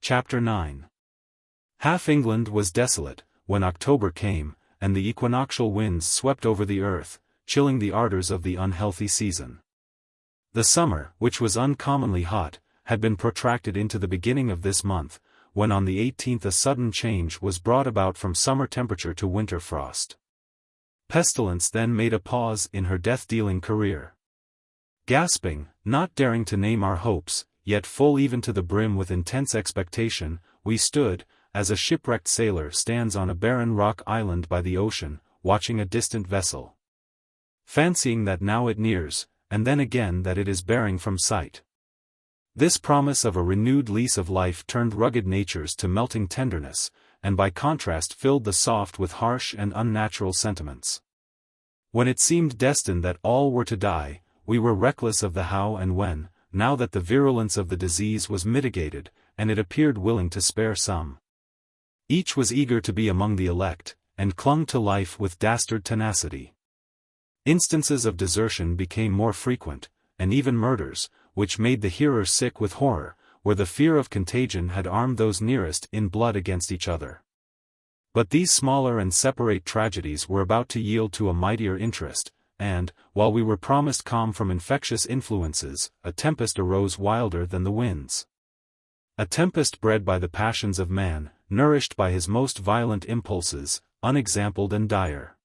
Chapter 9. Half England was desolate, when October came, and the equinoctial winds swept over the earth, chilling the ardors of the unhealthy season. The summer, which was uncommonly hot, had been protracted into the beginning of this month, when on the 18th a sudden change was brought about from summer temperature to winter frost. Pestilence then made a pause in her death-dealing career. Gasping, not daring to name our hopes, yet full even to the brim with intense expectation, we stood, as a shipwrecked sailor stands on a barren rock island by the ocean, watching a distant vessel. Fancying that now it nears, and then again that it is bearing from sight. This promise of a renewed lease of life turned rugged natures to melting tenderness, and by contrast filled the soft with harsh and unnatural sentiments. When it seemed destined that all were to die, we were reckless of the how and when, now that the virulence of the disease was mitigated, and it appeared willing to spare some. Each was eager to be among the elect, and clung to life with dastard tenacity. Instances of desertion became more frequent, and even murders, which made the hearer sick with horror, where the fear of contagion had armed those nearest in blood against each other. But these smaller and separate tragedies were about to yield to a mightier interest, and, while we were promised calm from infectious influences, a tempest arose wilder than the winds. A tempest bred by the passions of man, nourished by his most violent impulses, unexampled and dire.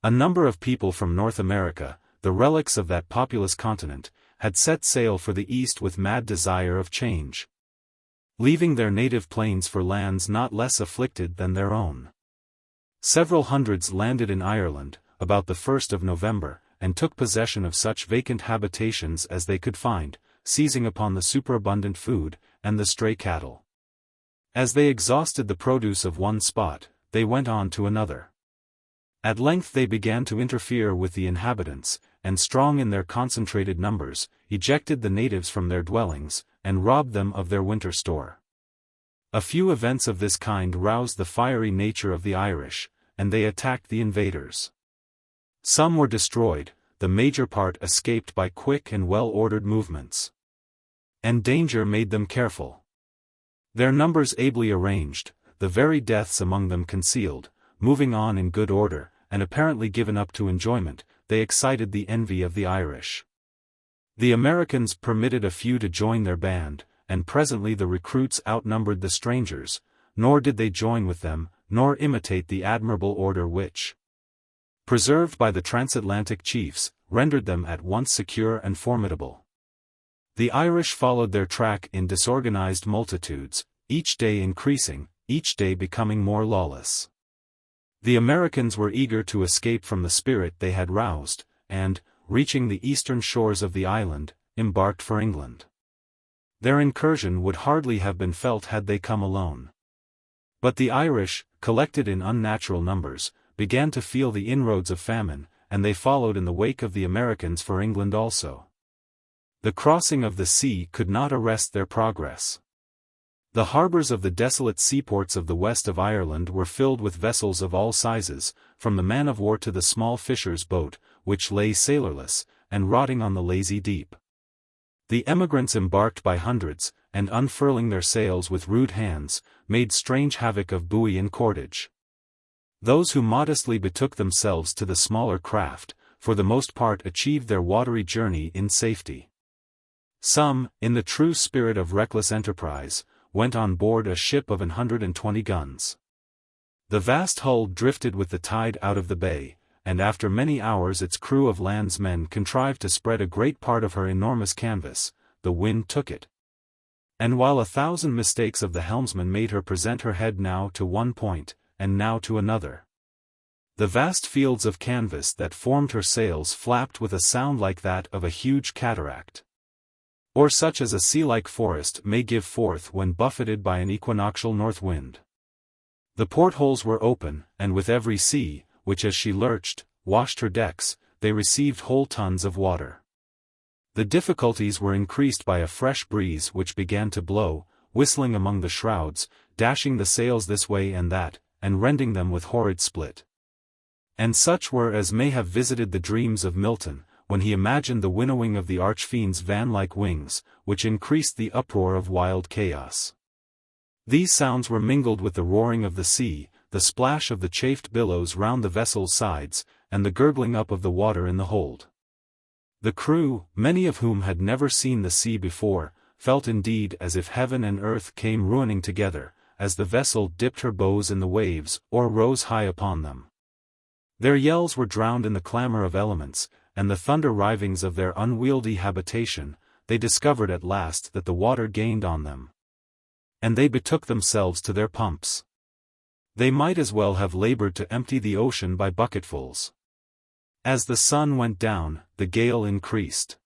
A number of people from North America, the relics of that populous continent, had set sail for the East with mad desire of change. Leaving their native plains for lands not less afflicted than their own. Several hundreds landed in Ireland, about the 1st of November, and took possession of such vacant habitations as they could find, seizing upon the superabundant food, and the stray cattle. As they exhausted the produce of one spot, they went on to another. At length they began to interfere with the inhabitants, and strong in their concentrated numbers, ejected the natives from their dwellings, and robbed them of their winter store. A few events of this kind roused the fiery nature of the Irish, and they attacked the invaders. Some were destroyed, the major part escaped by quick and well-ordered movements. And danger made them careful. Their numbers ably arranged, the very deaths among them concealed, moving on in good order, and apparently given up to enjoyment, they excited the envy of the Irish. The Americans permitted a few to join their band, and presently the recruits outnumbered the strangers, nor did they join with them, nor imitate the admirable order which, preserved by the transatlantic chiefs, rendered them at once secure and formidable. The Irish followed their track in disorganized multitudes, each day increasing, each day becoming more lawless. The Americans were eager to escape from the spirit they had roused, and, reaching the eastern shores of the island, embarked for England. Their incursion would hardly have been felt had they come alone. But the Irish, collected in unnatural numbers, began to feel the inroads of famine, and they followed in the wake of the Americans for England also. The crossing of the sea could not arrest their progress. The harbours of the desolate seaports of the west of Ireland were filled with vessels of all sizes, from the man-of-war to the small fisher's boat, which lay sailorless, and rotting on the lazy deep. The emigrants embarked by hundreds, and unfurling their sails with rude hands, made strange havoc of buoy and cordage. Those who modestly betook themselves to the smaller craft, for the most part achieved their watery journey in safety. Some, in the true spirit of reckless enterprise, went on board a ship of 120 guns. The vast hull drifted with the tide out of the bay, and after many hours its crew of landsmen contrived to spread a great part of her enormous canvas. The wind took it. And while 1,000 mistakes of the helmsman made her present her head now to one point, and now to another, the vast fields of canvas that formed her sails flapped with a sound like that of a huge cataract, or such as a sea-like forest may give forth when buffeted by an equinoctial north wind. The portholes were open, and with every sea, which as she lurched, washed her decks, they received whole tons of water. The difficulties were increased by a fresh breeze which began to blow, whistling among the shrouds, dashing the sails this way and that, and rending them with horrid split. And such were as may have visited the dreams of Milton, when he imagined the winnowing of the archfiend's van-like wings, which increased the uproar of wild chaos. These sounds were mingled with the roaring of the sea, the splash of the chafed billows round the vessel's sides, and the gurgling up of the water in the hold. The crew, many of whom had never seen the sea before, felt indeed as if heaven and earth came ruining together, as the vessel dipped her bows in the waves, or rose high upon them. Their yells were drowned in the clamor of elements, and the thunder rivings of their unwieldy habitation. They discovered at last that the water gained on them. And they betook themselves to their pumps. They might as well have labored to empty the ocean by bucketfuls. As the sun went down, the gale increased.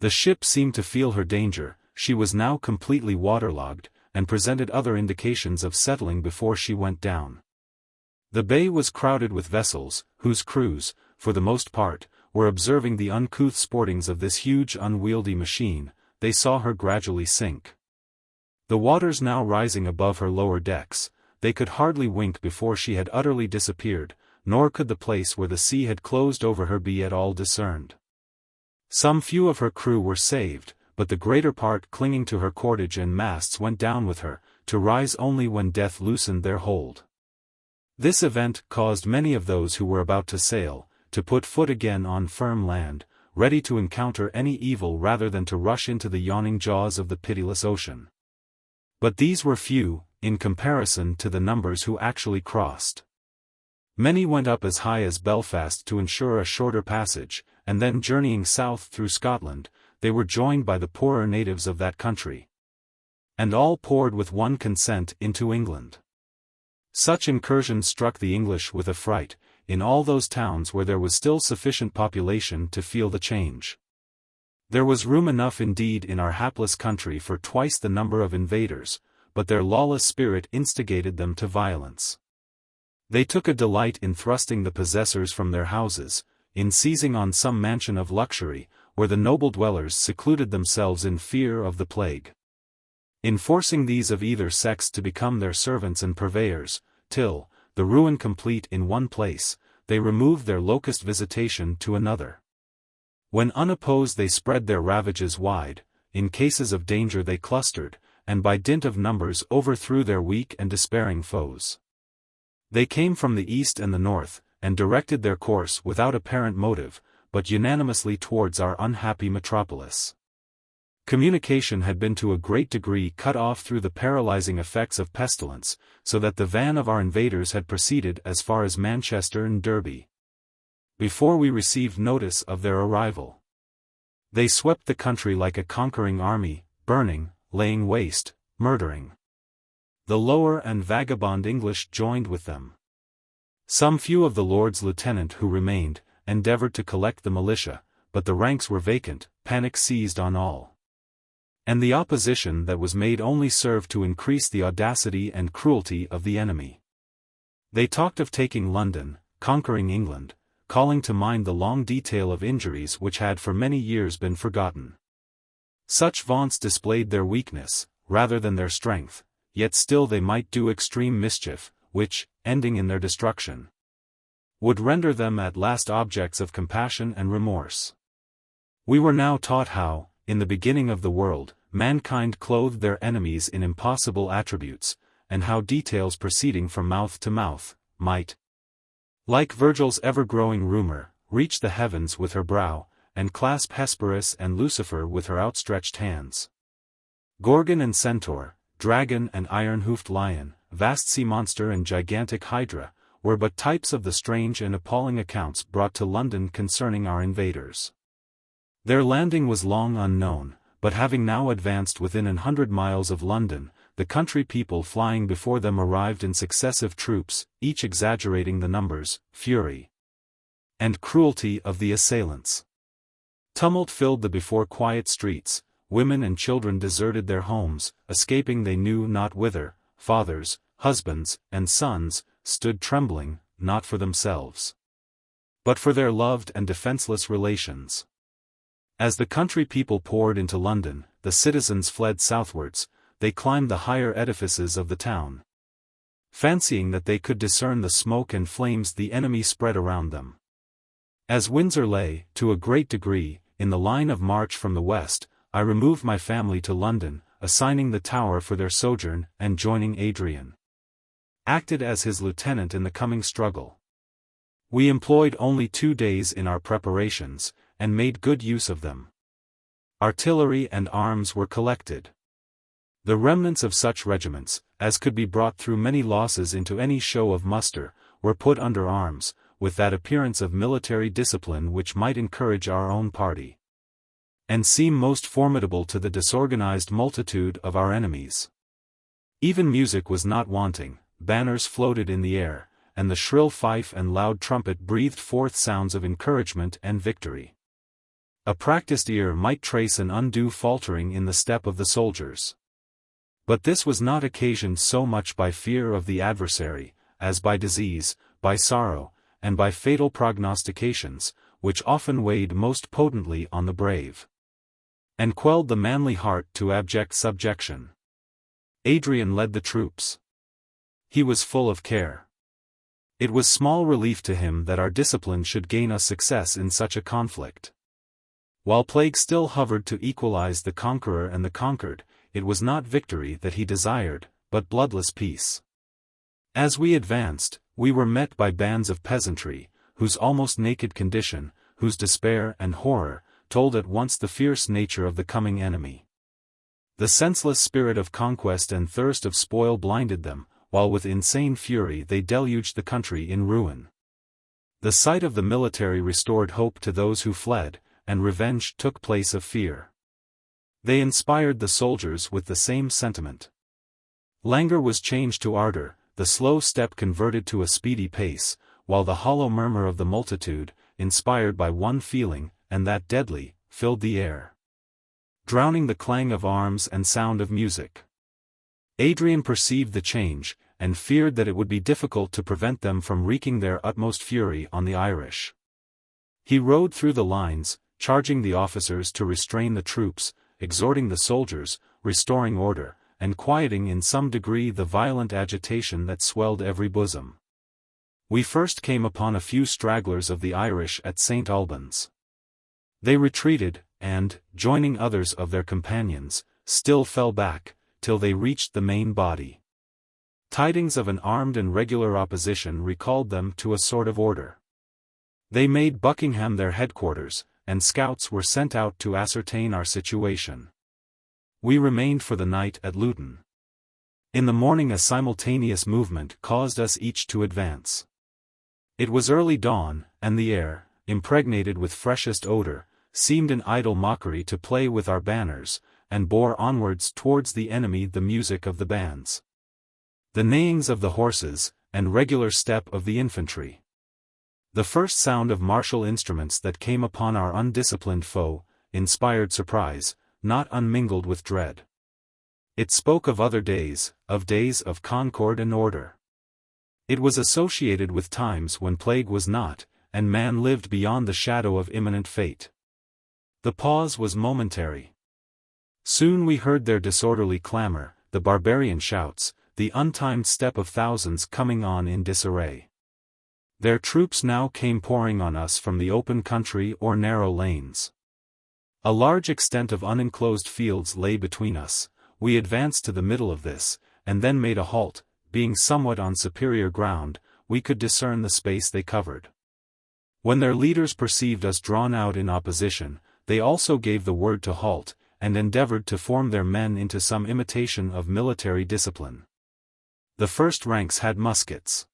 The ship seemed to feel her danger. She was now completely waterlogged, and presented other indications of settling before she went down. The bay was crowded with vessels, whose crews, for the most part, were observing the uncouth sportings of this huge unwieldy machine. They saw her gradually sink. The waters now rising above her lower decks, they could hardly wink before she had utterly disappeared, nor could the place where the sea had closed over her be at all discerned. Some few of her crew were saved, but the greater part clinging to her cordage and masts went down with her, to rise only when death loosened their hold. This event caused many of those who were about to sail, to put foot again on firm land, ready to encounter any evil rather than to rush into the yawning jaws of the pitiless ocean. But these were few, in comparison to the numbers who actually crossed. Many went up as high as Belfast to ensure a shorter passage, and then journeying south through Scotland, they were joined by the poorer natives of that country. And all poured with one consent into England. Such incursions struck the English with affright, in all those towns where there was still sufficient population to feel the change. There was room enough indeed in our hapless country for twice the number of invaders, but their lawless spirit instigated them to violence. They took a delight in thrusting the possessors from their houses, in seizing on some mansion of luxury, where the noble dwellers secluded themselves in fear of the plague. In forcing these of either sex to become their servants and purveyors, till, the ruin complete in one place, they removed their locust visitation to another. When unopposed they spread their ravages wide, in cases of danger they clustered, and by dint of numbers overthrew their weak and despairing foes. They came from the east and the north, and directed their course without apparent motive, but unanimously towards our unhappy metropolis. Communication had been to a great degree cut off through the paralyzing effects of pestilence, so that the van of our invaders had proceeded as far as Manchester and Derby before we received notice of their arrival. They swept the country like a conquering army, burning, laying waste, murdering. The lower and vagabond English joined with them. Some few of the Lord's lieutenant who remained, endeavored to collect the militia, but the ranks were vacant, panic seized on all. And the opposition that was made only served to increase the audacity and cruelty of the enemy. They talked of taking London, conquering England, calling to mind the long detail of injuries which had for many years been forgotten. Such vaunts displayed their weakness, rather than their strength, yet still they might do extreme mischief, which, ending in their destruction, would render them at last objects of compassion and remorse. We were now taught how, in the beginning of the world, mankind clothed their enemies in impossible attributes, and how details proceeding from mouth to mouth, might, like Virgil's ever-growing rumor, reach the heavens with her brow, and clasp Hesperus and Lucifer with her outstretched hands. Gorgon and centaur, dragon and iron-hoofed lion, vast sea monster and gigantic hydra, were but types of the strange and appalling accounts brought to London concerning our invaders. Their landing was long unknown, but having now advanced within 100 miles of London, the country people flying before them arrived in successive troops, each exaggerating the numbers, fury, and cruelty of the assailants. Tumult filled the before quiet streets, women and children deserted their homes, escaping they knew not whither, fathers, husbands, and sons, stood trembling, not for themselves, but for their loved and defenseless relations. As the country people poured into London, the citizens fled southwards. They climbed the higher edifices of the town, fancying that they could discern the smoke and flames the enemy spread around them. As Windsor lay, to a great degree, in the line of march from the west, I removed my family to London, assigning the tower for their sojourn and joining Adrian. Acted as his lieutenant in the coming struggle. We employed only 2 days in our preparations, and made good use of them. Artillery and arms were collected. The remnants of such regiments, as could be brought through many losses into any show of muster, were put under arms, with that appearance of military discipline which might encourage our own party, and seem most formidable to the disorganized multitude of our enemies. Even music was not wanting, banners floated in the air, and the shrill fife and loud trumpet breathed forth sounds of encouragement and victory. A practiced ear might trace an undue faltering in the step of the soldiers. But this was not occasioned so much by fear of the adversary, as by disease, by sorrow, and by fatal prognostications, which often weighed most potently on the brave, and quelled the manly heart to abject subjection. Adrian led the troops. He was full of care. It was small relief to him that our discipline should gain us success in such a conflict. While plague still hovered to equalize the conqueror and the conquered, it was not victory that he desired, but bloodless peace. As we advanced, we were met by bands of peasantry, whose almost naked condition, whose despair and horror, told at once the fierce nature of the coming enemy. The senseless spirit of conquest and thirst of spoil blinded them, while with insane fury they deluged the country in ruin. The sight of the military restored hope to those who fled, and revenge took place of fear. They inspired the soldiers with the same sentiment. Languor was changed to ardor, the slow step converted to a speedy pace, while the hollow murmur of the multitude, inspired by one feeling, and that deadly, filled the air, drowning the clang of arms and sound of music. Adrian perceived the change, and feared that it would be difficult to prevent them from wreaking their utmost fury on the Irish. He rode through the lines, charging the officers to restrain the troops, exhorting the soldiers, restoring order, and quieting in some degree the violent agitation that swelled every bosom. We first came upon a few stragglers of the Irish at St. Albans. They retreated, and, joining others of their companions, still fell back, till they reached the main body. Tidings of an armed and regular opposition recalled them to a sort of order. They made Buckingham their headquarters, and scouts were sent out to ascertain our situation. We remained for the night at Luton. In the morning a simultaneous movement caused us each to advance. It was early dawn, and the air, impregnated with freshest odor, seemed an idle mockery to play with our banners, and bore onwards towards the enemy the music of the bands, the neighings of the horses, and regular step of the infantry. The first sound of martial instruments that came upon our undisciplined foe, inspired surprise, not unmingled with dread. It spoke of other days, of days of concord and order. It was associated with times when plague was not, and man lived beyond the shadow of imminent fate. The pause was momentary. Soon we heard their disorderly clamor, the barbarian shouts, the untimed step of thousands coming on in disarray. Their troops now came pouring on us from the open country or narrow lanes. A large extent of unenclosed fields lay between us. We advanced to the middle of this, and then made a halt. Being somewhat on superior ground, we could discern the space they covered. When their leaders perceived us drawn out in opposition, they also gave the word to halt, and endeavored to form their men into some imitation of military discipline. The first ranks had muskets.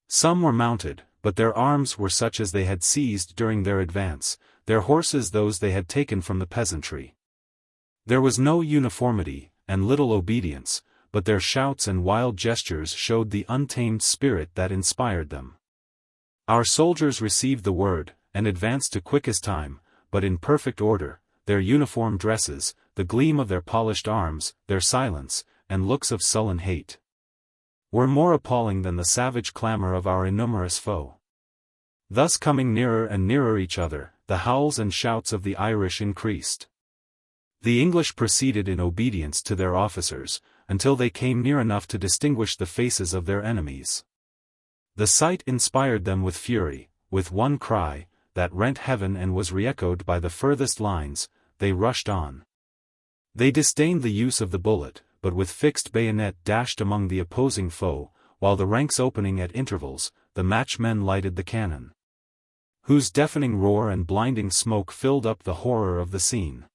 Some were mounted, but their arms were such as they had seized during their advance, their horses those they had taken from the peasantry. There was no uniformity, and little obedience, but their shouts and wild gestures showed the untamed spirit that inspired them. Our soldiers received the word, and advanced to quickest time, but in perfect order, their uniform dresses, the gleam of their polished arms, their silence, and looks of sullen hate, were more appalling than the savage clamor of our innumerous foe. Thus coming nearer and nearer each other, the howls and shouts of the Irish increased. The English proceeded in obedience to their officers, until they came near enough to distinguish the faces of their enemies. The sight inspired them with fury. With one cry, that rent heaven and was re-echoed by the furthest lines, they rushed on. They disdained the use of the bullet, but with fixed bayonet dashed among the opposing foe, while the ranks opening at intervals, the matchmen lighted the cannon, whose deafening roar and blinding smoke filled up the horror of the scene.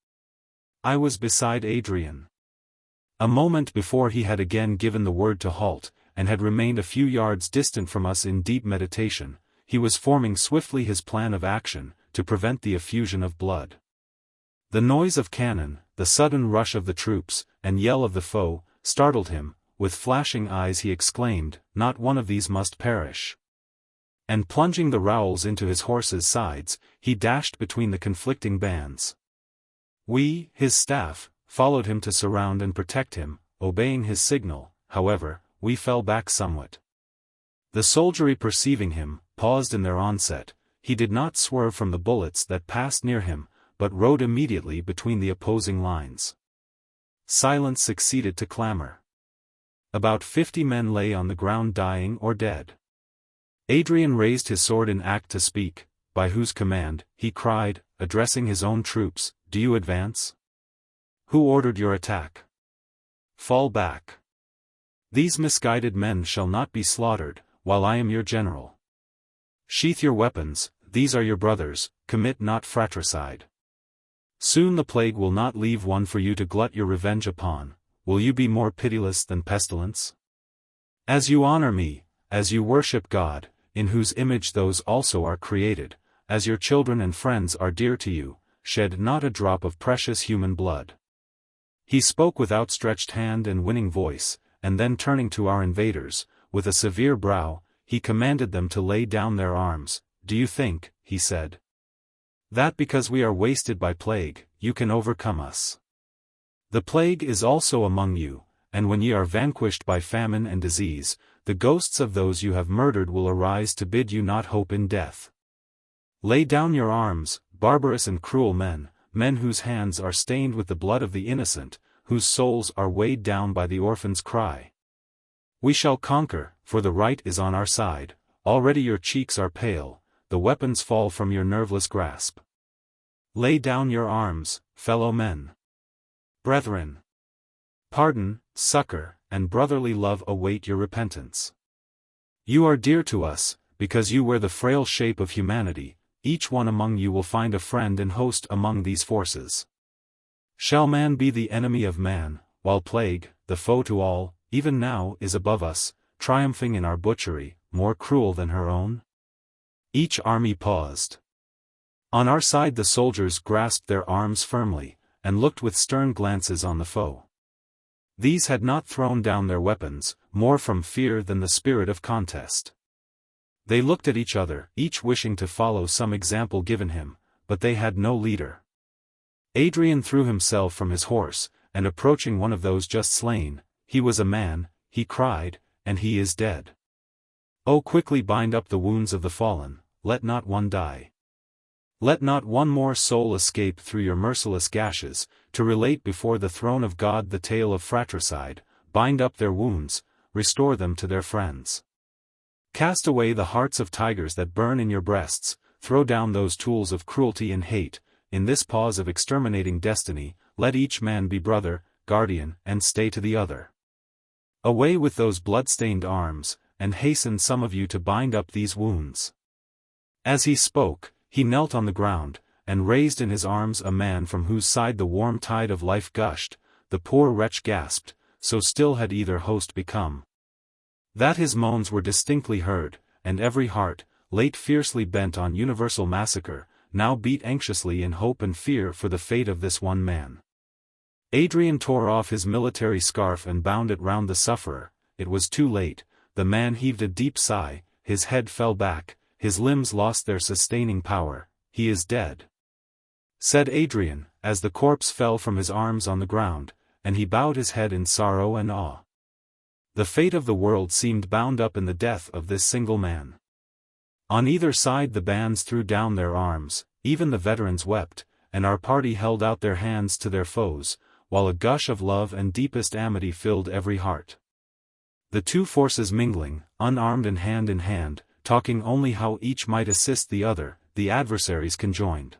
I was beside Adrian. A moment before he had again given the word to halt, and had remained a few yards distant from us in deep meditation. He was forming swiftly his plan of action, to prevent the effusion of blood. The noise of cannon, the sudden rush of the troops, and yell of the foe, startled him. With flashing eyes he exclaimed, "Not one of these must perish." And plunging the rowels into his horse's sides, he dashed between the conflicting bands. We, his staff, followed him to surround and protect him. Obeying his signal, however, we fell back somewhat. The soldiery, perceiving him, paused in their onset. He did not swerve from the bullets that passed near him, but rode immediately between the opposing lines. Silence succeeded to clamor. About 50 men lay on the ground dying or dead. Adrian raised his sword in act to speak. "By whose command," he cried, addressing his own troops, "do you advance? Who ordered your attack? Fall back. These misguided men shall not be slaughtered, while I am your general. Sheath your weapons, these are your brothers, commit not fratricide. Soon the plague will not leave one for you to glut your revenge upon. Will you be more pitiless than pestilence? As you honor me, as you worship God, in whose image those also are created, as your children and friends are dear to you, shed not a drop of precious human blood." He spoke with outstretched hand and winning voice, and then turning to our invaders, with a severe brow, he commanded them to lay down their arms. "Do you think," he said, "that because we are wasted by plague, you can overcome us? The plague is also among you, and when ye are vanquished by famine and disease, the ghosts of those you have murdered will arise to bid you not hope in death. Lay down your arms, barbarous and cruel men, men whose hands are stained with the blood of the innocent, whose souls are weighed down by the orphan's cry. We shall conquer, for the right is on our side. Already your cheeks are pale, the weapons fall from your nerveless grasp. Lay down your arms, fellow men. Brethren, pardon, succor, and brotherly love await your repentance. You are dear to us, because you wear the frail shape of humanity. Each one among you will find a friend and host among these forces. Shall man be the enemy of man, while plague, the foe to all, even now is above us, triumphing in our butchery, more cruel than her own?" Each army paused. On our side the soldiers grasped their arms firmly, and looked with stern glances on the foe. These had not thrown down their weapons, more from fear than the spirit of contest. They looked at each other, each wishing to follow some example given him, but they had no leader. Adrian threw himself from his horse, and approaching one of those just slain, "He was a man," he cried, "and he is dead. Oh, quickly bind up the wounds of the fallen, let not one die. Let not one more soul escape through your merciless gashes, to relate before the throne of God the tale of fratricide. Bind up their wounds, restore them to their friends. Cast away the hearts of tigers that burn in your breasts, throw down those tools of cruelty and hate. In this pause of exterminating destiny, let each man be brother, guardian, and stay to the other. Away with those blood-stained arms, and hasten some of you to bind up these wounds." As he spoke, he knelt on the ground, and raised in his arms a man from whose side the warm tide of life gushed. The poor wretch gasped, so still had either host become, that his moans were distinctly heard, and every heart, late fiercely bent on universal massacre, now beat anxiously in hope and fear for the fate of this one man. Adrian tore off his military scarf and bound it round the sufferer. It was too late. The man heaved a deep sigh, his head fell back, his limbs lost their sustaining power. "He is dead," said Adrian, as the corpse fell from his arms on the ground, and he bowed his head in sorrow and awe. The fate of the world seemed bound up in the death of this single man. On either side the bands threw down their arms, even the veterans wept, and our party held out their hands to their foes, while a gush of love and deepest amity filled every heart. The two forces mingling, unarmed and hand in hand, talking only how each might assist the other, the adversaries conjoined.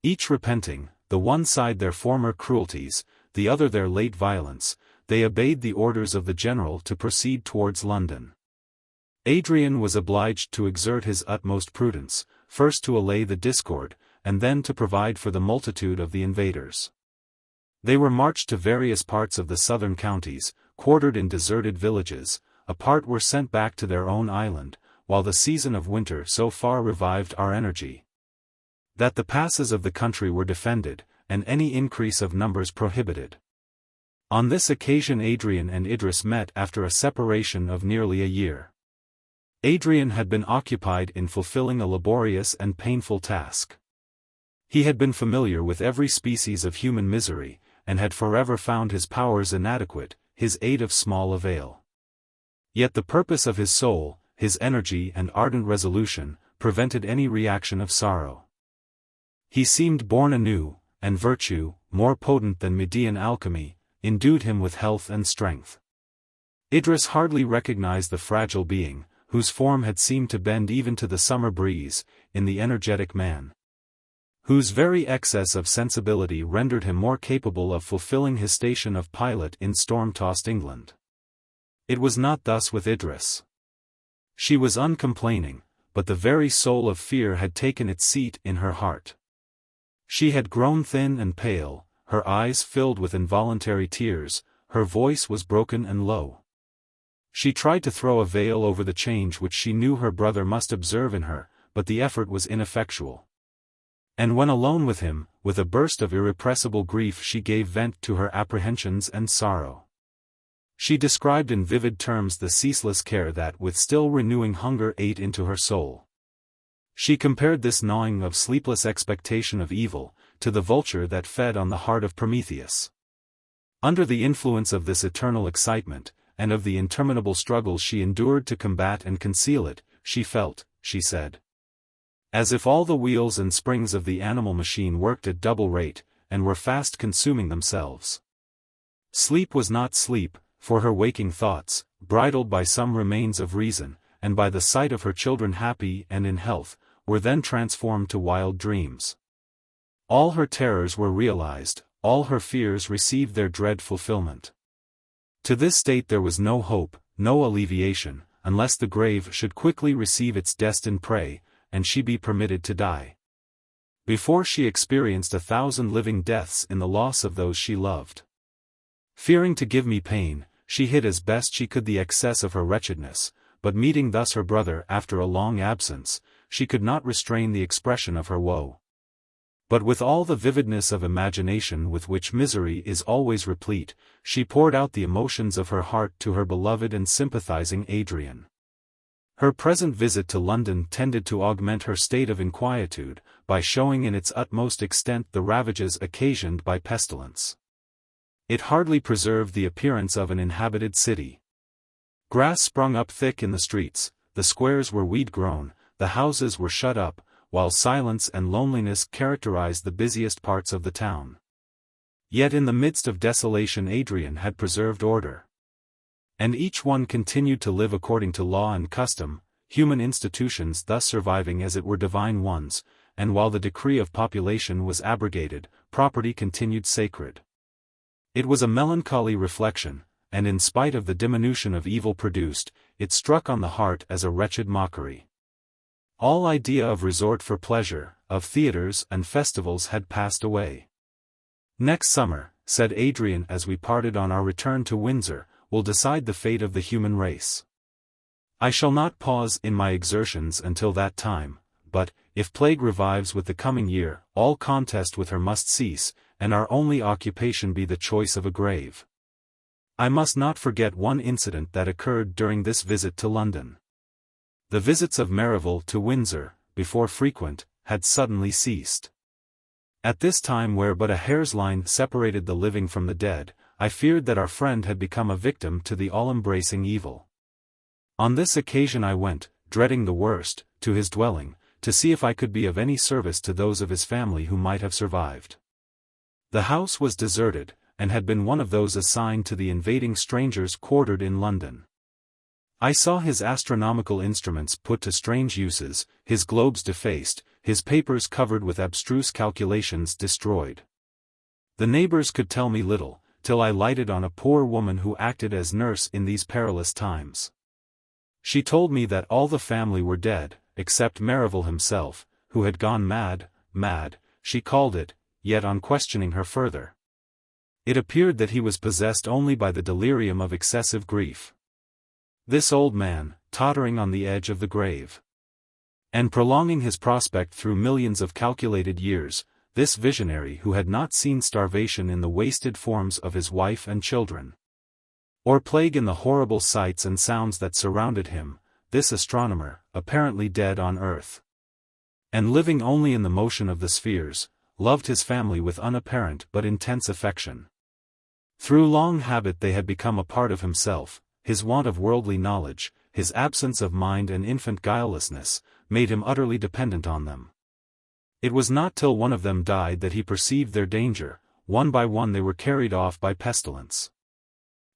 Each repenting, the one side their former cruelties, the other their late violence, they obeyed the orders of the general to proceed towards London. Adrian was obliged to exert his utmost prudence, first to allay the discord, and then to provide for the multitude of the invaders. They were marched to various parts of the southern counties, quartered in deserted villages, a part were sent back to their own island, while the season of winter so far revived our energy that the passes of the country were defended, and any increase of numbers prohibited. On this occasion Adrian and Idris met after a separation of nearly a year. Adrian had been occupied in fulfilling a laborious and painful task. He had been familiar with every species of human misery, and had forever found his powers inadequate, his aid of small avail. Yet the purpose of his soul, his energy and ardent resolution, prevented any reaction of sorrow. He seemed born anew, and virtue, more potent than Median alchemy, endued him with health and strength. Idris hardly recognized the fragile being, whose form had seemed to bend even to the summer breeze, in the energetic man, whose very excess of sensibility rendered him more capable of fulfilling his station of pilot in storm-tossed England. It was not thus with Idris. She was uncomplaining, but the very soul of fear had taken its seat in her heart. She had grown thin and pale, her eyes filled with involuntary tears, her voice was broken and low. She tried to throw a veil over the change which she knew her brother must observe in her, but the effort was ineffectual. And when alone with him, with a burst of irrepressible grief she gave vent to her apprehensions and sorrow. She described in vivid terms the ceaseless care that with still renewing hunger ate into her soul. She compared this gnawing of sleepless expectation of evil, to the vulture that fed on the heart of Prometheus. Under the influence of this eternal excitement, and of the interminable struggles she endured to combat and conceal it, she felt, she said, as if all the wheels and springs of the animal machine worked at double rate, and were fast consuming themselves. Sleep was not sleep, for her waking thoughts, bridled by some remains of reason, and by the sight of her children happy and in health, were then transformed to wild dreams. All her terrors were realized, all her fears received their dread fulfillment. To this state there was no hope, no alleviation, unless the grave should quickly receive its destined prey, and she be permitted to die before she experienced 1,000 living deaths in the loss of those she loved. Fearing to give me pain, she hid as best she could the excess of her wretchedness, but meeting thus her brother after a long absence, she could not restrain the expression of her woe. But with all the vividness of imagination with which misery is always replete, she poured out the emotions of her heart to her beloved and sympathizing Adrian. Her present visit to London tended to augment her state of inquietude, by showing in its utmost extent the ravages occasioned by pestilence. It hardly preserved the appearance of an inhabited city. Grass sprung up thick in the streets, the squares were weed-grown, the houses were shut up, while silence and loneliness characterized the busiest parts of the town. Yet in the midst of desolation Adrian had preserved order. And each one continued to live according to law and custom, human institutions thus surviving as it were divine ones, and while the decree of population was abrogated, property continued sacred. It was a melancholy reflection, and in spite of the diminution of evil produced, it struck on the heart as a wretched mockery. All idea of resort for pleasure, of theaters and festivals had passed away. Next summer, said Adrian as we parted on our return to Windsor, will decide the fate of the human race. I shall not pause in my exertions until that time, but, if plague revives with the coming year, all contest with her must cease, and our only occupation be the choice of a grave. I must not forget one incident that occurred during this visit to London. The visits of Merivale to Windsor, before frequent, had suddenly ceased. At this time where but a hair's line separated the living from the dead, I feared that our friend had become a victim to the all-embracing evil. On this occasion I went, dreading the worst, to his dwelling, to see if I could be of any service to those of his family who might have survived. The house was deserted, and had been one of those assigned to the invading strangers quartered in London. I saw his astronomical instruments put to strange uses, his globes defaced, his papers covered with abstruse calculations destroyed. The neighbors could tell me little, till I lighted on a poor woman who acted as nurse in these perilous times. She told me that all the family were dead, except Merivale himself, who had gone mad, she called it, yet on questioning her further, it appeared that he was possessed only by the delirium of excessive grief. This old man, tottering on the edge of the grave, and prolonging his prospect through millions of calculated years, this visionary who had not seen starvation in the wasted forms of his wife and children, or plague in the horrible sights and sounds that surrounded him, this astronomer, apparently dead on earth, and living only in the motion of the spheres, loved his family with unapparent but intense affection. Through long habit they had become a part of himself. His want of worldly knowledge, his absence of mind and infant guilelessness, made him utterly dependent on them. It was not till one of them died that he perceived their danger. One by one they were carried off by pestilence.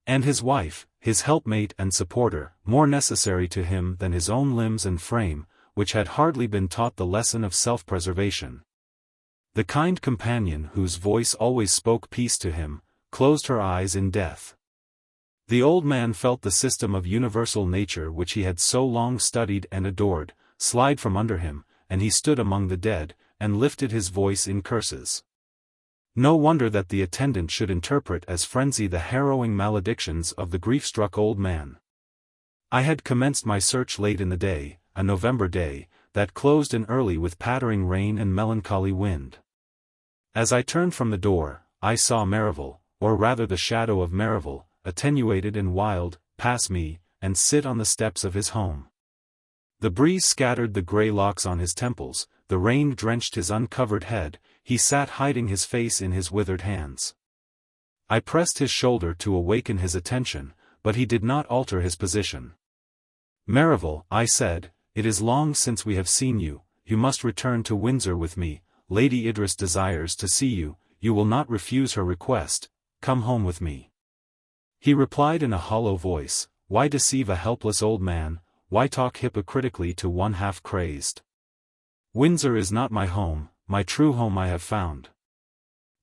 And his wife, his helpmate and supporter, more necessary to him than his own limbs and frame, which had hardly been taught the lesson of self-preservation, the kind companion whose voice always spoke peace to him, closed her eyes in death. The old man felt the system of universal nature which he had so long studied and adored, slide from under him, and he stood among the dead, and lifted his voice in curses. No wonder that the attendant should interpret as frenzy the harrowing maledictions of the grief-struck old man. I had commenced my search late in the day, a November day, that closed in early with pattering rain and melancholy wind. As I turned from the door, I saw Merivale, or rather the shadow of Merivale, attenuated and wild, pass me, and sit on the steps of his home. The breeze scattered the grey locks on his temples, the rain drenched his uncovered head, he sat hiding his face in his withered hands. I pressed his shoulder to awaken his attention, but he did not alter his position. "Merivale," I said, "it is long since we have seen you, you must return to Windsor with me, Lady Idris desires to see you, you will not refuse her request, come home with me." He replied in a hollow voice, "Why deceive a helpless old man, why talk hypocritically to one half-crazed? Windsor is not my home, my true home I have found.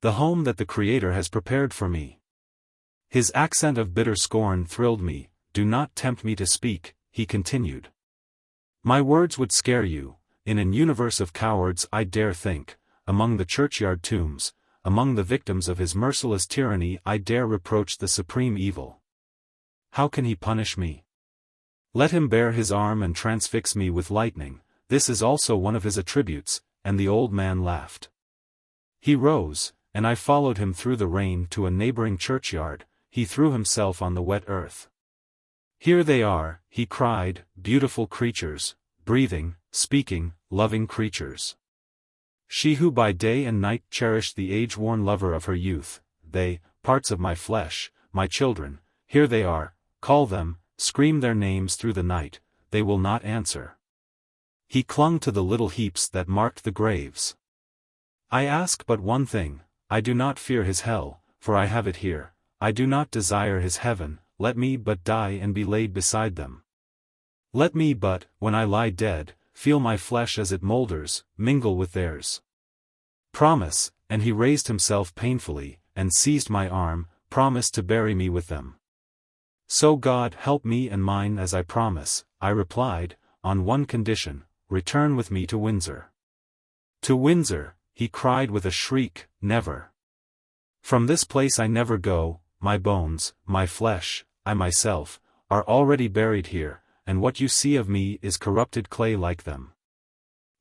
The home that the Creator has prepared for me." His accent of bitter scorn thrilled me. "Do not tempt me to speak," he continued. "My words would scare you. In an universe of cowards I dare think, among the churchyard tombs, among the victims of his merciless tyranny I dare reproach the supreme evil. How can he punish me? Let him bare his arm and transfix me with lightning, this is also one of his attributes," and the old man laughed. He rose, and I followed him through the rain to a neighboring churchyard. He threw himself on the wet earth. "Here they are," he cried, "beautiful creatures, breathing, speaking, loving creatures. She who by day and night cherished the age-worn lover of her youth, they, parts of my flesh, my children, here they are, call them, scream their names through the night, they will not answer." He clung to the little heaps that marked the graves. "I ask but one thing, I do not fear his hell, for I have it here, I do not desire his heaven, let me but die and be laid beside them. Let me but, when I lie dead, feel my flesh as it moulders, mingle with theirs. Promise," and he raised himself painfully, and seized my arm, "promise to bury me with them." "So God help me and mine as I promise," I replied, "on one condition, return with me to Windsor." "To Windsor," he cried with a shriek, "never. From this place I never go, my bones, my flesh, I myself, are already buried here, and what you see of me is corrupted clay like them.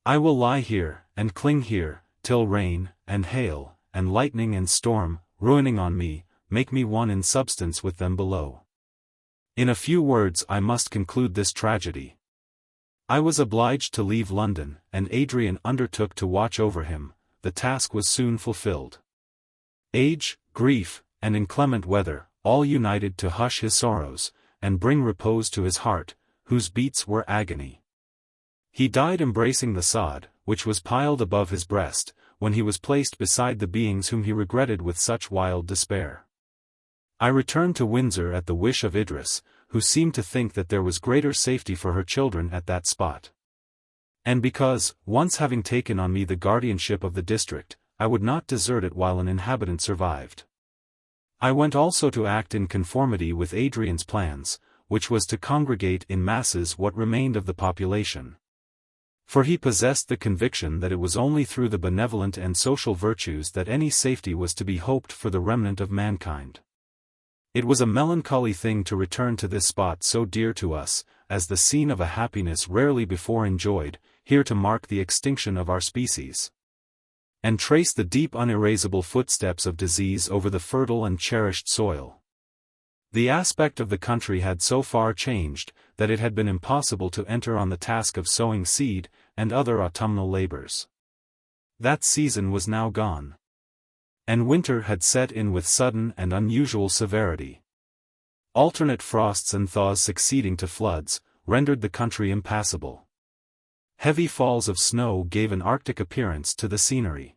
I will lie here, and cling here, till rain, and hail, and lightning and storm, ruining on me, make me one in substance with them below." In a few words I must conclude this tragedy. I was obliged to leave London, and Adrian undertook to watch over him. The task was soon fulfilled. Age, grief, and inclement weather, all united to hush his sorrows, and bring repose to his heart, whose beats were agony. He died embracing the sod, which was piled above his breast, when he was placed beside the beings whom he regretted with such wild despair. I returned to Windsor at the wish of Idris, who seemed to think that there was greater safety for her children at that spot. And because, once having taken on me the guardianship of the district, I would not desert it while an inhabitant survived. I went also to act in conformity with Adrian's plans, which was to congregate in masses what remained of the population. For he possessed the conviction that it was only through the benevolent and social virtues that any safety was to be hoped for the remnant of mankind. It was a melancholy thing to return to this spot so dear to us, as the scene of a happiness rarely before enjoyed, here to mark the extinction of our species, and trace the deep unerasable footsteps of disease over the fertile and cherished soil. The aspect of the country had so far changed, that it had been impossible to enter on the task of sowing seed, and other autumnal labors. That season was now gone. And winter had set in with sudden and unusual severity. Alternate frosts and thaws succeeding to floods, rendered the country impassable. Heavy falls of snow gave an arctic appearance to the scenery.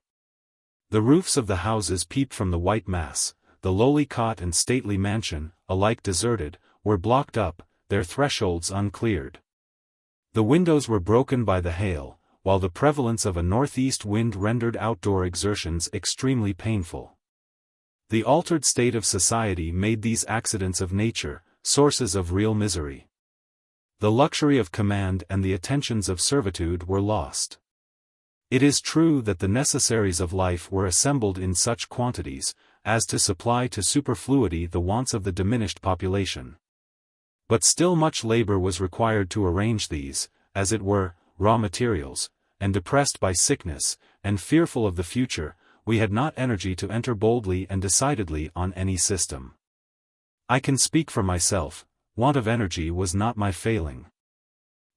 The roofs of the houses peeped from the white mass, the lowly cot and stately mansion, alike deserted, were blocked up, their thresholds uncleared. The windows were broken by the hail, while the prevalence of a northeast wind rendered outdoor exertions extremely painful. The altered state of society made these accidents of nature, sources of real misery. The luxury of command and the attentions of servitude were lost. It is true that the necessaries of life were assembled in such quantities, as to supply to superfluity the wants of the diminished population. But still much labor was required to arrange these, as it were, raw materials, and depressed by sickness, and fearful of the future, we had not energy to enter boldly and decidedly on any system. I can speak for myself, want of energy was not my failing.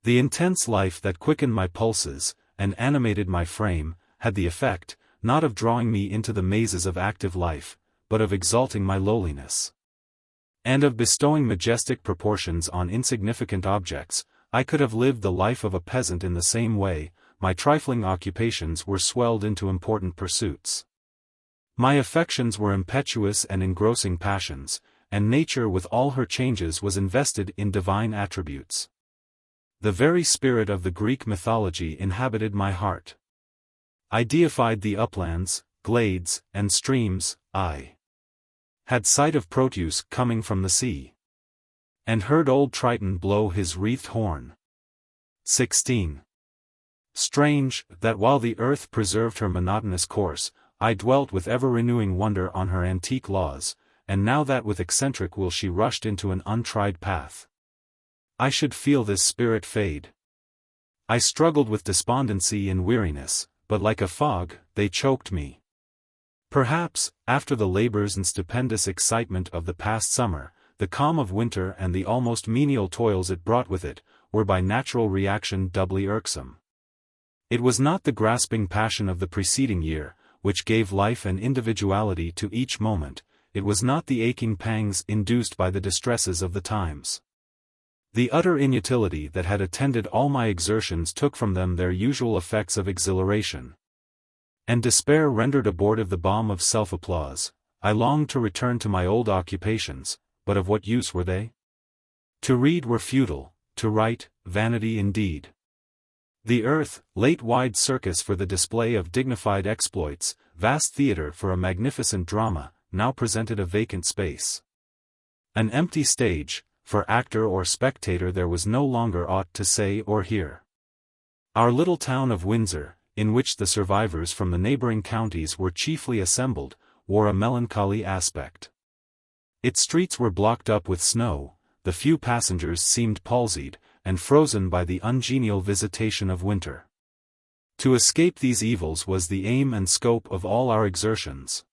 The intense life that quickened my pulses, and animated my frame, had the effect, not of drawing me into the mazes of active life, but of exalting my lowliness, and of bestowing majestic proportions on insignificant objects. I could have lived the life of a peasant in the same way. My trifling occupations were swelled into important pursuits. My affections were impetuous and engrossing passions, and nature with all her changes was invested in divine attributes. The very spirit of the Greek mythology inhabited my heart. I deified the uplands, glades, and streams. I had sight of Proteus coming from the sea, and heard old Triton blow his wreathed horn. 16. Strange, that while the earth preserved her monotonous course, I dwelt with ever-renewing wonder on her antique laws, and now that with eccentric will she rushed into an untried path, I should feel this spirit fade. I struggled with despondency and weariness, but like a fog, they choked me. Perhaps, after the labors and stupendous excitement of the past summer, the calm of winter and the almost menial toils it brought with it, were by natural reaction doubly irksome. It was not the grasping passion of the preceding year, which gave life and individuality to each moment, it was not the aching pangs induced by the distresses of the times. The utter inutility that had attended all my exertions took from them their usual effects of exhilaration, and despair rendered abortive the balm of self-applause. I longed to return to my old occupations, but of what use were they? To read were futile, to write, vanity indeed. The earth, late wide circus for the display of dignified exploits, vast theatre for a magnificent drama, now presented a vacant space. An empty stage, for actor or spectator there was no longer aught to say or hear. Our little town of Windsor, in which the survivors from the neighboring counties were chiefly assembled, wore a melancholy aspect. Its streets were blocked up with snow, the few passengers seemed palsied, and frozen by the ungenial visitation of winter. To escape these evils was the aim and scope of all our exertions.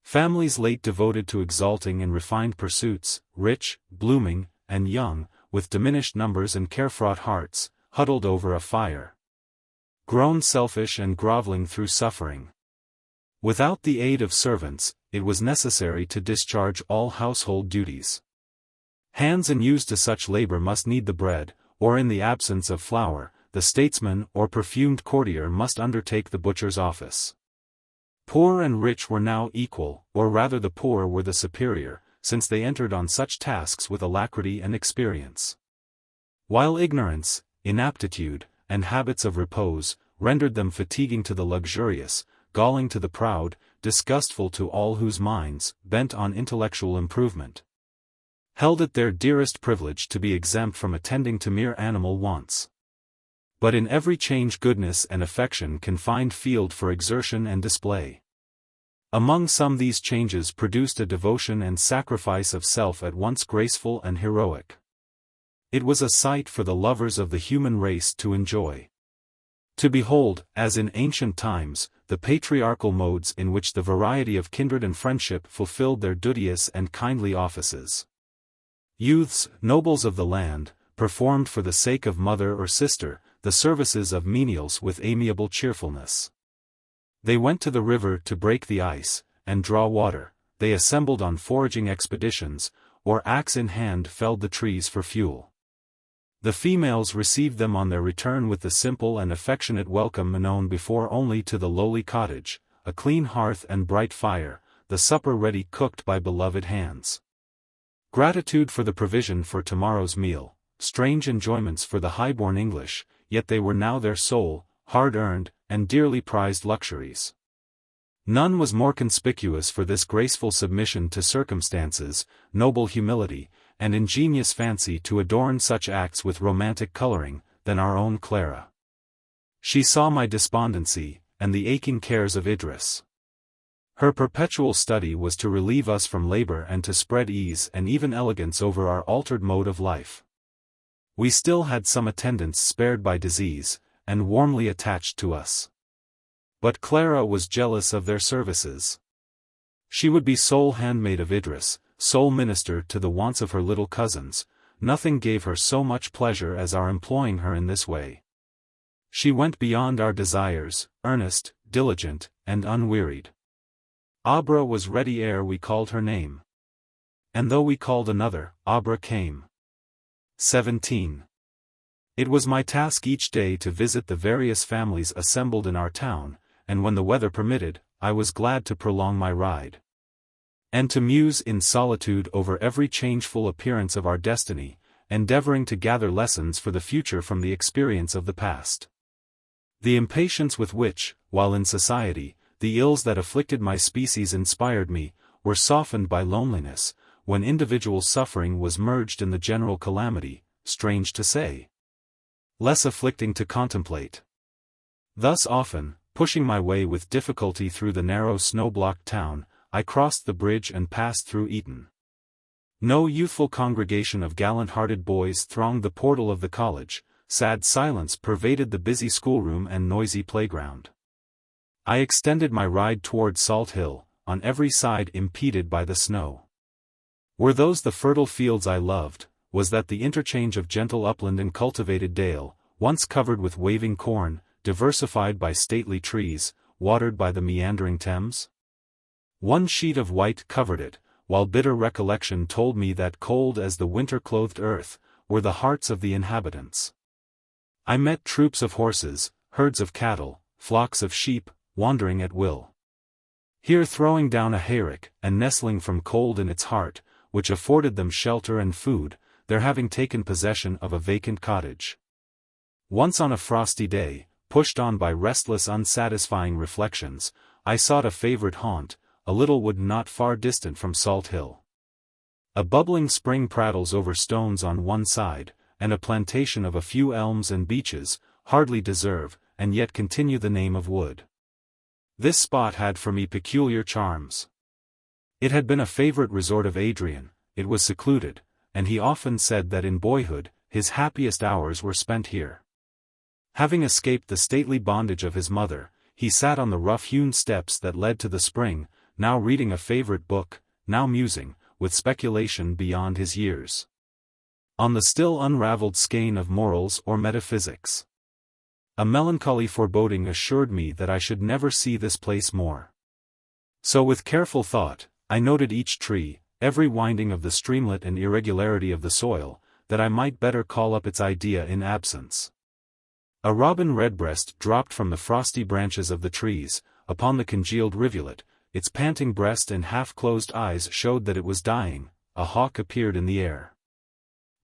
Families late devoted to exalting and refined pursuits, rich, blooming, and young, with diminished numbers and care-fraught hearts, huddled over a fire, grown selfish and groveling through suffering. Without the aid of servants, it was necessary to discharge all household duties. Hands unused to such labor must knead the bread, or in the absence of flour, the statesman or perfumed courtier must undertake the butcher's office. Poor and rich were now equal, or rather the poor were the superior, since they entered on such tasks with alacrity and experience. While ignorance, inaptitude, and habits of repose, rendered them fatiguing to the luxurious, galling to the proud, disgustful to all whose minds, bent on intellectual improvement, held it their dearest privilege to be exempt from attending to mere animal wants. But in every change goodness and affection can find field for exertion and display. Among some these changes produced a devotion and sacrifice of self at once graceful and heroic. It was a sight for the lovers of the human race to enjoy. To behold, as in ancient times, the patriarchal modes in which the variety of kindred and friendship fulfilled their duteous and kindly offices. Youths, nobles of the land, performed for the sake of mother or sister, the services of menials with amiable cheerfulness. They went to the river to break the ice, and draw water, they assembled on foraging expeditions, or axe in hand felled the trees for fuel. The females received them on their return with the simple and affectionate welcome known before only to the lowly cottage, a clean hearth and bright fire, the supper ready cooked by beloved hands. Gratitude for the provision for tomorrow's meal, strange enjoyments for the high-born English, yet they were now their sole, hard-earned, and dearly prized luxuries. None was more conspicuous for this graceful submission to circumstances, noble humility, and ingenious fancy to adorn such acts with romantic coloring, than our own Clara. She saw my despondency, and the aching cares of Idris. Her perpetual study was to relieve us from labor and to spread ease and even elegance over our altered mode of life. We still had some attendants spared by disease, and warmly attached to us. But Clara was jealous of their services. She would be sole handmaid of Idris, sole minister to the wants of her little cousins. Nothing gave her so much pleasure as our employing her in this way. She went beyond our desires, earnest, diligent, and unwearied. Abra was ready ere we called her name. And though we called another, Abra came. 17. It was my task each day to visit the various families assembled in our town, and when the weather permitted, I was glad to prolong my ride. And to muse in solitude over every changeful appearance of our destiny, endeavoring to gather lessons for the future from the experience of the past. The impatience with which, while in society, the ills that afflicted my species inspired me, were softened by loneliness, when individual suffering was merged in the general calamity, strange to say, less afflicting to contemplate. Thus often, pushing my way with difficulty through the narrow snow-blocked town, I crossed the bridge and passed through Eton. No youthful congregation of gallant-hearted boys thronged the portal of the college, sad silence pervaded the busy schoolroom and noisy playground. I extended my ride toward Salt Hill, on every side impeded by the snow. Were those the fertile fields I loved, was that the interchange of gentle upland and cultivated dale, once covered with waving corn, diversified by stately trees, watered by the meandering Thames? One sheet of white covered it, while bitter recollection told me that cold as the winter-clothed earth, were the hearts of the inhabitants. I met troops of horses, herds of cattle, flocks of sheep, wandering at will. Here throwing down a hayrick, and nestling from cold in its heart, which afforded them shelter and food, there having taken possession of a vacant cottage. Once on a frosty day, pushed on by restless unsatisfying reflections, I sought a favorite haunt, a little wood not far distant from Salt Hill. A bubbling spring prattles over stones on one side, and a plantation of a few elms and beeches, hardly deserve, and yet continue the name of wood. This spot had for me peculiar charms. It had been a favorite resort of Adrian, it was secluded, and he often said that in boyhood, his happiest hours were spent here. Having escaped the stately bondage of his mother, he sat on the rough-hewn steps that led to the spring, now reading a favorite book, now musing, with speculation beyond his years, on the still unraveled skein of morals or metaphysics. A melancholy foreboding assured me that I should never see this place more. So with careful thought, I noted each tree, every winding of the streamlet and irregularity of the soil, that I might better call up its idea in absence. A robin redbreast dropped from the frosty branches of the trees, upon the congealed rivulet, its panting breast and half-closed eyes showed that it was dying. A hawk appeared in the air.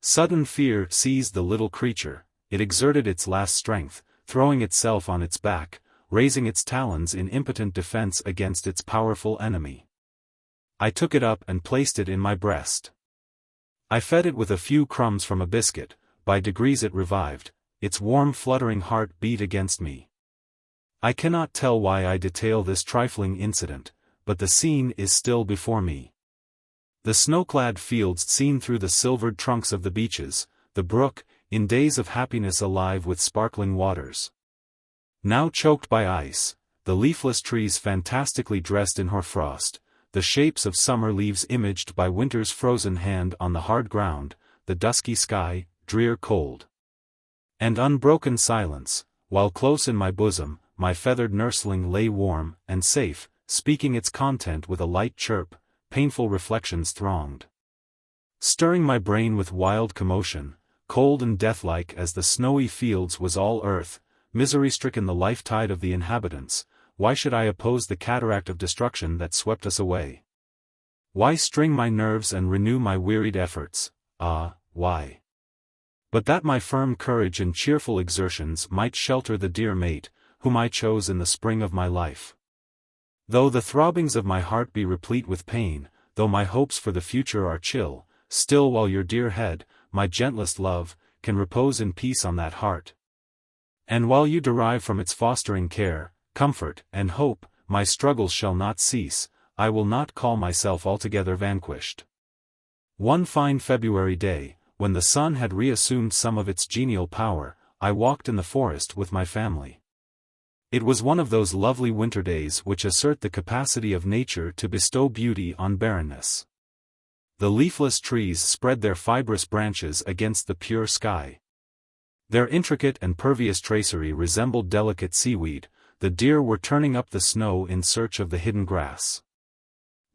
Sudden fear seized the little creature, it exerted its last strength, throwing itself on its back, raising its talons in impotent defense against its powerful enemy. I took it up and placed it in my breast. I fed it with a few crumbs from a biscuit. By degrees it revived, its warm fluttering heart beat against me. I cannot tell why I detail this trifling incident, but the scene is still before me. The snow-clad fields seen through the silvered trunks of the beeches, the brook, in days of happiness alive with sparkling waters. Now choked by ice, the leafless trees fantastically dressed in hoarfrost, the shapes of summer leaves imaged by winter's frozen hand on the hard ground, the dusky sky, drear cold. And unbroken silence, while close in my bosom, my feathered nursling lay warm and safe, speaking its content with a light chirp, painful reflections thronged. Stirring my brain with wild commotion, cold and deathlike as the snowy fields was all earth, misery-stricken the life-tide of the inhabitants, why should I oppose the cataract of destruction that swept us away? Why string my nerves and renew my wearied efforts? Ah, why? But that my firm courage and cheerful exertions might shelter the dear mate, whom I chose in the spring of my life. Though the throbbings of my heart be replete with pain, though my hopes for the future are chill, still while your dear head, my gentlest love, can repose in peace on that heart. And while you derive from its fostering care, comfort, and hope, my struggles shall not cease, I will not call myself altogether vanquished. One fine February day, when the sun had reassumed some of its genial power, I walked in the forest with my family. It was one of those lovely winter days which assert the capacity of nature to bestow beauty on barrenness. The leafless trees spread their fibrous branches against the pure sky. Their intricate and pervious tracery resembled delicate seaweed. The deer were turning up the snow in search of the hidden grass.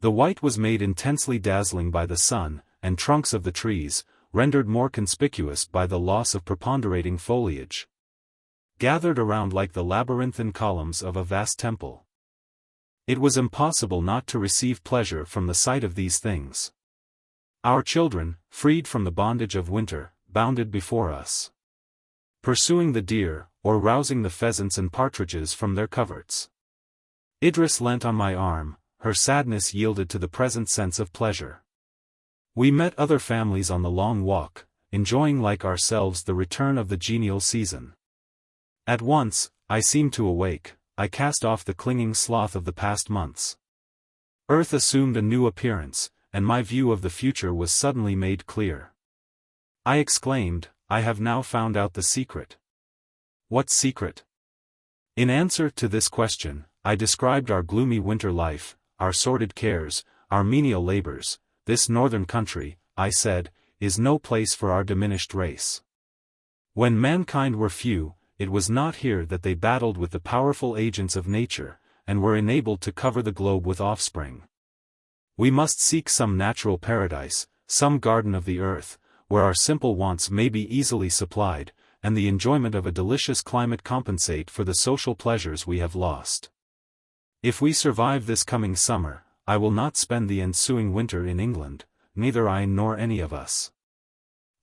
The white was made intensely dazzling by the sun, and trunks of the trees, rendered more conspicuous by the loss of preponderating foliage, gathered around like the labyrinthine columns of a vast temple. It was impossible not to receive pleasure from the sight of these things. Our children, freed from the bondage of winter, bounded before us, pursuing the deer, or rousing the pheasants and partridges from their coverts. Idris leant on my arm, her sadness yielded to the present sense of pleasure. We met other families on the long walk, enjoying like ourselves the return of the genial season. At once, I seemed to awake, I cast off the clinging sloth of the past months. Earth assumed a new appearance, and my view of the future was suddenly made clear. I exclaimed, I have now found out the secret. What secret? In answer to this question, I described our gloomy winter life, our sordid cares, our menial labors. This northern country, I said, is no place for our diminished race. When mankind were few, it was not here that they battled with the powerful agents of nature, and were enabled to cover the globe with offspring. We must seek some natural paradise, some garden of the earth, where our simple wants may be easily supplied, and the enjoyment of a delicious climate compensate for the social pleasures we have lost. If we survive this coming summer, I will not spend the ensuing winter in England, neither I nor any of us.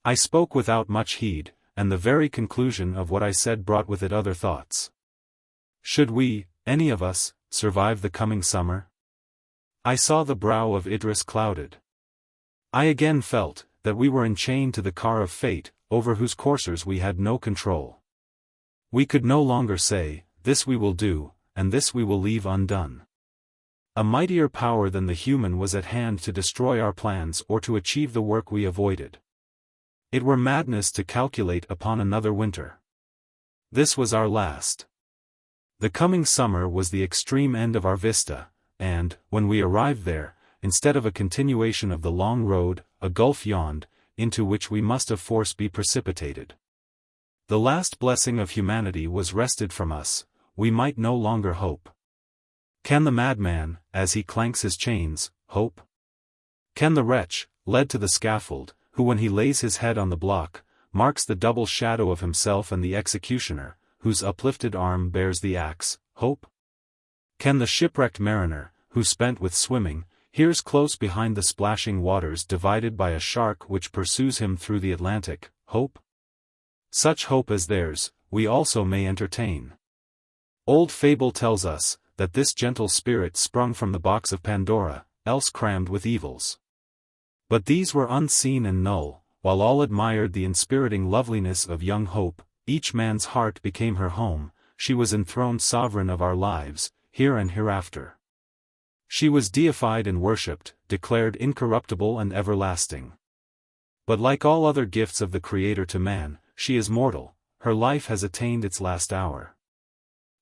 I spoke without much heed, and the very conclusion of what I said brought with it other thoughts. Should we, any of us, survive the coming summer? I saw the brow of Idris clouded. I again felt that we were enchained to the car of fate, over whose coursers we had no control. We could no longer say, this we will do, and this we will leave undone. A mightier power than the human was at hand to destroy our plans or to achieve the work we avoided. It were madness to calculate upon another winter. This was our last. The coming summer was the extreme end of our vista, and, when we arrived there, instead of a continuation of the long road, a gulf yawned, into which we must of force be precipitated. The last blessing of humanity was wrested from us, we might no longer hope. Can the madman, as he clanks his chains, hope? Can the wretch, led to the scaffold, who when he lays his head on the block, marks the double shadow of himself and the executioner, whose uplifted arm bears the axe, hope? Can the shipwrecked mariner, who spent with swimming, hears close behind the splashing waters divided by a shark which pursues him through the Atlantic, hope? Such hope as theirs, we also may entertain. Old fable tells us, that this gentle spirit sprung from the box of Pandora, else crammed with evils. But these were unseen and null, while all admired the inspiriting loveliness of young hope, each man's heart became her home, she was enthroned sovereign of our lives, here and hereafter. She was deified and worshipped, declared incorruptible and everlasting. But like all other gifts of the Creator to man, she is mortal, her life has attained its last hour.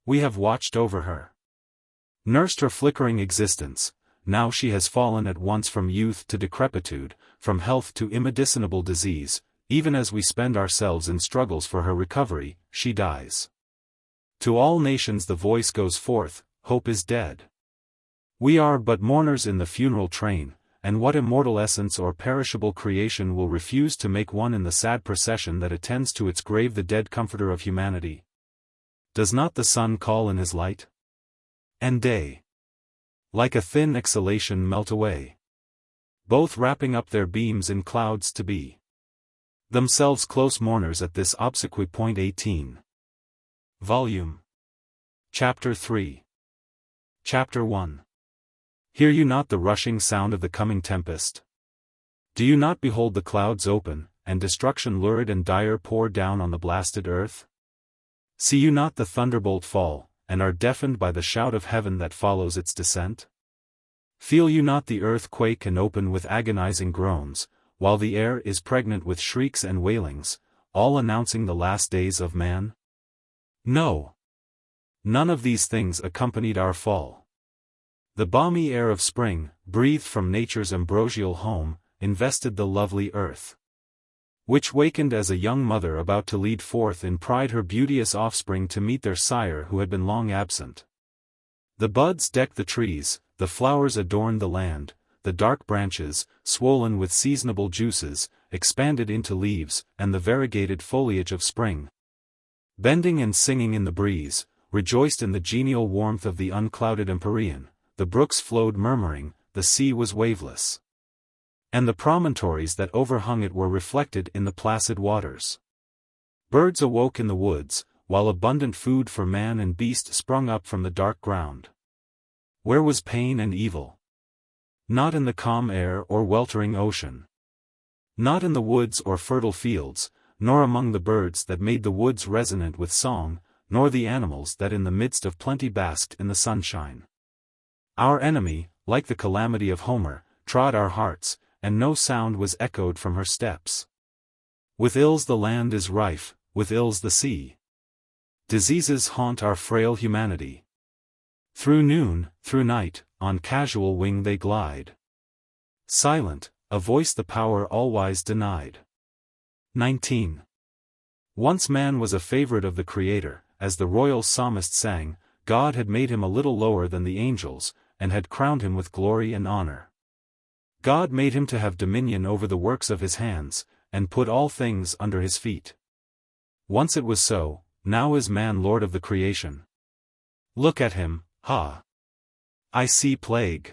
We have watched over her, nursed her flickering existence, now she has fallen at once from youth to decrepitude, from health to immedicinable disease, even as we spend ourselves in struggles for her recovery, she dies. To all nations the voice goes forth, hope is dead. We are but mourners in the funeral train, and what immortal essence or perishable creation will refuse to make one in the sad procession that attends to its grave the dead comforter of humanity? Does not the sun call in his light? And day, like a thin exhalation, melt away, both wrapping up their beams in clouds to be themselves close mourners at this obsequy. 18. Volume. Chapter 3. Chapter 1. Hear you not the rushing sound of the coming tempest? Do you not behold the clouds open, and destruction lurid and dire pour down on the blasted earth? See you not the thunderbolt fall, and are deafened by the shout of heaven that follows its descent? Feel you not the earth quake and open with agonizing groans, while the air is pregnant with shrieks and wailings, all announcing the last days of man? No. None of these things accompanied our fall. The balmy air of spring, breathed from nature's ambrosial home, invested the lovely earth, which wakened as a young mother about to lead forth in pride her beauteous offspring to meet their sire who had been long absent. The buds decked the trees, the flowers adorned the land, the dark branches, swollen with seasonable juices, expanded into leaves, and the variegated foliage of spring, bending and singing in the breeze, rejoiced in the genial warmth of the unclouded empyrean. The brooks flowed murmuring, the sea was waveless, and the promontories that overhung it were reflected in the placid waters. Birds awoke in the woods, while abundant food for man and beast sprung up from the dark ground. Where was pain and evil? Not in the calm air or weltering ocean. Not in the woods or fertile fields, nor among the birds that made the woods resonant with song, nor the animals that in the midst of plenty basked in the sunshine. Our enemy, like the calamity of Homer, trod our hearts, and no sound was echoed from her steps. With ills the land is rife, with ills the sea. Diseases haunt our frail humanity. Through noon, through night, on casual wing they glide. Silent, a voice the power all-wise denied. 19. Once man was a favorite of the Creator, as the royal psalmist sang, God had made him a little lower than the angels, and had crowned him with glory and honor. God made him to have dominion over the works of his hands, and put all things under his feet. Once it was so, now is man lord of the creation. Look at him, ha! I see plague.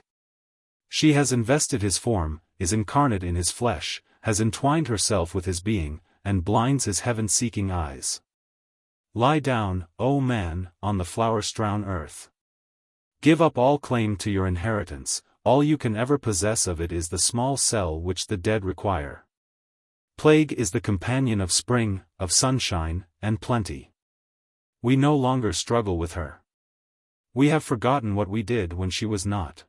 She has invested his form, is incarnate in his flesh, has entwined herself with his being, and blinds his heaven-seeking eyes. Lie down, O man, on the flower-strewn earth. Give up all claim to your inheritance, all you can ever possess of it is the small cell which the dead require. Plague is the companion of spring, of sunshine, and plenty. We no longer struggle with her. We have forgotten what we did when she was not.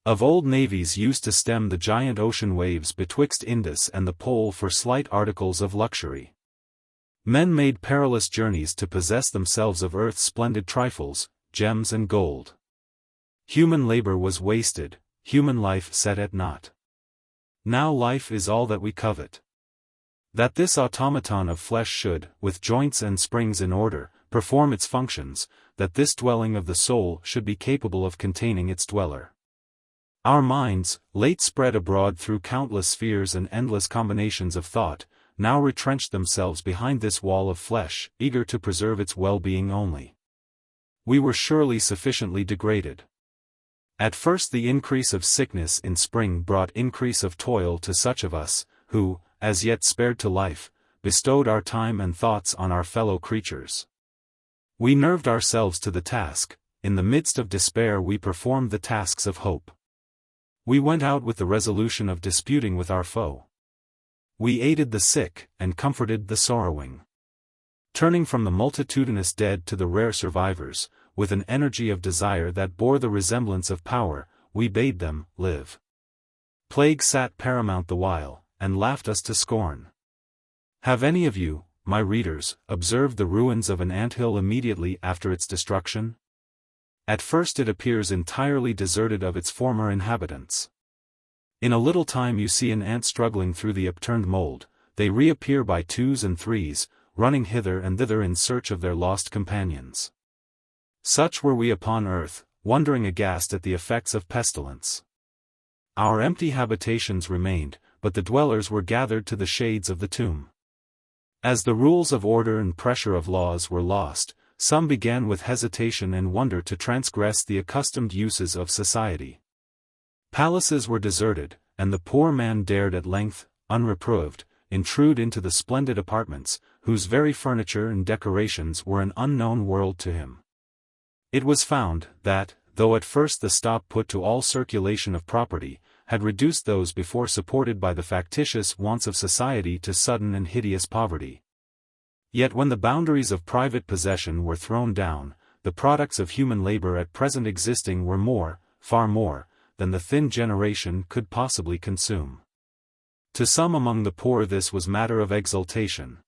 Of old navies used to stem the giant ocean waves betwixt Indus and the Pole for slight articles of luxury. Men made perilous journeys to possess themselves of earth's splendid trifles, gems and gold. Human labor was wasted, human life set at naught. Now life is all that we covet. That this automaton of flesh should, with joints and springs in order, perform its functions, that this dwelling of the soul should be capable of containing its dweller. Our minds, late spread abroad through countless spheres and endless combinations of thought, now retrench themselves behind this wall of flesh, eager to preserve its well-being only. We were surely sufficiently degraded. At first the increase of sickness in spring brought increase of toil to such of us, who, as yet spared to life, bestowed our time and thoughts on our fellow creatures. We nerved ourselves to the task. In the midst of despair we performed the tasks of hope. We went out with the resolution of disputing with our foe. We aided the sick, and comforted the sorrowing. Turning from the multitudinous dead to the rare survivors, with an energy of desire that bore the resemblance of power, we bade them live. Plague sat paramount the while, and laughed us to scorn. Have any of you, my readers, observed the ruins of an anthill immediately after its destruction? At first it appears entirely deserted of its former inhabitants. In a little time you see an ant struggling through the upturned mold. They reappear by twos and threes, running hither and thither in search of their lost companions. Such were we upon earth, wondering aghast at the effects of pestilence. Our empty habitations remained, but the dwellers were gathered to the shades of the tomb. As the rules of order and pressure of laws were lost, some began with hesitation and wonder to transgress the accustomed uses of society. Palaces were deserted, and the poor man dared at length, unreproved, intrude into the splendid apartments, whose very furniture and decorations were an unknown world to him. It was found that, though at first the stop put to all circulation of property, had reduced those before supported by the factitious wants of society to sudden and hideous poverty. Yet when the boundaries of private possession were thrown down, the products of human labor at present existing were more, far more, than the thin generation could possibly consume. To some among the poor this was matter of exultation.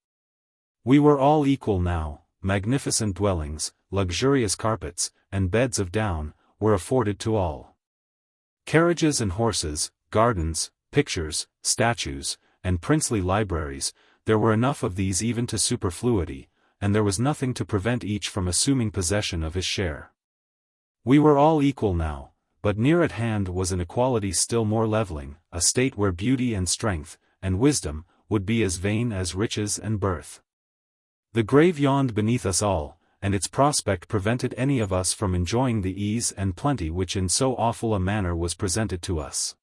We were all equal now. Magnificent dwellings, luxurious carpets, and beds of down, were afforded to all. Carriages and horses, gardens, pictures, statues, and princely libraries, there were enough of these even to superfluity, and there was nothing to prevent each from assuming possession of his share. We were all equal now, but near at hand was an equality still more leveling, a state where beauty and strength, and wisdom, would be as vain as riches and birth. The grave yawned beneath us all, and its prospect prevented any of us from enjoying the ease and plenty which in so awful a manner was presented to us.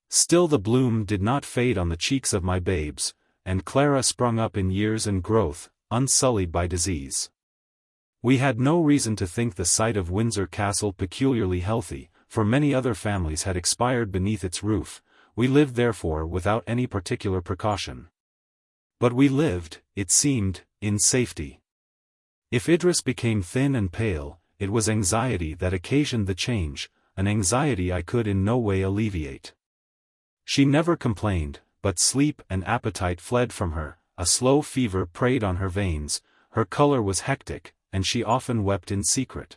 Still the bloom did not fade on the cheeks of my babes, and Clara sprung up in years and growth, unsullied by disease. We had no reason to think the site of Windsor Castle peculiarly healthy, for many other families had expired beneath its roof. We lived therefore without any particular precaution. But we lived, it seemed, in safety. If Idris became thin and pale, it was anxiety that occasioned the change, an anxiety I could in no way alleviate. She never complained, but sleep and appetite fled from her, a slow fever preyed on her veins, her color was hectic, and she often wept in secret.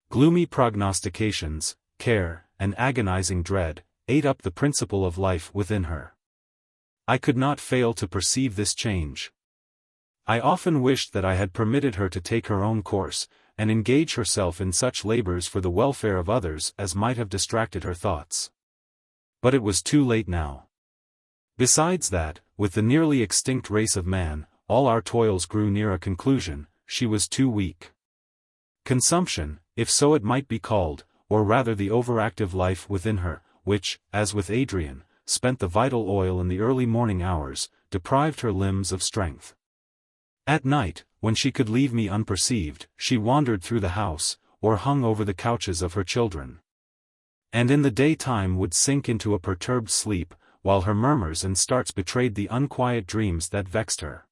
Gloomy prognostications, care, and agonizing dread, ate up the principle of life within her. I could not fail to perceive this change. I often wished that I had permitted her to take her own course, and engage herself in such labors for the welfare of others as might have distracted her thoughts. But it was too late now. Besides that, with the nearly extinct race of man, all our toils grew near a conclusion. She was too weak. Consumption, if so it might be called, or rather the overactive life within her, which, as with Adrian, spent the vital oil in the early morning hours, deprived her limbs of strength. At night, when she could leave me unperceived, she wandered through the house, or hung over the couches of her children. And in the daytime would sink into a perturbed sleep, while her murmurs and starts betrayed the unquiet dreams that vexed her.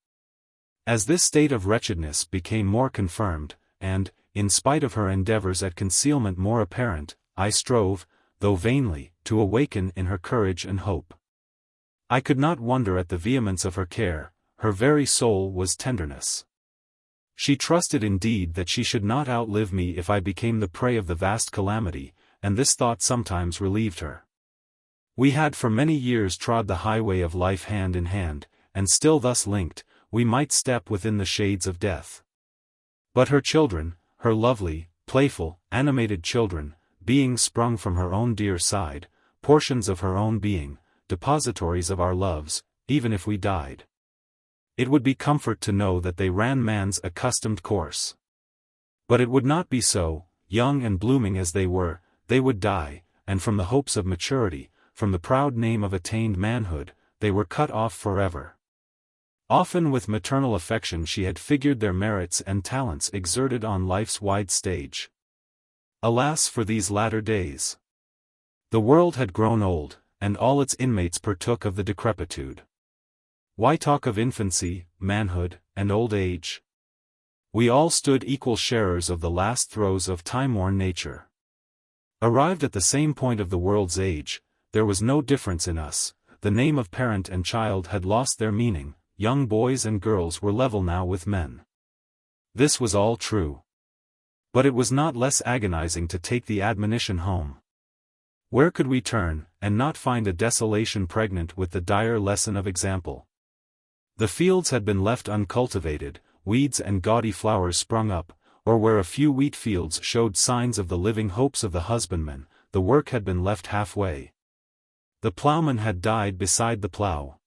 As this state of wretchedness became more confirmed, and, in spite of her endeavors at concealment more apparent, I strove, though vainly, to awaken in her courage and hope. I could not wonder at the vehemence of her care, her very soul was tenderness. She trusted indeed that she should not outlive me if I became the prey of the vast calamity, and this thought sometimes relieved her. We had for many years trod the highway of life hand in hand, and still thus linked, we might step within the shades of death. But her children, her lovely, playful, animated children, beings sprung from her own dear side, portions of her own being, depositories of our loves, even if we died, it would be comfort to know that they ran man's accustomed course. But it would not be so. Young and blooming as they would die, and from the hopes of maturity, from the proud name of attained manhood, they were cut off forever. Often with maternal affection she had figured their merits and talents exerted on life's wide stage. Alas for these latter days! The world had grown old, and all its inmates partook of the decrepitude. Why talk of infancy, manhood, and old age? We all stood equal sharers of the last throes of time-worn nature. Arrived at the same point of the world's age, there was no difference in us. The name of parent and child had lost their meaning. Young boys and girls were level now with men. This was all true. But it was not less agonizing to take the admonition home. Where could we turn, and not find a desolation pregnant with the dire lesson of example? The fields had been left uncultivated, weeds and gaudy flowers sprung up, or where a few wheat fields showed signs of the living hopes of the husbandman, the work had been left halfway. The plowman had died beside the plow.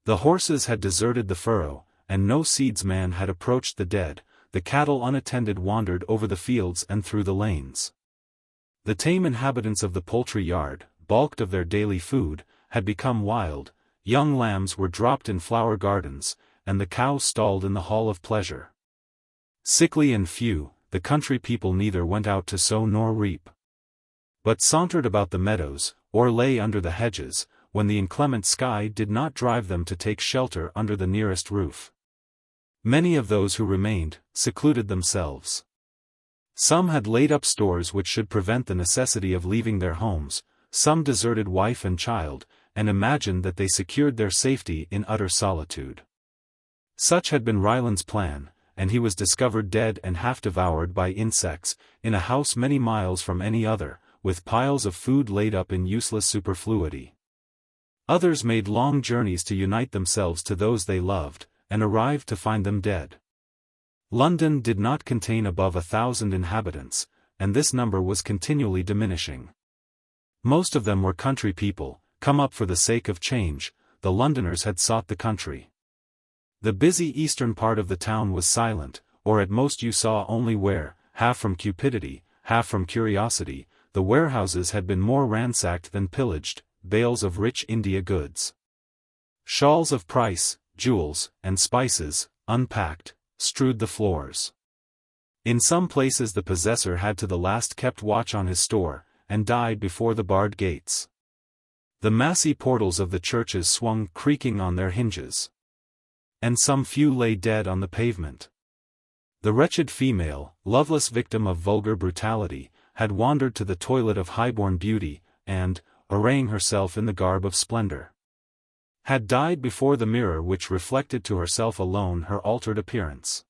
The horses had deserted the furrow, and no seedsman had approached the dead. The cattle unattended wandered over the fields and through the lanes. The tame inhabitants of the poultry yard, balked of their daily food, had become wild. Young lambs were dropped in flower gardens, and the cow stalled in the hall of pleasure. Sickly and few, the country people neither went out to sow nor reap, but sauntered about the meadows, or lay under the hedges, when the inclement sky did not drive them to take shelter under the nearest roof. Many of those who remained, secluded themselves. Some had laid up stores which should prevent the necessity of leaving their homes, some deserted wife and child, and imagined that they secured their safety in utter solitude. Such had been Ryland's plan, and he was discovered dead and half devoured by insects, in a house many miles from any other, with piles of food laid up in useless superfluity. Others made long journeys to unite themselves to those they loved, and arrived to find them dead. London did not contain above 1,000 inhabitants, and this number was continually diminishing. Most of them were country people, come up for the sake of change. The Londoners had sought the country. The busy eastern part of the town was silent, or at most you saw only where, half from cupidity, half from curiosity, the warehouses had been more ransacked than pillaged, bales of rich India goods, shawls of price, jewels, and spices, unpacked, strewed the floors. In some places the possessor had to the last kept watch on his store, and died before the barred gates. The massy portals of the churches swung creaking on their hinges, and some few lay dead on the pavement. The wretched female, loveless victim of vulgar brutality, had wandered to the toilet of highborn beauty, and, arraying herself in the garb of splendor, had died before the mirror which reflected to herself alone her altered appearance.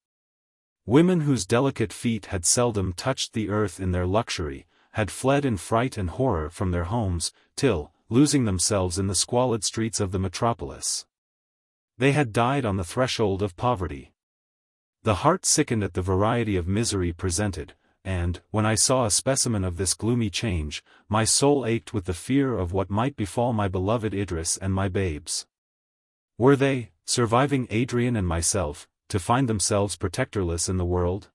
Women whose delicate feet had seldom touched the earth in their luxury, had fled in fright and horror from their homes, till, losing themselves in the squalid streets of the metropolis, they had died on the threshold of poverty. The heart sickened at the variety of misery presented, and, when I saw a specimen of this gloomy change, my soul ached with the fear of what might befall my beloved Idris and my babes. Were they, surviving Adrian and myself, to find themselves protectorless in the world?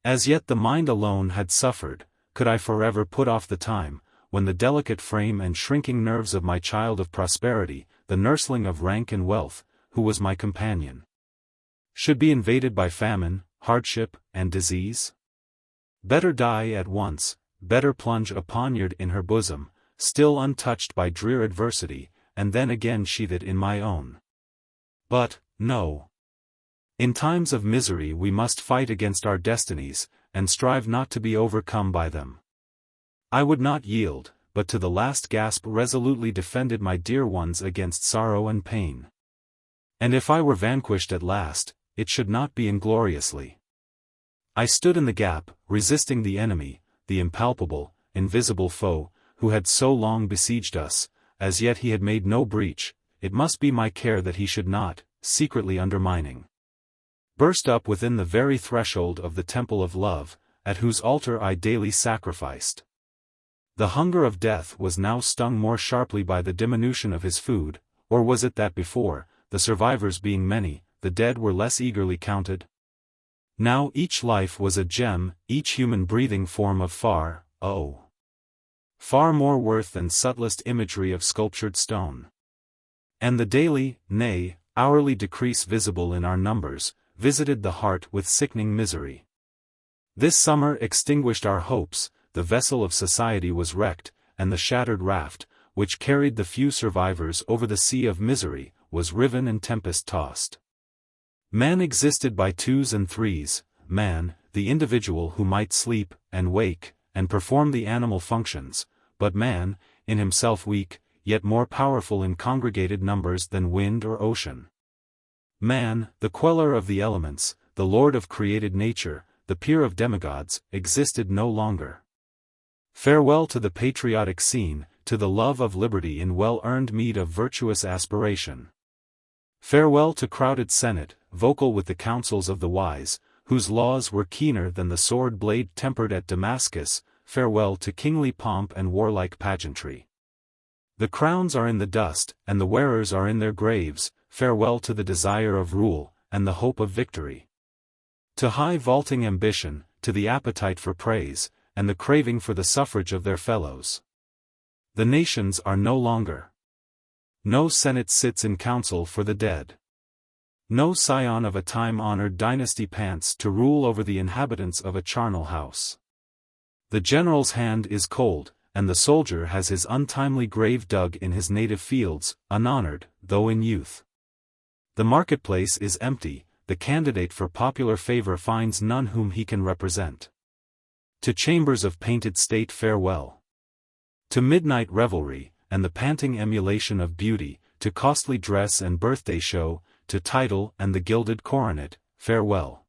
As yet the mind alone had suffered. Could I forever put off the time, when the delicate frame and shrinking nerves of my child of prosperity, the nursling of rank and wealth, who was my companion, should be invaded by famine, hardship, and disease? Better die at once, better plunge a poniard in her bosom, still untouched by drear adversity, and then again sheathe it in my own. But, no. In times of misery we must fight against our destinies, and strive not to be overcome by them. I would not yield, but to the last gasp resolutely defended my dear ones against sorrow and pain. And if I were vanquished at last, it should not be ingloriously. I stood in the gap, resisting the enemy, the impalpable, invisible foe, who had so long besieged us. As yet he had made no breach. It must be my care that he should not, secretly undermining, burst up within the very threshold of the temple of love, at whose altar I daily sacrificed. The hunger of death was now stung more sharply by the diminution of his food, or was it that before, the survivors being many, the dead were less eagerly counted? Now each life was a gem, each human breathing form of far more worth than subtlest imagery of sculptured stone. And the daily, nay, hourly decrease visible in our numbers, visited the heart with sickening misery. This summer extinguished our hopes, the vessel of society was wrecked, and the shattered raft, which carried the few survivors over the sea of misery, was riven and tempest-tossed. Man existed by twos and threes, man, the individual who might sleep, and wake, and perform the animal functions, but man, in himself weak, yet more powerful in congregated numbers than wind or ocean. Man, the queller of the elements, the lord of created nature, the peer of demigods, existed no longer. Farewell to the patriotic scene, to the love of liberty in well-earned meed of virtuous aspiration. Farewell to crowded senate, vocal with the counsels of the wise, whose laws were keener than the sword blade tempered at Damascus. Farewell to kingly pomp and warlike pageantry. The crowns are in the dust, and the wearers are in their graves. Farewell to the desire of rule, and the hope of victory. To high vaulting ambition, to the appetite for praise, and the craving for the suffrage of their fellows. The nations are no longer. No senate sits in council for the dead. No scion of a time-honored dynasty pants to rule over the inhabitants of a charnel house. The general's hand is cold, and the soldier has his untimely grave dug in his native fields, unhonored, though in youth. The marketplace is empty, the candidate for popular favor finds none whom he can represent. To chambers of painted state farewell. To midnight revelry, and the panting emulation of beauty, to costly dress and birthday show, to title and the gilded coronet, farewell.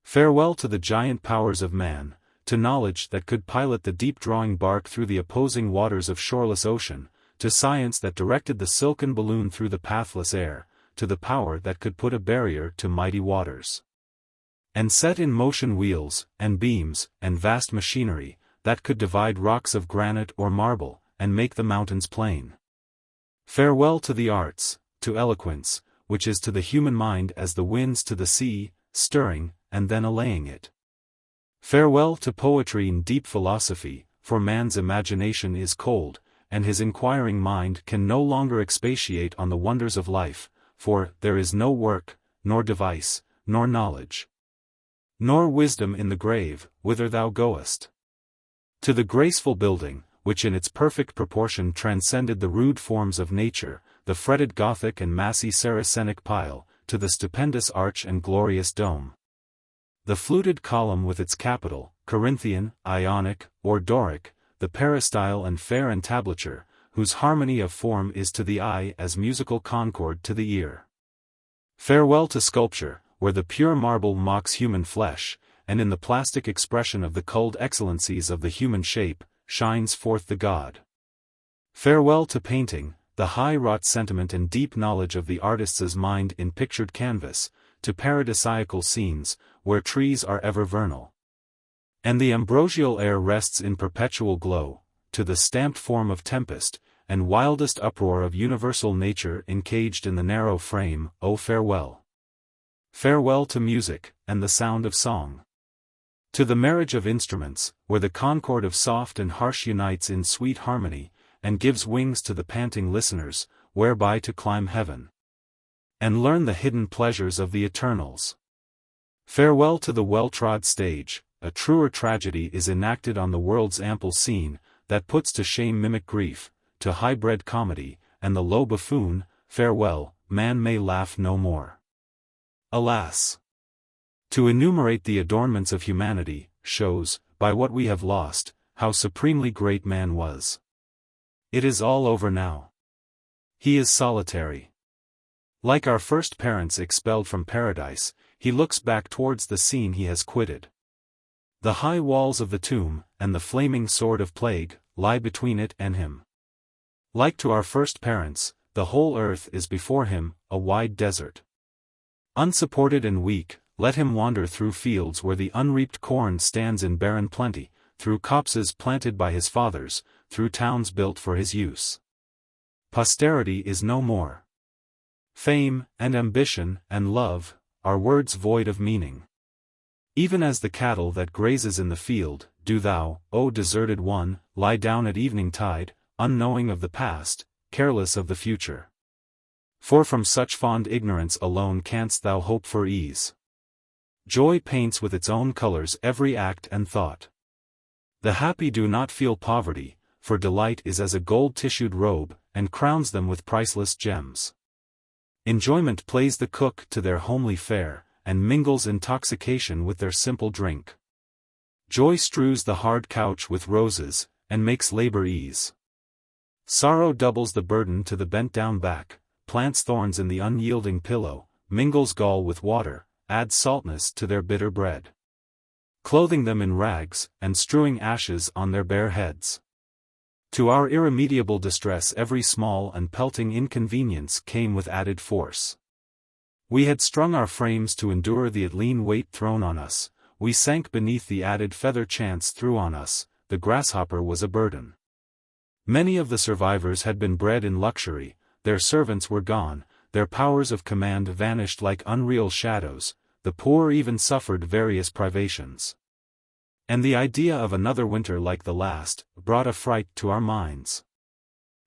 Farewell to the giant powers of man, to knowledge that could pilot the deep-drawing bark through the opposing waters of shoreless ocean, to science that directed the silken balloon through the pathless air, to the power that could put a barrier to mighty waters. And set in motion wheels, and beams, and vast machinery, that could divide rocks of granite or marble, and make the mountains plain. Farewell to the arts, to eloquence, which is to the human mind as the winds to the sea, stirring, and then allaying it. Farewell to poetry and deep philosophy, for man's imagination is cold, and his inquiring mind can no longer expatiate on the wonders of life, for there is no work, nor device, nor knowledge, nor wisdom in the grave, whither thou goest. To the graceful building, which in its perfect proportion transcended the rude forms of nature, the fretted Gothic and massy Saracenic pile, to the stupendous arch and glorious dome. The fluted column with its capital, Corinthian, Ionic, or Doric, the peristyle and fair entablature, whose harmony of form is to the eye as musical concord to the ear. Farewell to sculpture, where the pure marble mocks human flesh, and in the plastic expression of the culled excellencies of the human shape, shines forth the god. Farewell to painting, the high-wrought sentiment and deep knowledge of the artist's mind in pictured canvas, to paradisiacal scenes, where trees are ever vernal, and the ambrosial air rests in perpetual glow, to the stamped form of tempest, and wildest uproar of universal nature encaged in the narrow frame. O farewell! Farewell to music, and the sound of song. To the marriage of instruments, where the concord of soft and harsh unites in sweet harmony, and gives wings to the panting listeners, whereby to climb heaven, and learn the hidden pleasures of the eternals. Farewell to the well-trod stage, a truer tragedy is enacted on the world's ample scene, that puts to shame mimic grief, to high-bred comedy, and the low buffoon. Farewell, man may laugh no more. Alas! To enumerate the adornments of humanity, shows, by what we have lost, how supremely great man was. It is all over now. He is solitary. Like our first parents expelled from paradise, he looks back towards the scene he has quitted. The high walls of the tomb, and the flaming sword of plague, lie between it and him. Like to our first parents, the whole earth is before him, a wide desert. Unsupported and weak, let him wander through fields where the unreaped corn stands in barren plenty, through copses planted by his fathers, through towns built for his use. Posterity is no more. Fame, and ambition, and love, are words void of meaning. Even as the cattle that grazes in the field, do thou, O deserted one, lie down at evening tide, unknowing of the past, careless of the future. For from such fond ignorance alone canst thou hope for ease. Joy paints with its own colors every act and thought. The happy do not feel poverty, for delight is as a gold-tissued robe, and crowns them with priceless gems. Enjoyment plays the cook to their homely fare, and mingles intoxication with their simple drink. Joy strews the hard couch with roses, and makes labor ease. Sorrow doubles the burden to the bent-down back, plants thorns in the unyielding pillow, mingles gall with water, adds saltness to their bitter bread, clothing them in rags, and strewing ashes on their bare heads. To our irremediable distress every small and pelting inconvenience came with added force. We had strung our frames to endure the lean weight thrown on us, we sank beneath the added feather chance threw on us, the grasshopper was a burden. Many of the survivors had been bred in luxury, their servants were gone, their powers of command vanished like unreal shadows, the poor even suffered various privations. And the idea of another winter like the last, brought a fright to our minds.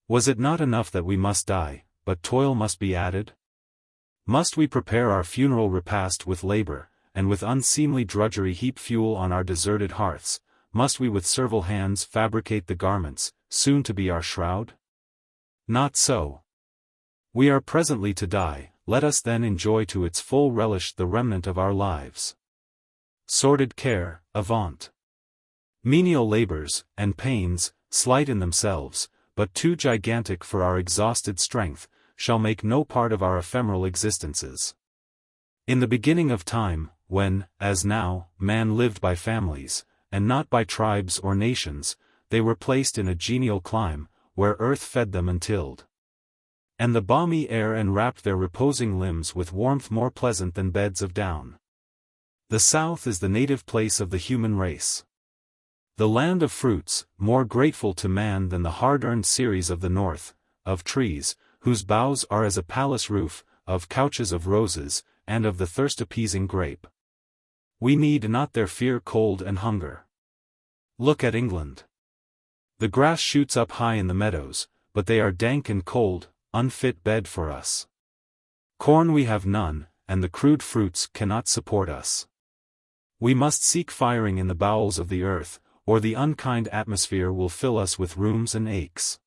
Was it not enough that we must die, but toil must be added? Must we prepare our funeral repast with labor, and with unseemly drudgery heap fuel on our deserted hearths? Must we with servile hands fabricate the garments, soon to be our shroud? Not so. We are presently to die, let us then enjoy to its full relish the remnant of our lives. Sordid care, avaunt. Menial labors, and pains, slight in themselves, but too gigantic for our exhausted strength, shall make no part of our ephemeral existences. In the beginning of time, when, as now, man lived by families, and not by tribes or nations, they were placed in a genial clime, where earth fed them and tilled. And the balmy air enwrapped their reposing limbs with warmth more pleasant than beds of down. The South is the native place of the human race. The land of fruits, more grateful to man than the hard-earned ceres of the North, of trees, whose boughs are as a palace roof, of couches of roses, and of the thirst-appeasing grape. We need not their fear cold and hunger. Look at England. The grass shoots up high in the meadows, but they are dank and cold, unfit bed for us. Corn we have none, and the crude fruits cannot support us. We must seek firing in the bowels of the earth, or the unkind atmosphere will fill us with rheums and aches.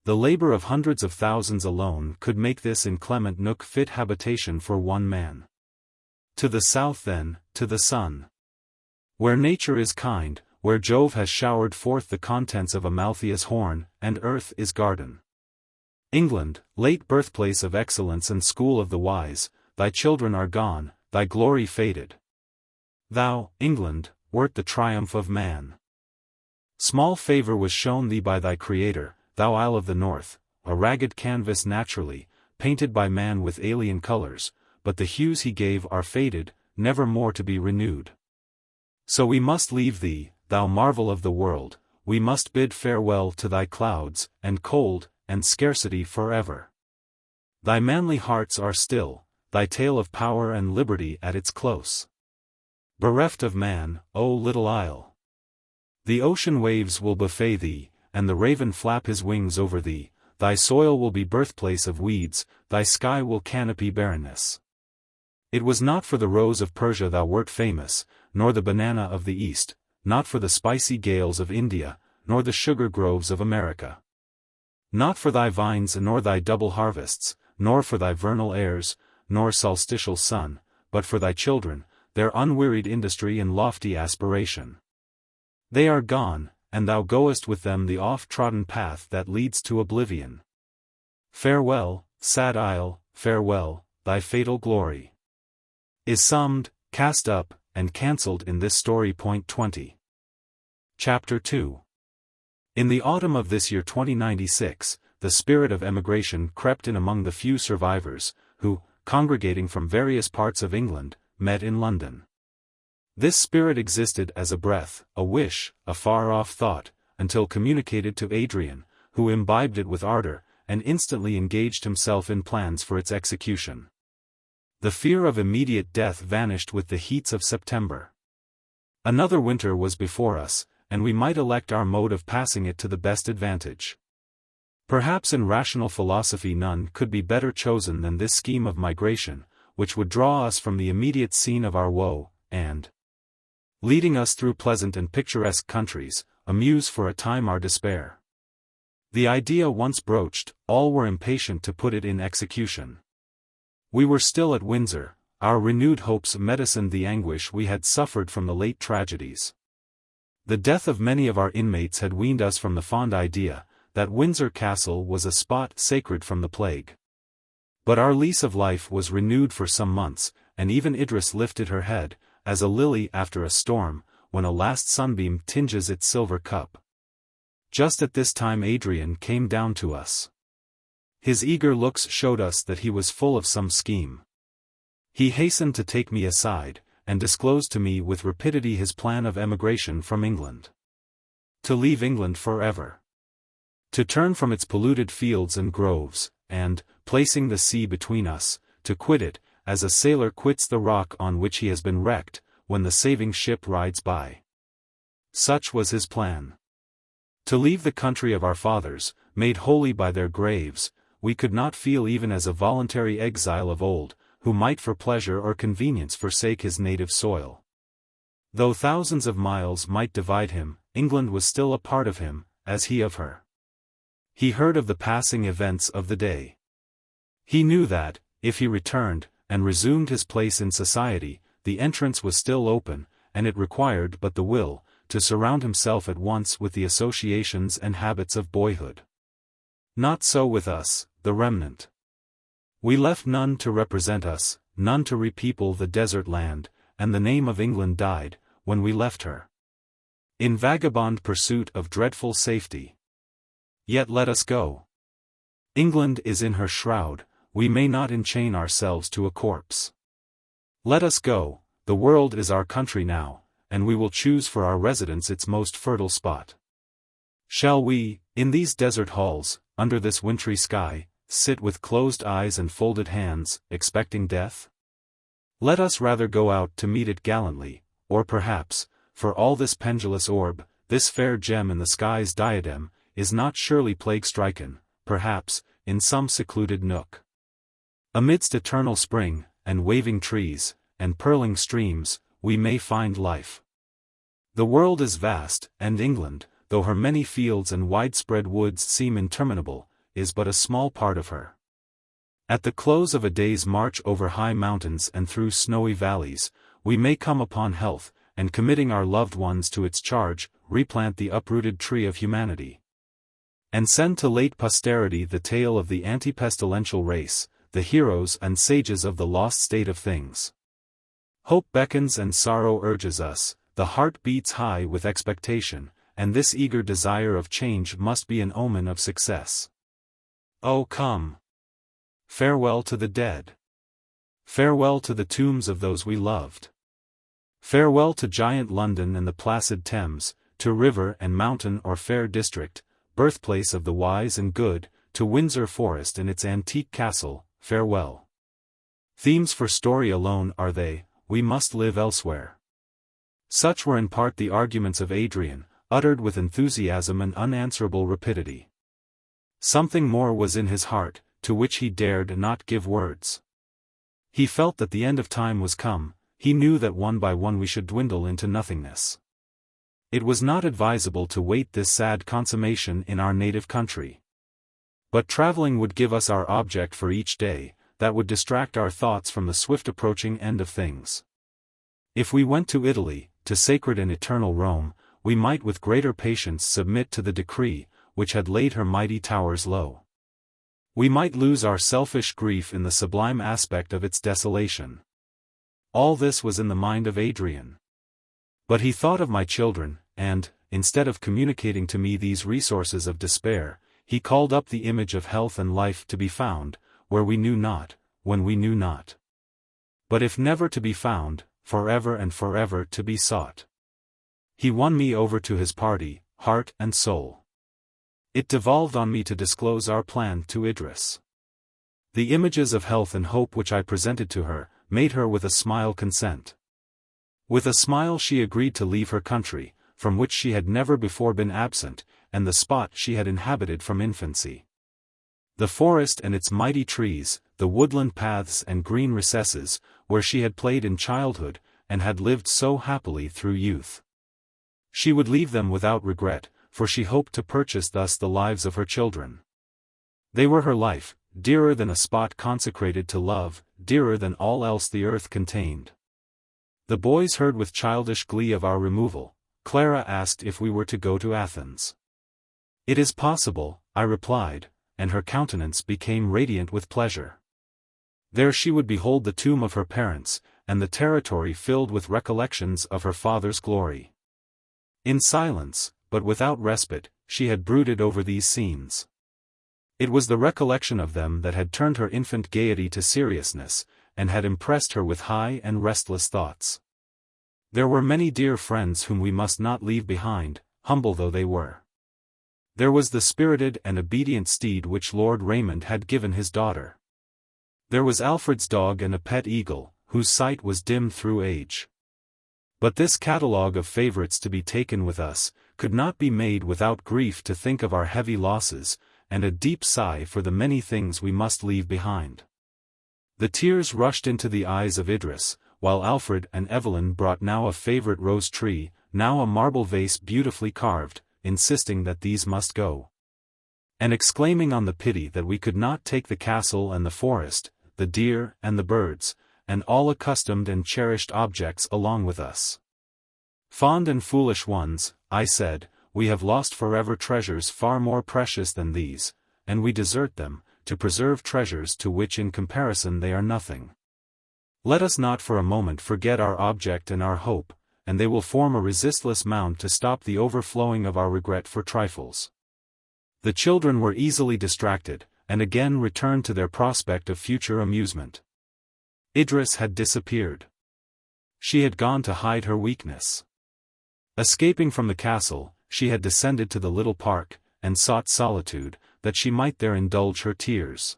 The labor of hundreds of thousands alone could make this inclement nook fit habitation for one man. To the south then, to the sun. Where nature is kind, where Jove has showered forth the contents of Amaltheus' horn, and earth is garden. England, late birthplace of excellence and school of the wise, thy children are gone, thy glory faded. Thou, England, wert the triumph of man. Small favor was shown thee by thy Creator, thou Isle of the North, a ragged canvas naturally, painted by man with alien colors, but the hues he gave are faded, never more to be renewed. So we must leave thee, thou marvel of the world, we must bid farewell to thy clouds, and cold, and scarcity forever. Thy manly hearts are still, thy tale of power and liberty at its close. Bereft of man, O little isle! The ocean waves will buffet thee, and the raven flap his wings over thee, thy soil will be birthplace of weeds, thy sky will canopy barrenness. It was not for the rose of Persia thou wert famous, nor the banana of the East, not for the spicy gales of India, nor the sugar groves of America. Not for thy vines nor thy double harvests, nor for thy vernal airs, nor solstitial sun, but for thy children, their unwearied industry and lofty aspiration. They are gone, and thou goest with them the oft-trodden path that leads to oblivion. Farewell, sad isle, farewell, thy fatal glory is summed, cast up, and cancelled in this story. Point 20. Chapter 2. In the autumn of this year 2096, the spirit of emigration crept in among the few survivors, who, congregating from various parts of England, met in London. This spirit existed as a breath, a wish, a far-off thought, until communicated to Adrian, who imbibed it with ardor, and instantly engaged himself in plans for its execution. The fear of immediate death vanished with the heats of September. Another winter was before us, and we might elect our mode of passing it to the best advantage. Perhaps in rational philosophy none could be better chosen than this scheme of migration, which would draw us from the immediate scene of our woe, and, leading us through pleasant and picturesque countries, amuse for a time our despair. The idea once broached, all were impatient to put it in execution. We were still at Windsor, our renewed hopes medicined the anguish we had suffered from the late tragedies. The death of many of our inmates had weaned us from the fond idea that Windsor Castle was a spot sacred from the plague. But our lease of life was renewed for some months, and even Idris lifted her head, as a lily after a storm, when a last sunbeam tinges its silver cup. Just at this time Adrian came down to us. His eager looks showed us that he was full of some scheme. He hastened to take me aside, and disclosed to me with rapidity his plan of emigration from England. To leave England forever. To turn from its polluted fields and groves, and, placing the sea between us, to quit it, as a sailor quits the rock on which he has been wrecked, when the saving ship rides by. Such was his plan. To leave the country of our fathers, made holy by their graves, we could not feel even as a voluntary exile of old, who might for pleasure or convenience forsake his native soil. Though thousands of miles might divide him, England was still a part of him, as he of her. He heard of the passing events of the day. He knew that, if he returned, and resumed his place in society, the entrance was still open, and it required but the will, to surround himself at once with the associations and habits of boyhood. Not so with us, the remnant. We left none to represent us, none to repeople the desert land, and the name of England died, when we left her. In vagabond pursuit of dreadful safety. Yet let us go. England is in her shroud, we may not enchain ourselves to a corpse. Let us go, the world is our country now, and we will choose for our residence its most fertile spot. Shall we, in these desert halls, under this wintry sky, sit with closed eyes and folded hands, expecting death? Let us rather go out to meet it gallantly, or perhaps, for all this pendulous orb, this fair gem in the sky's diadem, is not surely plague-striken, perhaps, in some secluded nook. Amidst eternal spring, and waving trees, and purling streams, we may find life. The world is vast, and England, though her many fields and widespread woods seem interminable, is but a small part of her. At the close of a day's march over high mountains and through snowy valleys, we may come upon health, and committing our loved ones to its charge, replant the uprooted tree of humanity. And send to late posterity the tale of the anti-pestilential race, the heroes and sages of the lost state of things. Hope beckons and sorrow urges us, the heart beats high with expectation, and this eager desire of change must be an omen of success. Oh come! Farewell to the dead. Farewell to the tombs of those we loved. Farewell to giant London and the placid Thames, to river and mountain or fair district, birthplace of the wise and good, to Windsor Forest and its antique castle, farewell. Themes for story alone are they, we must live elsewhere. Such were in part the arguments of Adrian, uttered with enthusiasm and unanswerable rapidity. Something more was in his heart, to which he dared not give words. He felt that the end of time was come, he knew that one by one we should dwindle into nothingness. It was not advisable to wait this sad consummation in our native country. But traveling would give us our object for each day, that would distract our thoughts from the swift approaching end of things. If we went to Italy, to sacred and eternal Rome, we might with greater patience submit to the decree, which had laid her mighty towers low. We might lose our selfish grief in the sublime aspect of its desolation. All this was in the mind of Adrian. But he thought of my children, and, instead of communicating to me these resources of despair, he called up the image of health and life to be found, where we knew not, when we knew not. But if never to be found, forever and forever to be sought. He won me over to his party, heart and soul. It devolved on me to disclose our plan to Idris. The images of health and hope which I presented to her, made her with a smile consent. With a smile she agreed to leave her country, from which she had never before been absent, and the spot she had inhabited from infancy. The forest and its mighty trees, the woodland paths and green recesses, where she had played in childhood, and had lived so happily through youth. She would leave them without regret, for she hoped to purchase thus the lives of her children. They were her life, dearer than a spot consecrated to love, dearer than all else the earth contained. The boys heard with childish glee of our removal. Clara asked if we were to go to Athens. "It is possible," I replied, and her countenance became radiant with pleasure. There she would behold the tomb of her parents, and the territory filled with recollections of her father's glory. In silence, but without respite, she had brooded over these scenes. It was the recollection of them that had turned her infant gaiety to seriousness, and had impressed her with high and restless thoughts. There were many dear friends whom we must not leave behind, humble though they were. There was the spirited and obedient steed which Lord Raymond had given his daughter. There was Alfred's dog and a pet eagle, whose sight was dimmed through age. But this catalogue of favourites to be taken with us, could not be made without grief to think of our heavy losses, and a deep sigh for the many things we must leave behind. The tears rushed into the eyes of Idris, while Alfred and Evelyn brought now a favourite rose tree, now a marble vase beautifully carved, insisting that these must go. And exclaiming on the pity that we could not take the castle and the forest, the deer and the birds, and all accustomed and cherished objects along with us. "Fond and foolish ones," I said, "we have lost forever treasures far more precious than these, and we desert them, to preserve treasures to which in comparison they are nothing. Let us not for a moment forget our object and our hope, and they will form a resistless mound to stop the overflowing of our regret for trifles." The children were easily distracted, and again returned to their prospect of future amusement. Idris had disappeared. She had gone to hide her weakness. Escaping from the castle, she had descended to the little park, and sought solitude, that she might there indulge her tears.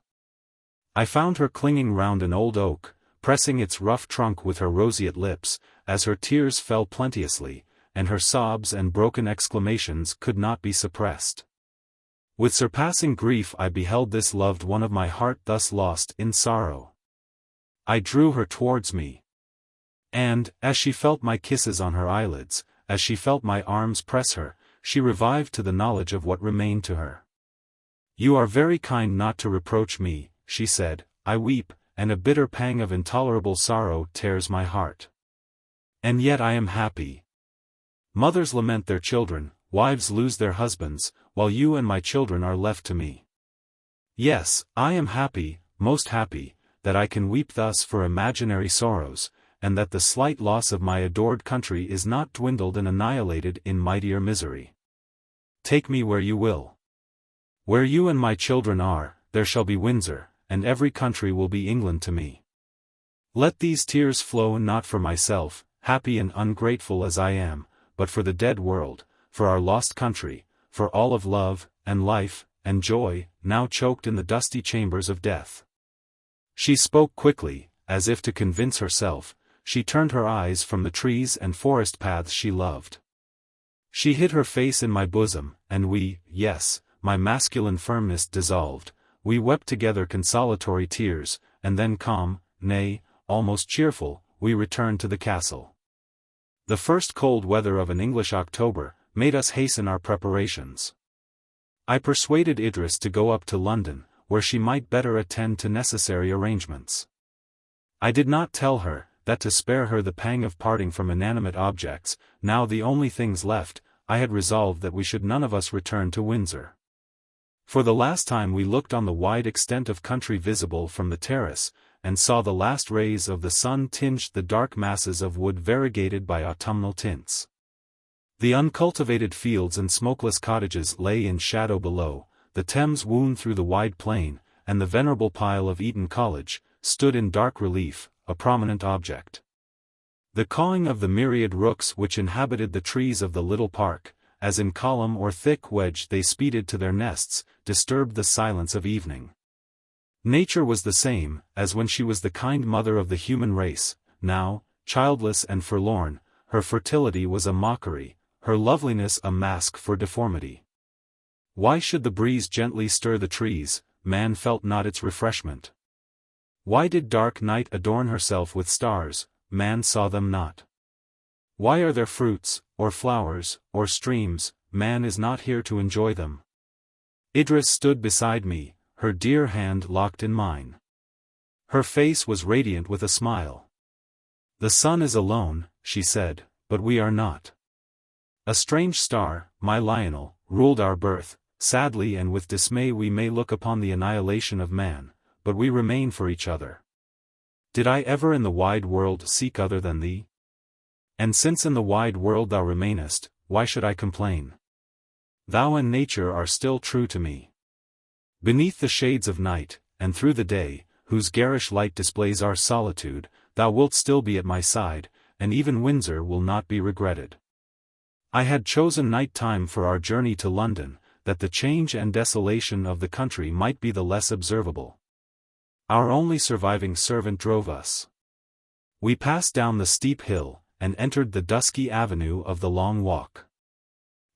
I found her clinging round an old oak, pressing its rough trunk with her roseate lips, as her tears fell plenteously, and her sobs and broken exclamations could not be suppressed. With surpassing grief I beheld this loved one of my heart thus lost in sorrow. I drew her towards me. And, as she felt my kisses on her eyelids, as she felt my arms press her, she revived to the knowledge of what remained to her. "You are very kind not to reproach me," she said, "I weep, and a bitter pang of intolerable sorrow tears my heart. And yet I am happy. Mothers lament their children, wives lose their husbands, while you and my children are left to me. Yes, I am happy, most happy, that I can weep thus for imaginary sorrows, and that the slight loss of my adored country is not dwindled and annihilated in mightier misery. Take me where you will. Where you and my children are, there shall be Windsor, and every country will be England to me. Let these tears flow not for myself, happy and ungrateful as I am, but for the dead world, for our lost country, for all of love, and life, and joy, now choked in the dusty chambers of death." She spoke quickly, as if to convince herself. She turned her eyes from the trees and forest paths she loved. She hid her face in my bosom, and my masculine firmness dissolved, we wept together consolatory tears, and then calm, nay, almost cheerful, we returned to the castle. The first cold weather of an English October made us hasten our preparations. I persuaded Idris to go up to London, where she might better attend to necessary arrangements. I did not tell her, that to spare her the pang of parting from inanimate objects, now the only things left, I had resolved that we should none of us return to Windsor. For the last time we looked on the wide extent of country visible from the terrace, and saw the last rays of the sun tinge the dark masses of wood variegated by autumnal tints. The uncultivated fields and smokeless cottages lay in shadow below, the Thames wound through the wide plain, and the venerable pile of Eton College stood in dark relief, a prominent object. The cawing of the myriad rooks which inhabited the trees of the little park, as in column or thick wedge they speeded to their nests, disturbed the silence of evening. Nature was the same, as when she was the kind mother of the human race, now, childless and forlorn, her fertility was a mockery, her loveliness a mask for deformity. Why should the breeze gently stir the trees, man felt not its refreshment. Why did dark night adorn herself with stars, man saw them not? Why are there fruits, or flowers, or streams, man is not here to enjoy them? Idris stood beside me, her dear hand locked in mine. Her face was radiant with a smile. The sun is alone, she said, but we are not. A strange star, my Lionel, ruled our birth. Sadly and with dismay we may look upon the annihilation of man, but we remain for each other. Did I ever in the wide world seek other than thee? And since in the wide world thou remainest, why should I complain? Thou and nature are still true to me. Beneath the shades of night, and through the day, whose garish light displays our solitude, thou wilt still be at my side, and even Windsor will not be regretted. I had chosen night time for our journey to London, that the change and desolation of the country might be the less observable. Our only surviving servant drove us. We passed down the steep hill, and entered the dusky avenue of the Long Walk.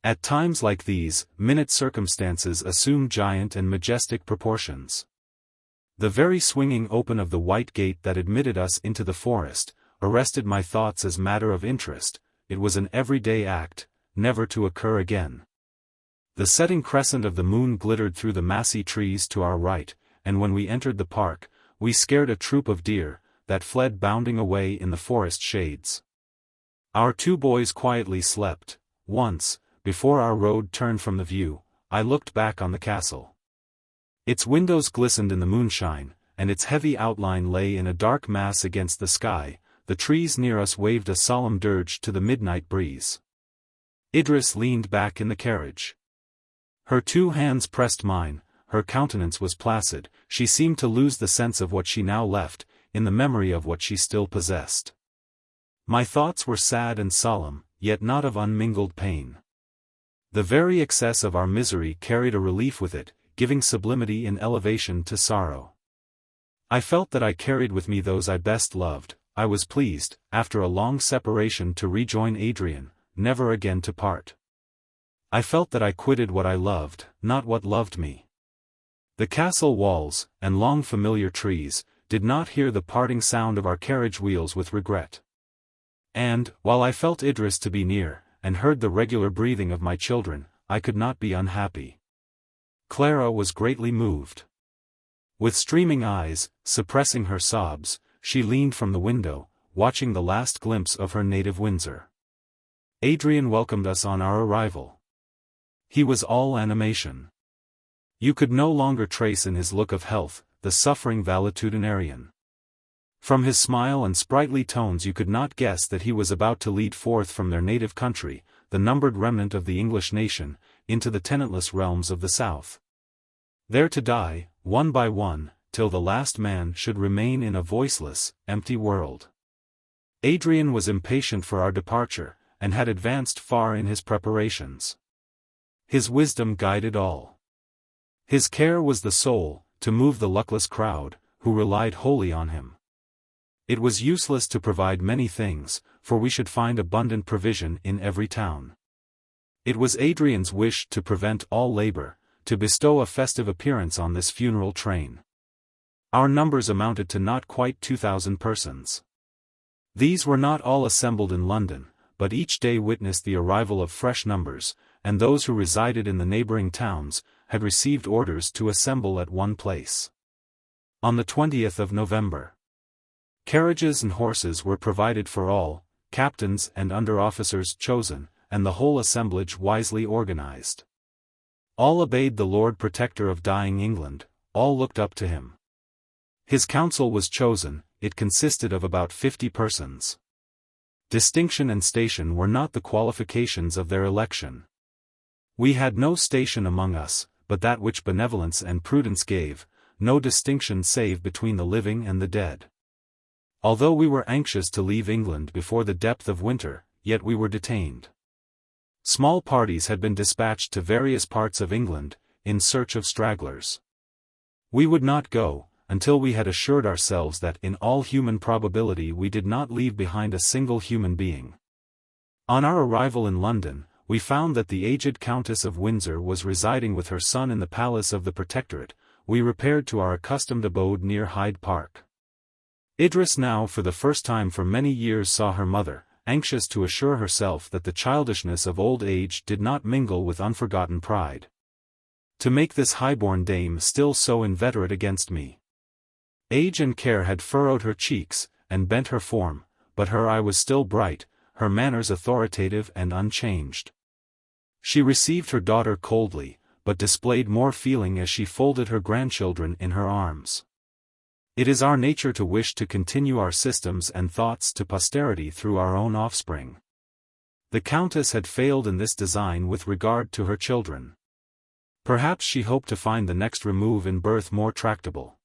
At times like these, minute circumstances assume giant and majestic proportions. The very swinging open of the white gate that admitted us into the forest, arrested my thoughts as matter of interest. It was an everyday act, never to occur again. The setting crescent of the moon glittered through the massy trees to our right, and when we entered the park, we scared a troop of deer, that fled bounding away in the forest shades. Our two boys quietly slept. Once, before our road turned from the view, I looked back on the castle. Its windows glistened in the moonshine, and its heavy outline lay in a dark mass against the sky. The trees near us waved a solemn dirge to the midnight breeze. Idris leaned back in the carriage. Her two hands pressed mine, her countenance was placid, she seemed to lose the sense of what she now left, in the memory of what she still possessed. My thoughts were sad and solemn, yet not of unmingled pain. The very excess of our misery carried a relief with it, giving sublimity and elevation to sorrow. I felt that I carried with me those I best loved. I was pleased, after a long separation, to rejoin Adrian, never again to part. I felt that I quitted what I loved, not what loved me. The castle walls, and long familiar trees, did not hear the parting sound of our carriage wheels with regret. And, while I felt Idris to be near, and heard the regular breathing of my children, I could not be unhappy. Clara was greatly moved. With streaming eyes, suppressing her sobs, she leaned from the window, watching the last glimpse of her native Windsor. Adrian welcomed us on our arrival. He was all animation. You could no longer trace in his look of health the suffering valetudinarian. From his smile and sprightly tones you could not guess that he was about to lead forth from their native country, the numbered remnant of the English nation, into the tenantless realms of the South. There to die, one by one, till the last man should remain in a voiceless, empty world. Adrian was impatient for our departure, and had advanced far in his preparations. His wisdom guided all. His care was the soul, to move the luckless crowd, who relied wholly on him. It was useless to provide many things, for we should find abundant provision in every town. It was Adrian's wish to prevent all labor, to bestow a festive appearance on this funeral train. Our numbers amounted to not quite 2,000 persons. These were not all assembled in London, but each day witnessed the arrival of fresh numbers, and those who resided in the neighboring towns had received orders to assemble at one place. On the 20th of November, carriages and horses were provided for all, captains and under-officers chosen, and the whole assemblage wisely organized. All obeyed the Lord Protector of dying England, all looked up to him. His council was chosen, it consisted of about 50 persons. Distinction and station were not the qualifications of their election. We had no station among us, but that which benevolence and prudence gave, no distinction save between the living and the dead. Although we were anxious to leave England before the depth of winter, yet we were detained. Small parties had been dispatched to various parts of England, in search of stragglers. We would not go, until we had assured ourselves that in all human probability we did not leave behind a single human being. On our arrival in London, we found that the aged Countess of Windsor was residing with her son in the palace of the Protectorate, we repaired to our accustomed abode near Hyde Park. Idris now for the first time for many years saw her mother, anxious to assure herself that the childishness of old age did not mingle with unforgotten pride. To make this highborn dame still so inveterate against me. Age and care had furrowed her cheeks, and bent her form, but her eye was still bright, her manners authoritative and unchanged. She received her daughter coldly, but displayed more feeling as she folded her grandchildren in her arms. It is our nature to wish to continue our systems and thoughts to posterity through our own offspring. The Countess had failed in this design with regard to her children. Perhaps she hoped to find the next remove in birth more tractable.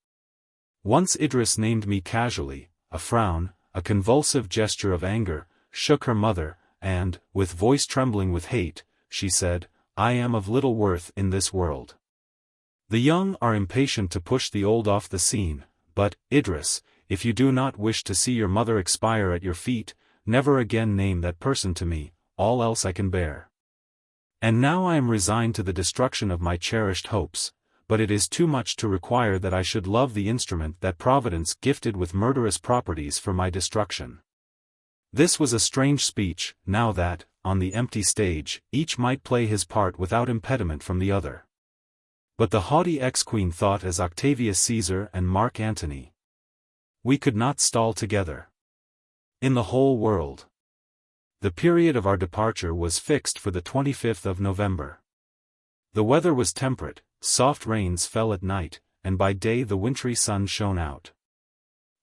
Once Idris named me casually, a frown, a convulsive gesture of anger, shook her mother, and, with voice trembling with hate, she said, "I am of little worth in this world." The young are impatient to push the old off the scene, but, Idris, if you do not wish to see your mother expire at your feet, never again name that person to me, all else I can bear. And now I am resigned to the destruction of my cherished hopes, but it is too much to require that I should love the instrument that Providence gifted with murderous properties for my destruction. This was a strange speech, now that, on the empty stage, each might play his part without impediment from the other. But the haughty ex-queen thought as Octavius Caesar and Mark Antony. We could not stall together. In the whole world. The period of our departure was fixed for the 25th of November. The weather was temperate, soft rains fell at night, and by day the wintry sun shone out.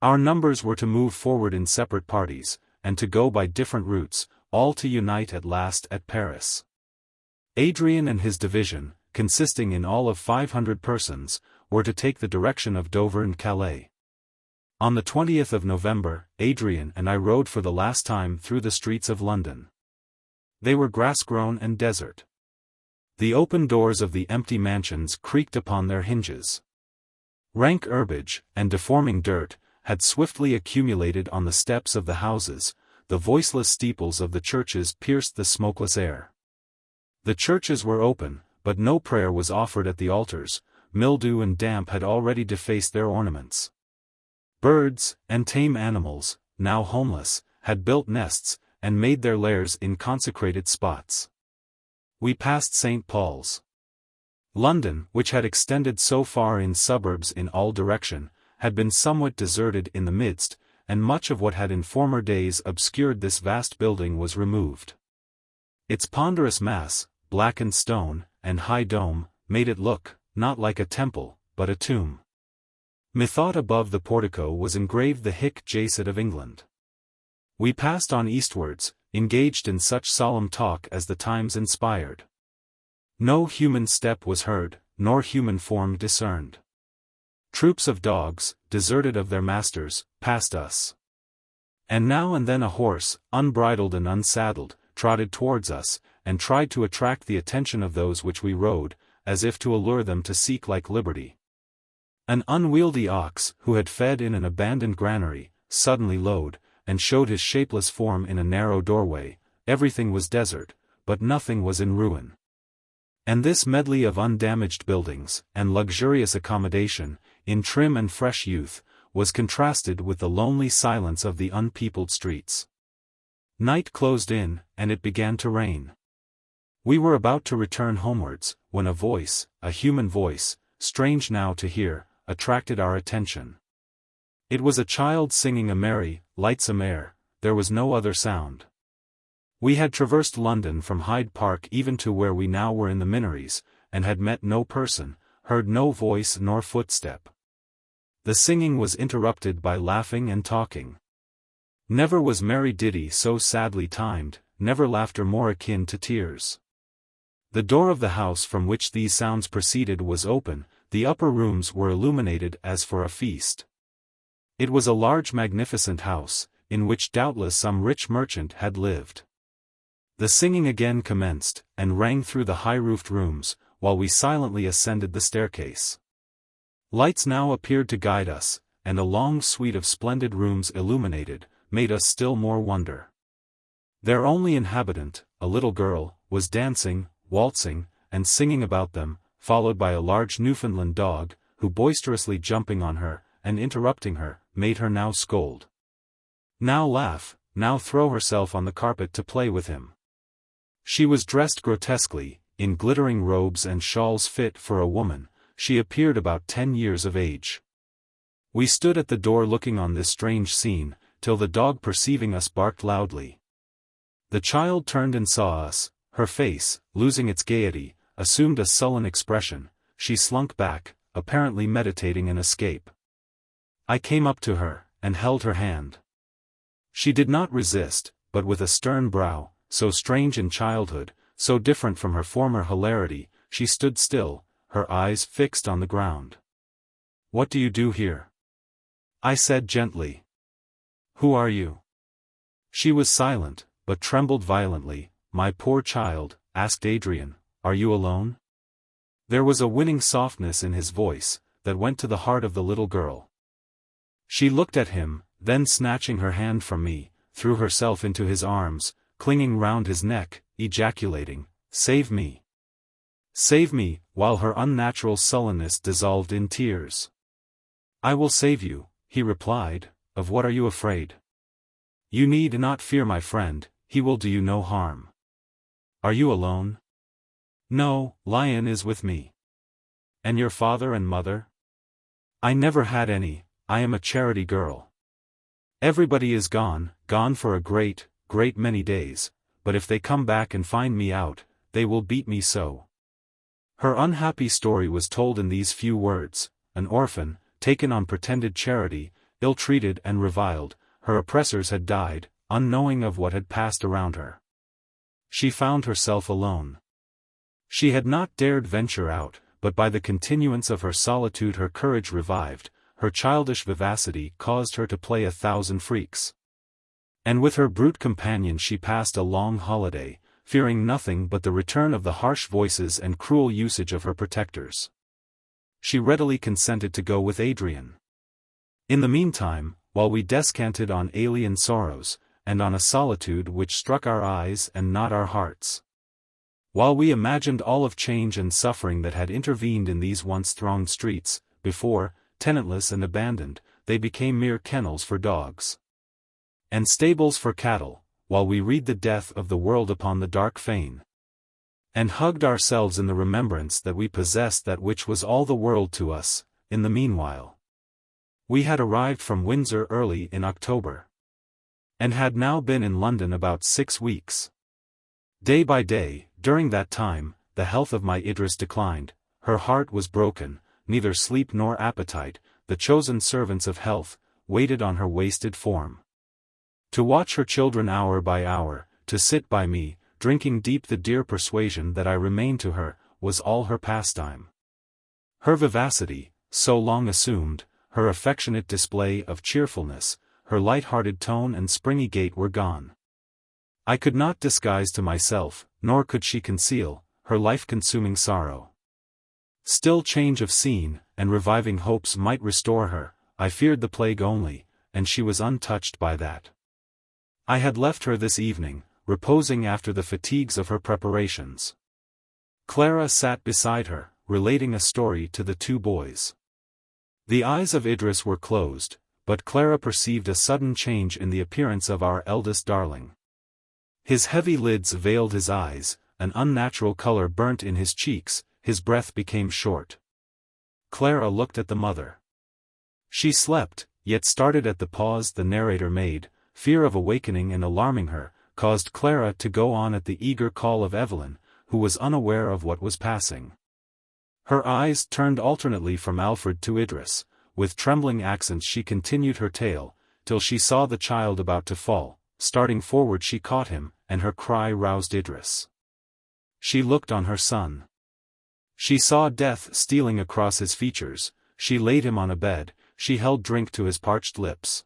Our numbers were to move forward in separate parties, and to go by different routes, all to unite at last at Paris. Adrian and his division, consisting in all of 500 persons, were to take the direction of Dover and Calais. On the 20th of November, Adrian and I rode for the last time through the streets of London. They were grass-grown and desert. The open doors of the empty mansions creaked upon their hinges. Rank herbage, and deforming dirt, had swiftly accumulated on the steps of the houses, the voiceless steeples of the churches pierced the smokeless air. The churches were open, but no prayer was offered at the altars, mildew and damp had already defaced their ornaments. Birds, and tame animals, now homeless, had built nests, and made their lairs in consecrated spots. We passed St. Paul's. London, which had extended so far in suburbs in all direction, had been somewhat deserted in the midst, and much of what had in former days obscured this vast building was removed. Its ponderous mass, blackened stone, and high dome, made it look, not like a temple, but a tomb. Methought above the portico was engraved the Hic Jacet of England. We passed on eastwards, engaged in such solemn talk as the times inspired. No human step was heard, nor human form discerned. Troops of dogs, deserted of their masters, passed us. And now and then a horse, unbridled and unsaddled, trotted towards us, and tried to attract the attention of those which we rode, as if to allure them to seek like liberty. An unwieldy ox, who had fed in an abandoned granary, suddenly lowed, and showed his shapeless form in a narrow doorway. Everything was desert, but nothing was in ruin. And this medley of undamaged buildings, and luxurious accommodation, in trim and fresh youth, was contrasted with the lonely silence of the unpeopled streets. Night closed in, and it began to rain. We were about to return homewards, when a voice, a human voice, strange now to hear, attracted our attention. It was a child singing a merry, lightsome air. There was no other sound. We had traversed London from Hyde Park even to where we now were in the Minories, and had met no person, heard no voice nor footstep. The singing was interrupted by laughing and talking. Never was merry ditty so sadly timed, never laughter more akin to tears. The door of the house from which these sounds proceeded was open, the upper rooms were illuminated as for a feast. It was a large magnificent house, in which doubtless some rich merchant had lived. The singing again commenced, and rang through the high-roofed rooms, while we silently ascended the staircase. Lights now appeared to guide us, and a long suite of splendid rooms illuminated, made us still more wonder. Their only inhabitant, a little girl, was dancing, waltzing, and singing about them, followed by a large Newfoundland dog, who boisterously jumping on her, and interrupting her, made her now scold, now laugh, now throw herself on the carpet to play with him. She was dressed grotesquely, in glittering robes and shawls fit for a woman. She appeared about 10 years of age. We stood at the door looking on this strange scene, till the dog perceiving us barked loudly. The child turned and saw us. Her face, losing its gaiety, assumed a sullen expression. She slunk back, apparently meditating an escape. I came up to her, and held her hand. She did not resist, but with a stern brow, so strange in childhood, so different from her former hilarity, she stood still, her eyes fixed on the ground. "What do you do here?" I said gently. "Who are you?" She was silent, but trembled violently. "My poor child," asked Adrian, "are you alone?" There was a winning softness in his voice, that went to the heart of the little girl. She looked at him, then snatching her hand from me, threw herself into his arms, clinging round his neck, ejaculating, "Save me! Save me!" while her unnatural sullenness dissolved in tears. "I will save you," he replied. "Of what are you afraid? You need not fear my friend, he will do you no harm." "Are you alone?" "No, Lion is with me." "And your father and mother?" "I never had any, I am a charity girl. Everybody is gone for a great many days, but if they come back and find me out, they will beat me so." Her unhappy story was told in these few words: an orphan, taken on pretended charity, ill-treated and reviled, her oppressors had died, unknowing of what had passed around her. She found herself alone. She had not dared venture out, but by the continuance of her solitude her courage revived, her childish vivacity caused her to play 1,000 freaks. And with her brute companion she passed a long holiday, fearing nothing but the return of the harsh voices and cruel usage of her protectors. She readily consented to go with Adrian. In the meantime, while we descanted on alien sorrows, and on a solitude which struck our eyes and not our hearts, while we imagined all of change and suffering that had intervened in these once thronged streets, before, tenantless and abandoned, they became mere kennels for dogs, and stables for cattle, while we read the death of the world upon the dark fane, and hugged ourselves in the remembrance that we possessed that which was all the world to us. In the meanwhile, we had arrived from Windsor early in October, and had now been in London about 6 weeks. Day by day, during that time, the health of my Idris declined, her heart was broken, neither sleep nor appetite, the chosen servants of health, waited on her wasted form. To watch her children hour by hour, to sit by me, drinking deep the dear persuasion that I remained to her, was all her pastime. Her vivacity, so long assumed, her affectionate display of cheerfulness, her light-hearted tone and springy gait were gone. I could not disguise to myself, nor could she conceal, her life-consuming sorrow. Still change of scene, and reviving hopes might restore her. I feared the plague only, and she was untouched by that. I had left her this evening, reposing after the fatigues of her preparations. Clara sat beside her, relating a story to the 2 boys. The eyes of Idris were closed, but Clara perceived a sudden change in the appearance of our eldest darling. His heavy lids veiled his eyes, an unnatural color burnt in his cheeks, his breath became short. Clara looked at the mother. She slept, yet started at the pause the narrator made. Fear of awakening and alarming her, caused Clara to go on at the eager call of Evelyn, who was unaware of what was passing. Her eyes turned alternately from Alfred to Idris. With trembling accents she continued her tale, till she saw the child about to fall. Starting forward she caught him, and her cry roused Idris. She looked on her son. She saw death stealing across his features. She laid him on a bed, she held drink to his parched lips.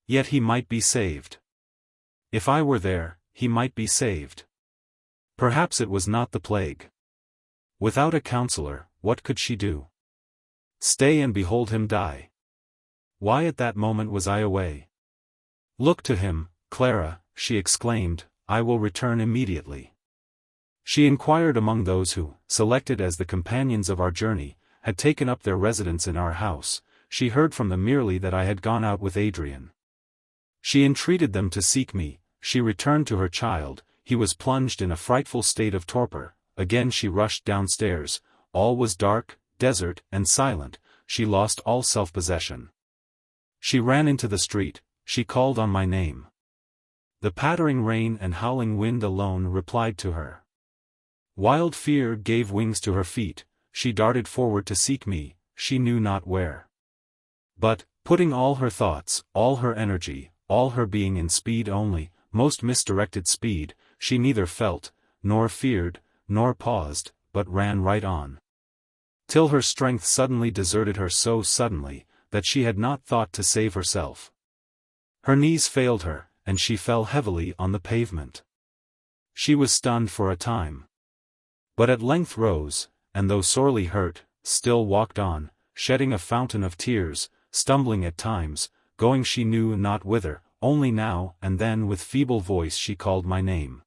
Yet he might be saved. If I were there, he might be saved. Perhaps it was not the plague. Without a counselor, what could she do? Stay and behold him die. Why at that moment was I away? Look to him, Clara, she exclaimed, I will return immediately. She inquired among those who, selected as the companions of our journey, had taken up their residence in our house. She heard from them merely that I had gone out with Adrian. She entreated them to seek me. She returned to her child. He was plunged in a frightful state of torpor. Again she rushed downstairs. All was dark, desert, and silent. She lost all self-possession. She ran into the street. She called on my name. The pattering rain and howling wind alone replied to her. Wild fear gave wings to her feet. She darted forward to seek me, she knew not where. But, putting all her thoughts, all her energy, all her being in speed only, most misdirected speed, she neither felt, nor feared, nor paused, but ran right on. Till her strength suddenly deserted her so suddenly, that she had not thought to save herself. Her knees failed her, and she fell heavily on the pavement. She was stunned for a time. But at length rose, and though sorely hurt, still walked on, shedding a fountain of tears, stumbling at times, going she knew not whither, only now and then with feeble voice she called my name.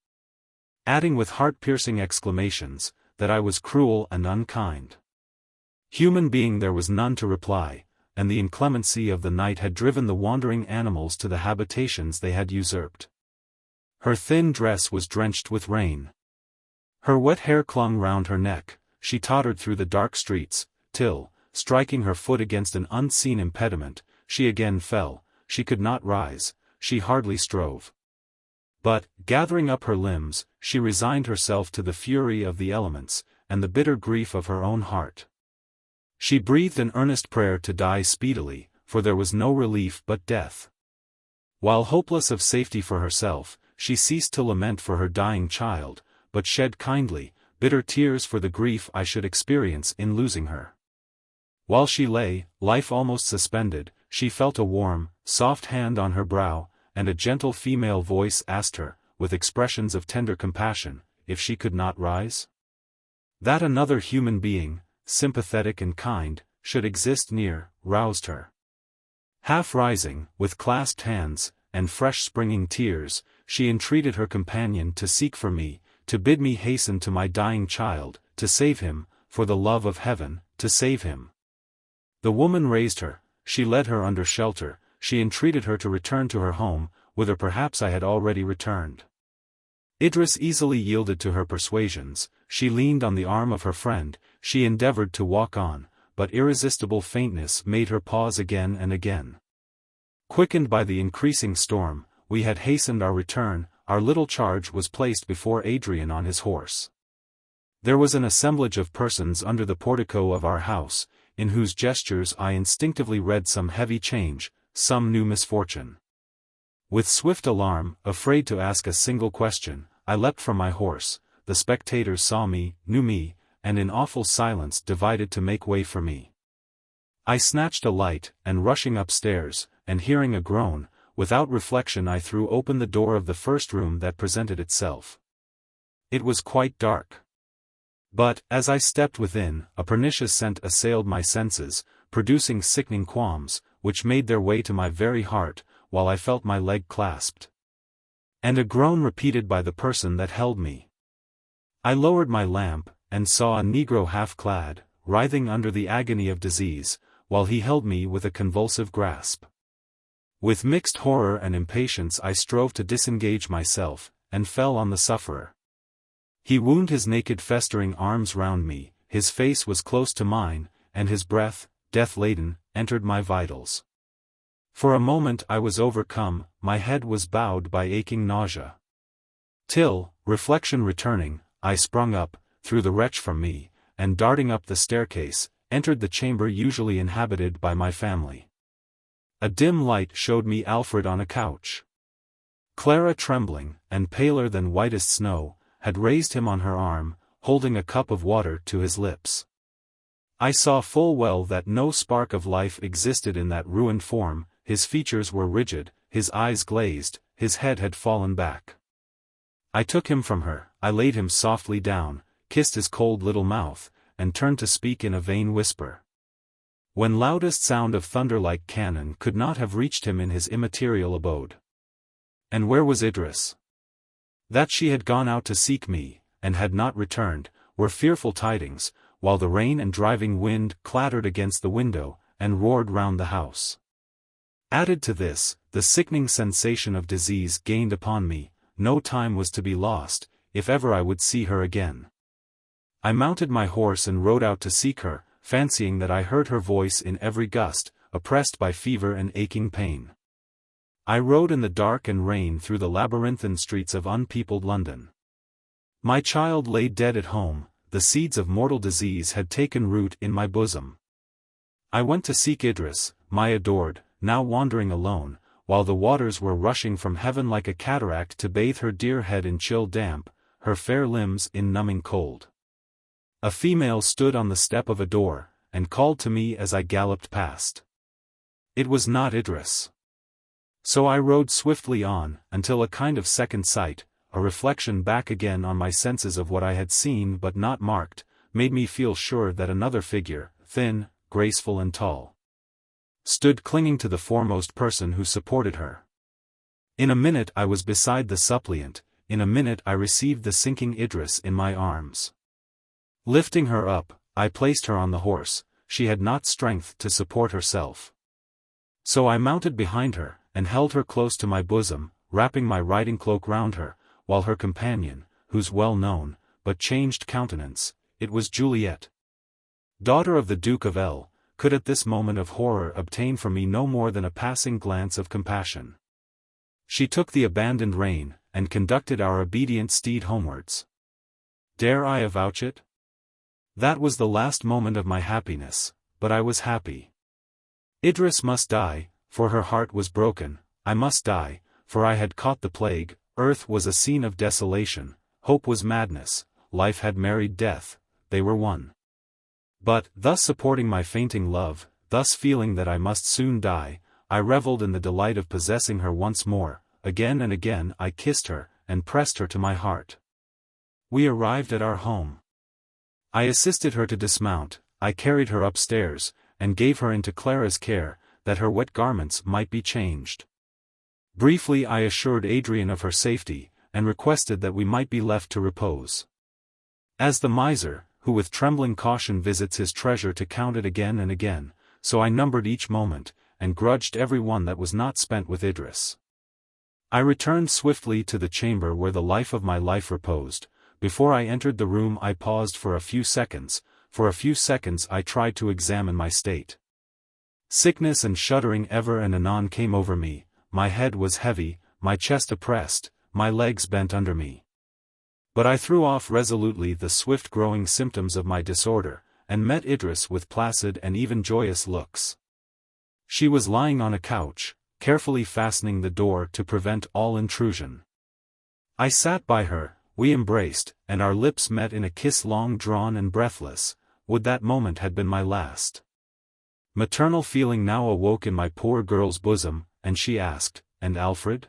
Adding with heart-piercing exclamations, that I was cruel and unkind. Human being there was none to reply, and the inclemency of the night had driven the wandering animals to the habitations they had usurped. Her thin dress was drenched with rain. Her wet hair clung round her neck. She tottered through the dark streets, till, striking her foot against an unseen impediment, she again fell. She could not rise, she hardly strove. But, gathering up her limbs, she resigned herself to the fury of the elements, and the bitter grief of her own heart. She breathed an earnest prayer to die speedily, for there was no relief but death. While hopeless of safety for herself, she ceased to lament for her dying child, but shed kindly, bitter tears for the grief I should experience in losing her. While she lay, life almost suspended, she felt a warm, soft hand on her brow, and a gentle female voice asked her, with expressions of tender compassion, if she could not rise? That another human being, sympathetic and kind, should exist near, roused her. Half rising, with clasped hands, and fresh springing tears, she entreated her companion to seek for me, to bid me hasten to my dying child, to save him, for the love of heaven, to save him. The woman raised her, she led her under shelter, she entreated her to return to her home, whither perhaps I had already returned. Idris easily yielded to her persuasions. She leaned on the arm of her friend, she endeavored to walk on, but irresistible faintness made her pause again and again. Quickened by the increasing storm, we had hastened our return. Our little charge was placed before Adrian on his horse. There was an assemblage of persons under the portico of our house, in whose gestures I instinctively read some heavy change, some new misfortune. With swift alarm, afraid to ask a single question, I leapt from my horse. The spectators saw me, knew me, and in awful silence divided to make way for me. I snatched a light, and rushing upstairs, and hearing a groan, without reflection I threw open the door of the first room that presented itself. It was quite dark. But, as I stepped within, a pernicious scent assailed my senses, producing sickening qualms, which made their way to my very heart, while I felt my leg clasped. And a groan repeated by the person that held me. I lowered my lamp, and saw a negro half-clad, writhing under the agony of disease, while he held me with a convulsive grasp. With mixed horror and impatience I strove to disengage myself, and fell on the sufferer. He wound his naked festering arms round me, his face was close to mine, and his breath, death-laden, entered my vitals. For a moment I was overcome, my head was bowed by aching nausea. Till, reflection returning, I sprung up, threw the wretch from me, and darting up the staircase, entered the chamber usually inhabited by my family. A dim light showed me Alfred on a couch. Clara, trembling, and paler than whitest snow, had raised him on her arm, holding a cup of water to his lips. I saw full well that no spark of life existed in that ruined form. His features were rigid, his eyes glazed, his head had fallen back. I took him from her, I laid him softly down, kissed his cold little mouth, and turned to speak in a vain whisper. When loudest sound of thunder like cannon could not have reached him in his immaterial abode. And where was Idris? That she had gone out to seek me, and had not returned, were fearful tidings, while the rain and driving wind clattered against the window, and roared round the house. Added to this, the sickening sensation of disease gained upon me. No time was to be lost, if ever I would see her again. I mounted my horse and rode out to seek her, fancying that I heard her voice in every gust, oppressed by fever and aching pain. I rode in the dark and rain through the labyrinthine streets of unpeopled London. My child lay dead at home, the seeds of mortal disease had taken root in my bosom. I went to seek Idris, my adored, now wandering alone, while the waters were rushing from heaven like a cataract to bathe her dear head in chill damp, her fair limbs in numbing cold. A female stood on the step of a door, and called to me as I galloped past. It was not Idris. So I rode swiftly on, until a kind of second sight, a reflection back again on my senses of what I had seen but not marked, made me feel sure that another figure, thin, graceful and tall, stood clinging to the foremost person who supported her. In a minute I was beside the suppliant, in a minute I received the sinking Idris in my arms. Lifting her up, I placed her on the horse. She had not strength to support herself. So I mounted behind her, and held her close to my bosom, wrapping my riding cloak round her, while her companion, whose well-known, but changed countenance, it was Juliet, daughter of the Duke of L., could at this moment of horror obtain from me no more than a passing glance of compassion. She took the abandoned rein, and conducted our obedient steed homewards. Dare I avouch it? That was the last moment of my happiness, but I was happy. Idris must die, for her heart was broken. I must die, for I had caught the plague. Earth was a scene of desolation, hope was madness, life had married death, they were one. But, thus supporting my fainting love, thus feeling that I must soon die, I revelled in the delight of possessing her once more. Again and again I kissed her, and pressed her to my heart. We arrived at our home. I assisted her to dismount, I carried her upstairs, and gave her into Clara's care, that her wet garments might be changed. Briefly I assured Adrian of her safety, and requested that we might be left to repose. As the miser, who with trembling caution visits his treasure to count it again and again, so I numbered each moment, and grudged every one that was not spent with Idris. I returned swiftly to the chamber where the life of my life reposed. Before I entered the room I paused for a few seconds. For a few seconds I tried to examine my state. Sickness and shuddering ever and anon came over me, my head was heavy, my chest oppressed, my legs bent under me. But I threw off resolutely the swift-growing symptoms of my disorder, and met Idris with placid and even joyous looks. She was lying on a couch, carefully fastening the door to prevent all intrusion. I sat by her, we embraced, and our lips met in a kiss long drawn and breathless. Would that moment had been my last. Maternal feeling now awoke in my poor girl's bosom, and she asked, "And Alfred?"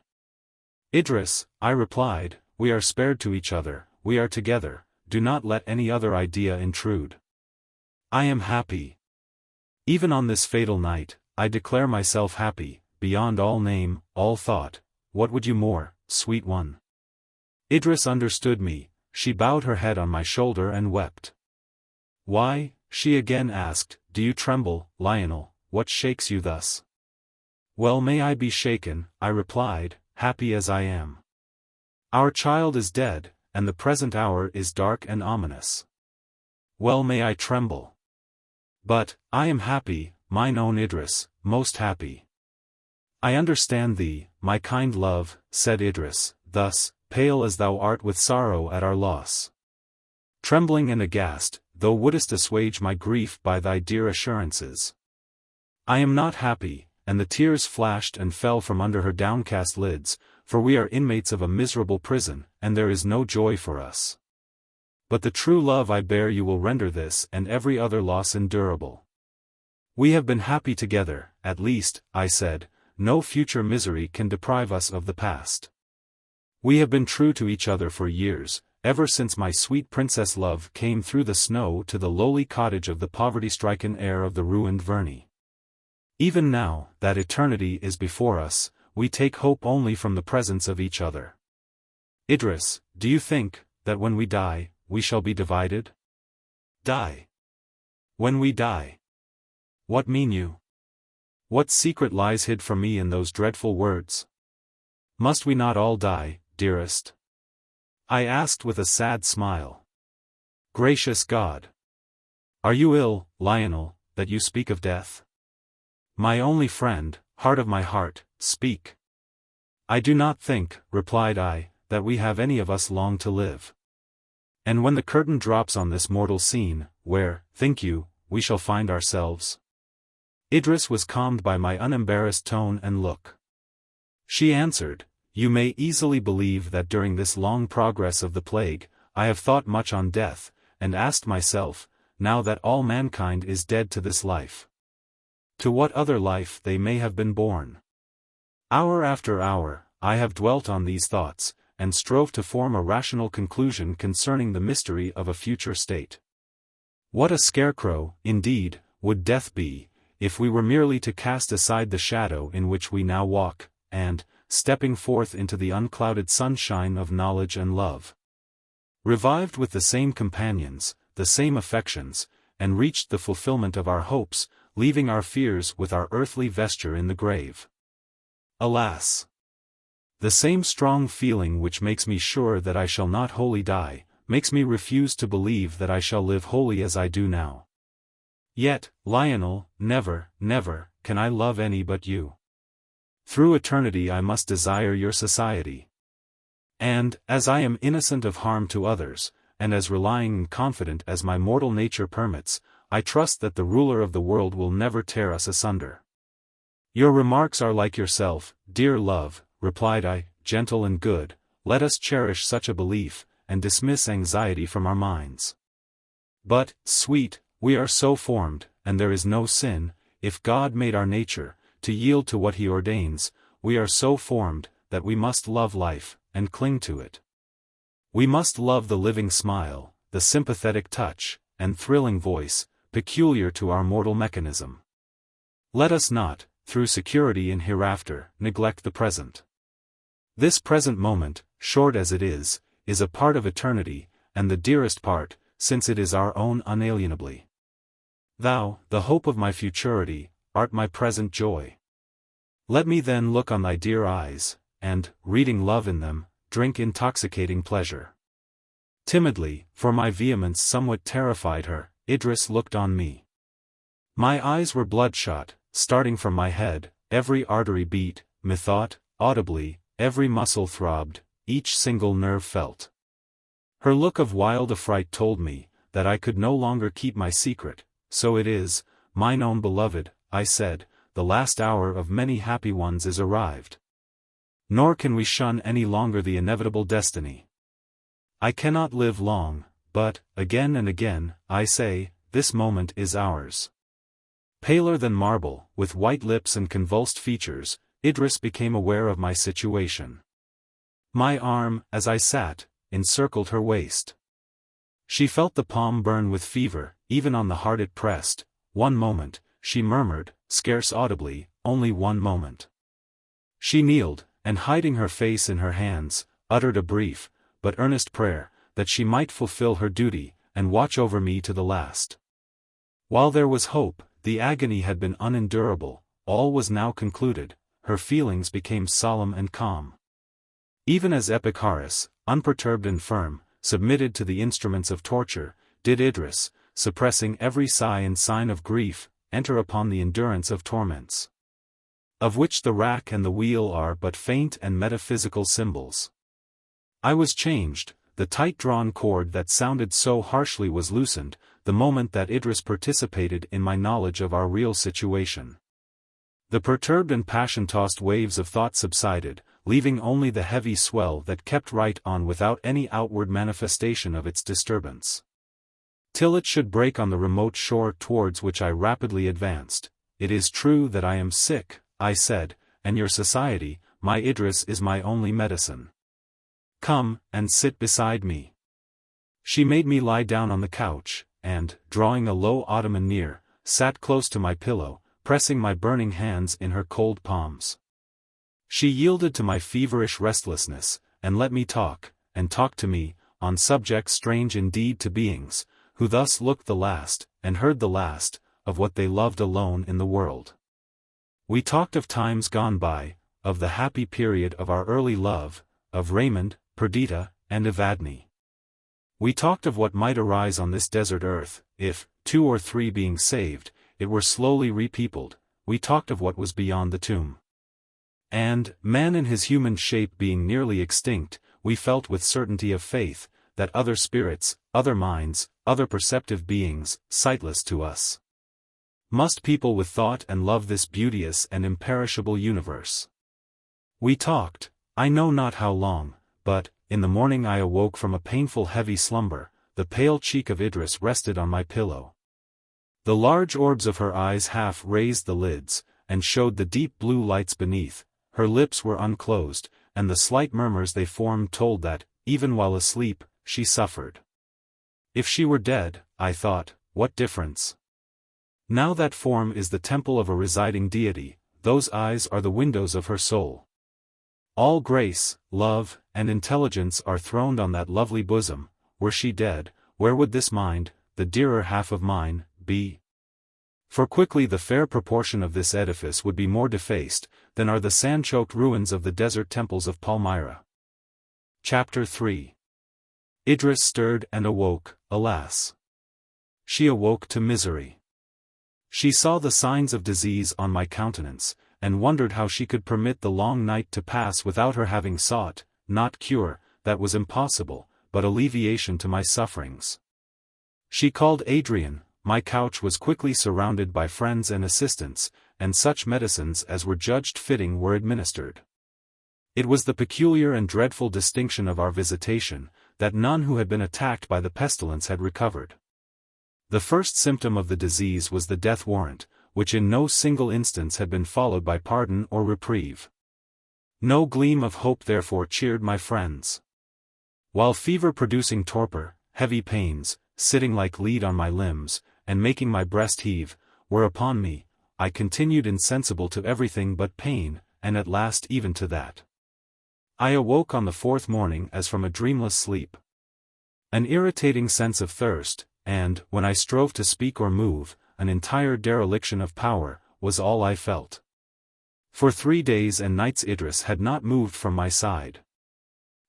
"Idris," I replied, "we are spared to each other, we are together, do not let any other idea intrude. I am happy. Even on this fatal night, I declare myself happy, beyond all name, all thought. What would you more, sweet one?" Idris understood me, she bowed her head on my shoulder and wept. "Why," she again asked, "do you tremble, Lionel, what shakes you thus?" "Well may I be shaken," I replied, "happy as I am. Our child is dead, and the present hour is dark and ominous. Well may I tremble. But, I am happy, mine own Idris, most happy." "I understand thee, my kind love," said Idris, thus, "pale as thou art with sorrow at our loss. Trembling and aghast, thou wouldst assuage my grief by thy dear assurances. I am not happy," and the tears flashed and fell from under her downcast lids, "for we are inmates of a miserable prison, and there is no joy for us. But the true love I bear you will render this and every other loss endurable. We have been happy together, at least," I said, "no future misery can deprive us of the past. We have been true to each other for years, ever since my sweet princess love came through the snow to the lowly cottage of the poverty-stricken heir of the ruined Verney. Even now, that eternity is before us, we take hope only from the presence of each other. Idris, do you think, that when we die, we shall be divided?" "Die?" When we die. What mean you? What secret lies hid from me in those dreadful words? Must we not all die, dearest? I asked with a sad smile. Gracious God! Are you ill, Lionel, that you speak of death? My only friend, heart of my heart, speak. I do not think, replied I, that we have any of us long to live. And when the curtain drops on this mortal scene, where, think you, we shall find ourselves? Idris was calmed by my unembarrassed tone and look. She answered, You may easily believe that during this long progress of the plague, I have thought much on death, and asked myself, now that all mankind is dead to this life, to what other life they may have been born. Hour after hour, I have dwelt on these thoughts, and strove to form a rational conclusion concerning the mystery of a future state. What a scarecrow, indeed, would death be, if we were merely to cast aside the shadow in which we now walk, and, stepping forth into the unclouded sunshine of knowledge and love, revived with the same companions, the same affections, and reached the fulfillment of our hopes, leaving our fears with our earthly vesture in the grave. Alas! The same strong feeling which makes me sure that I shall not wholly die, makes me refuse to believe that I shall live wholly as I do now. Yet, Lionel, never, never, can I love any but you. Through eternity I must desire your society. And, as I am innocent of harm to others, and as relying and confident as my mortal nature permits, I trust that the ruler of the world will never tear us asunder. Your remarks are like yourself, dear love, replied I, gentle and good, let us cherish such a belief, and dismiss anxiety from our minds. But, sweet, we are so formed, and there is no sin, if God made our nature, to yield to what he ordains, we are so formed, that we must love life, and cling to it. We must love the living smile, the sympathetic touch, and thrilling voice, peculiar to our mortal mechanism. Let us not, through security in hereafter, neglect the present. This present moment, short as it is a part of eternity, and the dearest part, since it is our own unalienably. Thou, the hope of my futurity, art my present joy. Let me then look on thy dear eyes, and, reading love in them, drink intoxicating pleasure. Timidly, for my vehemence somewhat terrified her, Idris looked on me. My eyes were bloodshot, starting from my head, every artery beat, methought, audibly, every muscle throbbed, each single nerve felt. Her look of wild affright told me, that I could no longer keep my secret. So it is, mine own beloved, I said, the last hour of many happy ones is arrived. Nor can we shun any longer the inevitable destiny. I cannot live long, but, again and again, I say, this moment is ours. Paler than marble, with white lips and convulsed features, Idris became aware of my situation. My arm, as I sat, encircled her waist. She felt the palm burn with fever, even on the heart it pressed. One moment, she murmured, scarce audibly, only one moment. She kneeled, and hiding her face in her hands, uttered a brief, but earnest prayer, that she might fulfill her duty, and watch over me to the last. While there was hope, the agony had been unendurable, all was now concluded, her feelings became solemn and calm. Even as Epicurus, unperturbed and firm, submitted to the instruments of torture, did Idris, suppressing every sigh and sign of grief, enter upon the endurance of torments, of which the rack and the wheel are but faint and metaphysical symbols. I was changed, the tight-drawn cord that sounded so harshly was loosened, the moment that Idris participated in my knowledge of our real situation. The perturbed and passion-tossed waves of thought subsided, leaving only the heavy swell that kept right on without any outward manifestation of its disturbance. Till it should break on the remote shore towards which I rapidly advanced. It is true that I am sick, I said, and your society, my Idris, is my only medicine. Come, and sit beside me. She made me lie down on the couch, and, drawing a low ottoman near, sat close to my pillow, pressing my burning hands in her cold palms. She yielded to my feverish restlessness, and let me talk, and talk to me, on subjects strange indeed to beings, who thus looked the last, and heard the last, of what they loved alone in the world. We talked of times gone by, of the happy period of our early love, of Raymond, Perdita, and Evadne. We talked of what might arise on this desert earth, if, 2 or 3 being saved, it were slowly repeopled. We talked of what was beyond the tomb. And, man in his human shape being nearly extinct, we felt with certainty of faith, that other spirits, other minds, other perceptive beings, sightless to us, must people with thought and love this beauteous and imperishable universe. We talked, I know not how long, but, in the morning I awoke from a painful heavy slumber. The pale cheek of Idris rested on my pillow. The large orbs of her eyes half raised the lids, and showed the deep blue lights beneath. Her lips were unclosed, and the slight murmurs they formed told that, even while asleep, she suffered. If she were dead, I thought, what difference? Now that form is the temple of a residing deity, those eyes are the windows of her soul. All grace, love, and intelligence are throned on that lovely bosom. Were she dead, where would this mind, the dearer half of mine, be? For quickly the fair proportion of this edifice would be more defaced, than are the sand-choked ruins of the desert temples of Palmyra. Chapter 3. Idris stirred and awoke, alas! She awoke to misery. She saw the signs of disease on my countenance, and wondered how she could permit the long night to pass without her having sought, not cure, that was impossible, but alleviation to my sufferings. She called Adrian. My couch was quickly surrounded by friends and assistants, and such medicines as were judged fitting were administered. It was the peculiar and dreadful distinction of our visitation, that none who had been attacked by the pestilence had recovered. The first symptom of the disease was the death warrant, which in no single instance had been followed by pardon or reprieve. No gleam of hope therefore cheered my friends. While fever-producing torpor, heavy pains, sitting like lead on my limbs, and making my breast heave, were upon me, I continued insensible to everything but pain, and at last even to that. I awoke on the 4th morning as from a dreamless sleep. An irritating sense of thirst, and, when I strove to speak or move, an entire dereliction of power, was all I felt. For 3 days and nights Idris had not moved from my side.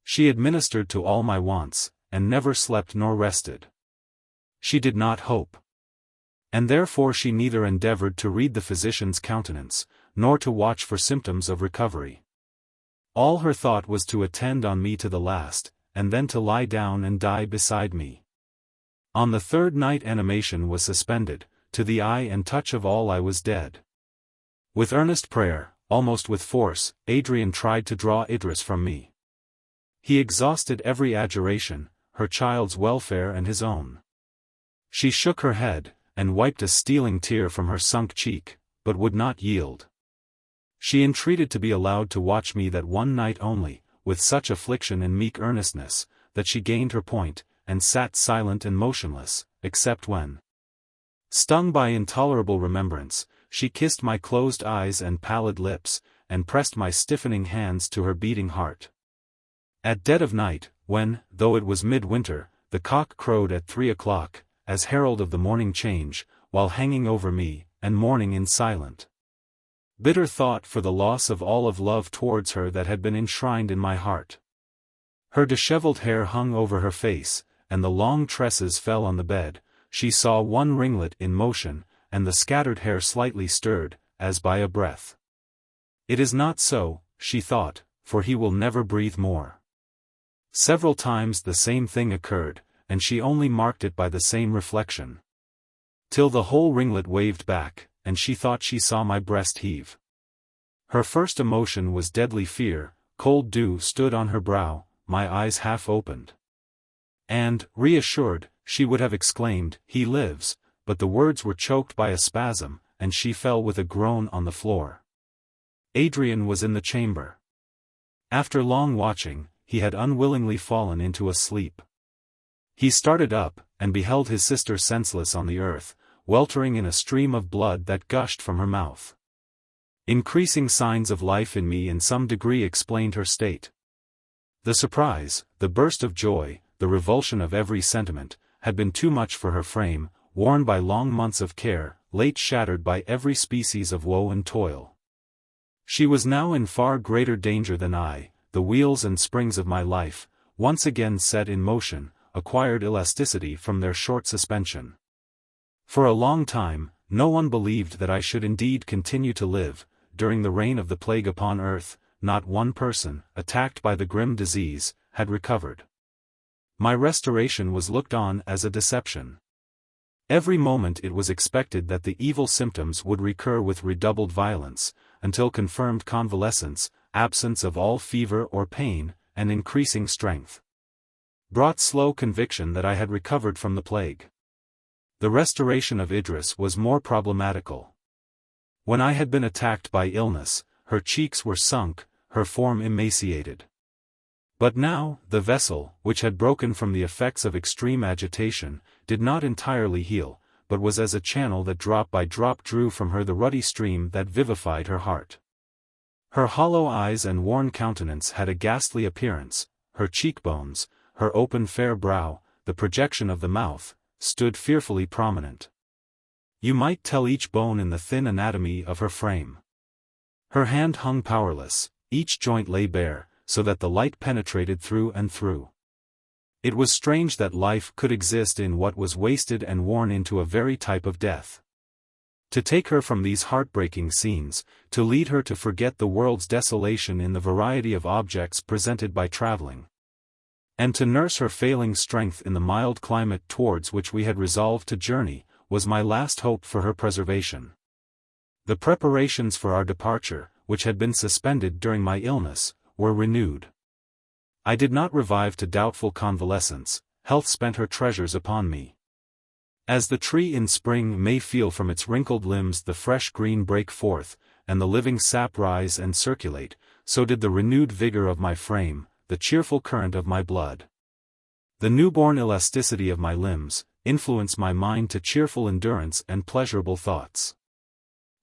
She administered to all my wants, and never slept nor rested. She did not hope. And therefore she neither endeavored to read the physician's countenance, nor to watch for symptoms of recovery. All her thought was to attend on me to the last, and then to lie down and die beside me. On the 3rd night animation was suspended. To the eye and touch of all I was dead. With earnest prayer, almost with force, Adrian tried to draw Idris from me. He exhausted every adjuration, her child's welfare and his own. She shook her head, and wiped a stealing tear from her sunk cheek, but would not yield. She entreated to be allowed to watch me that one night only, with such affliction and meek earnestness, that she gained her point, and sat silent and motionless, except when, stung by intolerable remembrance, she kissed my closed eyes and pallid lips, and pressed my stiffening hands to her beating heart. At dead of night, when, though it was midwinter, the cock crowed at 3 o'clock, as herald of the morning change, while hanging over me, and mourning in silent, bitter thought for the loss of all of love towards her that had been enshrined in my heart. Her dishevelled hair hung over her face, and the long tresses fell on the bed. She saw one ringlet in motion, and the scattered hair slightly stirred, as by a breath. It is not so, she thought, for he will never breathe more. Several times the same thing occurred, and she only marked it by the same reflection. Till the whole ringlet waved back, and she thought she saw my breast heave. Her first emotion was deadly fear. Cold dew stood on her brow, my eyes half opened. And, reassured, she would have exclaimed, "He lives," but the words were choked by a spasm, and she fell with a groan on the floor. Adrian was in the chamber. After long watching, he had unwillingly fallen into a sleep. He started up, and beheld his sister senseless on the earth, weltering in a stream of blood that gushed from her mouth. Increasing signs of life in me in some degree explained her state. The surprise, the burst of joy, the revulsion of every sentiment, had been too much for her frame. worn by long months of care, late shattered by every species of woe and toil. She was now in far greater danger than I. The wheels and springs of my life, once again set in motion, acquired elasticity from their short suspension. For a long time, no one believed that I should indeed continue to live. During the reign of the plague upon earth, not one person, attacked by the grim disease, had recovered. My restoration was looked on as a deception. Every moment it was expected that the evil symptoms would recur with redoubled violence, until confirmed convalescence, absence of all fever or pain, and increasing strength brought slow conviction that I had recovered from the plague. The restoration of Idris was more problematical. When I had been attacked by illness, her cheeks were sunk, her form emaciated. But now, the vessel, which had broken from the effects of extreme agitation, did not entirely heal, but was as a channel that drop by drop drew from her the ruddy stream that vivified her heart. Her hollow eyes and worn countenance had a ghastly appearance, her cheekbones, her open fair brow, the projection of the mouth, stood fearfully prominent. You might tell each bone in the thin anatomy of her frame. Her hand hung powerless, each joint lay bare, so that the light penetrated through and through. It was strange that life could exist in what was wasted and worn into a very type of death. To take her from these heartbreaking scenes, to lead her to forget the world's desolation in the variety of objects presented by traveling, and to nurse her failing strength in the mild climate towards which we had resolved to journey, was my last hope for her preservation. The preparations for our departure, which had been suspended during my illness, were renewed. I did not revive to doubtful convalescence. Health spent her treasures upon me. As the tree in spring may feel from its wrinkled limbs the fresh green break forth, and the living sap rise and circulate, so did the renewed vigor of my frame, the cheerful current of my blood, the newborn elasticity of my limbs, influence my mind to cheerful endurance and pleasurable thoughts.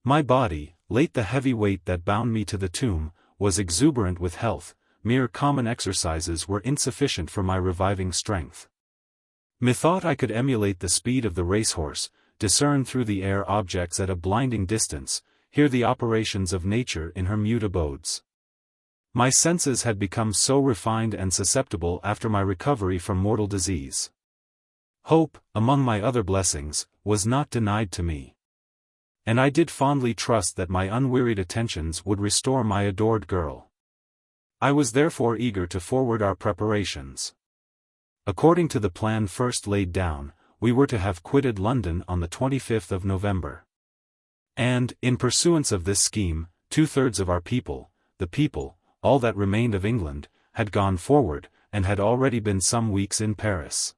My body, late the heavy weight that bound me to the tomb, was exuberant with health. Mere common exercises were insufficient for my reviving strength. Methought I could emulate the speed of the racehorse, discern through the air objects at a blinding distance, hear the operations of nature in her mute abodes. My senses had become so refined and susceptible after my recovery from mortal disease. Hope, among my other blessings, was not denied to me. And I did fondly trust that my unwearied attentions would restore my adored girl. I was therefore eager to forward our preparations. According to the plan first laid down, we were to have quitted London on the 25th of November. And, in pursuance of this scheme, 2/3 of our people, the people, all that remained of England, had gone forward, and had already been some weeks in Paris.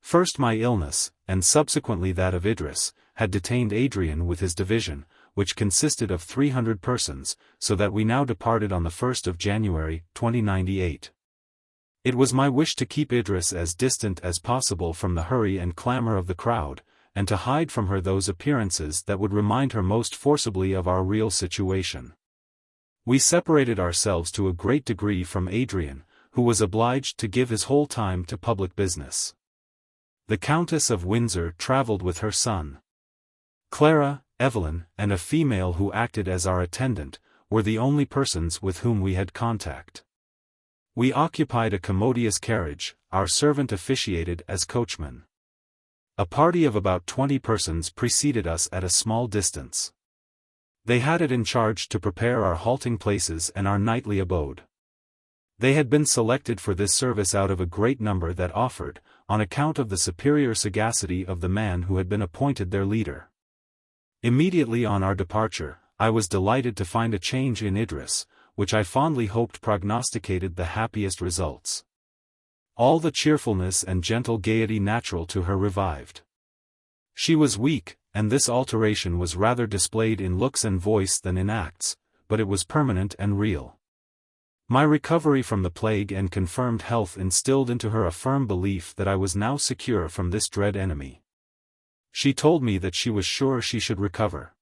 First my illness, and subsequently that of Idris, had detained Adrian with his division, which consisted of 300 persons, so that we now departed on the 1st of January, 2098. It was my wish to keep Idris as distant as possible from the hurry and clamor of the crowd, and to hide from her those appearances that would remind her most forcibly of our real situation. We separated ourselves to a great degree from Adrian, who was obliged to give his whole time to public business. The Countess of Windsor travelled with her son. Clara, Evelyn, and a female who acted as our attendant, were the only persons with whom we had contact. We occupied a commodious carriage, our servant officiated as coachman. A party of about 20 persons preceded us at a small distance. They had it in charge to prepare our halting places and our nightly abode. They had been selected for this service out of a great number that offered, on account of the superior sagacity of the man who had been appointed their leader. Immediately on our departure, I was delighted to find a change in Idris, which I fondly hoped prognosticated the happiest results. All the cheerfulness and gentle gaiety natural to her revived. She was weak, and this alteration was rather displayed in looks and voice than in acts, but it was permanent and real. My recovery from the plague and confirmed health instilled into her a firm belief that I was now secure from this dread enemy. She told me that she was sure she should recover.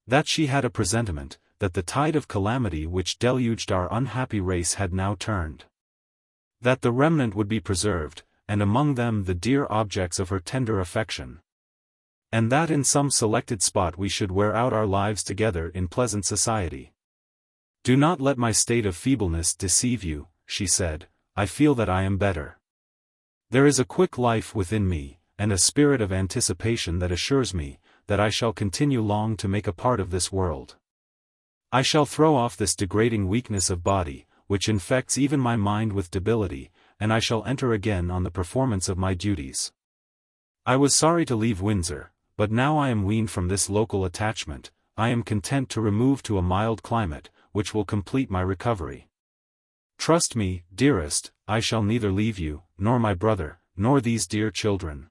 That she had a presentiment, that the tide of calamity which deluged our unhappy race had now turned. That the remnant would be preserved, and among them the dear objects of her tender affection. And that in some selected spot we should wear out our lives together in pleasant society. Do not let my state of feebleness deceive you, she said, I feel that I am better. There is a quick life within me, and a spirit of anticipation that assures me, that I shall continue long to make a part of this world. I shall throw off this degrading weakness of body, which infects even my mind with debility, and I shall enter again on the performance of my duties. I was sorry to leave Windsor, but now I am weaned from this local attachment, I am content to remove to a mild climate, which will complete my recovery. Trust me, dearest, I shall neither leave you, nor my brother, nor these dear children.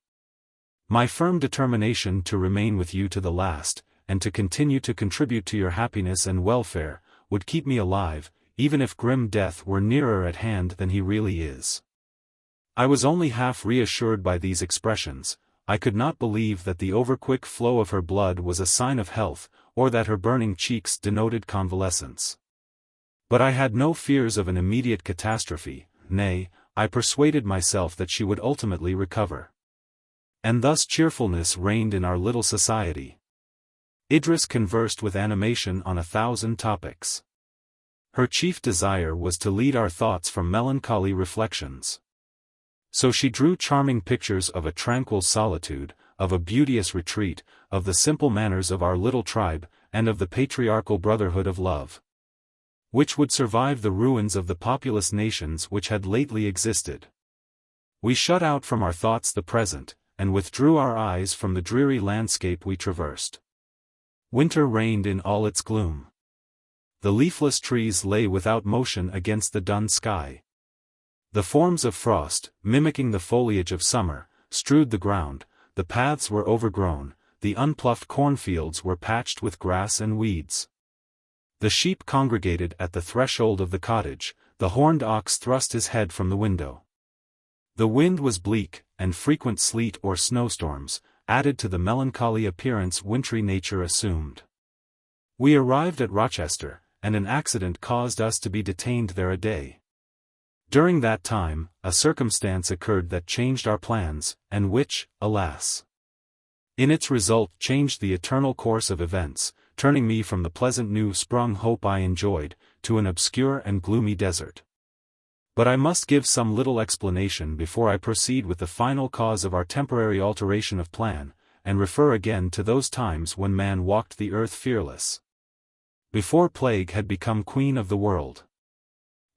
My firm determination to remain with you to the last, and to continue to contribute to your happiness and welfare, would keep me alive, even if grim death were nearer at hand than he really is. I was only half reassured by these expressions. I could not believe that the overquick flow of her blood was a sign of health, or that her burning cheeks denoted convalescence. But I had no fears of an immediate catastrophe, nay, I persuaded myself that she would ultimately recover. And thus cheerfulness reigned in our little society. Idris conversed with animation on 1,000 topics. Her chief desire was to lead our thoughts from melancholy reflections. So she drew charming pictures of a tranquil solitude, of a beauteous retreat, of the simple manners of our little tribe, and of the patriarchal brotherhood of love, which would survive the ruins of the populous nations which had lately existed. We shut out from our thoughts the present, and withdrew our eyes from the dreary landscape we traversed. Winter reigned in all its gloom. The leafless trees lay without motion against the dun sky. The forms of frost, mimicking the foliage of summer, strewed the ground, the paths were overgrown, the unploughed cornfields were patched with grass and weeds. The sheep congregated at the threshold of the cottage, the horned ox thrust his head from the window. The wind was bleak, and frequent sleet or snowstorms added to the melancholy appearance wintry nature assumed. We arrived at Rochester, and an accident caused us to be detained there a day. During that time, a circumstance occurred that changed our plans, and which, alas, in its result changed the eternal course of events, turning me from the pleasant new-sprung hope I enjoyed, to an obscure and gloomy desert. But I must give some little explanation before I proceed with the final cause of our temporary alteration of plan, and refer again to those times when man walked the earth fearless, before plague had become queen of the world.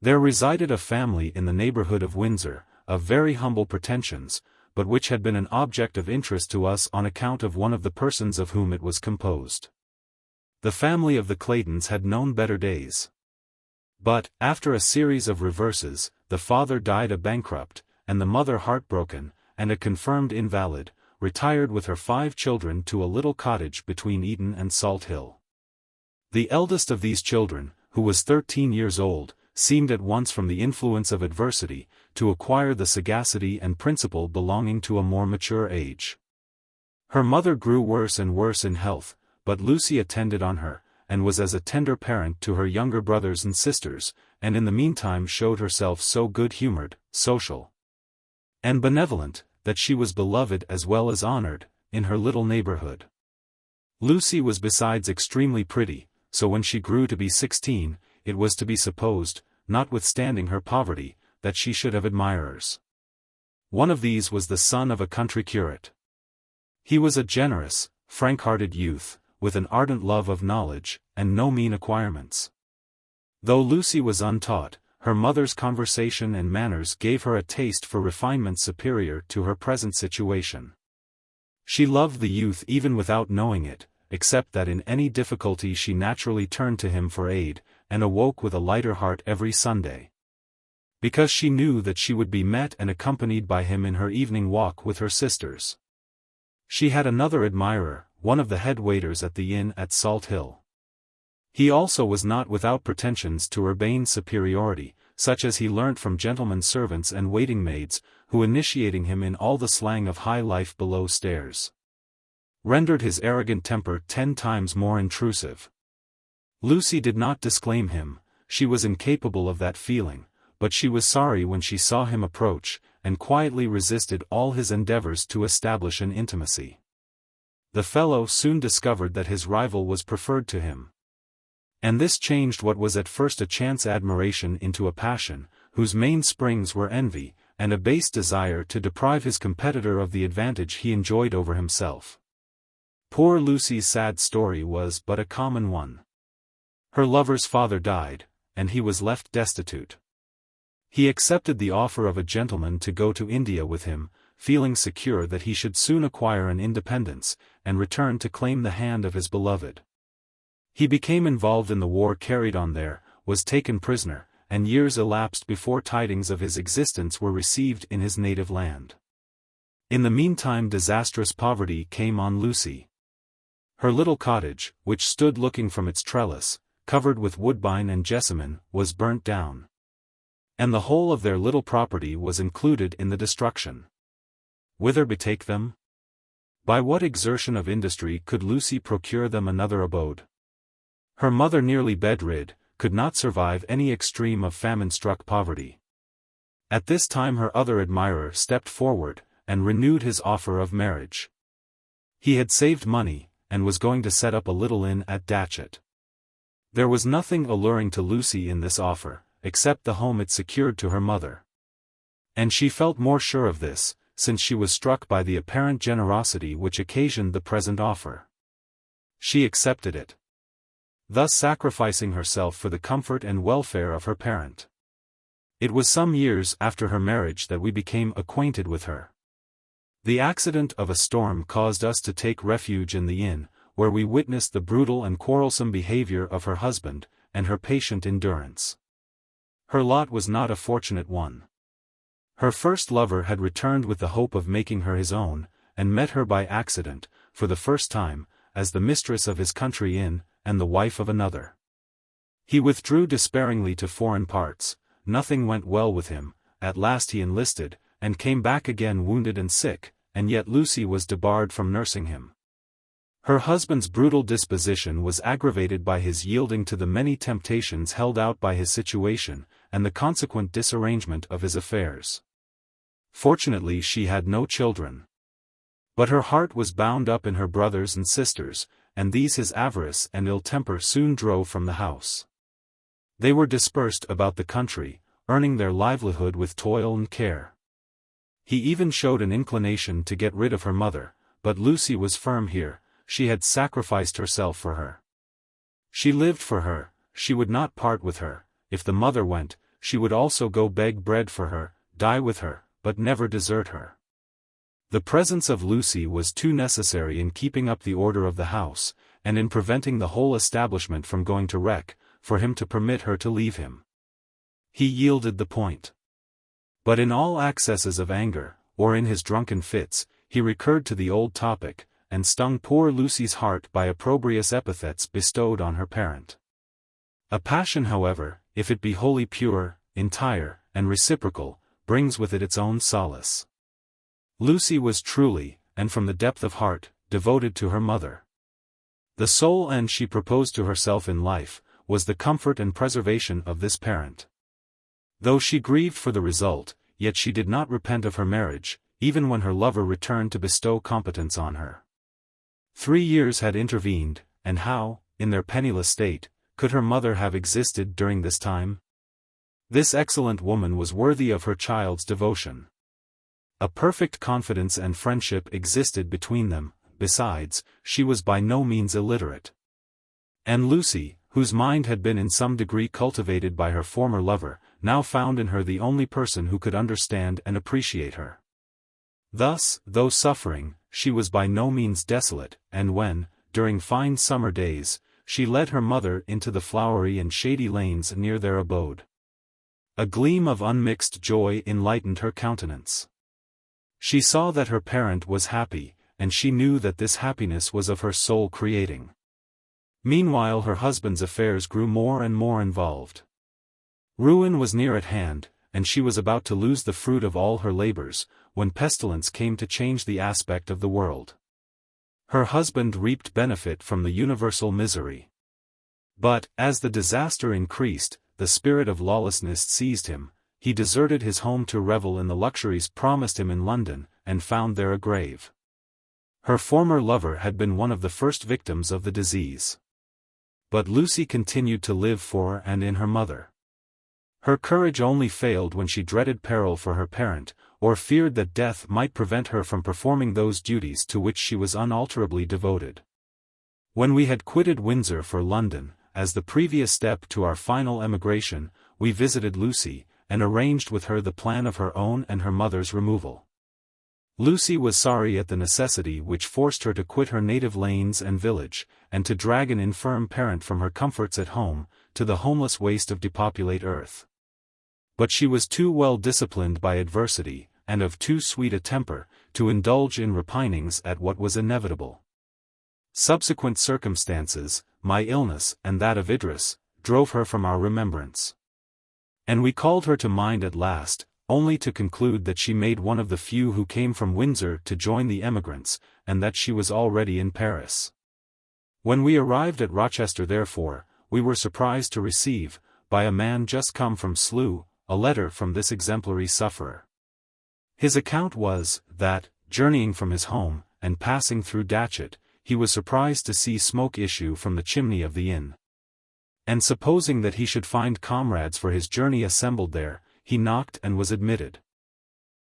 There resided a family in the neighborhood of Windsor, of very humble pretensions, but which had been an object of interest to us on account of one of the persons of whom it was composed. The family of the Claytons had known better days. But, after a series of reverses, the father died a bankrupt, and the mother heartbroken, and a confirmed invalid, retired with her 5 children to a little cottage between Eton and Salt Hill. The eldest of these children, who was 13 years old, seemed at once from the influence of adversity, to acquire the sagacity and principle belonging to a more mature age. Her mother grew worse and worse in health, but Lucy attended on her, and was as a tender parent to her younger brothers and sisters, and in the meantime showed herself so good-humored, social, and benevolent, that she was beloved as well as honored, in her little neighborhood. Lucy was besides extremely pretty, so when she grew to be 16, it was to be supposed, notwithstanding her poverty, that she should have admirers. One of these was the son of a country curate. He was a generous, frank-hearted youth, with an ardent love of knowledge, and no mean acquirements. Though Lucy was untaught, her mother's conversation and manners gave her a taste for refinement superior to her present situation. She loved the youth even without knowing it, except that in any difficulty she naturally turned to him for aid, and awoke with a lighter heart every Sunday, because she knew that she would be met and accompanied by him in her evening walk with her sisters. She had another admirer, one of the head waiters at the inn at Salt Hill. He also was not without pretensions to urbane superiority, such as he learnt from gentlemen servants and waiting maids, who initiating him in all the slang of high life below stairs, rendered his arrogant temper 10 times more intrusive. Lucy did not disclaim him, she was incapable of that feeling, but she was sorry when she saw him approach, and quietly resisted all his endeavors to establish an intimacy. the fellow soon discovered that his rival was preferred to him. And this changed what was at first a chance admiration into a passion, whose main springs were envy, and a base desire to deprive his competitor of the advantage he enjoyed over himself. Poor Lucy's sad story was but a common one. Her lover's father died, and he was left destitute. He accepted the offer of a gentleman to go to India with him, feeling secure that he should soon acquire an independence, and return to claim the hand of his beloved. He became involved in the war carried on there, was taken prisoner, and years elapsed before tidings of his existence were received in his native land. In the meantime disastrous poverty came on Lucy. Her little cottage, which stood looking from its trellis, covered with woodbine and jessamine, was burnt down. And the whole of their little property was included in the destruction. Whither betake them? By what exertion of industry could Lucy procure them another abode? Her mother, nearly bedrid, could not survive any extreme of famine-struck poverty. At this time her other admirer stepped forward, and renewed his offer of marriage. He had saved money, and was going to set up a little inn at Datchet. There was nothing alluring to Lucy in this offer, except the home it secured to her mother. And she felt more sure of this, since she was struck by the apparent generosity which occasioned the present offer. She accepted it, thus sacrificing herself for the comfort and welfare of her parent. It was some years after her marriage that we became acquainted with her. The accident of a storm caused us to take refuge in the inn, where we witnessed the brutal and quarrelsome behavior of her husband, and her patient endurance. Her lot was not a fortunate one. Her first lover had returned with the hope of making her his own, and met her by accident, for the first time, as the mistress of his country inn, and the wife of another. He withdrew despairingly to foreign parts, nothing went well with him, at last he enlisted, and came back again wounded and sick, and yet Lucy was debarred from nursing him. Her husband's brutal disposition was aggravated by his yielding to the many temptations held out by his situation, and the consequent disarrangement of his affairs. Fortunately she had no children. But her heart was bound up in her brothers and sisters, and these his avarice and ill temper soon drove from the house. They were dispersed about the country, earning their livelihood with toil and care. He even showed an inclination to get rid of her mother, but Lucy was firm here. She had sacrificed herself for her. She lived for her, she would not part with her. If the mother went, she would also go beg bread for her, die with her, but never desert her. The presence of Lucy was too necessary in keeping up the order of the house, and in preventing the whole establishment from going to wreck, for him to permit her to leave him. He yielded the point. But in all accesses of anger, or in his drunken fits, he recurred to the old topic, and stung poor Lucy's heart by opprobrious epithets bestowed on her parent. A passion, however, if it be wholly pure, entire, and reciprocal, brings with it its own solace. Lucy was truly, and from the depth of heart, devoted to her mother. The sole end she proposed to herself in life, was the comfort and preservation of this parent. Though she grieved for the result, yet she did not repent of her marriage, even when her lover returned to bestow competence on her. 3 years had intervened, and how, in their penniless state, could her mother have existed during this time? This excellent woman was worthy of her child's devotion. A perfect confidence and friendship existed between them. Besides, she was by no means illiterate. And Lucy, whose mind had been in some degree cultivated by her former lover, now found in her the only person who could understand and appreciate her. Thus, though suffering, she was by no means desolate, and when, during fine summer days, she led her mother into the flowery and shady lanes near their abode, a gleam of unmixed joy enlightened her countenance. She saw that her parent was happy, and she knew that this happiness was of her sole creating. Meanwhile her husband's affairs grew more and more involved. Ruin was near at hand, and she was about to lose the fruit of all her labors, when pestilence came to change the aspect of the world. Her husband reaped benefit from the universal misery. But, as the disaster increased, the spirit of lawlessness seized him. He deserted his home to revel in the luxuries promised him in London, and found there a grave. Her former lover had been one of the first victims of the disease. But Lucy continued to live for and in her mother. Her courage only failed when she dreaded peril for her parent, or feared that death might prevent her from performing those duties to which she was unalterably devoted. When we had quitted Windsor for London, as the previous step to our final emigration, we visited Lucy, and arranged with her the plan of her own and her mother's removal. Lucy was sorry at the necessity which forced her to quit her native lanes and village, and to drag an infirm parent from her comforts at home, to the homeless waste of depopulate earth. But she was too well disciplined by adversity, and of too sweet a temper, to indulge in repinings at what was inevitable. Subsequent circumstances, my illness and that of Idris, drove her from our remembrance. And we called her to mind at last, only to conclude that she made one of the few who came from Windsor to join the emigrants, and that she was already in Paris. When we arrived at Rochester therefore, we were surprised to receive, by a man just come from Slough, a letter from this exemplary sufferer. His account was, that, journeying from his home, and passing through Datchet, he was surprised to see smoke issue from the chimney of the inn. And supposing that he should find comrades for his journey assembled there, he knocked and was admitted.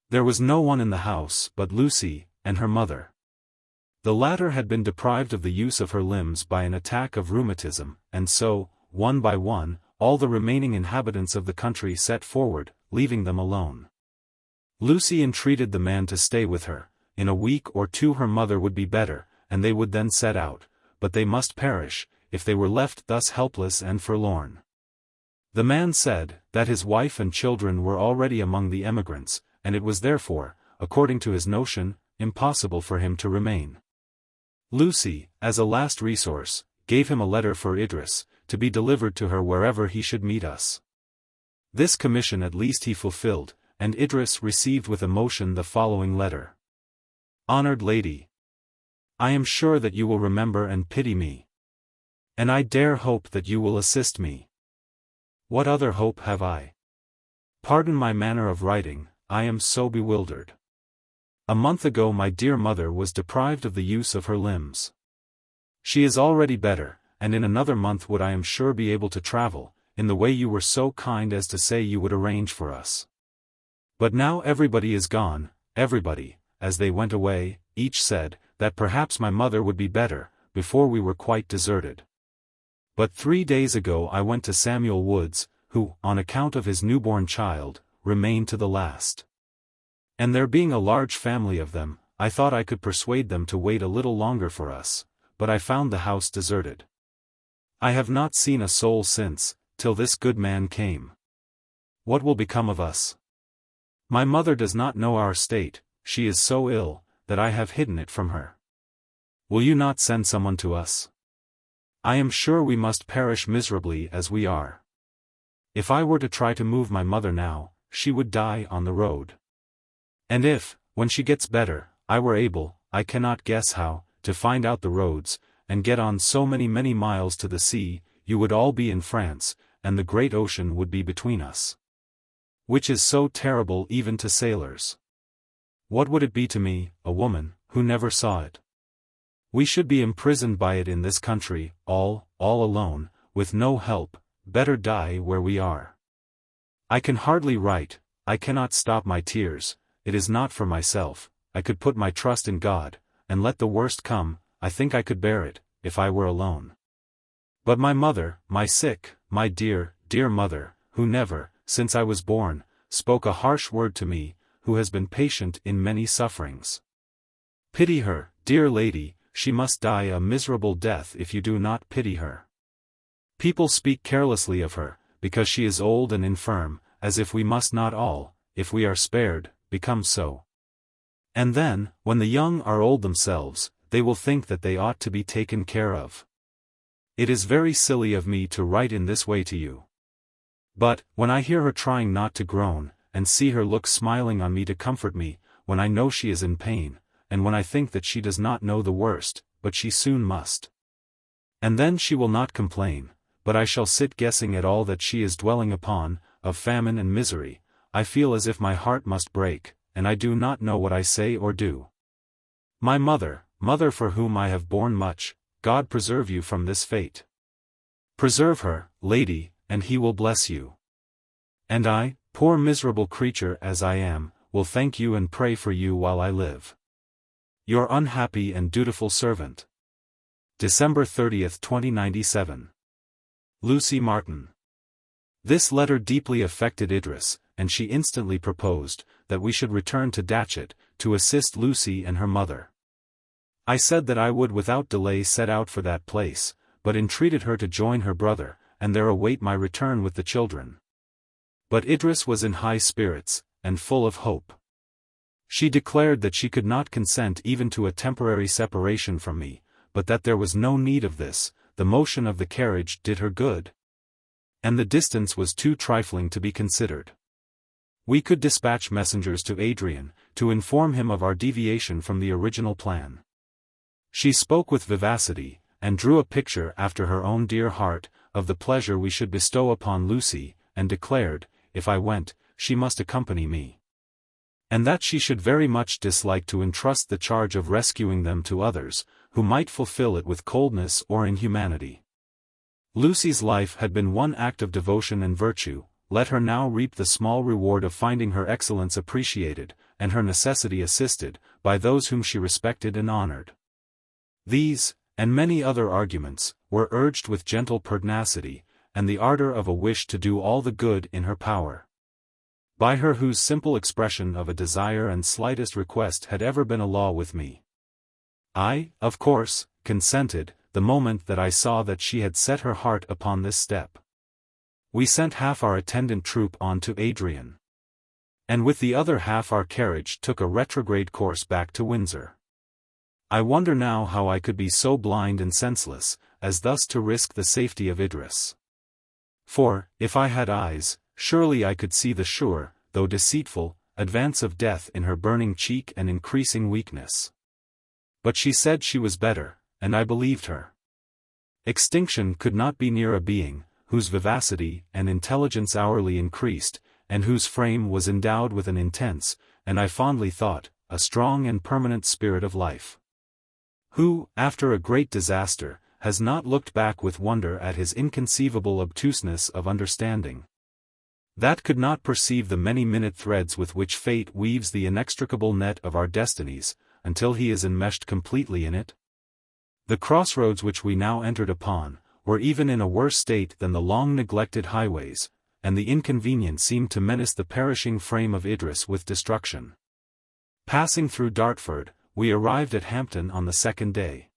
There was no one in the house but Lucy, and her mother. The latter had been deprived of the use of her limbs by an attack of rheumatism, and so, one by one, all the remaining inhabitants of the country set forward, leaving them alone. Lucy entreated the man to stay with her. In a week or two her mother would be better, and they would then set out, but they must perish, if they were left thus helpless and forlorn. The man said, that his wife and children were already among the emigrants, and it was therefore, according to his notion, impossible for him to remain. Lucy, as a last resource, gave him a letter for Idris, to be delivered to her wherever he should meet us. This commission at least he fulfilled, and Idris received with emotion the following letter. Honored Lady, I am sure that you will remember and pity me. And I dare hope that you will assist me. What other hope have I? Pardon my manner of writing, I am so bewildered. A month ago my dear mother was deprived of the use of her limbs. She is already better, and in another month would I am sure be able to travel, in the way you were so kind as to say you would arrange for us. But now everybody is gone, everybody, as they went away, each said, that perhaps my mother would be better, before we were quite deserted. But 3 days ago I went to Samuel Wood's, who, on account of his newborn child, remained to the last. And there being a large family of them, I thought I could persuade them to wait a little longer for us, but I found the house deserted. I have not seen a soul since, till this good man came. What will become of us? My mother does not know our state, she is so ill, that I have hidden it from her. Will you not send someone to us? I am sure we must perish miserably as we are. If I were to try to move my mother now, she would die on the road. And if, when she gets better, I were able, I cannot guess how, to find out the roads, and get on so many miles to the sea, you would all be in France, and the great ocean would be between us. Which is so terrible even to sailors. What would it be to me, a woman, who never saw it? We should be imprisoned by it in this country, all alone, with no help, better die where we are. I can hardly write, I cannot stop my tears, it is not for myself, I could put my trust in God, and let the worst come, I think I could bear it, if I were alone. But my mother, my sick, my dear mother, who never, since I was born, spoke a harsh word to me, who has been patient in many sufferings. Pity her, dear lady, she must die a miserable death if you do not pity her. People speak carelessly of her, because she is old and infirm, as if we must not all, if we are spared, become so. And then, when the young are old themselves, they will think that they ought to be taken care of. It is very silly of me to write in this way to you. But, when I hear her trying not to groan, and see her look smiling on me to comfort me, when I know she is in pain, and when I think that she does not know the worst, but she soon must. And then she will not complain, but I shall sit guessing at all that she is dwelling upon, of famine and misery, I feel as if my heart must break, and I do not know what I say or do. My mother, mother for whom I have borne much, God preserve you from this fate. Preserve her, lady, and he will bless you. And I, poor miserable creature as I am, will thank you and pray for you while I live. Your unhappy and dutiful servant. December 30, 2097. Lucy Martin. This letter deeply affected Idris, and she instantly proposed that we should return to Datchet, to assist Lucy and her mother. I said that I would without delay set out for that place, but entreated her to join her brother, and there await my return with the children. But Idris was in high spirits, and full of hope. She declared that she could not consent even to a temporary separation from me, but that there was no need of this, the motion of the carriage did her good. And the distance was too trifling to be considered. We could dispatch messengers to Adrian, to inform him of our deviation from the original plan. She spoke with vivacity, and drew a picture after her own dear heart, of the pleasure we should bestow upon Lucy, and declared, if I went, she must accompany me. And that she should very much dislike to entrust the charge of rescuing them to others, who might fulfill it with coldness or inhumanity. Lucy's life had been one act of devotion and virtue, let her now reap the small reward of finding her excellence appreciated, and her necessity assisted, by those whom she respected and honored. These, and many other arguments, were urged with gentle pertinacity, and the ardor of a wish to do all the good in her power. By her whose simple expression of a desire and slightest request had ever been a law with me. I, of course, consented, the moment that I saw that she had set her heart upon this step. We sent half our attendant troop on to Adrian. And with the other half our carriage took a retrograde course back to Windsor. I wonder now how I could be so blind and senseless, as thus to risk the safety of Idris. For, if I had eyes, surely I could see the sure, though deceitful, advance of death in her burning cheek and increasing weakness. But she said she was better, and I believed her. Extinction could not be near a being, whose vivacity and intelligence hourly increased, and whose frame was endowed with an intense, and I fondly thought, a strong and permanent spirit of life. Who, after a great disaster, has not looked back with wonder at his inconceivable obtuseness of understanding? That could not perceive the many minute threads with which fate weaves the inextricable net of our destinies, until he is enmeshed completely in it? The crossroads which we now entered upon, were even in a worse state than the long-neglected highways, and the inconvenience seemed to menace the perishing frame of Idris with destruction. Passing through Dartford, we arrived at Hampton on the second day.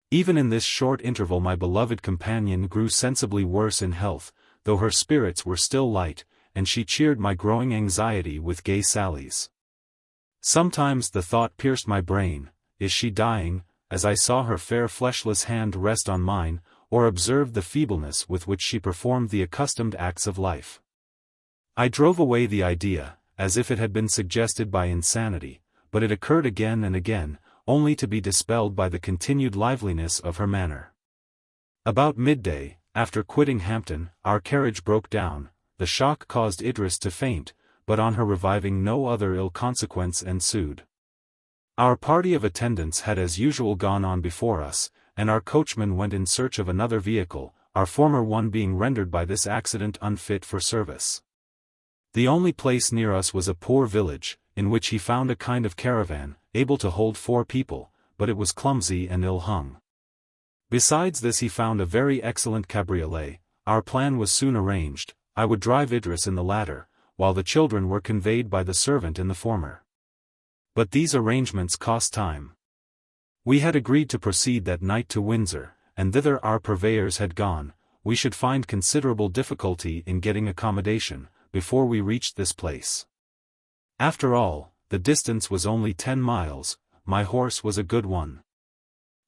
Even in this short interval my beloved companion grew sensibly worse in health, though her spirits were still light, and she cheered my growing anxiety with gay sallies. Sometimes the thought pierced my brain, is she dying, as I saw her fair fleshless hand rest on mine, or observed the feebleness with which she performed the accustomed acts of life. I drove away the idea, as if it had been suggested by insanity, but it occurred again and again, only to be dispelled by the continued liveliness of her manner. About midday, after quitting Hampton, our carriage broke down, the shock caused Idris to faint, but on her reviving no other ill consequence ensued. Our party of attendants had as usual gone on before us, and our coachman went in search of another vehicle, our former one being rendered by this accident unfit for service. The only place near us was a poor village, in which he found a kind of caravan, able to hold 4 people, but it was clumsy and ill-hung. Besides this he found a very excellent cabriolet. Our plan was soon arranged, I would drive Idris in the latter, while the children were conveyed by the servant in the former. But these arrangements cost time. We had agreed to proceed that night to Windsor, and thither our purveyors had gone. We should find considerable difficulty in getting accommodation, before we reached this place. After all, the distance was only 10 miles, my horse was a good one.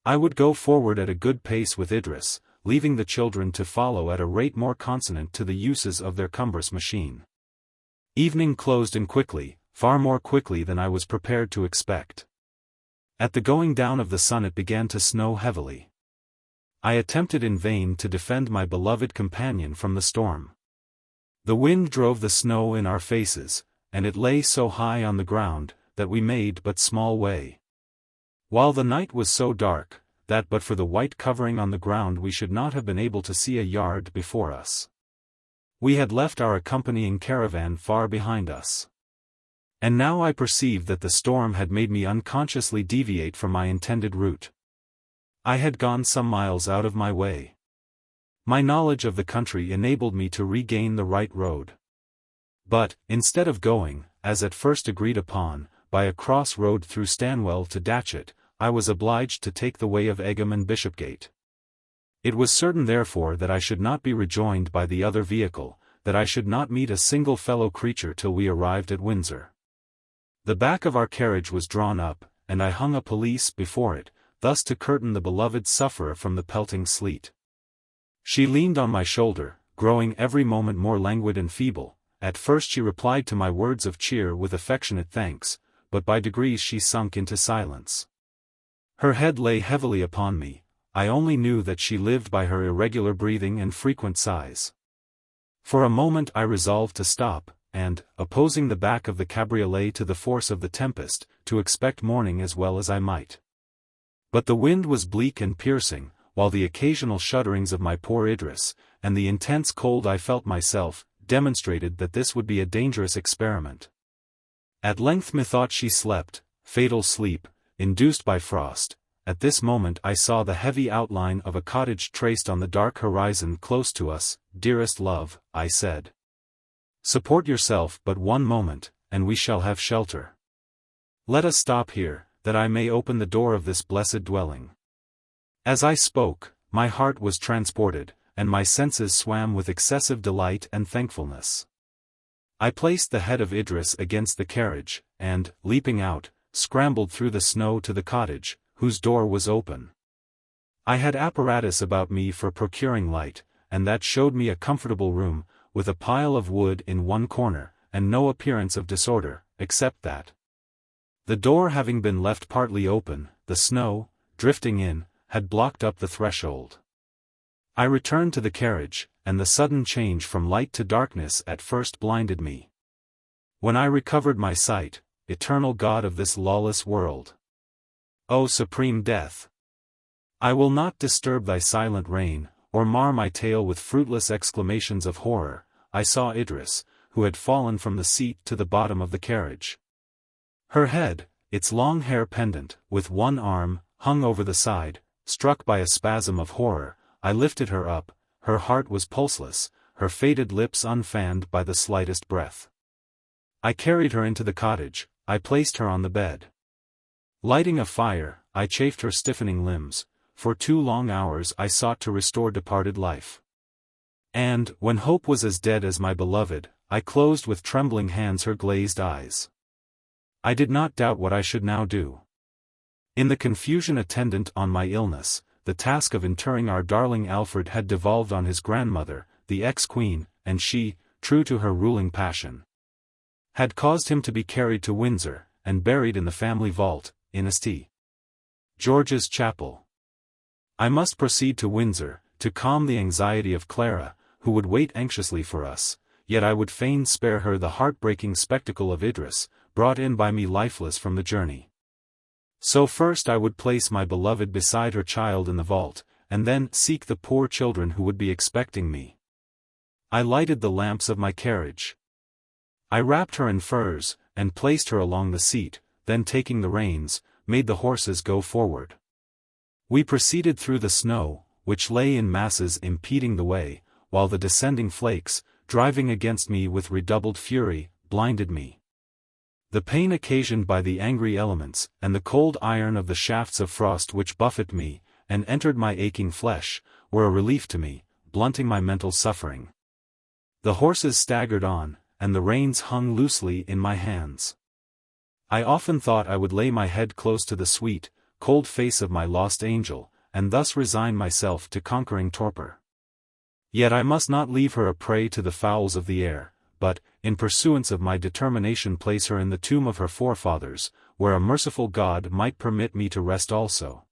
I would go forward at a good pace with Idris, leaving the children to follow at a rate more consonant to the uses of their cumbrous machine. Evening closed in quickly, far more quickly than I was prepared to expect. At the going down of the sun it began to snow heavily. I attempted in vain to defend my beloved companion from the storm. The wind drove the snow in our faces, and it lay so high on the ground, that we made but small way. while the night was so dark, that but for the white covering on the ground we should not have been able to see a yard before us. We had left our accompanying caravan far behind us. And now I perceived that the storm had made me unconsciously deviate from my intended route. I had gone some miles out of my way. My knowledge of the country enabled me to regain the right road. But, instead of going, as at first agreed upon, by a cross road through Stanwell to Datchet, I was obliged to take the way of Egham and Bishopgate. It was certain therefore that I should not be rejoined by the other vehicle, that I should not meet a single fellow creature till we arrived at Windsor. The back of our carriage was drawn up, and I hung a pelisse before it, thus to curtain the beloved sufferer from the pelting sleet. She leaned on my shoulder, growing every moment more languid and feeble. At first she replied to my words of cheer with affectionate thanks, but by degrees she sunk into silence. Her head lay heavily upon me. I only knew that she lived by her irregular breathing and frequent sighs. For a moment I resolved to stop, and, opposing the back of the cabriolet to the force of the tempest, to expect morning as well as I might. But the wind was bleak and piercing, while the occasional shudderings of my poor Idris, and the intense cold I felt myself, demonstrated that this would be a dangerous experiment. At length methought she slept, fatal sleep, induced by frost. At this moment I saw the heavy outline of a cottage traced on the dark horizon close to us. "Dearest love," I said. "Support yourself but one moment, and we shall have shelter. Let us stop here, that I may open the door of this blessed dwelling." As I spoke, my heart was transported, and my senses swam with excessive delight and thankfulness. I placed the head of Idris against the carriage, and, leaping out, scrambled through the snow to the cottage, whose door was open. I had apparatus about me for procuring light, and that showed me a comfortable room, with a pile of wood in one corner, and no appearance of disorder, except that the door having been left partly open, the snow, drifting in, had blocked up the threshold. I returned to the carriage, and the sudden change from light to darkness at first blinded me. When I recovered my sight, eternal God of this lawless world! O supreme death! I will not disturb thy silent reign, or mar my tale with fruitless exclamations of horror. I saw Idris, who had fallen from the seat to the bottom of the carriage. Her head, its long hair pendant, with one arm, hung over the side. Struck by a spasm of horror, I lifted her up. Her heart was pulseless, her faded lips unfanned by the slightest breath. I carried her into the cottage. I placed her on the bed. Lighting a fire, I chafed her stiffening limbs. For 2 long hours I sought to restore departed life. And, when hope was as dead as my beloved, I closed with trembling hands her glazed eyes. I did not doubt what I should now do. In the confusion attendant on my illness, the task of interring our darling Alfred had devolved on his grandmother, the ex-queen, and she, true to her ruling passion, had caused him to be carried to Windsor, and buried in the family vault, in St. George's Chapel. I must proceed to Windsor, to calm the anxiety of Clara, who would wait anxiously for us, yet I would fain spare her the heartbreaking spectacle of Idris, brought in by me lifeless from the journey. So first I would place my beloved beside her child in the vault, and then seek the poor children who would be expecting me. I lighted the lamps of my carriage. I wrapped her in furs, and placed her along the seat, then taking the reins, made the horses go forward. We proceeded through the snow, which lay in masses impeding the way, while the descending flakes, driving against me with redoubled fury, blinded me. The pain occasioned by the angry elements, and the cold iron of the shafts of frost which buffeted me, and entered my aching flesh, were a relief to me, blunting my mental suffering. The horses staggered on, and the reins hung loosely in my hands. I often thought I would lay my head close to the sweet, cold face of my lost angel, and thus resign myself to conquering torpor. Yet I must not leave her a prey to the fowls of the air, but, in pursuance of my determination, place her in the tomb of her forefathers, where a merciful God might permit me to rest also.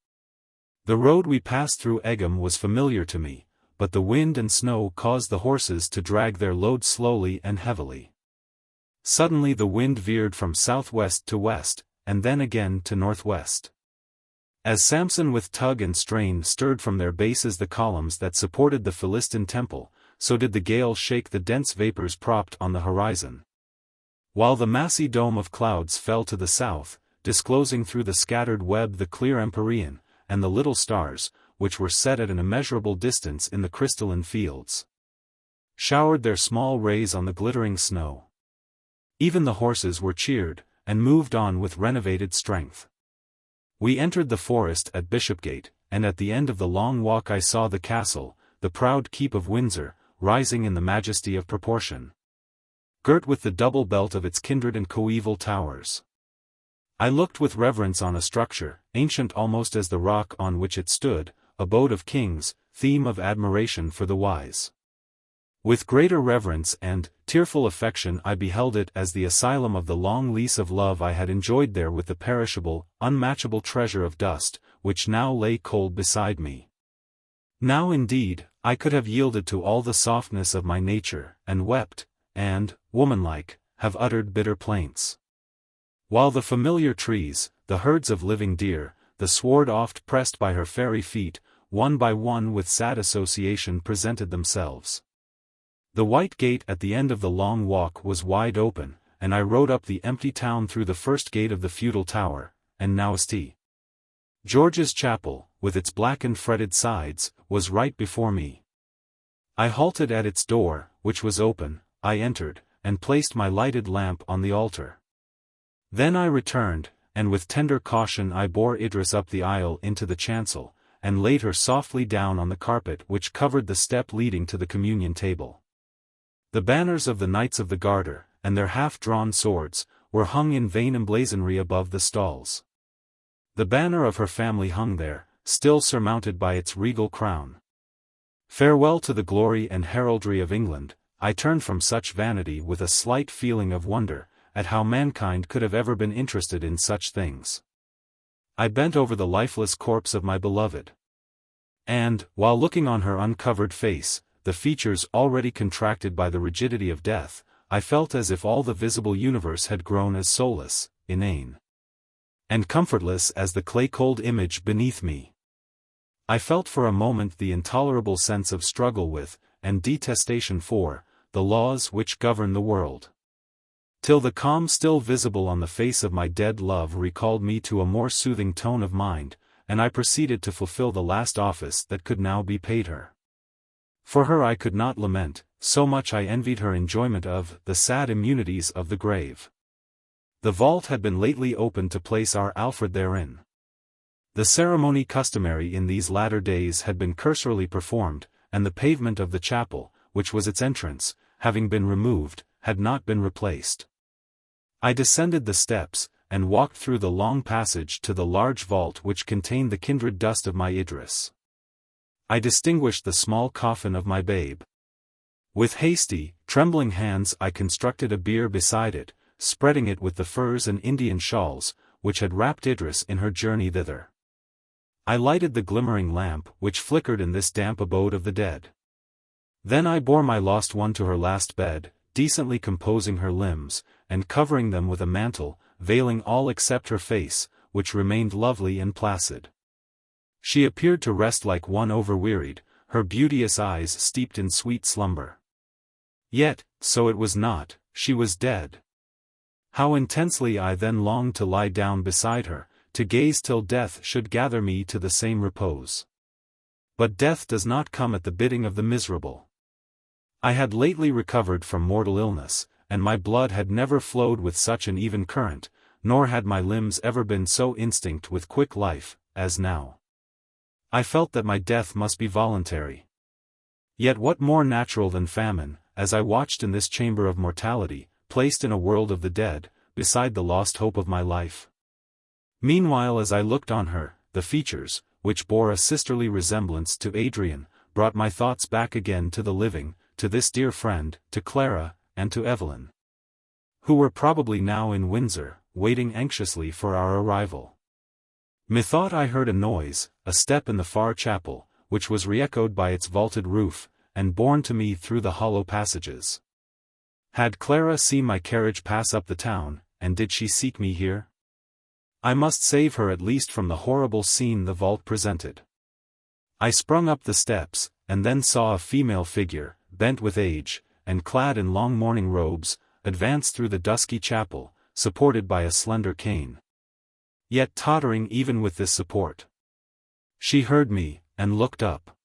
The road we passed through Egham was familiar to me, but the wind and snow caused the horses to drag their load slowly and heavily. Suddenly the wind veered from southwest to west, and then again to northwest. As Samson with tug and strain stirred from their bases the columns that supported the Philistine temple, so did the gale shake the dense vapors propped on the horizon. While the massy dome of clouds fell to the south, disclosing through the scattered web the clear empyrean, and the little stars, which were set at an immeasurable distance in the crystalline fields, showered their small rays on the glittering snow. Even the horses were cheered, and moved on with renovated strength. We entered the forest at Bishopgate, and at the end of the long walk I saw the castle, the proud keep of Windsor, rising in the majesty of proportion, girt with the double belt of its kindred and coeval towers. I looked with reverence on a structure, ancient almost as the rock on which it stood, abode of kings, theme of admiration for the wise. With greater reverence and tearful affection I beheld it as the asylum of the long lease of love I had enjoyed there with the perishable, unmatchable treasure of dust, which now lay cold beside me. Now indeed, I could have yielded to all the softness of my nature, and wept, and, womanlike, have uttered bitter plaints. While the familiar trees, the herds of living deer, the sward oft pressed by her fairy feet, one by one with sad association presented themselves. The white gate at the end of the long walk was wide open, and I rode up the empty town through the first gate of the feudal tower, and now St. George's Chapel, with its blackened fretted sides, was right before me. I halted at its door, which was open. I entered, and placed my lighted lamp on the altar. Then I returned, and with tender caution I bore Idris up the aisle into the chancel, and laid her softly down on the carpet which covered the step leading to the communion table. The banners of the Knights of the Garter, and their half-drawn swords, were hung in vain emblazonry above the stalls. The banner of her family hung there, still surmounted by its regal crown. Farewell to the glory and heraldry of England. I turned from such vanity with a slight feeling of wonder, at how mankind could have ever been interested in such things. I bent over the lifeless corpse of my beloved. And, while looking on her uncovered face, the features already contracted by the rigidity of death, I felt as if all the visible universe had grown as soulless, inane, and comfortless as the clay-cold image beneath me. I felt for a moment the intolerable sense of struggle with, and detestation for, the laws which govern the world. Till the calm still visible on the face of my dead love recalled me to a more soothing tone of mind, and I proceeded to fulfill the last office that could now be paid her. For her I could not lament, so much I envied her enjoyment of the sad immunities of the grave. The vault had been lately opened to place our Alfred therein. The ceremony customary in these latter days had been cursorily performed, and the pavement of the chapel, which was its entrance, having been removed, had not been replaced. I descended the steps, and walked through the long passage to the large vault which contained the kindred dust of my Idris. I distinguished the small coffin of my babe. With hasty, trembling hands I constructed a bier beside it, spreading it with the furs and Indian shawls, which had wrapped Idris in her journey thither. I lighted the glimmering lamp which flickered in this damp abode of the dead. Then I bore my lost one to her last bed, decently composing her limbs, and covering them with a mantle, veiling all except her face, which remained lovely and placid. She appeared to rest like one overwearied, her beauteous eyes steeped in sweet slumber. Yet, so it was not, she was dead. How intensely I then longed to lie down beside her, to gaze till death should gather me to the same repose. But death does not come at the bidding of the miserable. I had lately recovered from mortal illness, and my blood had never flowed with such an even current, nor had my limbs ever been so instinct with quick life, as now. I felt that my death must be voluntary. Yet what more natural than famine, as I watched in this chamber of mortality, placed in a world of the dead, beside the lost hope of my life? Meanwhile, as I looked on her, the features, which bore a sisterly resemblance to Adrian, brought my thoughts back again to the living, to this dear friend, to Clara, and to Evelyn, who were probably now in Windsor, waiting anxiously for our arrival. Methought I heard a noise, a step in the far chapel, which was re-echoed by its vaulted roof, and borne to me through the hollow passages. Had Clara seen my carriage pass up the town, and did she seek me here? I must save her at least from the horrible scene the vault presented. I sprung up the steps, and then saw a female figure, bent with age, and clad in long mourning robes, advance through the dusky chapel, supported by a slender cane. Yet tottering even with this support. She heard me, and looked up.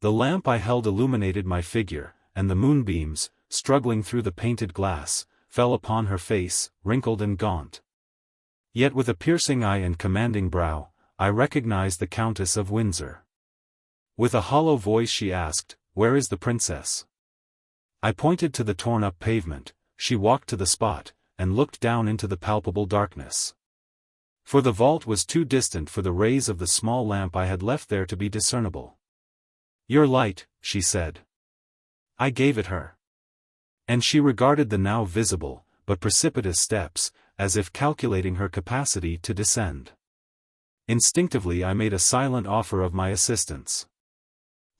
The lamp I held illuminated my figure, and the moonbeams, struggling through the painted glass, fell upon her face, wrinkled and gaunt. Yet with a piercing eye and commanding brow, I recognized the Countess of Windsor. With a hollow voice she asked, "Where is the princess?" I pointed to the torn-up pavement. She walked to the spot, and looked down into the palpable darkness. For the vault was too distant for the rays of the small lamp I had left there to be discernible. "Your light," she said. I gave it her. And she regarded the now visible, but precipitous steps, as if calculating her capacity to descend. Instinctively I made a silent offer of my assistance.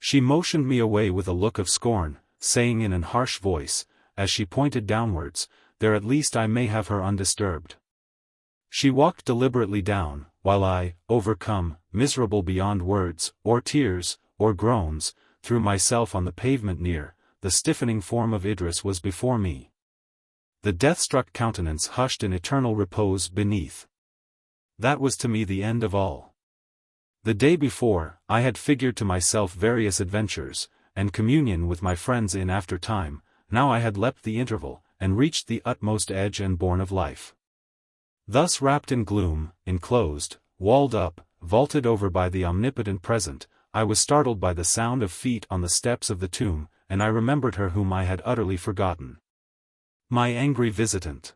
She motioned me away with a look of scorn, saying in an harsh voice, as she pointed downwards, "There at least I may have her undisturbed." She walked deliberately down, while I, overcome, miserable beyond words, or tears, or groans, threw myself on the pavement near. The stiffening form of Idris was before me. The death-struck countenance hushed in eternal repose beneath. That was to me the end of all. The day before, I had figured to myself various adventures, and communion with my friends in after time. Now I had leapt the interval, and reached the utmost edge and bourne of life. Thus wrapped in gloom, enclosed, walled up, vaulted over by the omnipotent present, I was startled by the sound of feet on the steps of the tomb, and I remembered her whom I had utterly forgotten. My angry visitant.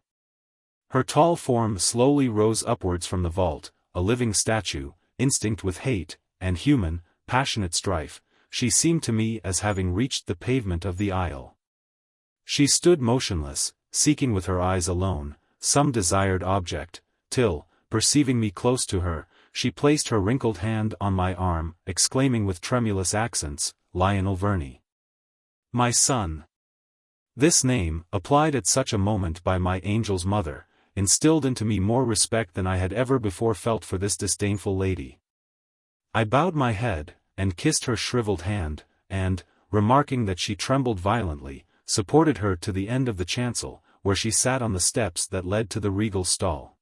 Her tall form slowly rose upwards from the vault, a living statue, instinct with hate, and human, passionate strife. She seemed to me as having reached the pavement of the aisle. She stood motionless, seeking with her eyes alone some desired object, till, perceiving me close to her, she placed her wrinkled hand on my arm, exclaiming with tremulous accents, "Lionel Verney. My son." This name, applied at such a moment by my angel's mother, instilled into me more respect than I had ever before felt for this disdainful lady. I bowed my head, and kissed her shriveled hand, and, remarking that she trembled violently, supported her to the end of the chancel, where she sat on the steps that led to the regal stall.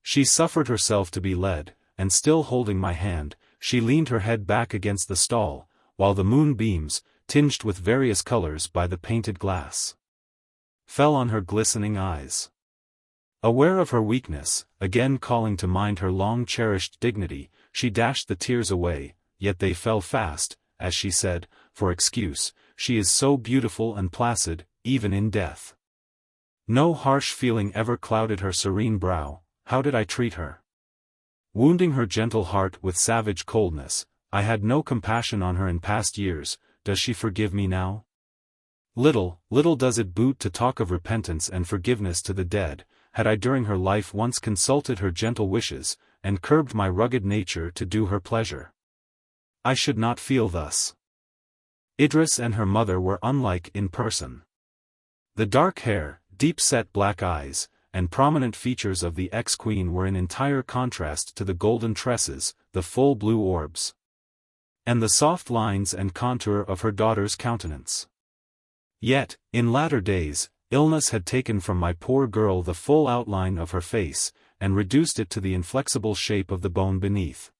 She suffered herself to be led, and still holding my hand, she leaned her head back against the stall, while the moonbeams, tinged with various colors by the painted glass, fell on her glistening eyes. Aware of her weakness, again calling to mind her long-cherished dignity, she dashed the tears away, yet they fell fast, as she said, for excuse, "She is so beautiful and placid, even in death." No harsh feeling ever clouded her serene brow. How did I treat her? Wounding her gentle heart with savage coldness, I had no compassion on her in past years. Does she forgive me now? Little does it boot to talk of repentance and forgiveness to the dead. Had I during her life once consulted her gentle wishes, and curbed my rugged nature to do her pleasure, I should not feel thus. Idris and her mother were unlike in person. The dark hair, deep-set black eyes, and prominent features of the ex-queen were in entire contrast to the golden tresses, the full blue orbs, and the soft lines and contour of her daughter's countenance. Yet, in latter days, illness had taken from my poor girl the full outline of her face, and reduced it to the inflexible shape of the bone beneath.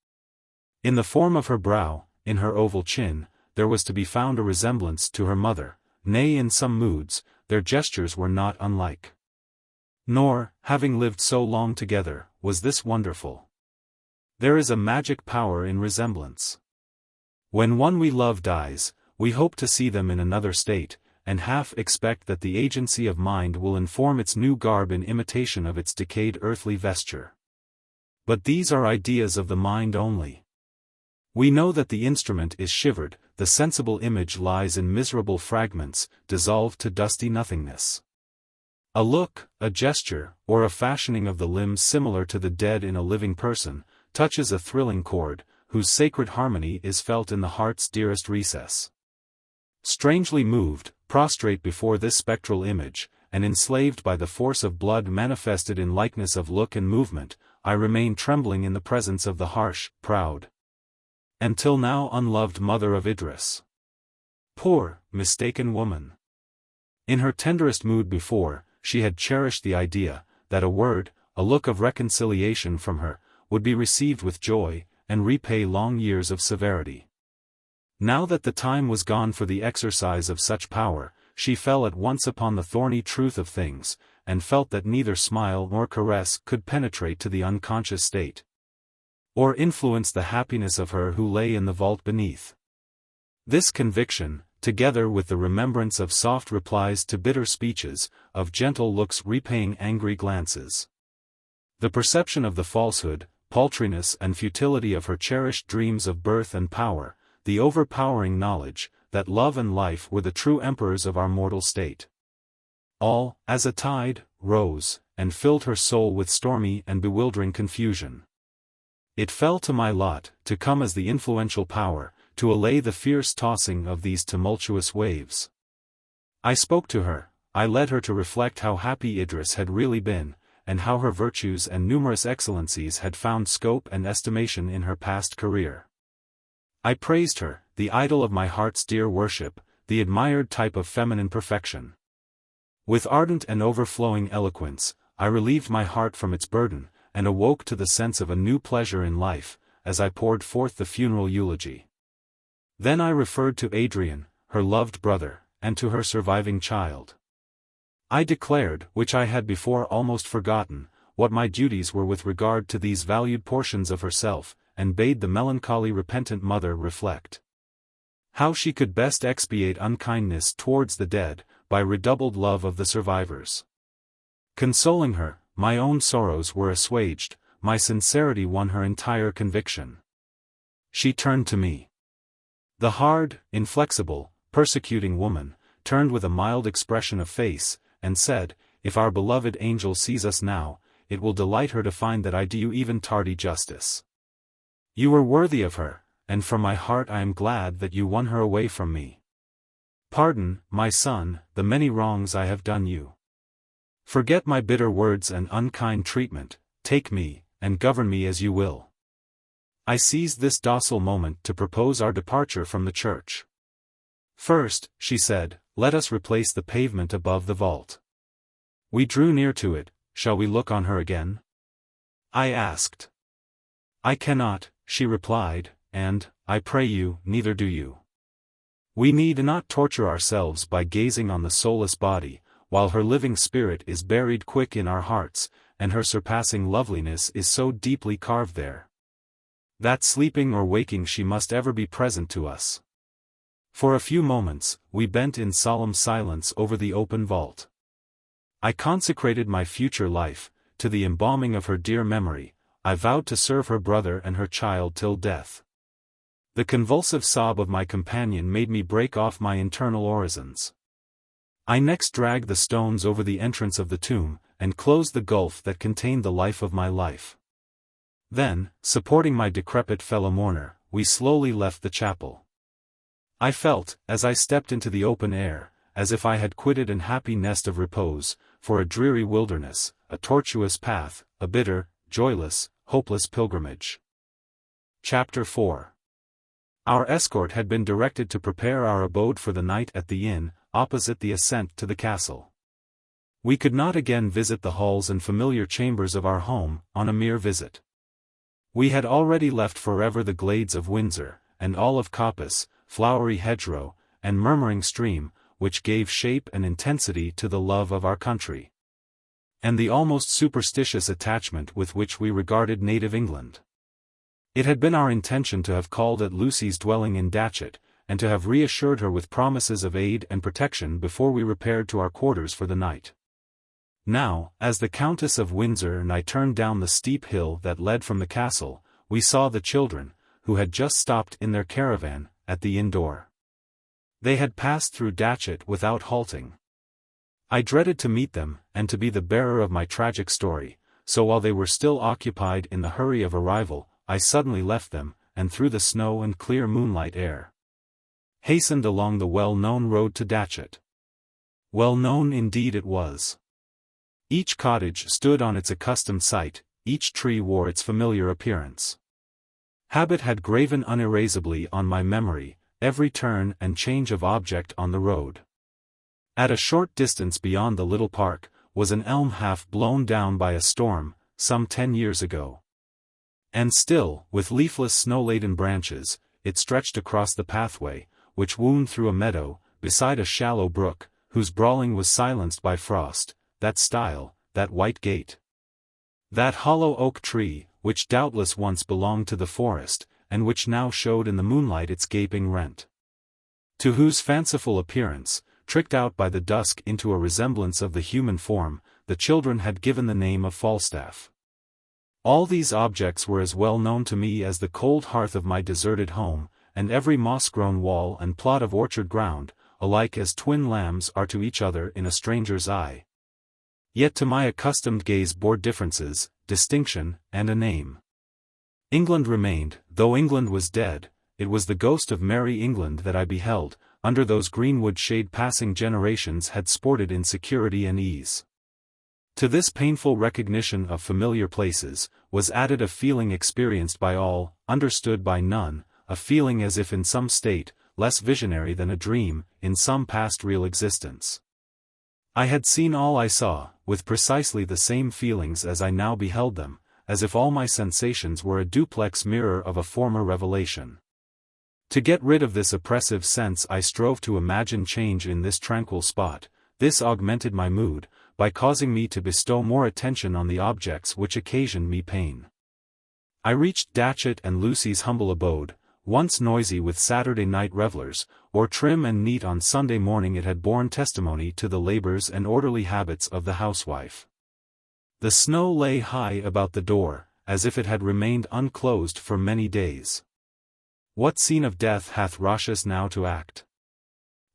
In the form of her brow, in her oval chin, there was to be found a resemblance to her mother, nay in some moods, their gestures were not unlike. Nor, having lived so long together, was this wonderful. There is a magic power in resemblance. When one we love dies, we hope to see them in another state, and half expect that the agency of mind will inform its new garb in imitation of its decayed earthly vesture. But these are ideas of the mind only. We know that the instrument is shivered, the sensible image lies in miserable fragments, dissolved to dusty nothingness. A look, a gesture, or a fashioning of the limbs similar to the dead in a living person, touches a thrilling chord, whose sacred harmony is felt in the heart's dearest recess. Strangely moved, prostrate before this spectral image, and enslaved by the force of blood manifested in likeness of look and movement, I remain trembling in the presence of the harsh, proud, and till now unloved mother of Idris. Poor, mistaken woman. In her tenderest mood before, she had cherished the idea that a word, a look of reconciliation from her, would be received with joy, and repay long years of severity. Now that the time was gone for the exercise of such power, she fell at once upon the thorny truth of things, and felt that neither smile nor caress could penetrate to the unconscious state, or influence the happiness of her who lay in the vault beneath. This conviction, together with the remembrance of soft replies to bitter speeches, of gentle looks repaying angry glances, the perception of the falsehood, paltriness and futility of her cherished dreams of birth and power, the overpowering knowledge that love and life were the true emperors of our mortal state. All, as a tide, rose, and filled her soul with stormy and bewildering confusion. It fell to my lot to come as the influential power, to allay the fierce tossing of these tumultuous waves. I spoke to her, I led her to reflect how happy Idris had really been, and how her virtues and numerous excellencies had found scope and estimation in her past career. I praised her, the idol of my heart's dear worship, the admired type of feminine perfection. With ardent and overflowing eloquence, I relieved my heart from its burden, and awoke to the sense of a new pleasure in life, as I poured forth the funeral eulogy. Then I referred to Adrian, her loved brother, and to her surviving child. I declared, which I had before almost forgotten, what my duties were with regard to these valued portions of herself, and bade the melancholy repentant mother reflect how she could best expiate unkindness towards the dead, by redoubled love of the survivors. Consoling her, my own sorrows were assuaged, my sincerity won her entire conviction. She turned to me. The hard, inflexible, persecuting woman, turned with a mild expression of face, and said, "If our beloved angel sees us now, it will delight her to find that I do you even tardy justice. You were worthy of her, and from my heart I am glad that you won her away from me. Pardon, my son, the many wrongs I have done you. Forget my bitter words and unkind treatment, take me, and govern me as you will." I seized this docile moment to propose our departure from the church. "First," she said, "let us replace the pavement above the vault." We drew near to it. "Shall we look on her again?" I asked. "I cannot," she replied, "and, I pray you, neither do you. We need not torture ourselves by gazing on the soulless body, while her living spirit is buried quick in our hearts, and her surpassing loveliness is so deeply carved there, that sleeping or waking she must ever be present to us." For a few moments, we bent in solemn silence over the open vault. I consecrated my future life, to the embalming of her dear memory. I vowed to serve her brother and her child till death. The convulsive sob of my companion made me break off my internal orisons. I next dragged the stones over the entrance of the tomb, and closed the gulf that contained the life of my life. Then, supporting my decrepit fellow-mourner, we slowly left the chapel. I felt, as I stepped into the open air, as if I had quitted an happy nest of repose, for a dreary wilderness, a tortuous path, a bitter, joyless, hopeless pilgrimage. Chapter 4. Our escort had been directed to prepare our abode for the night at the inn, opposite the ascent to the castle. We could not again visit the halls and familiar chambers of our home, on a mere visit. We had already left forever the glades of Windsor, and olive coppice, flowery hedgerow, and murmuring stream, which gave shape and intensity to the love of our country, and the almost superstitious attachment with which we regarded native England. It had been our intention to have called at Lucy's dwelling in Datchet, and to have reassured her with promises of aid and protection before we repaired to our quarters for the night. Now, as the Countess of Windsor and I turned down the steep hill that led from the castle, we saw the children, who had just stopped in their caravan, at the inn door. They had passed through Datchet without halting. I dreaded to meet them, and to be the bearer of my tragic story, so while they were still occupied in the hurry of arrival, I suddenly left them, and through the snow and clear moonlight air, hastened along the well-known road to Datchet. Well known indeed it was. Each cottage stood on its accustomed site, each tree wore its familiar appearance. Habit had graven unerasably on my memory every turn and change of object on the road. At a short distance beyond the little park, was an elm half blown down by a storm, some 10 years ago. And still, with leafless snow-laden branches, it stretched across the pathway, which wound through a meadow, beside a shallow brook, whose brawling was silenced by frost, that stile, that white gate. That hollow oak tree, which doubtless once belonged to the forest, and which now showed in the moonlight its gaping rent. To whose fanciful appearance, tricked out by the dusk into a resemblance of the human form, the children had given the name of Falstaff. All these objects were as well known to me as the cold hearth of my deserted home, and every moss-grown wall and plot of orchard ground, alike as twin lambs are to each other in a stranger's eye. Yet to my accustomed gaze bore differences, distinction, and a name. England remained, though England was dead. It was the ghost of merry England that I beheld, under those greenwood shade passing generations had sported in security and ease. To this painful recognition of familiar places, was added a feeling experienced by all, understood by none, a feeling as if in some state, less visionary than a dream, in some past real existence. I had seen all I saw, with precisely the same feelings as I now beheld them, as if all my sensations were a duplex mirror of a former revelation. To get rid of this oppressive sense I strove to imagine change in this tranquil spot. This augmented my mood, by causing me to bestow more attention on the objects which occasioned me pain. I reached Datchet and Lucy's humble abode. Once noisy with Saturday night revellers, or trim and neat on Sunday morning, it had borne testimony to the labors and orderly habits of the housewife. The snow lay high about the door, as if it had remained unclosed for many days. What scene of death hath Rochas now to act?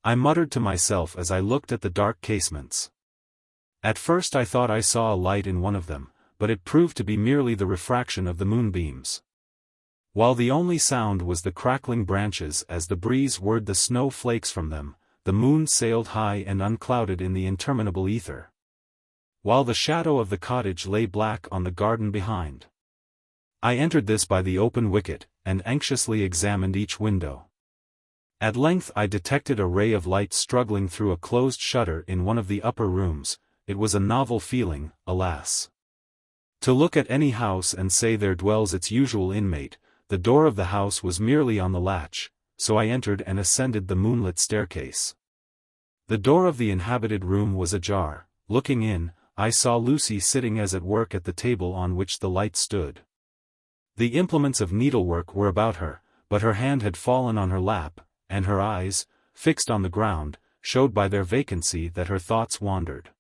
I muttered to myself as I looked at the dark casements. At first I thought I saw a light in one of them, but it proved to be merely the refraction of the moonbeams. While the only sound was the crackling branches as the breeze whirred the snow flakes from them, the moon sailed high and unclouded in the interminable ether. While the shadow of the cottage lay black on the garden behind. I entered this by the open wicket, and anxiously examined each window. At length I detected a ray of light struggling through a closed shutter in one of the upper rooms. It was a novel feeling, alas. To look at any house and say there dwells its usual inmate. The door of the house was merely on the latch, so I entered and ascended the moonlit staircase. The door of the inhabited room was ajar. Looking in, I saw Lucy sitting as at work at the table on which the light stood. The implements of needlework were about her, but her hand had fallen on her lap, and her eyes, fixed on the ground, showed by their vacancy that her thoughts wandered.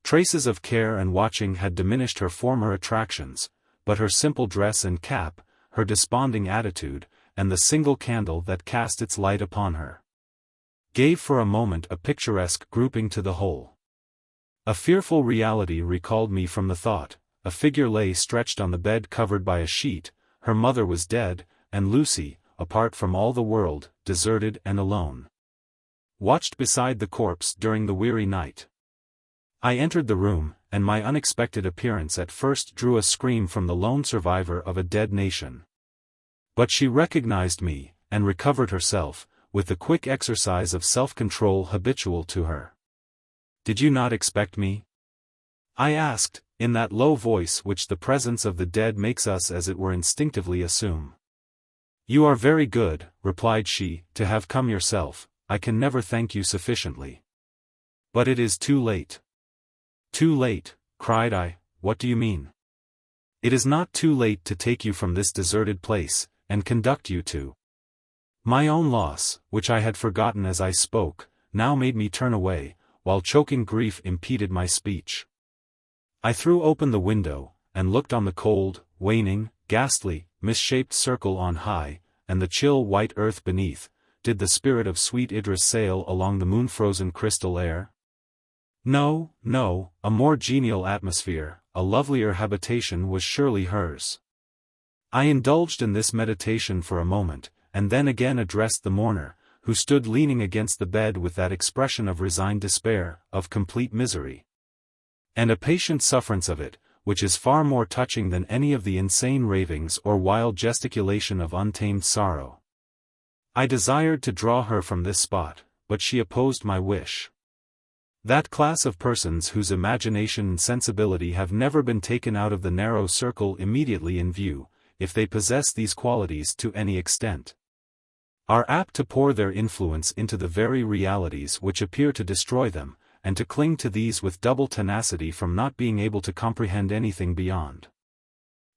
Traces of care and watching had diminished her former attractions, but her simple dress and cap, her desponding attitude, and the single candle that cast its light upon her, gave for a moment a picturesque grouping to the whole. A fearful reality recalled me from the thought. A figure lay stretched on the bed covered by a sheet. Her mother was dead, and Lucy, apart from all the world, deserted and alone, watched beside the corpse during the weary night. I entered the room, and my unexpected appearance at first drew a scream from the lone survivor of a dead nation. But she recognized me, and recovered herself, with the quick exercise of self-control habitual to her. "Did you not expect me?" I asked, in that low voice which the presence of the dead makes us as it were instinctively assume. "You are very good," replied she, "to have come yourself. I can never thank you sufficiently. But it is too late." "Too late?" cried I, "what do you mean?" "It is not too late to take you from this deserted place, and conduct you to—" My own loss, which I had forgotten as I spoke, now made me turn away, while choking grief impeded my speech. I threw open the window, and looked on the cold, waning, ghastly, misshaped circle on high, and the chill white earth beneath. Did the spirit of sweet Idris sail along the moon-frozen crystal air? No, no, a more genial atmosphere, a lovelier habitation was surely hers. I indulged in this meditation for a moment, and then again addressed the mourner, who stood leaning against the bed with that expression of resigned despair, of complete misery, and a patient sufferance of it, which is far more touching than any of the insane ravings or wild gesticulation of untamed sorrow. I desired to draw her from this spot, but she opposed my wish. That class of persons whose imagination and sensibility have never been taken out of the narrow circle immediately in view, if they possess these qualities to any extent, are apt to pour their influence into the very realities which appear to destroy them, and to cling to these with double tenacity from not being able to comprehend anything beyond.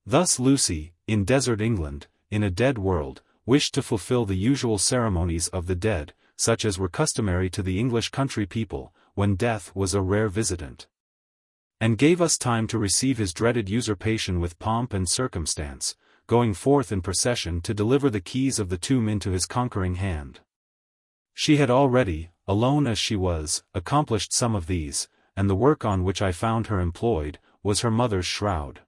Thus Lucy, in desert England, in a dead world, wished to fulfill the usual ceremonies of the dead, such as were customary to the English country people, when death was a rare visitant, and gave us time to receive his dreaded usurpation with pomp and circumstance, going forth in procession to deliver the keys of the tomb into his conquering hand. She had already, alone as she was, accomplished some of these, and the work on which I found her employed, was her mother's shroud.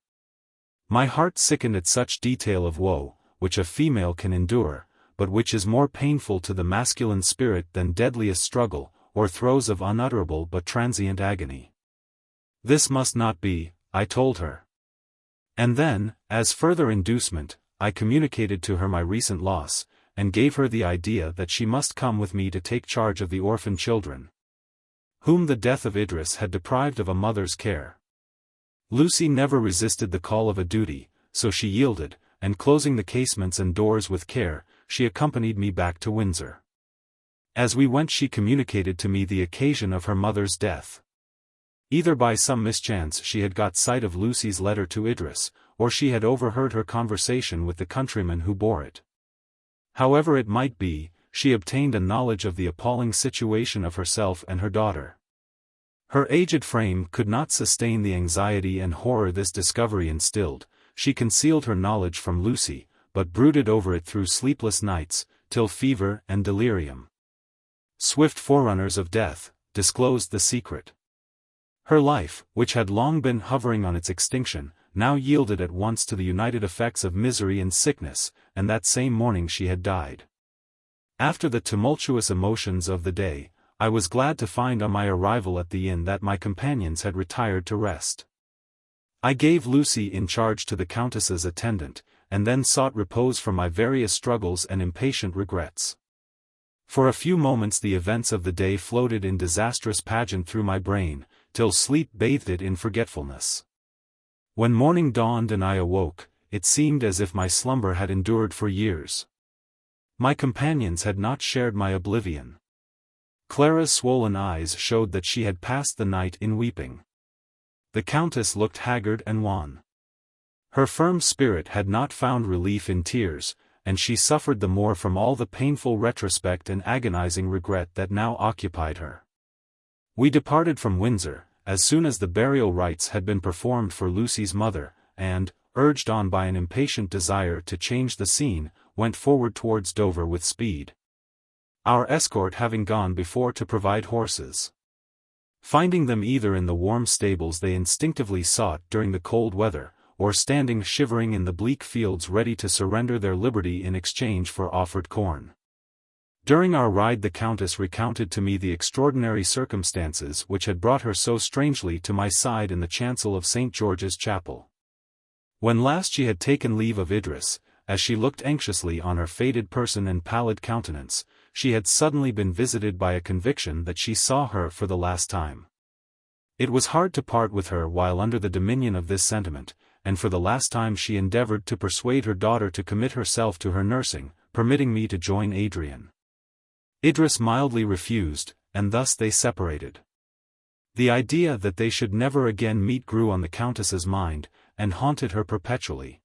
My heart sickened at such detail of woe, which a female can endure, but which is more painful to the masculine spirit than deadliest struggle, or throes of unutterable but transient agony. This must not be, I told her. And then, as further inducement, I communicated to her my recent loss, and gave her the idea that she must come with me to take charge of the orphan children, whom the death of Idris had deprived of a mother's care. Lucy never resisted the call of a duty, so she yielded, and closing the casements and doors with care, she accompanied me back to Windsor. As we went she communicated to me the occasion of her mother's death. Either by some mischance she had got sight of Lucy's letter to Idris, or she had overheard her conversation with the countryman who bore it. However it might be, she obtained a knowledge of the appalling situation of herself and her daughter. Her aged frame could not sustain the anxiety and horror this discovery instilled. She concealed her knowledge from Lucy, but brooded over it through sleepless nights, till fever and delirium, swift forerunners of death, disclosed the secret. Her life, which had long been hovering on its extinction, now yielded at once to the united effects of misery and sickness, and that same morning she had died. After the tumultuous emotions of the day, I was glad to find on my arrival at the inn that my companions had retired to rest. I gave Lucy in charge to the Countess's attendant, and then sought repose from my various struggles and impatient regrets. For a few moments the events of the day floated in disastrous pageant through my brain, till sleep bathed it in forgetfulness. When morning dawned and I awoke, it seemed as if my slumber had endured for years. My companions had not shared my oblivion. Clara's swollen eyes showed that she had passed the night in weeping. The Countess looked haggard and wan. Her firm spirit had not found relief in tears, and she suffered the more from all the painful retrospect and agonizing regret that now occupied her. We departed from Windsor, as soon as the burial rites had been performed for Lucy's mother, and, urged on by an impatient desire to change the scene, went forward towards Dover with speed, our escort having gone before to provide horses. Finding them either in the warm stables they instinctively sought during the cold weather, or standing shivering in the bleak fields ready to surrender their liberty in exchange for offered corn. During our ride the Countess recounted to me the extraordinary circumstances which had brought her so strangely to my side in the chancel of St. George's Chapel. When last she had taken leave of Idris, as she looked anxiously on her faded person and pallid countenance, she had suddenly been visited by a conviction that she saw her for the last time. It was hard to part with her while under the dominion of this sentiment, and for the last time she endeavored to persuade her daughter to commit herself to her nursing, permitting me to join Adrian. Idris mildly refused, and thus they separated. The idea that they should never again meet grew on the Countess's mind, and haunted her perpetually.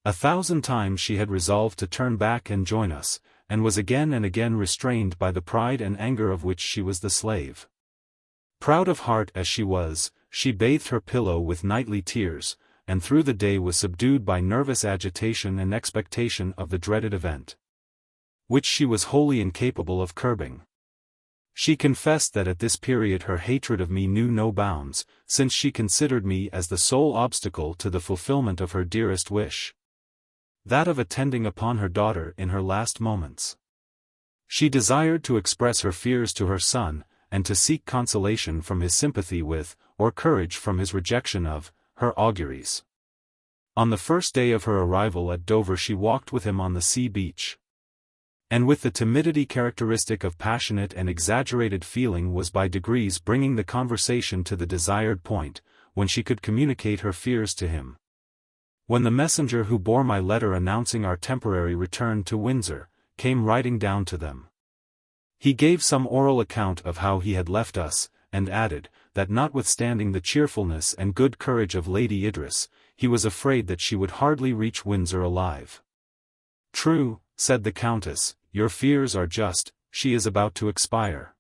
1,000 times she had resolved to turn back and join us, and was again and again restrained by the pride and anger of which she was the slave. Proud of heart as she was, she bathed her pillow with nightly tears, and through the day was subdued by nervous agitation and expectation of the dreaded event, which she was wholly incapable of curbing. She confessed that at this period her hatred of me knew no bounds, since she considered me as the sole obstacle to the fulfillment of her dearest wish, that of attending upon her daughter in her last moments. She desired to express her fears to her son, and to seek consolation from his sympathy with, or courage from his rejection of, her auguries. On the first day of her arrival at Dover she walked with him on the sea beach. And with the timidity characteristic of passionate and exaggerated feeling was by degrees bringing the conversation to the desired point, when she could communicate her fears to him. When the messenger who bore my letter announcing our temporary return to Windsor, came riding down to them, he gave some oral account of how he had left us, and added, that notwithstanding the cheerfulness and good courage of Lady Idris, he was afraid that she would hardly reach Windsor alive. "True," said the Countess, "your fears are just, she is about to expire."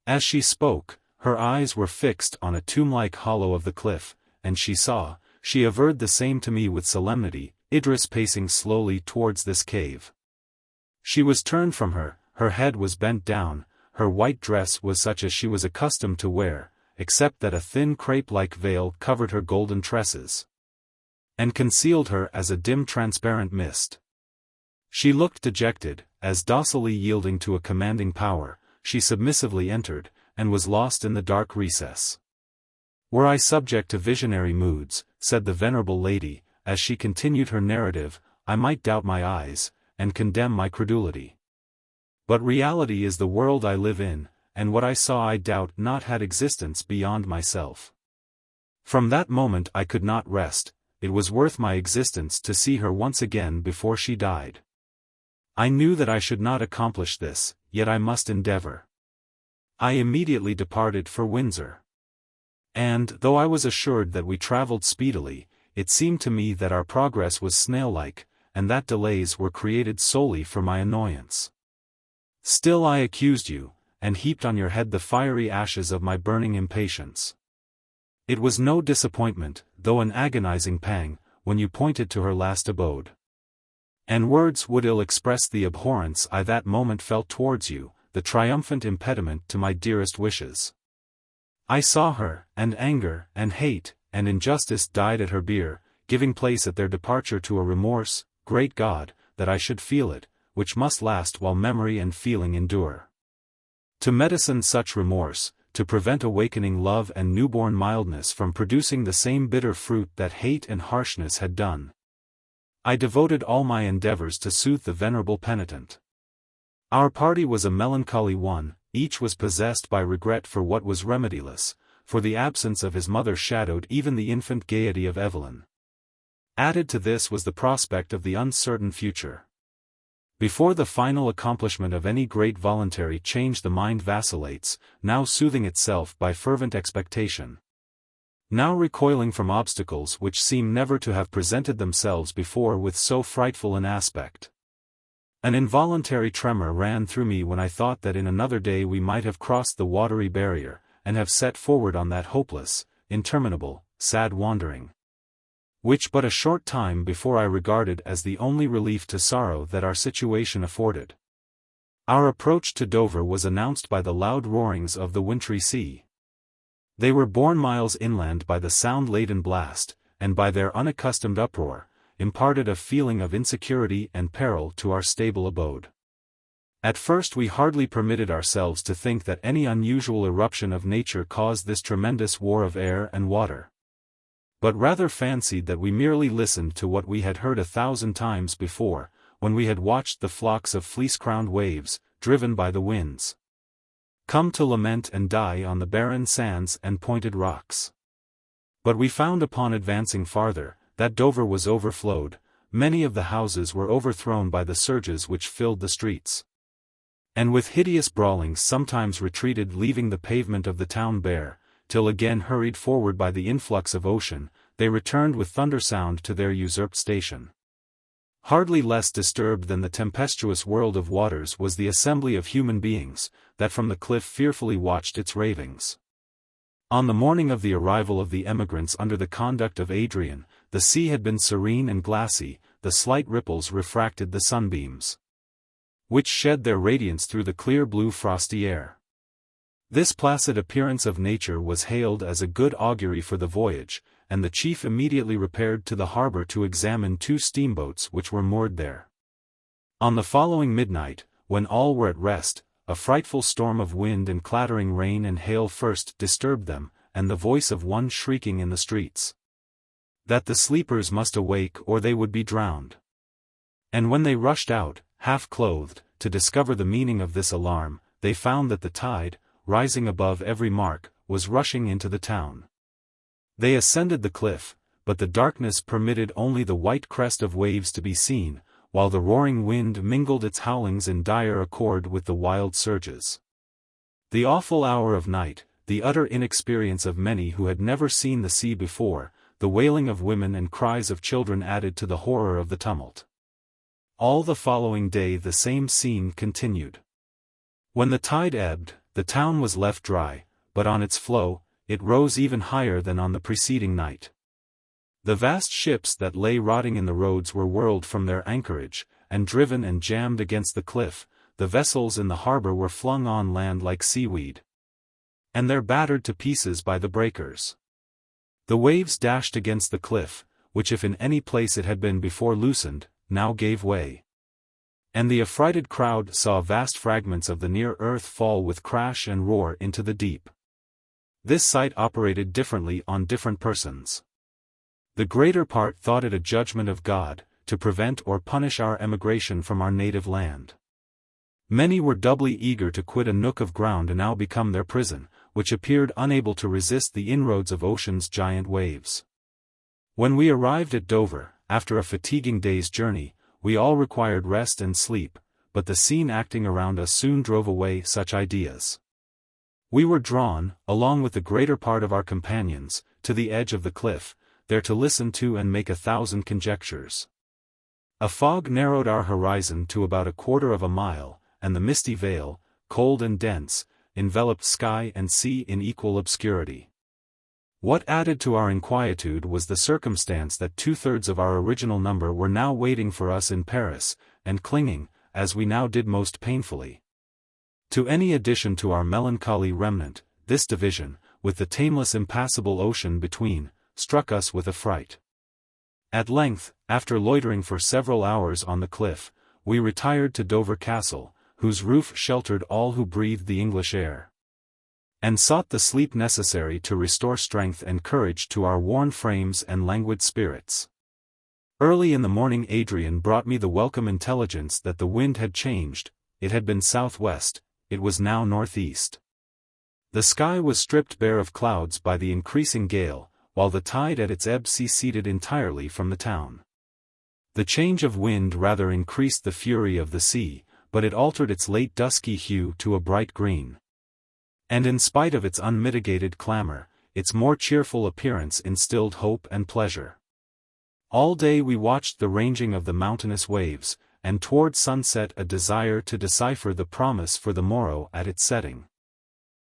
As she spoke, her eyes were fixed on a tomb-like hollow of the cliff, and she averred the same to me with solemnity, Idris pacing slowly towards this cave. She was turned from her head was bent down, her white dress was such as she was accustomed to wear, except that a thin crape-like veil covered her golden tresses, and concealed her as a dim transparent mist. She looked dejected, as docilely yielding to a commanding power, she submissively entered, and was lost in the dark recess. "Were I subject to visionary moods," said the venerable lady, as she continued her narrative, "I might doubt my eyes, and condemn my credulity. But reality is the world I live in, and what I saw I doubt not had existence beyond myself. From that moment I could not rest, it was worth my existence to see her once again before she died. I knew that I should not accomplish this, yet I must endeavor. I immediately departed for Windsor. And, though I was assured that we traveled speedily, it seemed to me that our progress was snail-like, and that delays were created solely for my annoyance. Still I accused you, and heaped on your head the fiery ashes of my burning impatience. It was no disappointment, though an agonizing pang, when you pointed to her last abode. And words would ill express the abhorrence I that moment felt towards you, the triumphant impediment to my dearest wishes. I saw her, and anger, and hate, and injustice died at her bier, giving place at their departure to a remorse, great God, that I should feel it, which must last while memory and feeling endure. To medicine such remorse, to prevent awakening love and newborn mildness from producing the same bitter fruit that hate and harshness had done, I devoted all my endeavors to soothe the venerable penitent. Our party was a melancholy one, each was possessed by regret for what was remediless, for the absence of his mother shadowed even the infant gaiety of Evelyn. Added to this was the prospect of the uncertain future. Before the final accomplishment of any great voluntary change the mind vacillates, now soothing itself by fervent expectation, now recoiling from obstacles which seem never to have presented themselves before with so frightful an aspect. An involuntary tremor ran through me when I thought that in another day we might have crossed the watery barrier, and have set forward on that hopeless, interminable, sad wandering, which but a short time before I regarded as the only relief to sorrow that our situation afforded. Our approach to Dover was announced by the loud roarings of the wintry sea. They were borne miles inland by the sound-laden blast, and by their unaccustomed uproar, imparted a feeling of insecurity and peril to our stable abode. At first we hardly permitted ourselves to think that any unusual eruption of nature caused this tremendous war of air and water, but rather fancied that we merely listened to what we had heard 1,000 times before, when we had watched the flocks of fleece-crowned waves, driven by the winds, come to lament and die on the barren sands and pointed rocks. But we found upon advancing farther, that Dover was overflowed, many of the houses were overthrown by the surges which filled the streets, and with hideous brawlings sometimes retreated, leaving the pavement of the town bare, till again hurried forward by the influx of ocean, they returned with thunder sound to their usurped station. Hardly less disturbed than the tempestuous world of waters was the assembly of human beings, that from the cliff fearfully watched its ravings. On the morning of the arrival of the emigrants under the conduct of Adrian, the sea had been serene and glassy, the slight ripples refracted the sunbeams, which shed their radiance through the clear blue frosty air. This placid appearance of nature was hailed as a good augury for the voyage, and the chief immediately repaired to the harbor to examine 2 steamboats which were moored there. On the following midnight, when all were at rest, a frightful storm of wind and clattering rain and hail first disturbed them, and the voice of one shrieking in the streets, that the sleepers must awake or they would be drowned. And when they rushed out, half-clothed, to discover the meaning of this alarm, they found that the tide, rising above every mark, was rushing into the town. They ascended the cliff, but the darkness permitted only the white crest of waves to be seen, while the roaring wind mingled its howlings in dire accord with the wild surges. The awful hour of night, the utter inexperience of many who had never seen the sea before, the wailing of women and cries of children added to the horror of the tumult. All the following day the same scene continued. When the tide ebbed, the town was left dry, but on its flow, it rose even higher than on the preceding night. The vast ships that lay rotting in the roads were whirled from their anchorage, and driven and jammed against the cliff. The vessels in the harbor were flung on land like seaweed, and they're battered to pieces by the breakers. The waves dashed against the cliff, which if in any place it had been before loosened, now gave way. And the affrighted crowd saw vast fragments of the near earth fall with crash and roar into the deep. This sight operated differently on different persons. The greater part thought it a judgment of God, to prevent or punish our emigration from our native land. Many were doubly eager to quit a nook of ground and now become their prison, which appeared unable to resist the inroads of ocean's giant waves. When we arrived at Dover, after a fatiguing day's journey, we all required rest and sleep, but the scene acting around us soon drove away such ideas. We were drawn, along with the greater part of our companions, to the edge of the cliff, there to listen to and make 1,000 conjectures. A fog narrowed our horizon to about 1/4 of a mile, and the misty veil, cold and dense, enveloped sky and sea in equal obscurity. What added to our inquietude was the circumstance that 2/3 of our original number were now waiting for us in Paris, and clinging, as we now did most painfully, to any addition to our melancholy remnant. This division, with the tameless impassable ocean between, struck us with affright. At length, after loitering for several hours on the cliff, we retired to Dover Castle, whose roof sheltered all who breathed the English air, and sought the sleep necessary to restore strength and courage to our worn frames and languid spirits. Early in the morning Adrian brought me the welcome intelligence that the wind had changed. It had been southwest, it was now northeast. The sky was stripped bare of clouds by the increasing gale, while the tide at its ebb seceded entirely from the town. The change of wind rather increased the fury of the sea, but it altered its late dusky hue to a bright green. And in spite of its unmitigated clamor, its more cheerful appearance instilled hope and pleasure. All day we watched the ranging of the mountainous waves, and toward sunset a desire to decipher the promise for the morrow at its setting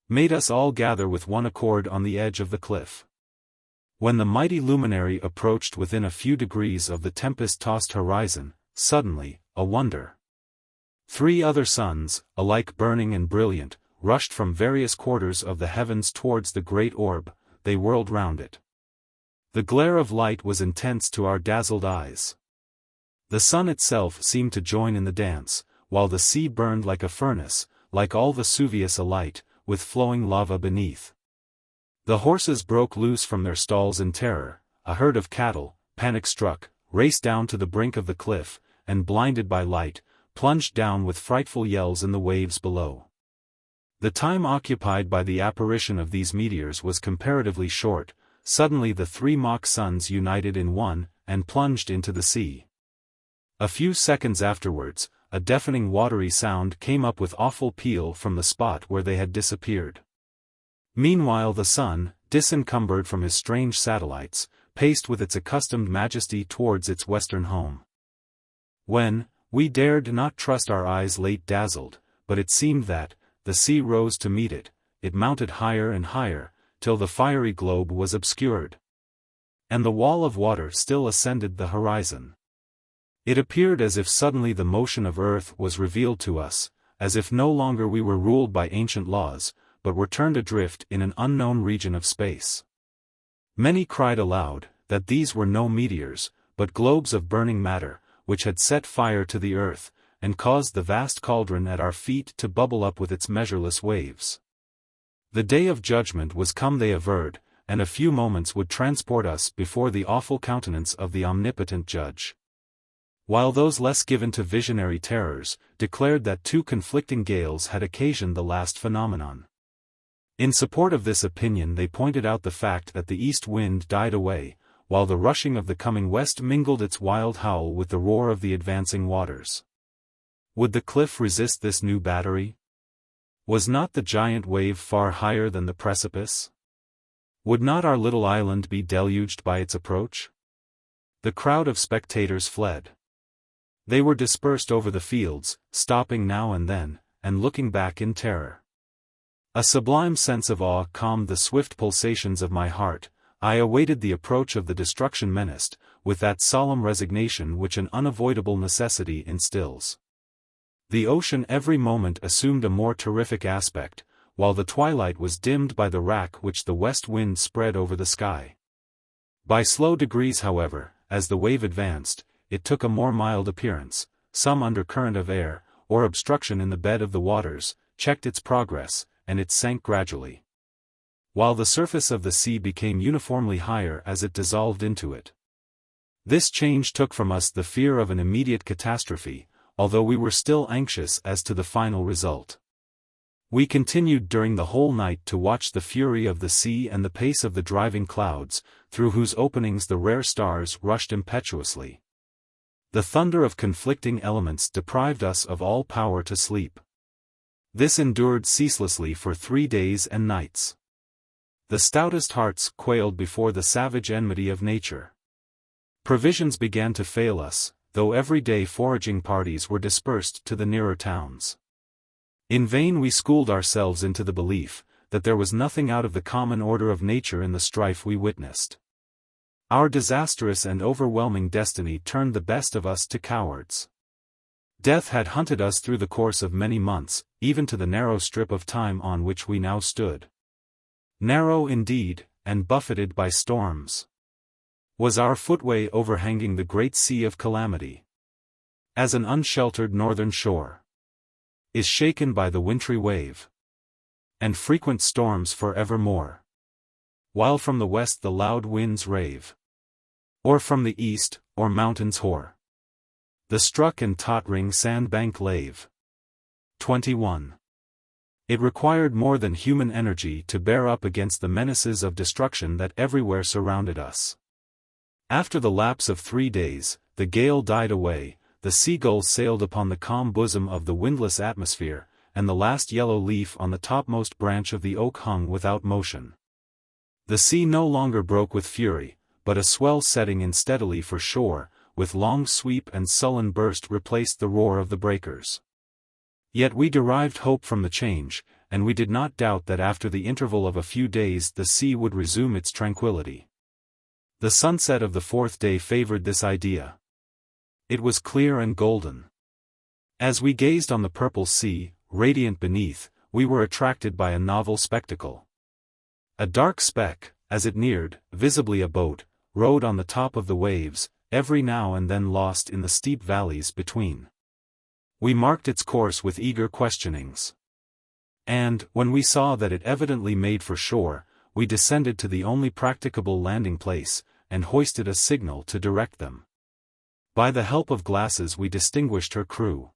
made us all gather with one accord on the edge of the cliff. When the mighty luminary approached within a few degrees of the tempest-tossed horizon, suddenly, a wonder! 3 other suns, alike burning and brilliant, rushed from various quarters of the heavens towards the great orb. They whirled round it. The glare of light was intense to our dazzled eyes. The sun itself seemed to join in the dance, while the sea burned like a furnace, like all Vesuvius alight, with flowing lava beneath. The horses broke loose from their stalls in terror. A herd of cattle, panic-struck, raced down to the brink of the cliff, and blinded by light, plunged down with frightful yells in the waves below. The time occupied by the apparition of these meteors was comparatively short. Suddenly the 3 mock suns united in one, and plunged into the sea. A few seconds afterwards, a deafening watery sound came up with awful peal from the spot where they had disappeared. Meanwhile the sun, disencumbered from his strange satellites, paced with its accustomed majesty towards its western home. When, we dared not trust our eyes late dazzled, but it seemed that, the sea rose to meet it, it mounted higher and higher, till the fiery globe was obscured, and the wall of water still ascended the horizon. It appeared as if suddenly the motion of earth was revealed to us, as if no longer we were ruled by ancient laws, but were turned adrift in an unknown region of space. Many cried aloud, that these were no meteors, but globes of burning matter, which had set fire to the earth, and caused the vast cauldron at our feet to bubble up with its measureless waves. The day of judgment was come, they averred, and a few moments would transport us before the awful countenance of the omnipotent judge. While those less given to visionary terrors declared that two conflicting gales had occasioned the last phenomenon. In support of this opinion they pointed out the fact that the east wind died away, while the rushing of the coming west mingled its wild howl with the roar of the advancing waters. Would the cliff resist this new battery? Was not the giant wave far higher than the precipice? Would not our little island be deluged by its approach? The crowd of spectators fled. They were dispersed over the fields, stopping now and then, and looking back in terror. A sublime sense of awe calmed the swift pulsations of my heart. I awaited the approach of the destruction menaced, with that solemn resignation which an unavoidable necessity instills. The ocean every moment assumed a more terrific aspect, while the twilight was dimmed by the wrack which the west wind spread over the sky. By slow degrees, however, as the wave advanced, it took a more mild appearance. Some undercurrent of air, or obstruction in the bed of the waters, checked its progress, and it sank gradually, while the surface of the sea became uniformly higher as it dissolved into it. This change took from us the fear of an immediate catastrophe, although we were still anxious as to the final result. We continued during the whole night to watch the fury of the sea and the pace of the driving clouds, through whose openings the rare stars rushed impetuously. The thunder of conflicting elements deprived us of all power to sleep. This endured ceaselessly for 3 days and nights. The stoutest hearts quailed before the savage enmity of nature. Provisions began to fail us, though every day foraging parties were dispersed to the nearer towns. In vain we schooled ourselves into the belief that there was nothing out of the common order of nature in the strife we witnessed. Our disastrous and overwhelming destiny turned the best of us to cowards. Death had hunted us through the course of many months, even to the narrow strip of time on which we now stood. Narrow indeed, and buffeted by storms. Was our footway overhanging the great sea of calamity? As an unsheltered northern shore is shaken by the wintry wave, and frequent storms for evermore, while from the west the loud winds rave, or from the east, or mountains hoar, the struck and tottering sandbank lave. 21. It required more than human energy to bear up against the menaces of destruction that everywhere surrounded us. After the lapse of 3 days, the gale died away, the seagulls sailed upon the calm bosom of the windless atmosphere, and the last yellow leaf on the topmost branch of the oak hung without motion. The sea no longer broke with fury, but a swell setting in steadily for shore, with long sweep and sullen burst replaced the roar of the breakers. Yet we derived hope from the change, and we did not doubt that after the interval of a few days the sea would resume its tranquility. The sunset of the 4th day favored this idea. It was clear and golden. As we gazed on the purple sea, radiant beneath, we were attracted by a novel spectacle. A dark speck, as it neared, visibly a boat, rode on the top of the waves, every now and then lost in the steep valleys between. We marked its course with eager questionings. And, when we saw that it evidently made for shore, we descended to the only practicable landing place, and hoisted a signal to direct them. By the help of glasses we distinguished her crew.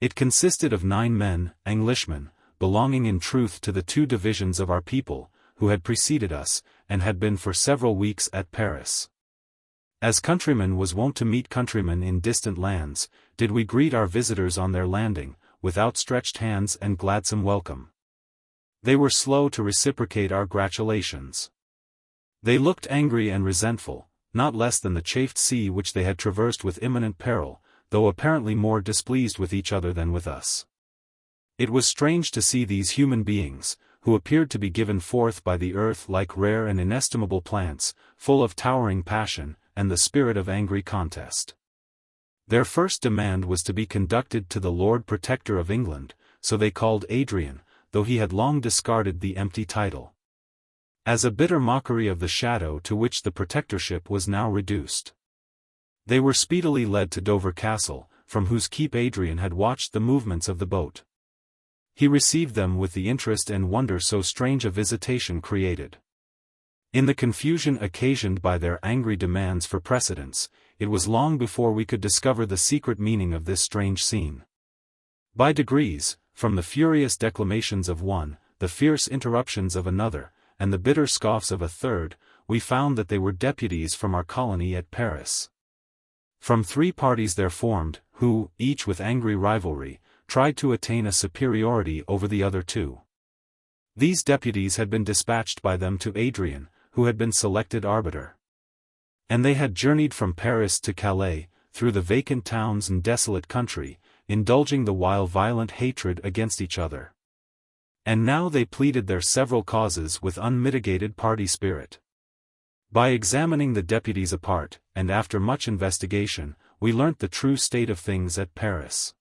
It consisted of 9 men, Englishmen, belonging in truth to the 2 divisions of our people, who had preceded us, and had been for several weeks at Paris. As countryman was wont to meet countrymen in distant lands, did we greet our visitors on their landing, with outstretched hands and gladsome welcome. They were slow to reciprocate our gratulations. They looked angry and resentful, not less than the chafed sea which they had traversed with imminent peril, though apparently more displeased with each other than with us. It was strange to see these human beings, who appeared to be given forth by the earth like rare and inestimable plants, full of towering passion, and the spirit of angry contest. Their first demand was to be conducted to the Lord Protector of England, so they called Adrian, though he had long discarded the empty title, as a bitter mockery of the shadow to which the protectorship was now reduced. They were speedily led to Dover Castle, from whose keep Adrian had watched the movements of the boat. He received them with the interest and wonder so strange a visitation created. In the confusion occasioned by their angry demands for precedence, it was long before we could discover the secret meaning of this strange scene. By degrees, from the furious declamations of one, the fierce interruptions of another, and the bitter scoffs of a third, we found that they were deputies from our colony at Paris. From 3 parties there formed, who, each with angry rivalry, tried to attain a superiority over the other 2. These deputies had been dispatched by them to Adrian, who had been selected arbiter. And they had journeyed from Paris to Calais, through the vacant towns and desolate country, indulging the while violent hatred against each other. And now they pleaded their several causes with unmitigated party spirit. By examining the deputies apart, and after much investigation, we learnt the true state of things at Paris.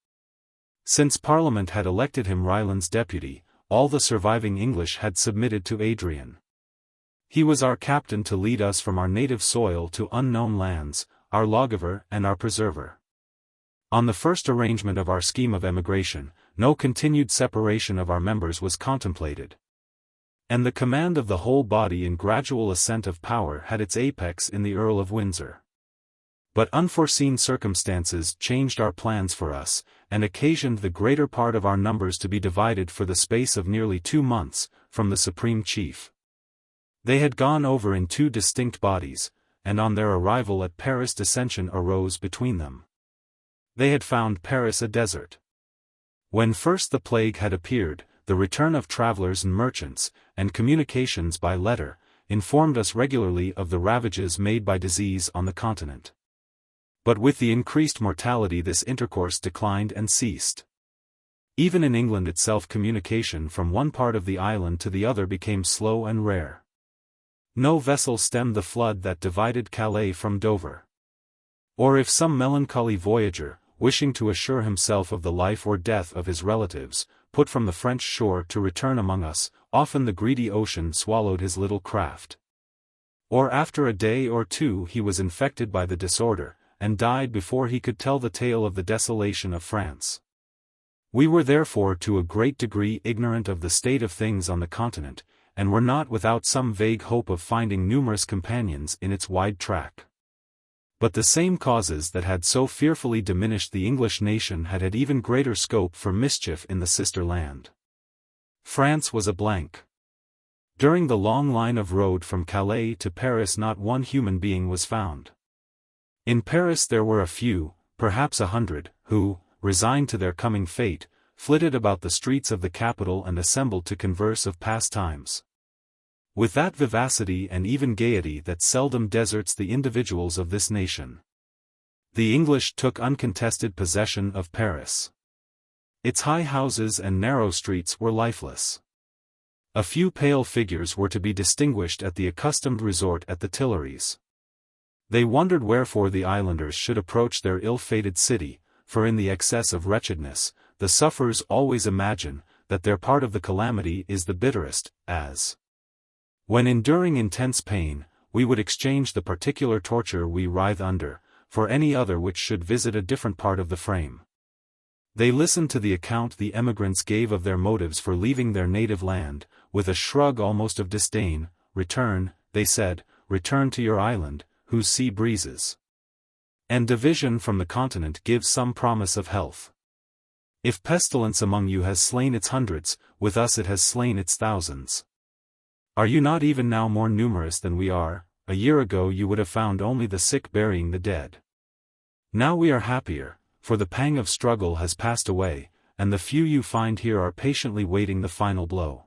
Since Parliament had elected him Ryland's deputy, all the surviving English had submitted to Adrian. He was our captain to lead us from our native soil to unknown lands, our lawgiver and our preserver. On the first arrangement of our scheme of emigration, no continued separation of our members was contemplated. And the command of the whole body in gradual ascent of power had its apex in the Earl of Windsor. But unforeseen circumstances changed our plans for us, and occasioned the greater part of our numbers to be divided for the space of nearly 2 months, from the supreme chief. They had gone over in 2 distinct bodies, and on their arrival at Paris dissension arose between them. They had found Paris a desert. When first the plague had appeared, the return of travelers and merchants, and communications by letter, informed us regularly of the ravages made by disease on the continent. But with the increased mortality this intercourse declined and ceased. Even in England itself communication from one part of the island to the other became slow and rare. No vessel stemmed the flood that divided Calais from Dover. Or if some melancholy voyager, wishing to assure himself of the life or death of his relatives, put from the French shore to return among us, often the greedy ocean swallowed his little craft. Or after a day or 2 he was infected by the disorder, and died before he could tell the tale of the desolation of France. We were therefore to a great degree ignorant of the state of things on the continent, and were not without some vague hope of finding numerous companions in its wide track. But the same causes that had so fearfully diminished the English nation had even greater scope for mischief in the sister land. France was a blank. During the long line of road from Calais to Paris not one human being was found. In Paris there were a few, perhaps 100, who, resigned to their coming fate, flitted about the streets of the capital and assembled to converse of past times. With that vivacity and even gaiety that seldom deserts the individuals of this nation, the English took uncontested possession of Paris. Its high houses and narrow streets were lifeless. A few pale figures were to be distinguished at the accustomed resort at the Tuileries. They wondered wherefore the islanders should approach their ill-fated city, for in the excess of wretchedness, the sufferers always imagine that their part of the calamity is the bitterest, as when enduring intense pain, we would exchange the particular torture we writhe under, for any other which should visit a different part of the frame. They listened to the account the emigrants gave of their motives for leaving their native land, with a shrug almost of disdain. Return, they said, return to your island, whose sea breezes and division from the continent gives some promise of health. If pestilence among you has slain its hundreds, with us it has slain its thousands. Are you not even now more numerous than we are? A year ago you would have found only the sick burying the dead. Now we are happier, for the pang of struggle has passed away, and the few you find here are patiently waiting the final blow.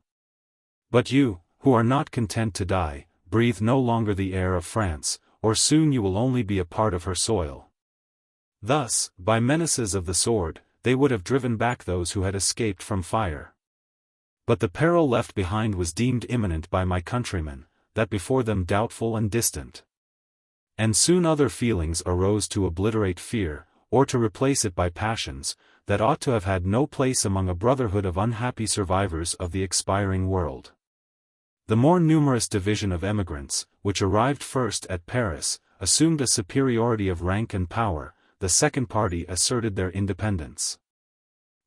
But you, who are not content to die, breathe no longer the air of France, or soon you will only be a part of her soil. Thus, by menaces of the sword, they would have driven back those who had escaped from fire. But the peril left behind was deemed imminent by my countrymen, that before them doubtful and distant. And soon other feelings arose to obliterate fear, or to replace it by passions, that ought to have had no place among a brotherhood of unhappy survivors of the expiring world. The more numerous division of emigrants, which arrived first at Paris, assumed a superiority of rank and power. The second party asserted their independence.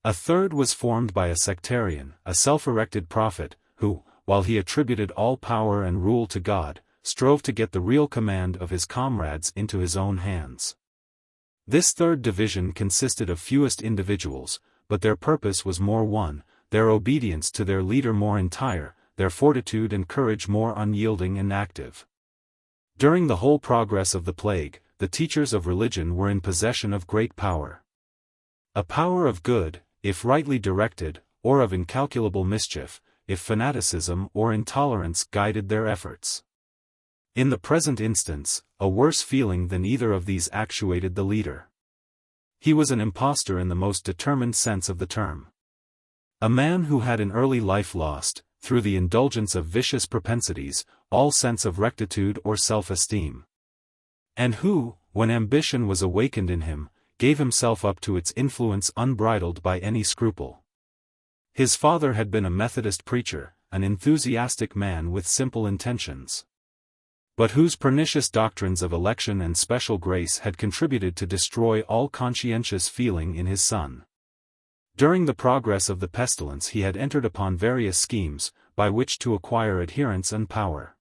A third was formed by a sectarian, a self-erected prophet, who, while he attributed all power and rule to God, strove to get the real command of his comrades into his own hands. This third division consisted of fewest individuals, but their purpose was more one, their obedience to their leader more entire, their fortitude and courage more unyielding and active. During the whole progress of the plague, the teachers of religion were in possession of great power. A power of good, if rightly directed, or of incalculable mischief, if fanaticism or intolerance guided their efforts. In the present instance, a worse feeling than either of these actuated the leader. He was an impostor in the most determined sense of the term. A man who had in early life lost, through the indulgence of vicious propensities, all sense of rectitude or self-esteem. And who, when ambition was awakened in him, gave himself up to its influence unbridled by any scruple. His father had been a Methodist preacher, an enthusiastic man with simple intentions, but whose pernicious doctrines of election and special grace had contributed to destroy all conscientious feeling in his son. During the progress of the pestilence he had entered upon various schemes, by which to acquire adherents and power.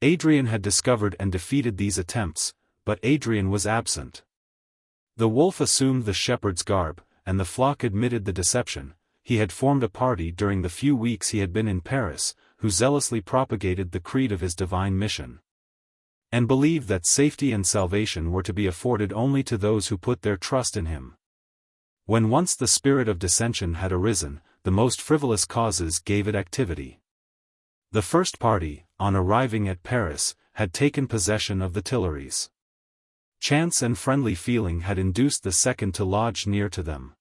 Adrian had discovered and defeated these attempts, but Adrian was absent. The wolf assumed the shepherd's garb, and the flock admitted the deception. He had formed a party during the few weeks he had been in Paris, who zealously propagated the creed of his divine mission, and believed that safety and salvation were to be afforded only to those who put their trust in him. When once the spirit of dissension had arisen, the most frivolous causes gave it activity. The first party, on arriving at Paris, had taken possession of the Tuileries. Chance and friendly feeling had induced the second to lodge near to them.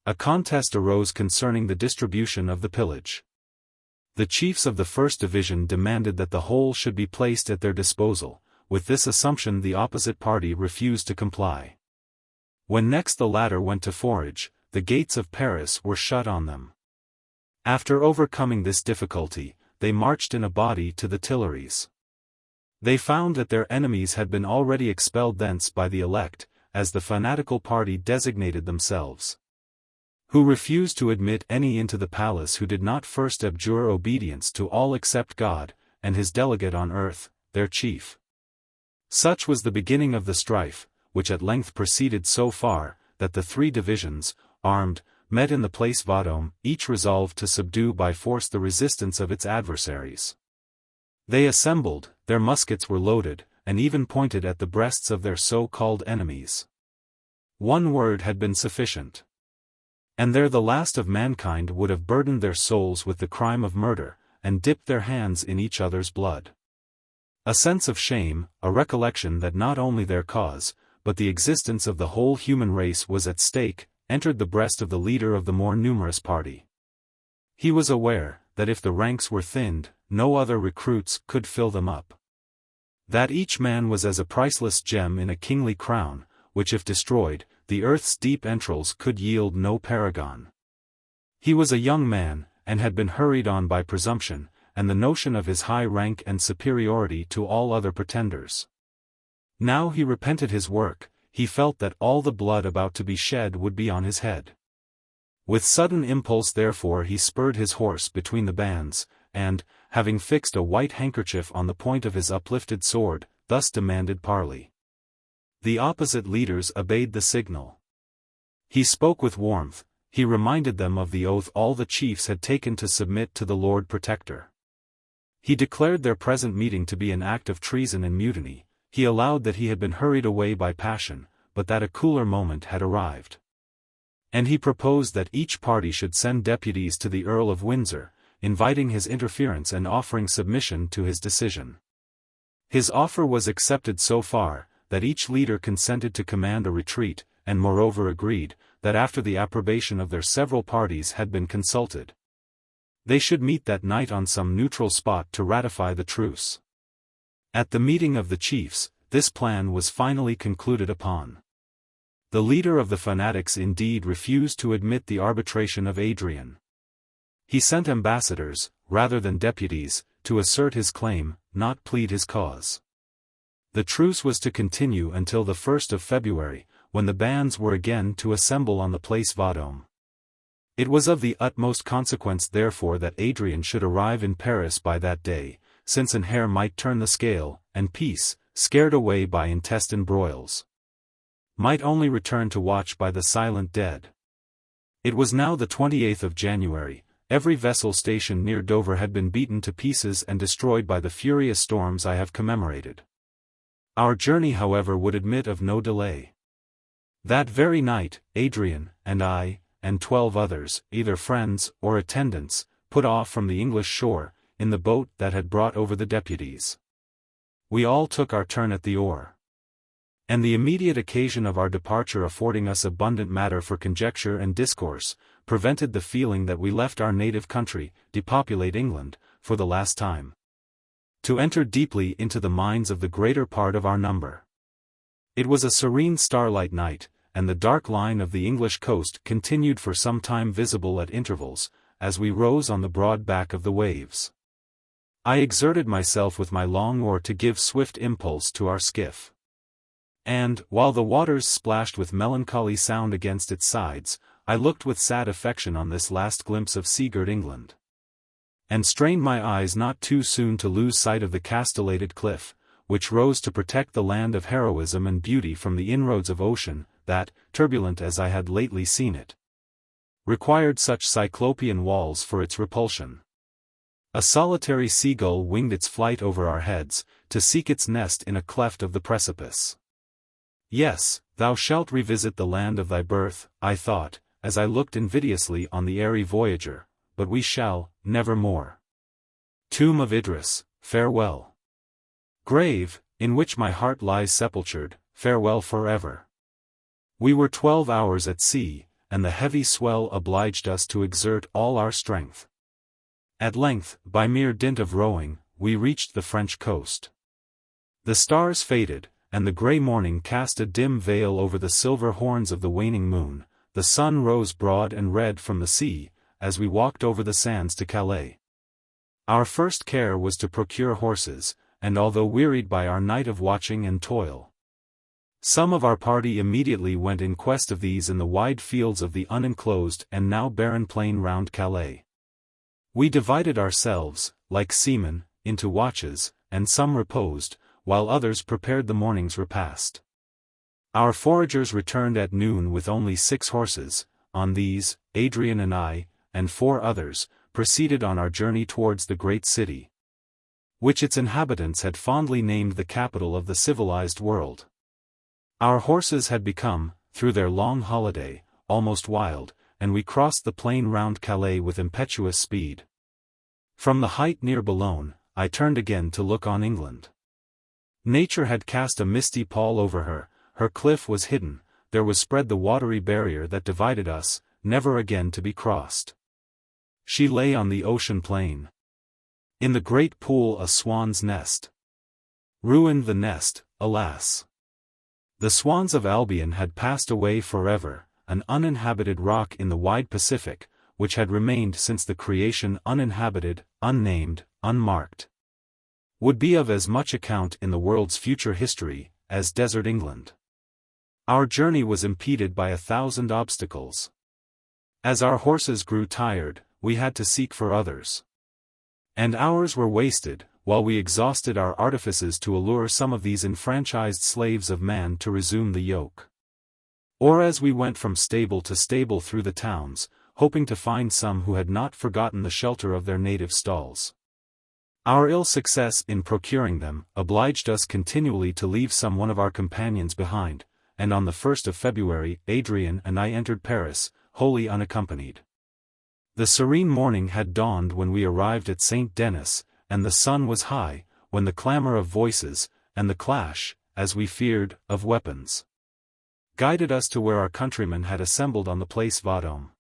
A contest arose concerning the distribution of the pillage. The chiefs of the first division demanded that the whole should be placed at their disposal. With this assumption the opposite party refused to comply. When next the latter went to forage, the gates of Paris were shut on them. After overcoming this difficulty, they marched in a body to the Tuileries. They found that their enemies had been already expelled thence by the elect, as the fanatical party designated themselves, who refused to admit any into the palace who did not first abjure obedience to all except God, and his delegate on earth, their chief. Such was the beginning of the strife, which at length proceeded so far, that the three divisions, armed, met in the place VIII, each resolved to subdue by force the resistance of its adversaries. They assembled, their muskets were loaded, and even pointed at the breasts of their so-called enemies. One word had been sufficient, and there the last of mankind would have burdened their souls with the crime of murder, and dipped their hands in each other's blood. A sense of shame, a recollection that not only their cause, but the existence of the whole human race was at stake, entered the breast of the leader of the more numerous party. He was aware, that if the ranks were thinned, no other recruits could fill them up. That each man was as a priceless gem in a kingly crown, which if destroyed, the earth's deep entrails could yield no paragon. He was a young man, and had been hurried on by presumption, and the notion of his high rank and superiority to all other pretenders. Now he repented his work, he felt that all the blood about to be shed would be on his head. With sudden impulse therefore he spurred his horse between the bands, and, having fixed a white handkerchief on the point of his uplifted sword, thus demanded parley. The opposite leaders obeyed the signal. He spoke with warmth, he reminded them of the oath all the chiefs had taken to submit to the Lord Protector. He declared their present meeting to be an act of treason and mutiny. He allowed that he had been hurried away by passion, but that a cooler moment had arrived. And he proposed that each party should send deputies to the Earl of Windsor, inviting his interference and offering submission to his decision. His offer was accepted so far, that each leader consented to command a retreat, and moreover agreed, that after the approbation of their several parties had been consulted, they should meet that night on some neutral spot to ratify the truce. At the meeting of the chiefs, this plan was finally concluded upon. The leader of the fanatics indeed refused to admit the arbitration of Adrian. He sent ambassadors, rather than deputies, to assert his claim, not plead his cause. The truce was to continue until the 1st of February, when the bands were again to assemble on the place VIII. It was of the utmost consequence therefore that Adrian should arrive in Paris by that day, since an hair might turn the scale, and peace, scared away by intestine broils, might only return to watch by the silent dead. It was now the 28th of January, every vessel stationed near Dover had been beaten to pieces and destroyed by the furious storms I have commemorated. Our journey, however, would admit of no delay. That very night, Adrian, and I, and 12 others, either friends or attendants, put off from the English shore, in the boat that had brought over the deputies. We all took our turn at the oar. And the immediate occasion of our departure affording us abundant matter for conjecture and discourse, prevented the feeling that we left our native country, depopulate England, for the last time, to enter deeply into the minds of the greater part of our number. It was a serene starlight night, and the dark line of the English coast continued for some time visible at intervals, as we rose on the broad back of the waves. I exerted myself with my long oar to give swift impulse to our skiff. And, while the waters splashed with melancholy sound against its sides, I looked with sad affection on this last glimpse of seagirt England, and strained my eyes not too soon to lose sight of the castellated cliff, which rose to protect the land of heroism and beauty from the inroads of ocean, that, turbulent as I had lately seen it, required such cyclopean walls for its repulsion. A solitary seagull winged its flight over our heads, to seek its nest in a cleft of the precipice. Yes, thou shalt revisit the land of thy birth, I thought, as I looked invidiously on the airy voyager, but we shall, never more. Tomb of Idris, farewell. Grave, in which my heart lies sepultured, farewell forever. We were 12 hours at sea, and the heavy swell obliged us to exert all our strength. At length, by mere dint of rowing, we reached the French coast. The stars faded, and the grey morning cast a dim veil over the silver horns of the waning moon. The sun rose broad and red from the sea, as we walked over the sands to Calais. Our first care was to procure horses, and although wearied by our night of watching and toil, some of our party immediately went in quest of these in the wide fields of the unenclosed and now barren plain round Calais. We divided ourselves, like seamen, into watches, and some reposed, while others prepared the morning's repast. Our foragers returned at noon with only 6 horses. On these, Adrian and I, and 4 others, proceeded on our journey towards the great city, which its inhabitants had fondly named the capital of the civilized world. Our horses had become, through their long holiday, almost wild, and we crossed the plain round Calais with impetuous speed. From the height near Boulogne, I turned again to look on England. Nature had cast a misty pall over her, her cliff was hidden, there was spread the watery barrier that divided us, never again to be crossed. She lay on the ocean plain. In the great pool a swan's nest. Ruined the nest, alas! The swans of Albion had passed away forever, an uninhabited rock in the wide Pacific, which had remained since the creation uninhabited, unnamed, unmarked, would be of as much account in the world's future history, as desert England. Our journey was impeded by 1,000 obstacles. As our horses grew tired, we had to seek for others. And hours were wasted, while we exhausted our artifices to allure some of these enfranchised slaves of man to resume the yoke. Or as we went from stable to stable through the towns, hoping to find some who had not forgotten the shelter of their native stalls. Our ill success in procuring them obliged us continually to leave some one of our companions behind, and on the 1st of February, Adrian and I entered Paris, wholly unaccompanied. The serene morning had dawned when we arrived at Saint Denis, and the sun was high, when the clamor of voices, and the clash, as we feared, of weapons, guided us to where our countrymen had assembled on the Place Vendôme.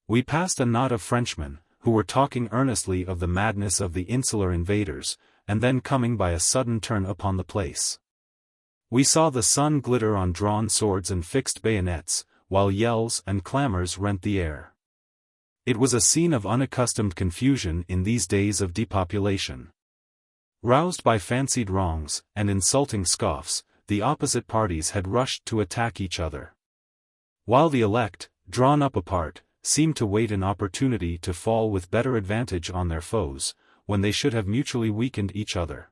We passed a knot of Frenchmen, who were talking earnestly of the madness of the insular invaders, and then coming by a sudden turn upon the place. We saw the sun glitter on drawn swords and fixed bayonets, while yells and clamors rent the air. It was a scene of unaccustomed confusion in these days of depopulation. Roused by fancied wrongs, and insulting scoffs, the opposite parties had rushed to attack each other, while the elect, drawn up apart, seemed to wait an opportunity to fall with better advantage on their foes, when they should have mutually weakened each other.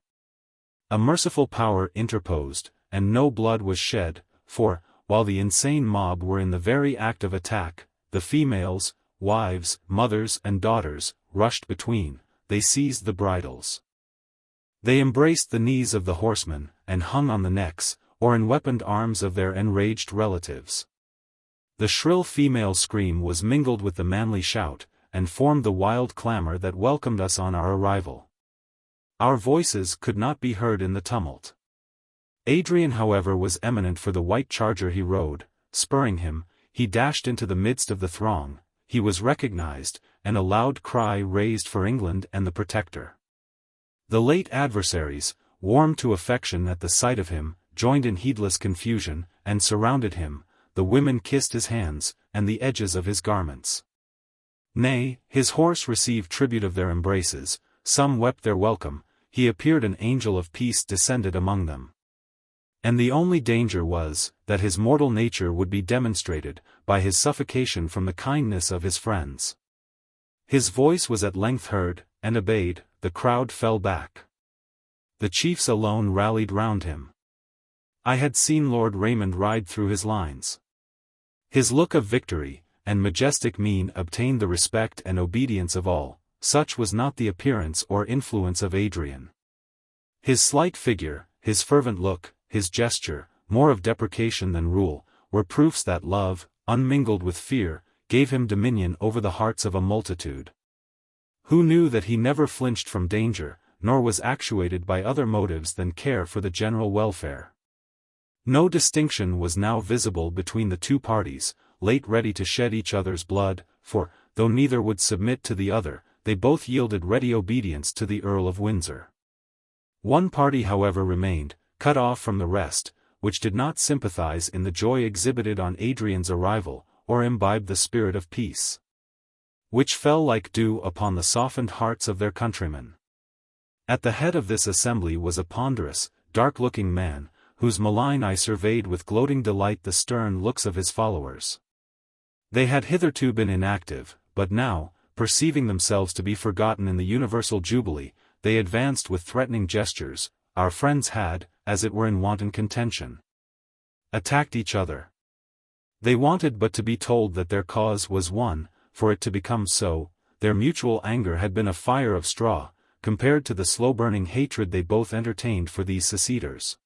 A merciful power interposed, and no blood was shed, for, while the insane mob were in the very act of attack, the females, wives, mothers and daughters, rushed between. They seized the bridles. They embraced the knees of the horsemen, and hung on the necks, or enweaponed arms of their enraged relatives. The shrill female scream was mingled with the manly shout, and formed the wild clamor that welcomed us on our arrival. Our voices could not be heard in the tumult. Adrian, however, was eminent for the white charger he rode. Spurring him, he dashed into the midst of the throng. He was recognized, and a loud cry raised for England and the Protector. The late adversaries, warmed to affection at the sight of him, joined in heedless confusion, and surrounded him. The women kissed his hands, and the edges of his garments. Nay, his horse received tribute of their embraces. Some wept their welcome. He appeared an angel of peace descended among them. And the only danger was, that his mortal nature would be demonstrated, by his suffocation from the kindness of his friends. His voice was at length heard, and obeyed. The crowd fell back. The chiefs alone rallied round him. I had seen Lord Raymond ride through his lines. His look of victory, and majestic mien obtained the respect and obedience of all. Such was not the appearance or influence of Adrian. His slight figure, his fervent look, his gesture, more of deprecation than rule, were proofs that love, unmingled with fear, gave him dominion over the hearts of a multitude. Who knew that he never flinched from danger, nor was actuated by other motives than care for the general welfare. No distinction was now visible between the two parties, late ready to shed each other's blood, for, though neither would submit to the other, they both yielded ready obedience to the Earl of Windsor. One party however remained, cut off from the rest, which did not sympathize in the joy exhibited on Adrian's arrival, or imbibe the spirit of peace, which fell like dew upon the softened hearts of their countrymen. At the head of this assembly was a ponderous, dark-looking man, whose malign eye surveyed with gloating delight the stern looks of his followers. They had hitherto been inactive, but now, perceiving themselves to be forgotten in the universal jubilee, they advanced with threatening gestures. Our friends had, as it were in wanton contention, attacked each other. They wanted but to be told that their cause was won, for it to become so. Their mutual anger had been a fire of straw, compared to the slow-burning hatred they both entertained for these seceders,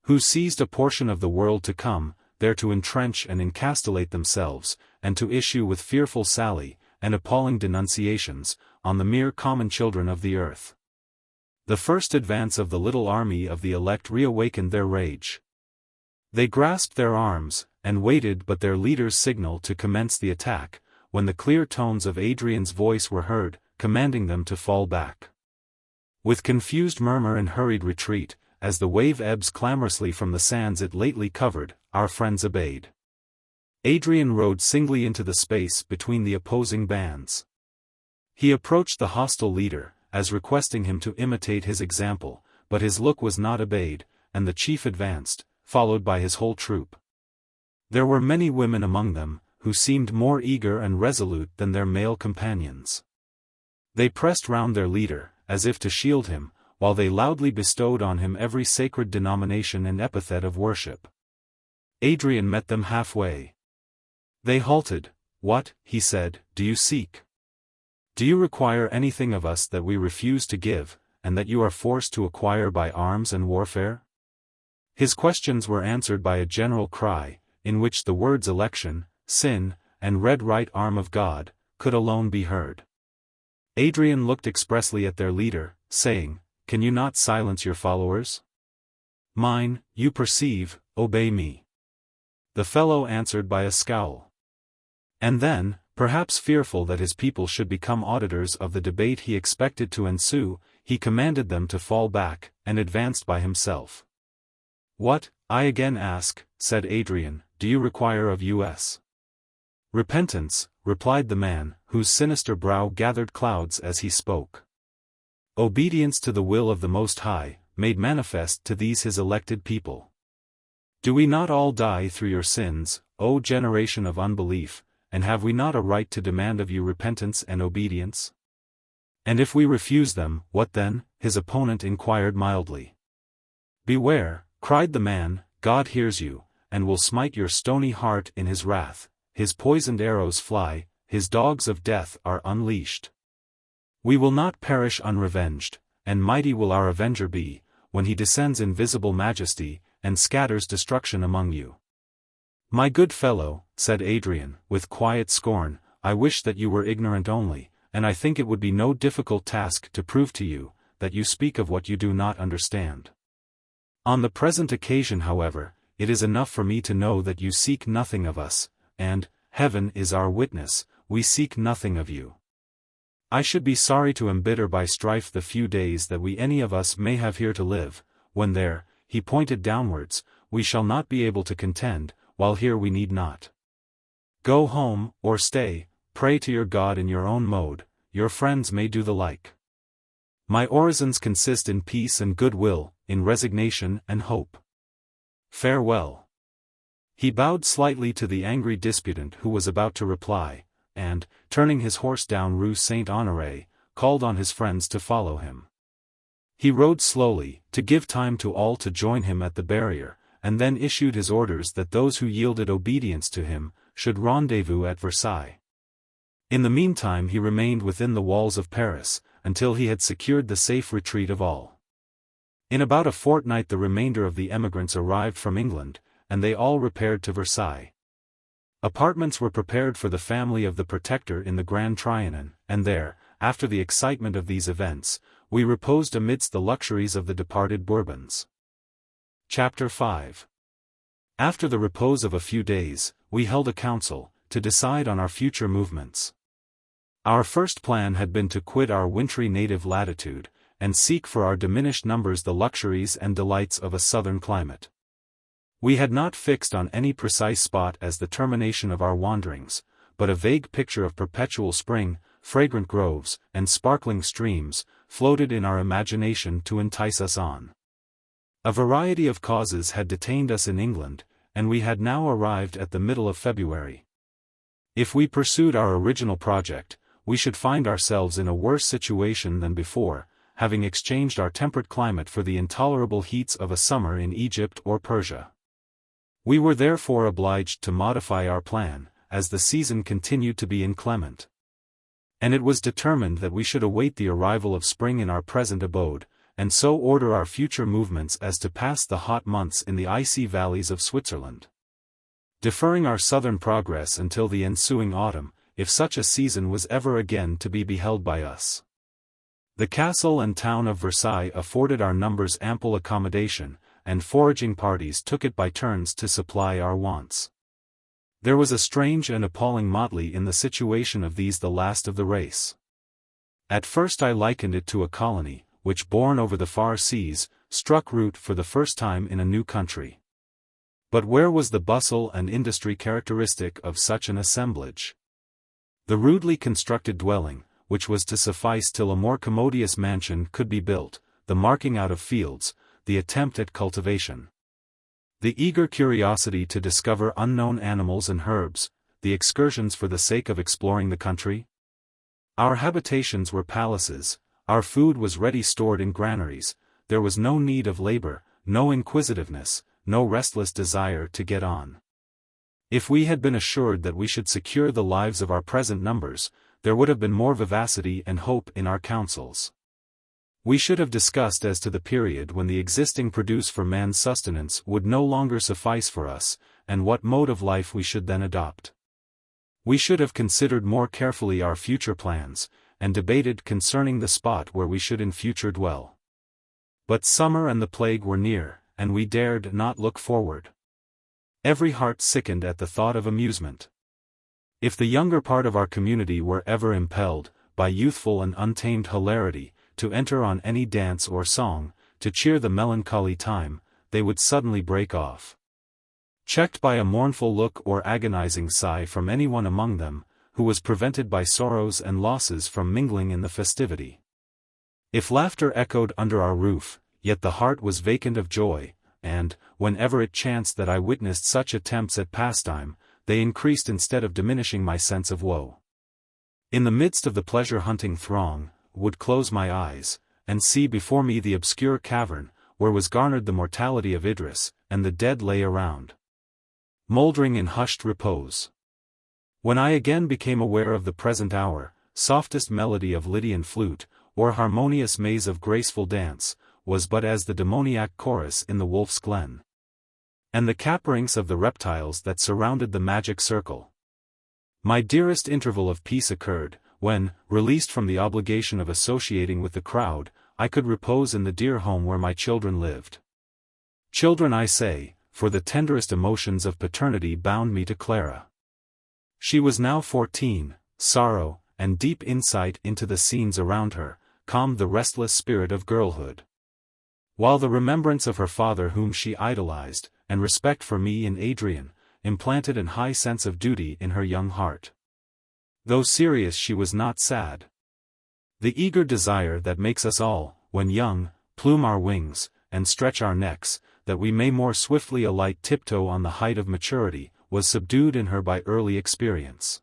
who seized a portion of the world to come, there to entrench and encastillate themselves, and to issue with fearful sally, and appalling denunciations, on the mere common children of the earth. The first advance of the little army of the elect reawakened their rage. They grasped their arms, and waited but their leader's signal to commence the attack, when the clear tones of Adrian's voice were heard, commanding them to fall back. With confused murmur and hurried retreat, as the wave ebbs clamorously from the sands it lately covered, our friends obeyed. Adrian rode singly into the space between the opposing bands. He approached the hostile leader, as requesting him to imitate his example, but his look was not obeyed, and the chief advanced, followed by his whole troop. There were many women among them, who seemed more eager and resolute than their male companions. They pressed round their leader, as if to shield him, while they loudly bestowed on him every sacred denomination and epithet of worship. Adrian met them halfway. They halted. "What," he said, "do you seek? Do you require anything of us that we refuse to give, and that you are forced to acquire by arms and warfare?" His questions were answered by a general cry, in which the words election, sin, and red right arm of God, could alone be heard. Adrian looked expressly at their leader, saying, "Can you not silence your followers? Mine, you perceive, obey me." The fellow answered by a scowl. And then, perhaps fearful that his people should become auditors of the debate he expected to ensue, he commanded them to fall back, and advanced by himself. "What, I again ask," said Adrian, "do you require of us?" "Repentance," replied the man, whose sinister brow gathered clouds as he spoke. "Obedience to the will of the Most High, made manifest to these his elected people. Do we not all die through your sins, O generation of unbelief, and have we not a right to demand of you repentance and obedience? And if we refuse them, what then? His opponent inquired mildly. Beware, cried the man, God hears you, and will smite your stony heart in his wrath, his poisoned arrows fly, his dogs of death are unleashed. We will not perish unrevenged, and mighty will our avenger be, when he descends in visible majesty, and scatters destruction among you. My good fellow, said Adrian, with quiet scorn, I wish that you were ignorant only, and I think it would be no difficult task to prove to you, that you speak of what you do not understand. On the present occasion, however, it is enough for me to know that you seek nothing of us, and, heaven is our witness, we seek nothing of you. I should be sorry to embitter by strife the few days that we any of us may have here to live, when there, he pointed downwards, we shall not be able to contend, while here we need not. Go home, or stay, pray to your God in your own mode, your friends may do the like. My orisons consist in peace and goodwill, in resignation and hope. Farewell. He bowed slightly to the angry disputant who was about to reply, and, turning his horse down Rue Saint-Honoré, called on his friends to follow him. He rode slowly, to give time to all to join him at the barrier, and then issued his orders that those who yielded obedience to him, should rendezvous at Versailles. In the meantime he remained within the walls of Paris, until he had secured the safe retreat of all. In about a fortnight the remainder of the emigrants arrived from England, and they all repaired to Versailles. Apartments were prepared for the family of the Protector in the Grand Trianon, and there, after the excitement of these events, we reposed amidst the luxuries of the departed Bourbons. Chapter 5. After the repose of a few days, we held a council, to decide on our future movements. Our first plan had been to quit our wintry native latitude, and seek for our diminished numbers the luxuries and delights of a southern climate. We had not fixed on any precise spot as the termination of our wanderings, but a vague picture of perpetual spring, fragrant groves, and sparkling streams, floated in our imagination to entice us on. A variety of causes had detained us in England, and we had now arrived at the middle of February. If we pursued our original project, we should find ourselves in a worse situation than before, having exchanged our temperate climate for the intolerable heats of a summer in Egypt or Persia. We were therefore obliged to modify our plan, as the season continued to be inclement. And it was determined that we should await the arrival of spring in our present abode, and so order our future movements as to pass the hot months in the icy valleys of Switzerland, deferring our southern progress until the ensuing autumn, if such a season was ever again to be beheld by us. The castle and town of Versailles afforded our numbers ample accommodation, and foraging parties took it by turns to supply our wants. There was a strange and appalling motley in the situation of these the last of the race. At first I likened it to a colony, which borne over the far seas, struck root for the first time in a new country. But where was the bustle and industry characteristic of such an assemblage? The rudely constructed dwelling, which was to suffice till a more commodious mansion could be built, the marking out of fields, the attempt at cultivation, the eager curiosity to discover unknown animals and herbs, the excursions for the sake of exploring the country. Our habitations were palaces, our food was ready stored in granaries, there was no need of labor, no inquisitiveness, no restless desire to get on. If we had been assured that we should secure the lives of our present numbers, there would have been more vivacity and hope in our councils. We should have discussed as to the period when the existing produce for man's sustenance would no longer suffice for us, and what mode of life we should then adopt. We should have considered more carefully our future plans, and debated concerning the spot where we should in future dwell. But summer and the plague were near, and we dared not look forward. Every heart sickened at the thought of amusement. If the younger part of our community were ever impelled, by youthful and untamed hilarity, to enter on any dance or song, to cheer the melancholy time, they would suddenly break off. Checked by a mournful look or agonizing sigh from anyone among them, who was prevented by sorrows and losses from mingling in the festivity. If laughter echoed under our roof, yet the heart was vacant of joy, and, whenever it chanced that I witnessed such attempts at pastime, they increased instead of diminishing my sense of woe. In the midst of the pleasure-hunting throng, would close my eyes, and see before me the obscure cavern, where was garnered the mortality of Idris, and the dead lay around, mouldering in hushed repose. When I again became aware of the present hour, softest melody of Lydian flute, or harmonious maze of graceful dance, was but as the demoniac chorus in the wolf's glen, and the caperings of the reptiles that surrounded the magic circle. My dearest interval of peace occurred, when, released from the obligation of associating with the crowd, I could repose in the dear home where my children lived. Children I say, for the tenderest emotions of paternity bound me to Clara. She was now 14, sorrow, and deep insight into the scenes around her, calmed the restless spirit of girlhood, while the remembrance of her father whom she idolized, and respect for me and Adrian, implanted an high sense of duty in her young heart. Though serious, she was not sad. The eager desire that makes us all, when young, plume our wings, and stretch our necks, that we may more swiftly alight tiptoe on the height of maturity, was subdued in her by early experience.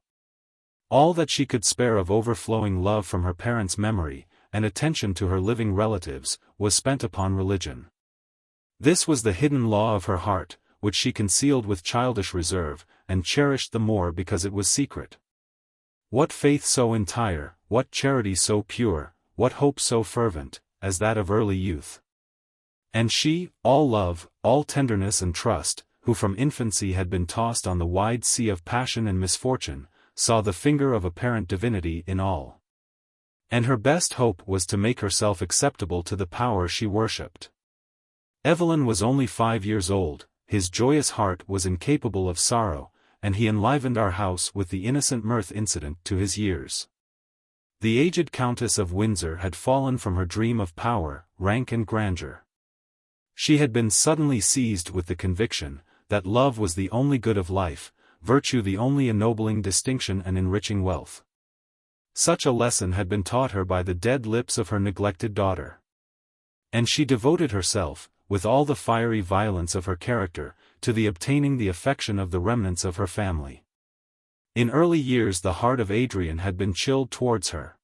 All that she could spare of overflowing love from her parents' memory, and attention to her living relatives, was spent upon religion. This was the hidden law of her heart, which she concealed with childish reserve, and cherished the more because it was secret. What faith so entire, what charity so pure, what hope so fervent, as that of early youth? And she, all love, all tenderness and trust, who from infancy had been tossed on the wide sea of passion and misfortune, saw the finger of apparent divinity in all. And her best hope was to make herself acceptable to the power she worshipped. Evelyn was only 5 years old, his joyous heart was incapable of sorrow, and he enlivened our house with the innocent mirth incident to his years. The aged Countess of Windsor had fallen from her dream of power, rank and grandeur. She had been suddenly seized with the conviction that love was the only good of life, virtue the only ennobling distinction and enriching wealth. Such a lesson had been taught her by the dead lips of her neglected daughter. And she devoted herself, with all the fiery violence of her character, to the obtaining the affection of the remnants of her family. In early years the heart of Adrian had been chilled towards her.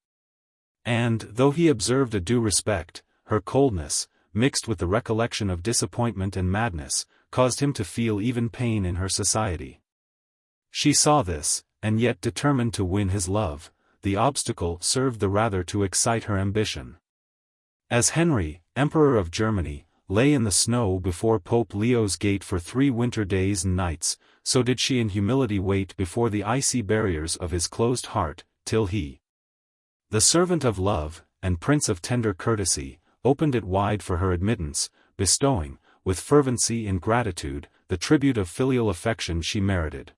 And, though he observed a due respect, her coldness, mixed with the recollection of disappointment and madness, caused him to feel even pain in her society. She saw this, and yet determined to win his love. The obstacle served the rather to excite her ambition. As Henry, Emperor of Germany, lay in the snow before Pope Leo's gate for 3 winter days and nights, so did she in humility wait before the icy barriers of his closed heart, till he, the servant of love, and prince of tender courtesy, opened it wide for her admittance, bestowing, with fervency and gratitude, the tribute of filial affection she merited.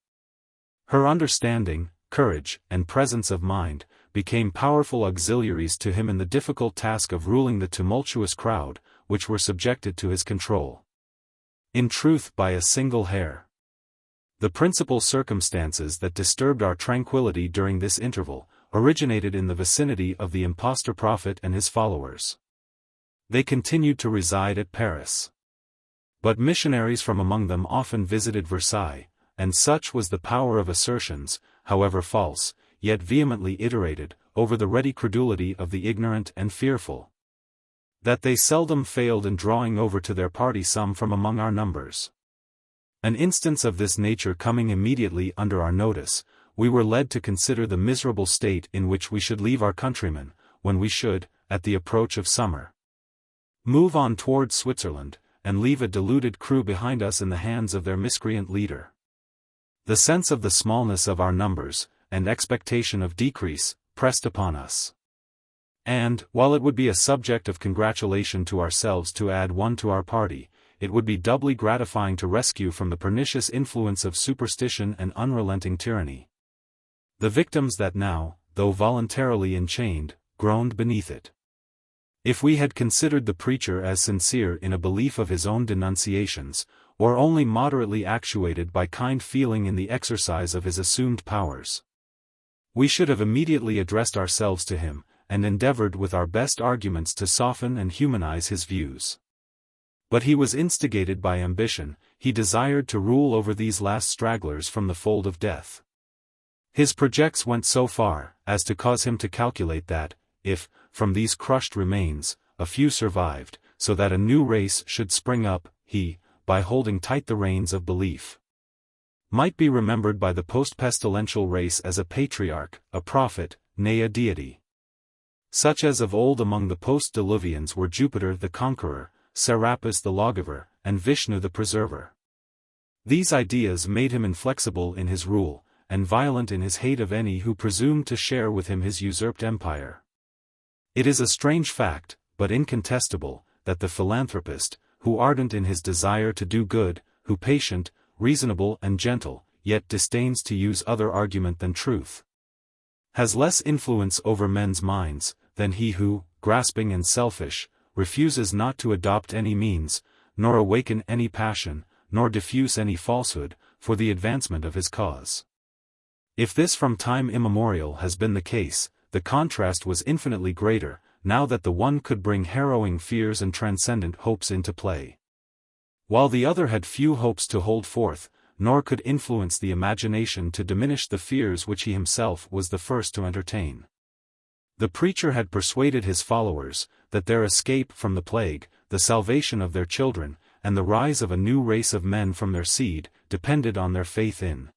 Her understanding, courage, and presence of mind, became powerful auxiliaries to him in the difficult task of ruling the tumultuous crowd, which were subjected to his control. In truth, by a single hair. The principal circumstances that disturbed our tranquility during this interval, originated in the vicinity of the impostor prophet and his followers. They continued to reside at Paris. But missionaries from among them often visited Versailles, and such was the power of assertions, however false, yet vehemently iterated, over the ready credulity of the ignorant and fearful, that they seldom failed in drawing over to their party some from among our numbers. An instance of this nature coming immediately under our notice, we were led to consider the miserable state in which we should leave our countrymen, when we should, at the approach of summer, move on towards Switzerland, and leave a deluded crew behind us in the hands of their miscreant leader. The sense of the smallness of our numbers, and expectation of decrease, pressed upon us. And, while it would be a subject of congratulation to ourselves to add one to our party, it would be doubly gratifying to rescue from the pernicious influence of superstition and unrelenting tyranny the victims that now, though voluntarily enchained, groaned beneath it. If we had considered the preacher as sincere in a belief of his own denunciations, or only moderately actuated by kind feeling in the exercise of his assumed powers, we should have immediately addressed ourselves to him, and endeavored with our best arguments to soften and humanize his views. But he was instigated by ambition, he desired to rule over these last stragglers from the fold of death. His projects went so far, as to cause him to calculate that, if, from these crushed remains, a few survived, so that a new race should spring up. He, by holding tight the reins of belief, might be remembered by the post-pestilential race as a patriarch, a prophet, nay a deity. Such as of old among the post-diluvians were Jupiter the conqueror, Serapis the lawgiver, and Vishnu the preserver. These ideas made him inflexible in his rule, and violent in his hate of any who presumed to share with him his usurped empire. It is a strange fact, but incontestable, that the philanthropist, who ardent in his desire to do good, who patient, reasonable and gentle, yet disdains to use other argument than truth, has less influence over men's minds, than he who, grasping and selfish, refuses not to adopt any means, nor awaken any passion, nor diffuse any falsehood, for the advancement of his cause. If this from time immemorial has been the case, the contrast was infinitely greater, now that the one could bring harrowing fears and transcendent hopes into play, while the other had few hopes to hold forth, nor could influence the imagination to diminish the fears which he himself was the first to entertain. The preacher had persuaded his followers, that their escape from the plague, the salvation of their children, and the rise of a new race of men from their seed, depended on their faith in,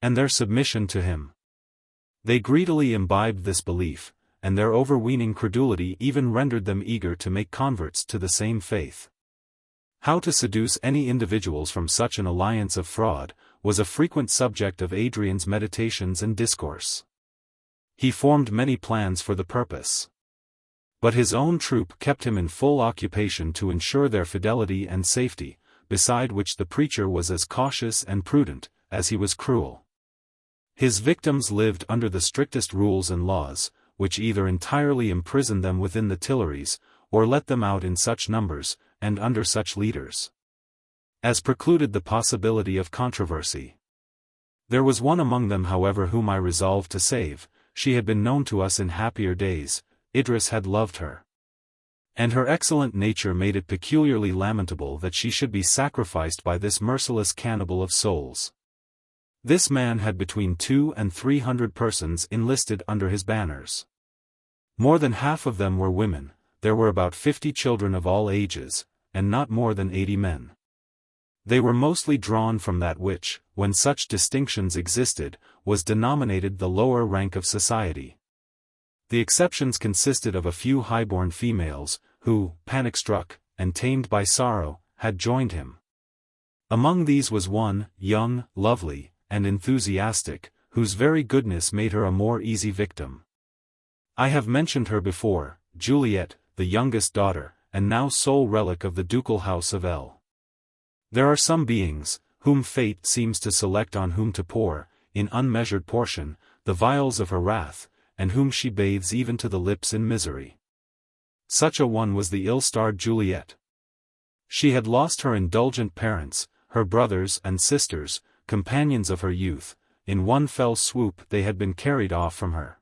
and their submission to him. They greedily imbibed this belief, and their overweening credulity even rendered them eager to make converts to the same faith. How to seduce any individuals from such an alliance of fraud, was a frequent subject of Adrian's meditations and discourse. He formed many plans for the purpose, but his own troop kept him in full occupation to ensure their fidelity and safety, beside which the preacher was as cautious and prudent, as he was cruel. His victims lived under the strictest rules and laws, which either entirely imprisoned them within the Tuileries, or let them out in such numbers, and under such leaders, as precluded the possibility of controversy. There was one among them however whom I resolved to save. She had been known to us in happier days. Idris had loved her, and her excellent nature made it peculiarly lamentable that she should be sacrificed by this merciless cannibal of souls. This man had between 200 and 300 persons enlisted under his banners. More than half of them were women. There were about 50 children of all ages, and not more than 80 men. They were mostly drawn from that which, when such distinctions existed, was denominated the lower rank of society. The exceptions consisted of a few high-born females, who, panic-struck, and tamed by sorrow, had joined him. Among these was one, young, lovely, and enthusiastic, whose very goodness made her a more easy victim. I have mentioned her before, Juliet, the youngest daughter, and now sole relic of the ducal house of L. There are some beings, whom fate seems to select on whom to pour, in unmeasured portion, the vials of her wrath, and whom she bathes even to the lips in misery. Such a one was the ill-starred Juliet. She had lost her indulgent parents, her brothers and sisters, companions of her youth. In one fell swoop they had been carried off from her.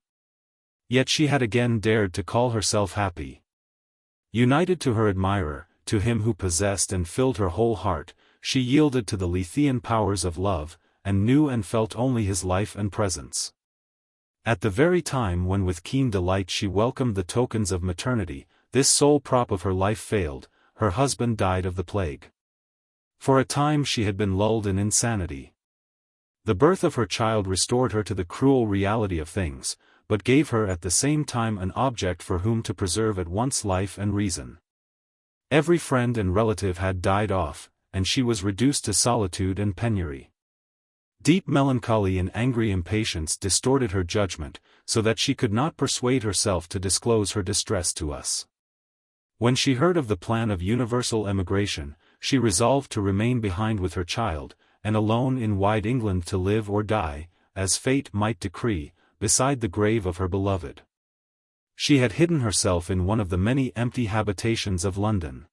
Yet she had again dared to call herself happy. United to her admirer, to him who possessed and filled her whole heart, she yielded to the Lethean powers of love, and knew and felt only his life and presence. At the very time when with keen delight she welcomed the tokens of maternity, this sole prop of her life failed. Her husband died of the plague. For a time she had been lulled in insanity. The birth of her child restored her to the cruel reality of things, but gave her at the same time an object for whom to preserve at once life and reason. Every friend and relative had died off, and she was reduced to solitude and penury. Deep melancholy and angry impatience distorted her judgment, so that she could not persuade herself to disclose her distress to us. When she heard of the plan of universal emigration, she resolved to remain behind with her child, and alone in wide England to live or die, as fate might decree, beside the grave of her beloved. She had hidden herself in one of the many empty habitations of London.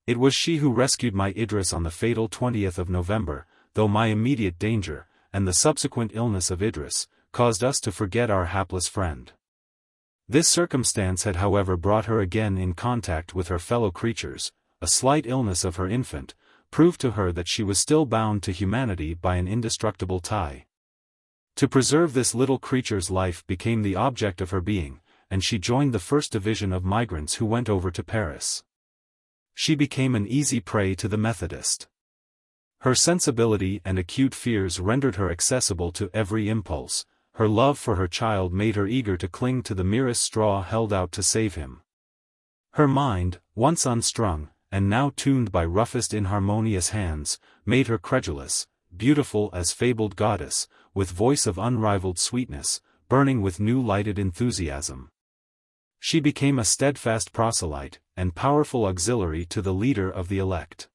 It was she who rescued my Idris on the fatal 20th of November, though my immediate danger, and the subsequent illness of Idris, caused us to forget our hapless friend. This circumstance had however brought her again in contact with her fellow creatures. A slight illness of her infant proved to her that she was still bound to humanity by an indestructible tie. To preserve this little creature's life became the object of her being, and she joined the first division of migrants who went over to Paris. She became an easy prey to the Methodist. Her sensibility and acute fears rendered her accessible to every impulse. Her love for her child made her eager to cling to the merest straw held out to save him. Her mind, once unstrung, and now tuned by roughest inharmonious hands, made her credulous, beautiful as fabled goddess, with voice of unrivaled sweetness, burning with new lighted enthusiasm. She became a steadfast proselyte, and powerful auxiliary to the leader of the elect.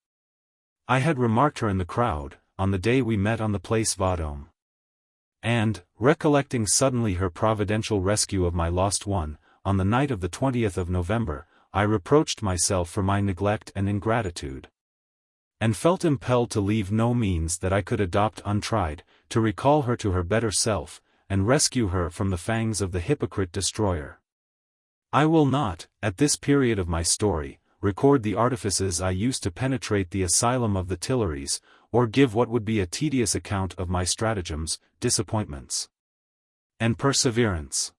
I had remarked her in the crowd, on the day we met on the Place Vendôme. And, recollecting suddenly her providential rescue of my lost one, on the night of the 20th of November, I reproached myself for my neglect and ingratitude. And felt impelled to leave no means that I could adopt untried, to recall her to her better self, and rescue her from the fangs of the hypocrite destroyer. I will not, at this period of my story, record the artifices I used to penetrate the asylum of the Tuileries, or give what would be a tedious account of my stratagems, disappointments, and perseverance.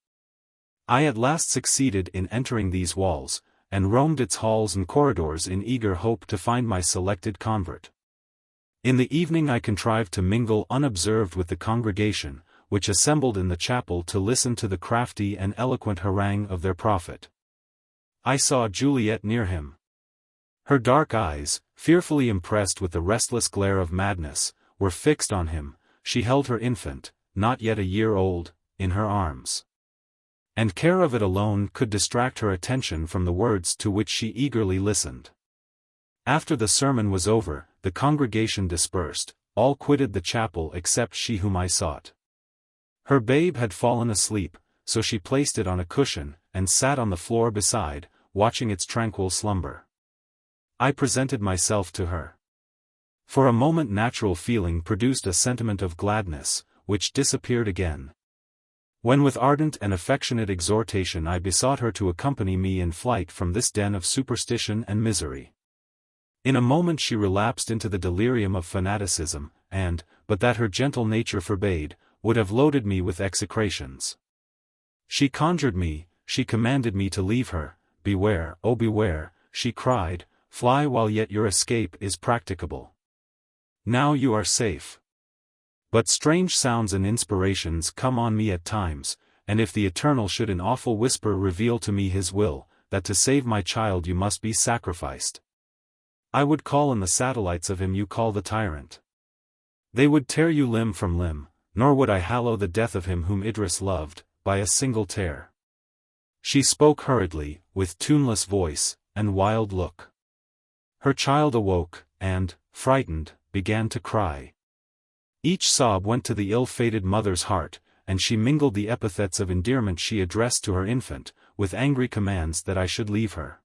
I at last succeeded in entering these walls, and roamed its halls and corridors in eager hope to find my selected convert. In the evening I contrived to mingle unobserved with the congregation, which assembled in the chapel to listen to the crafty and eloquent harangue of their prophet. I saw Juliet near him. Her dark eyes, fearfully impressed with the restless glare of madness, were fixed on him. She held her infant, not yet a year old, in her arms. And care of it alone could distract her attention from the words to which she eagerly listened. After the sermon was over, the congregation dispersed, all quitted the chapel except she whom I sought. Her babe had fallen asleep, so she placed it on a cushion, and sat on the floor beside, watching its tranquil slumber. I presented myself to her. For a moment natural feeling produced a sentiment of gladness, which disappeared again. When with ardent and affectionate exhortation I besought her to accompany me in flight from this den of superstition and misery. In a moment she relapsed into the delirium of fanaticism, and, but that her gentle nature forbade, would have loaded me with execrations. She conjured me, she commanded me to leave her. Beware, oh beware, she cried, fly while yet your escape is practicable. Now you are safe. But strange sounds and inspirations come on me at times, and if the Eternal should in awful whisper reveal to me his will, that to save my child you must be sacrificed, I would call in the satellites of him you call the tyrant. They would tear you limb from limb, nor would I hallow the death of him whom Idris loved, by a single tear. She spoke hurriedly, with tuneless voice, and wild look. Her child awoke, and, frightened, began to cry. Each sob went to the ill-fated mother's heart, and she mingled the epithets of endearment she addressed to her infant, with angry commands that I should leave her.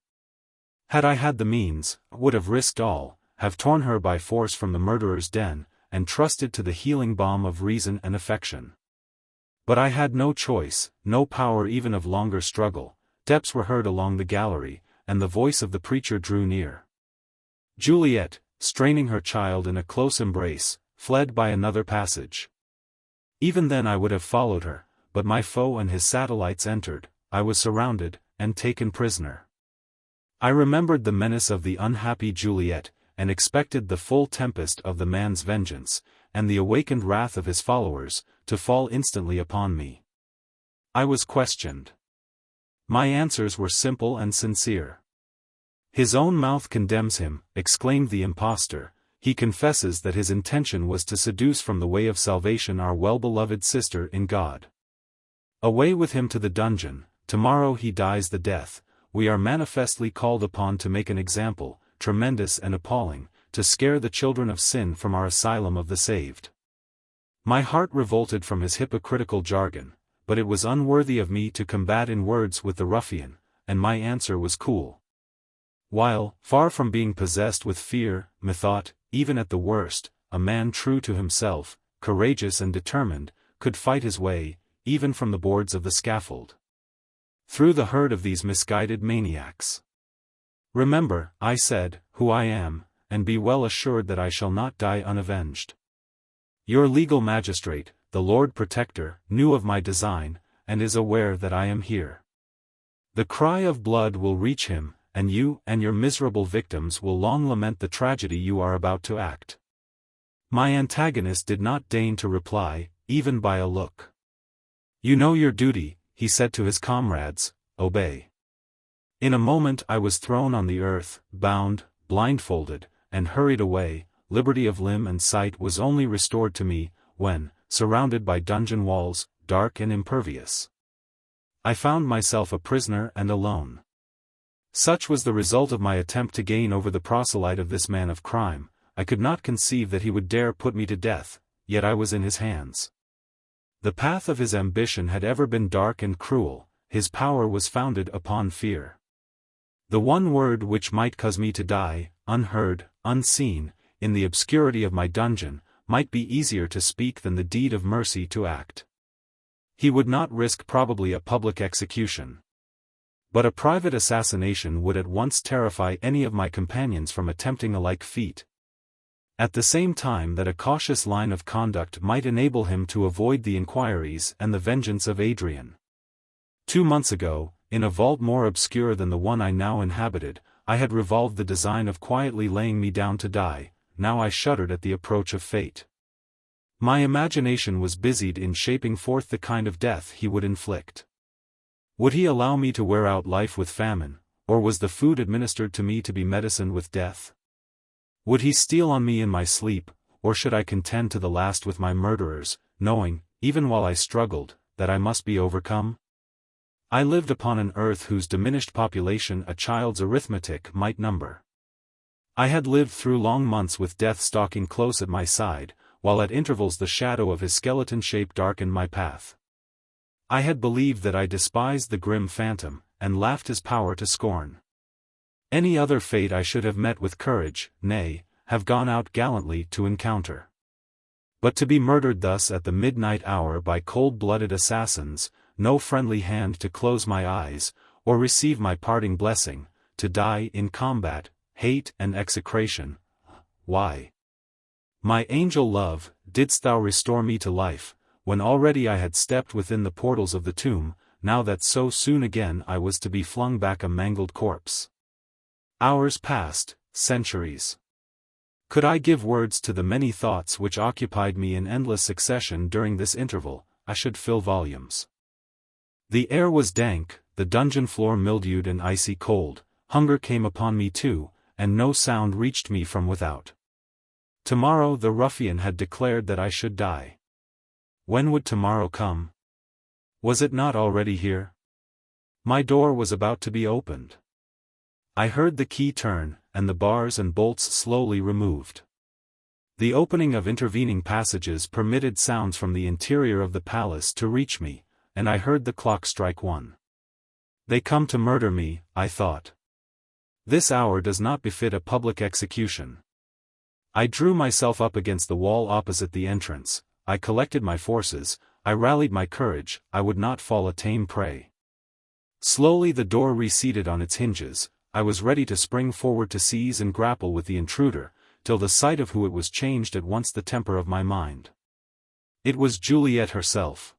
Had I had the means, I would have risked all, have torn her by force from the murderer's den, and trusted to the healing balm of reason and affection. But I had no choice, no power even of longer struggle. Steps were heard along the gallery, and the voice of the preacher drew near. Juliet, straining her child in a close embrace, fled by another passage. Even then I would have followed her, but my foe and his satellites entered. I was surrounded, and taken prisoner. I remembered the menace of the unhappy Juliet, and expected the full tempest of the man's vengeance, and the awakened wrath of his followers, to fall instantly upon me. I was questioned. My answers were simple and sincere. His own mouth condemns him, exclaimed the impostor. He confesses that his intention was to seduce from the way of salvation our well-beloved sister in God. Away with him to the dungeon. Tomorrow he dies the death. We are manifestly called upon to make an example, tremendous and appalling, to scare the children of sin from our asylum of the saved. My heart revolted from his hypocritical jargon, but it was unworthy of me to combat in words with the ruffian, and my answer was cool. While, far from being possessed with fear, methought, even at the worst, a man true to himself, courageous and determined, could fight his way, even from the boards of the scaffold, through the herd of these misguided maniacs. Remember, I said, who I am, and be well assured that I shall not die unavenged. Your legal magistrate, the Lord Protector, knew of my design, and is aware that I am here. The cry of blood will reach him, and you and your miserable victims will long lament the tragedy you are about to act. My antagonist did not deign to reply, even by a look. You know your duty, he said to his comrades, obey. In a moment I was thrown on the earth, bound, blindfolded, and hurried away. Liberty of limb and sight was only restored to me, when, surrounded by dungeon walls, dark and impervious, I found myself a prisoner and alone. Such was the result of my attempt to gain over the proselyte of this man of crime. I could not conceive that he would dare put me to death, yet I was in his hands. The path of his ambition had ever been dark and cruel, his power was founded upon fear. The one word which might cause me to die, unheard, unseen, in the obscurity of my dungeon, might be easier to speak than the deed of mercy to act. He would not risk probably a public execution. But a private assassination would at once terrify any of my companions from attempting a like feat. At the same time that a cautious line of conduct might enable him to avoid the inquiries and the vengeance of Adrian. 2 months ago, in a vault more obscure than the one I now inhabited, I had revolved the design of quietly laying me down to die. Now I shuddered at the approach of fate. My imagination was busied in shaping forth the kind of death he would inflict. Would he allow me to wear out life with famine, or was the food administered to me to be medicine with death? Would he steal on me in my sleep, or should I contend to the last with my murderers, knowing, even while I struggled, that I must be overcome? I lived upon an earth whose diminished population a child's arithmetic might number. I had lived through long months with death stalking close at my side, while at intervals the shadow of his skeleton shape darkened my path. I had believed that I despised the grim phantom, and laughed his power to scorn. Any other fate I should have met with courage, nay, have gone out gallantly to encounter. But to be murdered thus at the midnight hour by cold-blooded assassins, no friendly hand to close my eyes, or receive my parting blessing, to die in combat, hate and execration, why? My angel love, didst thou restore me to life, when already I had stepped within the portals of the tomb, now that so soon again I was to be flung back a mangled corpse? Hours passed, centuries. Could I give words to the many thoughts which occupied me in endless succession during this interval, I should fill volumes. The air was dank, the dungeon floor mildewed and icy cold, hunger came upon me too, and no sound reached me from without. Tomorrow the ruffian had declared that I should die. When would tomorrow come? Was it not already here? My door was about to be opened. I heard the key turn, and the bars and bolts slowly removed. The opening of intervening passages permitted sounds from the interior of the palace to reach me, and I heard the clock strike 1. They come to murder me, I thought. This hour does not befit a public execution. I drew myself up against the wall opposite the entrance, I collected my forces, I rallied my courage, I would not fall a tame prey. Slowly the door receded on its hinges, I was ready to spring forward to seize and grapple with the intruder, till the sight of who it was changed at once the temper of my mind. It was Juliet herself.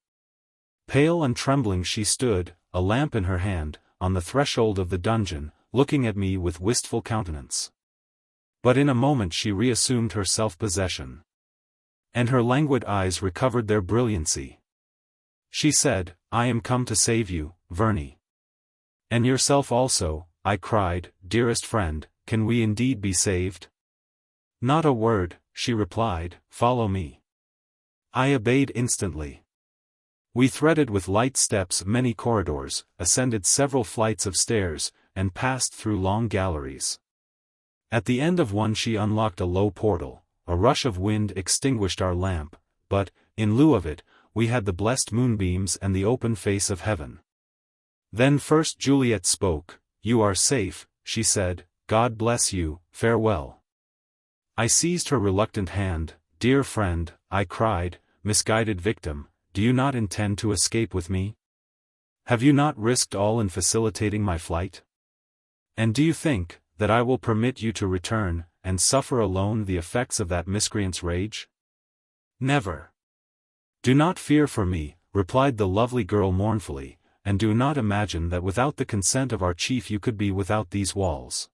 Pale and trembling she stood, a lamp in her hand, on the threshold of the dungeon, looking at me with wistful countenance. But in a moment she reassumed her self-possession. And her languid eyes recovered their brilliancy. She said, "I am come to save you, Verney." "And yourself also," I cried, "dearest friend, can we indeed be saved?" "Not a word," she replied, "follow me." I obeyed instantly. We threaded with light steps many corridors, ascended several flights of stairs, and passed through long galleries. At the end of one she unlocked a low portal. A rush of wind extinguished our lamp, but, in lieu of it, we had the blessed moonbeams and the open face of heaven. Then first Juliet spoke. "You are safe," she said, "God bless you, farewell." I seized her reluctant hand. "Dear friend," I cried, "misguided victim, do you not intend to escape with me? Have you not risked all in facilitating my flight? And do you think that I will permit you to return, and suffer alone the effects of that miscreant's rage? Never." "Do not fear for me," replied the lovely girl mournfully, and do not imagine that without the consent of our chief you could be without these walls.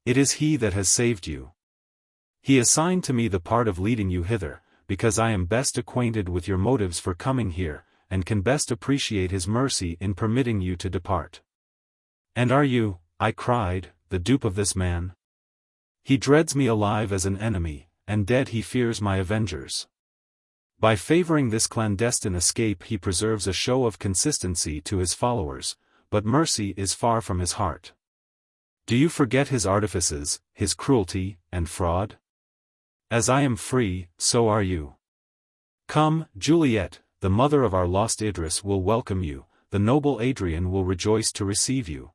It is he that has saved you. He assigned to me the part of leading you hither, because I am best acquainted with your motives for coming here, and can best appreciate his mercy in permitting you to depart. And are you, I cried, the dupe of this man? He dreads me alive as an enemy, and dead he fears my avengers. By favoring this clandestine escape he preserves a show of consistency to his followers, but mercy is far from his heart. Do you forget his artifices, his cruelty, and fraud? As I am free, so are you. Come, Juliet, the mother of our lost Idris will welcome you, the noble Adrian will rejoice to receive you.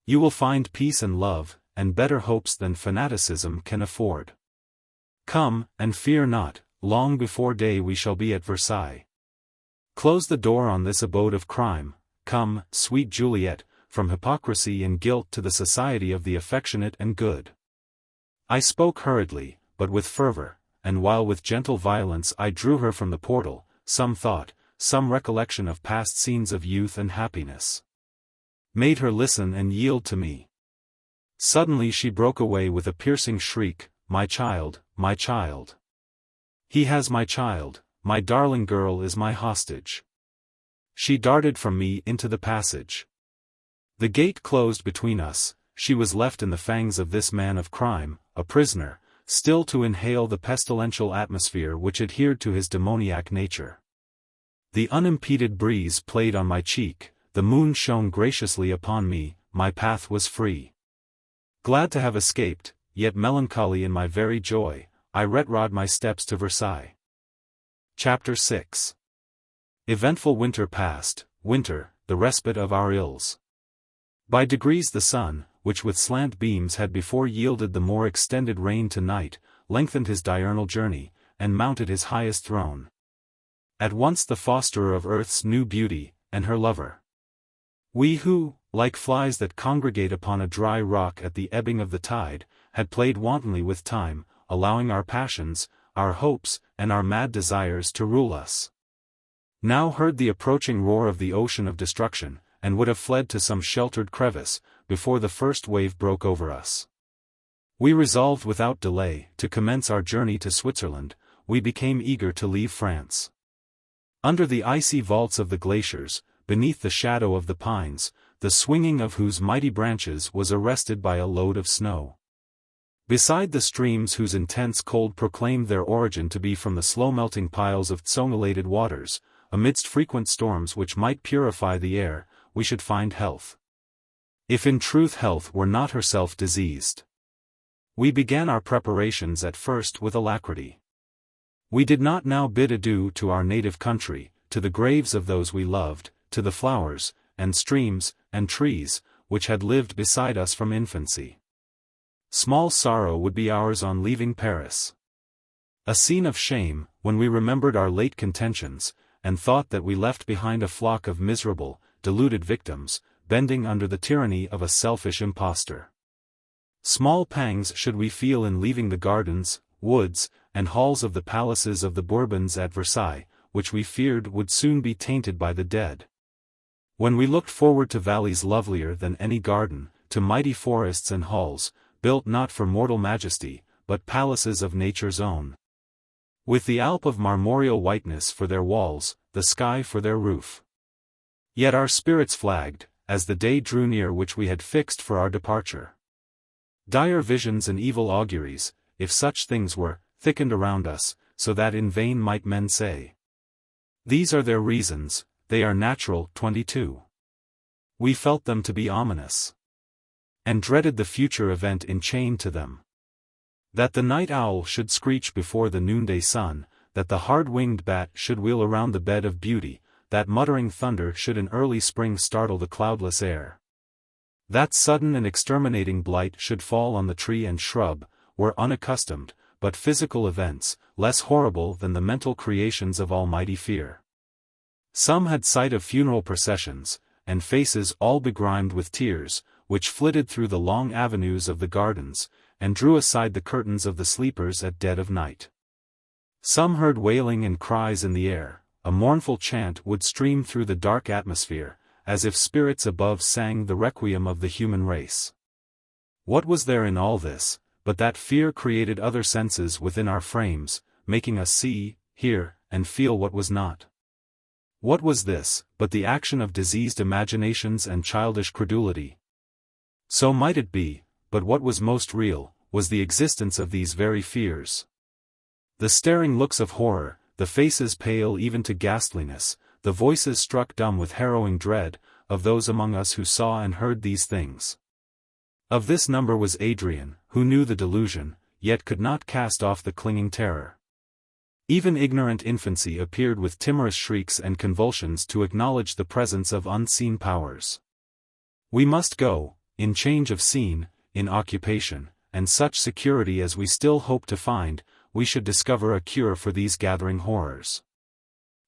You will find peace and love, and better hopes than fanaticism can afford. Come, and fear not, long before day we shall be at Versailles. Close the door on this abode of crime, come, sweet Juliet, from hypocrisy and guilt to the society of the affectionate and good. I spoke hurriedly, but with fervor, and while with gentle violence I drew her from the portal, some thought, some recollection of past scenes of youth and happiness made her listen and yield to me. Suddenly she broke away with a piercing shriek, my child, my child. He has my child, my darling girl is my hostage. She darted from me into the passage. The gate closed between us, she was left in the fangs of this man of crime, a prisoner, still to inhale the pestilential atmosphere which adhered to his demoniac nature. The unimpeded breeze played on my cheek, the moon shone graciously upon me, my path was free. Glad to have escaped, yet melancholy in my very joy, I retrod my steps to Versailles. Chapter 6. Eventful winter passed, winter, the respite of our ills. By degrees the sun, which with slant beams had before yielded the more extended reign to night, lengthened his diurnal journey, and mounted his highest throne. At once the fosterer of earth's new beauty, and her lover. We who, like flies that congregate upon a dry rock at the ebbing of the tide, had played wantonly with time, allowing our passions, our hopes, and our mad desires to rule us, now heard the approaching roar of the ocean of destruction, and would have fled to some sheltered crevice, before the first wave broke over us. We resolved without delay to commence our journey to Switzerland. We became eager to leave France. Under the icy vaults of the glaciers, beneath the shadow of the pines, the swinging of whose mighty branches was arrested by a load of snow. Beside the streams whose intense cold proclaimed their origin to be from the slow-melting piles of tsongolated waters, amidst frequent storms which might purify the air, we should find health. If in truth health were not herself diseased. We began our preparations at first with alacrity. We did not now bid adieu to our native country, to the graves of those we loved, to the flowers, and streams, and trees, which had lived beside us from infancy. Small sorrow would be ours on leaving Paris. A scene of shame, when we remembered our late contentions, and thought that we left behind a flock of miserable, deluded victims, bending under the tyranny of a selfish impostor. Small pangs should we feel in leaving the gardens, woods, and halls of the palaces of the Bourbons at Versailles, which we feared would soon be tainted by the dead. When we looked forward to valleys lovelier than any garden, to mighty forests and halls, built not for mortal majesty, but palaces of nature's own, with the Alp of marmoreal whiteness for their walls, the sky for their roof. Yet our spirits flagged, as the day drew near which we had fixed for our departure. Dire visions and evil auguries, if such things were, thickened around us, so that in vain might men say, "These are their reasons, they are natural." 22. We felt them to be ominous, and dreaded the future event enchained to them. That the night owl should screech before the noonday sun, that the hard-winged bat should wheel around the bed of beauty, that muttering thunder should in early spring startle the cloudless air, that sudden and exterminating blight should fall on the tree and shrub, were unaccustomed, but physical events, less horrible than the mental creations of almighty fear. Some had sight of funeral processions, and faces all begrimed with tears, which flitted through the long avenues of the gardens, and drew aside the curtains of the sleepers at dead of night. Some heard wailing and cries in the air, a mournful chant would stream through the dark atmosphere, as if spirits above sang the requiem of the human race. What was there in all this, but that fear created other senses within our frames, making us see, hear, and feel what was not? What was this, but the action of diseased imaginations and childish credulity? So might it be, but what was most real, was the existence of these very fears. The staring looks of horror, the faces pale even to ghastliness, the voices struck dumb with harrowing dread, of those among us who saw and heard these things. Of this number was Adrian, who knew the delusion, yet could not cast off the clinging terror. Even ignorant infancy appeared with timorous shrieks and convulsions to acknowledge the presence of unseen powers. We must go, in change of scene, in occupation, and such security as we still hope to find, we should discover a cure for these gathering horrors.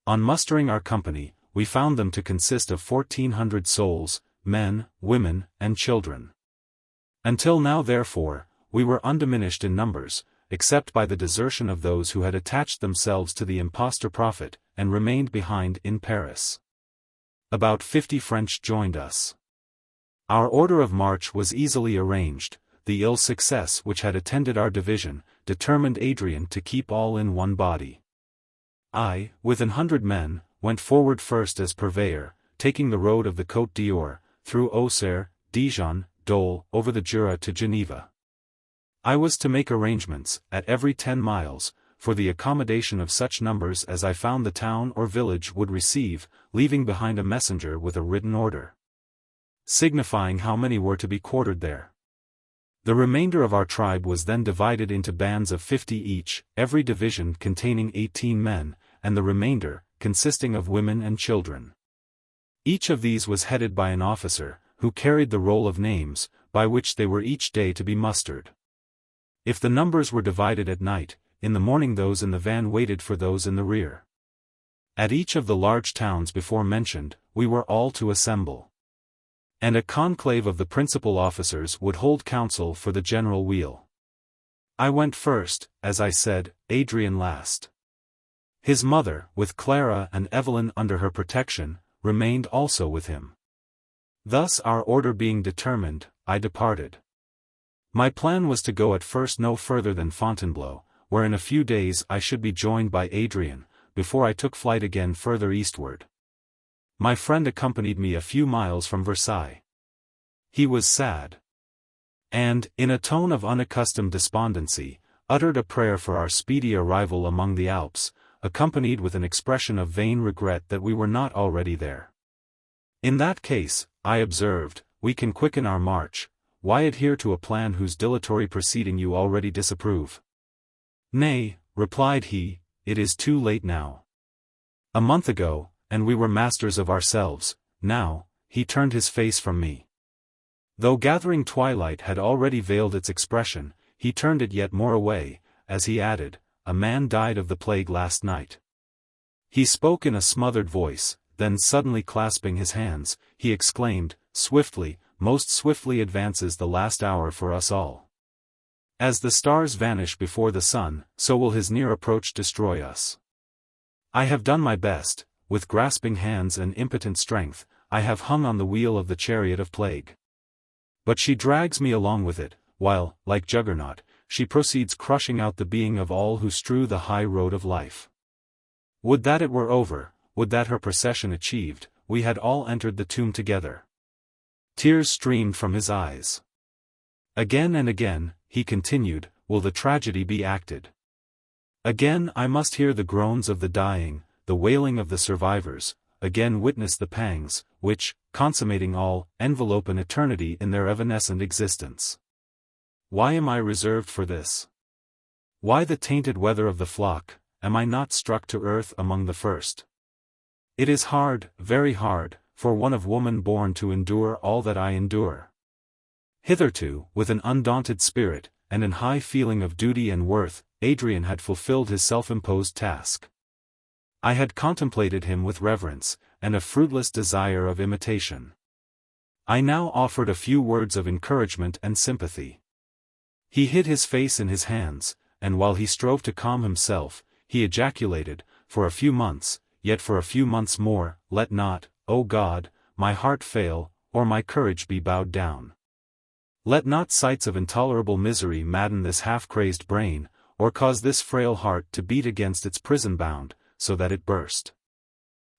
On mustering our company, we found them to consist of 1,400 souls, men, women, and children. Until now therefore, we were undiminished in numbers, except by the desertion of those who had attached themselves to the impostor prophet, and remained behind in Paris. About 50 French joined us. Our order of march was easily arranged. The ill success which had attended our division, determined Adrian to keep all in one body. I, with 100 men, went forward first as purveyor, taking the road of the Côte d'Or, through Auxerre, Dijon, Dole, over the Jura to Geneva. I was to make arrangements, at every 10 miles, for the accommodation of such numbers as I found the town or village would receive, leaving behind a messenger with a written order, signifying how many were to be quartered there. The remainder of our tribe was then divided into bands of 50 each, every division containing 18 men, and the remainder, consisting of women and children. Each of these was headed by an officer, who carried the roll of names, by which they were each day to be mustered. If the numbers were divided at night, in the morning those in the van waited for those in the rear. At each of the large towns before mentioned, we were all to assemble. And a conclave of the principal officers would hold council for the general weal. I went first, as I said, Adrian last. His mother, with Clara and Evelyn under her protection, remained also with him. Thus our order being determined, I departed. My plan was to go at first no further than Fontainebleau, where in a few days I should be joined by Adrian, before I took flight again further eastward. My friend accompanied me a few miles from Versailles. He was sad, and, in a tone of unaccustomed despondency, uttered a prayer for our speedy arrival among the Alps, accompanied with an expression of vain regret that we were not already there. In that case, I observed, we can quicken our march. Why adhere to a plan whose dilatory proceeding you already disapprove? Nay, replied he, it is too late now. A month ago, and we were masters of ourselves. Now, he turned his face from me. Though gathering twilight had already veiled its expression, he turned it yet more away, as he added, a man died of the plague last night. He spoke in a smothered voice, then suddenly clasping his hands, he exclaimed, swiftly, most swiftly advances the last hour for us all. As the stars vanish before the sun, so will his near approach destroy us. I have done my best. With grasping hands and impotent strength, I have hung on the wheel of the chariot of plague. But she drags me along with it, while, like Juggernaut, she proceeds crushing out the being of all who strew the high road of life. Would that it were over, would that her procession achieved, we had all entered the tomb together. Tears streamed from his eyes. Again and again, he continued, will the tragedy be acted. Again I must hear the groans of the dying, the wailing of the survivors, again witness the pangs, which, consummating all, envelope an eternity in their evanescent existence. Why am I reserved for this? Why the tainted weather of the flock, am I not struck to earth among the first? It is hard, very hard, for one of woman born to endure all that I endure. Hitherto, with an undaunted spirit, and in high feeling of duty and worth, Adrian had fulfilled his self-imposed task. I had contemplated him with reverence, and a fruitless desire of imitation. I now offered a few words of encouragement and sympathy. He hid his face in his hands, and while he strove to calm himself, he ejaculated, for a few months, yet for a few months more, let not, O God, my heart fail, or my courage be bowed down. Let not sights of intolerable misery madden this half-crazed brain, or cause this frail heart to beat against its prison bound, so that it burst.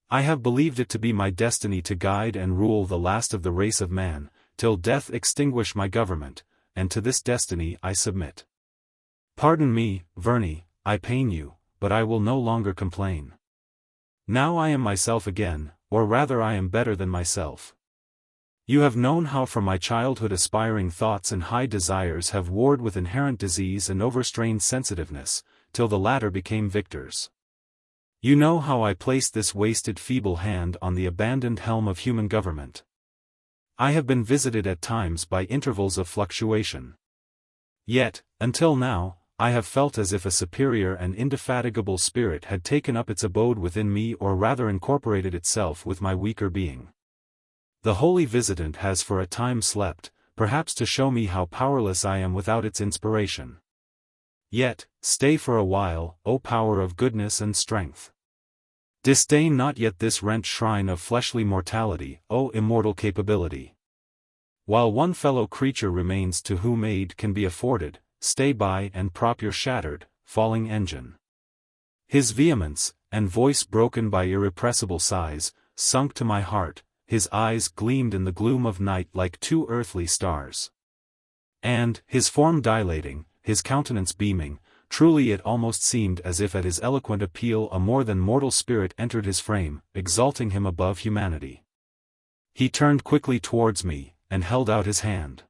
I have believed it to be my destiny to guide and rule the last of the race of man, till death extinguish my government, and to this destiny I submit. Pardon me, Verney, I pain you, but I will no longer complain. Now I am myself again, or rather I am better than myself. You have known how from my childhood aspiring thoughts and high desires have warred with inherent disease and overstrained sensitiveness, till the latter became victors. You know how I placed this wasted feeble hand on the abandoned helm of human government. I have been visited at times by intervals of fluctuation. Yet, until now, I have felt as if a superior and indefatigable spirit had taken up its abode within me, or rather incorporated itself with my weaker being. The holy visitant has for a time slept, perhaps to show me how powerless I am without its inspiration. Yet, stay for a while, O power of goodness and strength. Disdain not yet this rent shrine of fleshly mortality, O immortal capability. While one fellow creature remains to whom aid can be afforded, stay by and prop your shattered, falling engine. His vehemence, and voice broken by irrepressible sighs, sunk to my heart. His eyes gleamed in the gloom of night like two earthly stars. And, his form dilating, his countenance beaming, truly it almost seemed as if at his eloquent appeal a more than mortal spirit entered his frame, exalting him above humanity. He turned quickly towards me, and held out his hand.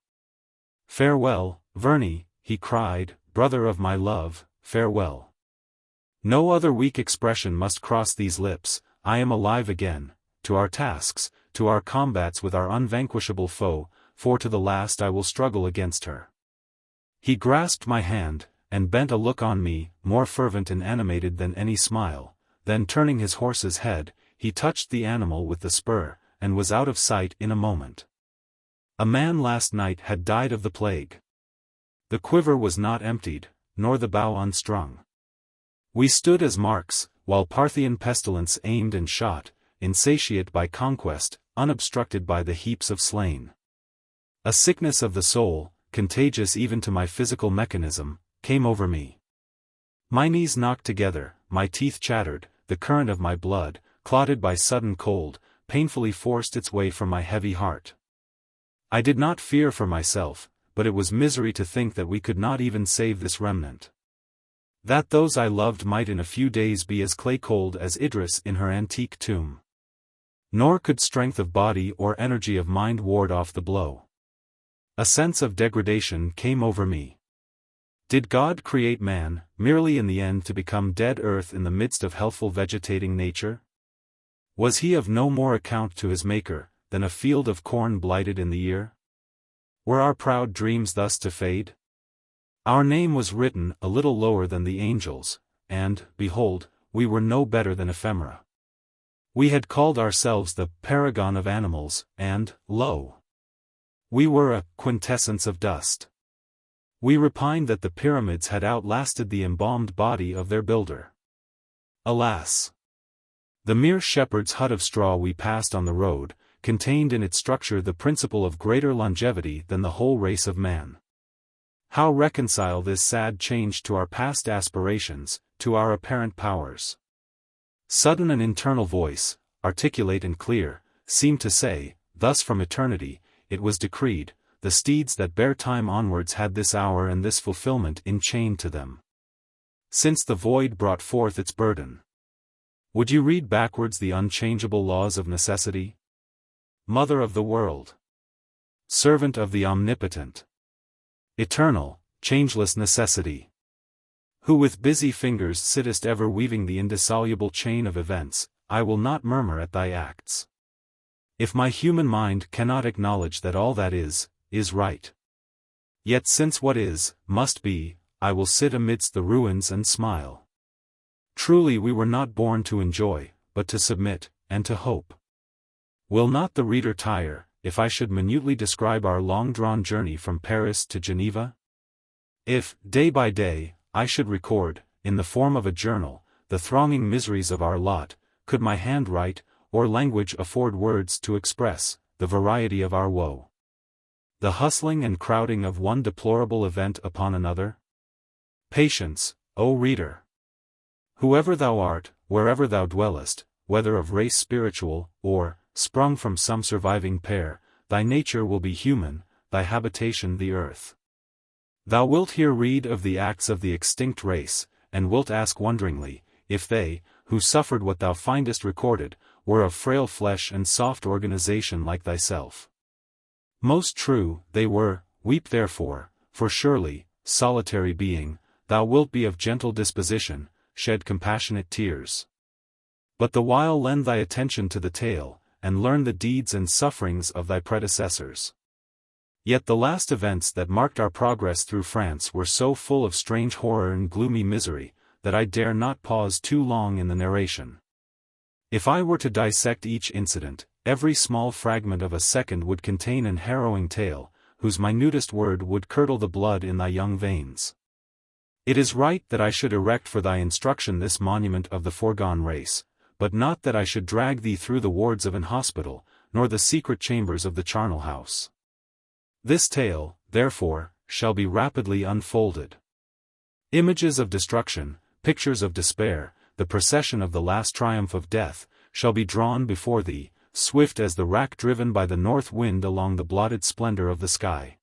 Farewell, Verney, he cried, brother of my love, farewell. No other weak expression must cross these lips. I am alive again, to our tasks, to our combats with our unvanquishable foe, for to the last I will struggle against her. He grasped my hand, and bent a look on me, more fervent and animated than any smile. Then turning his horse's head, he touched the animal with the spur, and was out of sight in a moment. A man last night had died of the plague. The quiver was not emptied, nor the bow unstrung. We stood as marks, while Parthian pestilence aimed and shot, insatiate by conquest, unobstructed by the heaps of slain. A sickness of the soul, contagious even to my physical mechanism, came over me. My knees knocked together, my teeth chattered, the current of my blood, clotted by sudden cold, painfully forced its way from my heavy heart. I did not fear for myself, but it was misery to think that we could not even save this remnant. That those I loved might in a few days be as clay-cold as Idris in her antique tomb. Nor could strength of body or energy of mind ward off the blow. A sense of degradation came over me. Did God create man, merely in the end to become dead earth in the midst of healthful vegetating nature? Was he of no more account to his Maker, than a field of corn blighted in the ear? Were our proud dreams thus to fade? Our name was written a little lower than the angels, and, behold, we were no better than ephemera. We had called ourselves the paragon of animals, and, lo! We were a quintessence of dust. We repined that the pyramids had outlasted the embalmed body of their builder. Alas! The mere shepherd's hut of straw we passed on the road, contained in its structure the principle of greater longevity than the whole race of man. How reconcile this sad change to our past aspirations, to our apparent powers? Sudden an internal voice, articulate and clear, seemed to say, thus from eternity, it was decreed, the steeds that bear time onwards had this hour and this fulfillment enchained to them. Since the void brought forth its burden. Would you read backwards the unchangeable laws of necessity? Mother of the world. Servant of the omnipotent. Eternal, changeless necessity. Who with busy fingers sittest ever weaving the indissoluble chain of events, I will not murmur at thy acts. If my human mind cannot acknowledge that all that is right. Yet since what is, must be, I will sit amidst the ruins and smile. Truly we were not born to enjoy, but to submit, and to hope. Will not the reader tire, if I should minutely describe our long-drawn journey from Paris to Geneva? If, day by day, I should record, in the form of a journal, the thronging miseries of our lot, could my hand write, or language afford words to express the variety of our woe. The hustling and crowding of one deplorable event upon another? Patience, O reader! Whoever thou art, wherever thou dwellest, whether of race spiritual, or, sprung from some surviving pair, thy nature will be human, thy habitation the earth. Thou wilt here read of the acts of the extinct race, and wilt ask wonderingly, if they, who suffered what thou findest recorded, were of frail flesh and soft organization like thyself. Most true, they were. Weep therefore, for surely, solitary being, thou wilt be of gentle disposition, shed compassionate tears. But the while lend thy attention to the tale, and learn the deeds and sufferings of thy predecessors. Yet the last events that marked our progress through France were so full of strange horror and gloomy misery, that I dare not pause too long in the narration. If I were to dissect each incident, every small fragment of a second would contain an harrowing tale, whose minutest word would curdle the blood in thy young veins. It is right that I should erect for thy instruction this monument of the foregone race, but not that I should drag thee through the wards of an hospital, nor the secret chambers of the charnel house. This tale, therefore, shall be rapidly unfolded. Images of destruction, pictures of despair, the procession of the last triumph of death, shall be drawn before thee, swift as the rack driven by the north wind along the blotted splendor of the sky.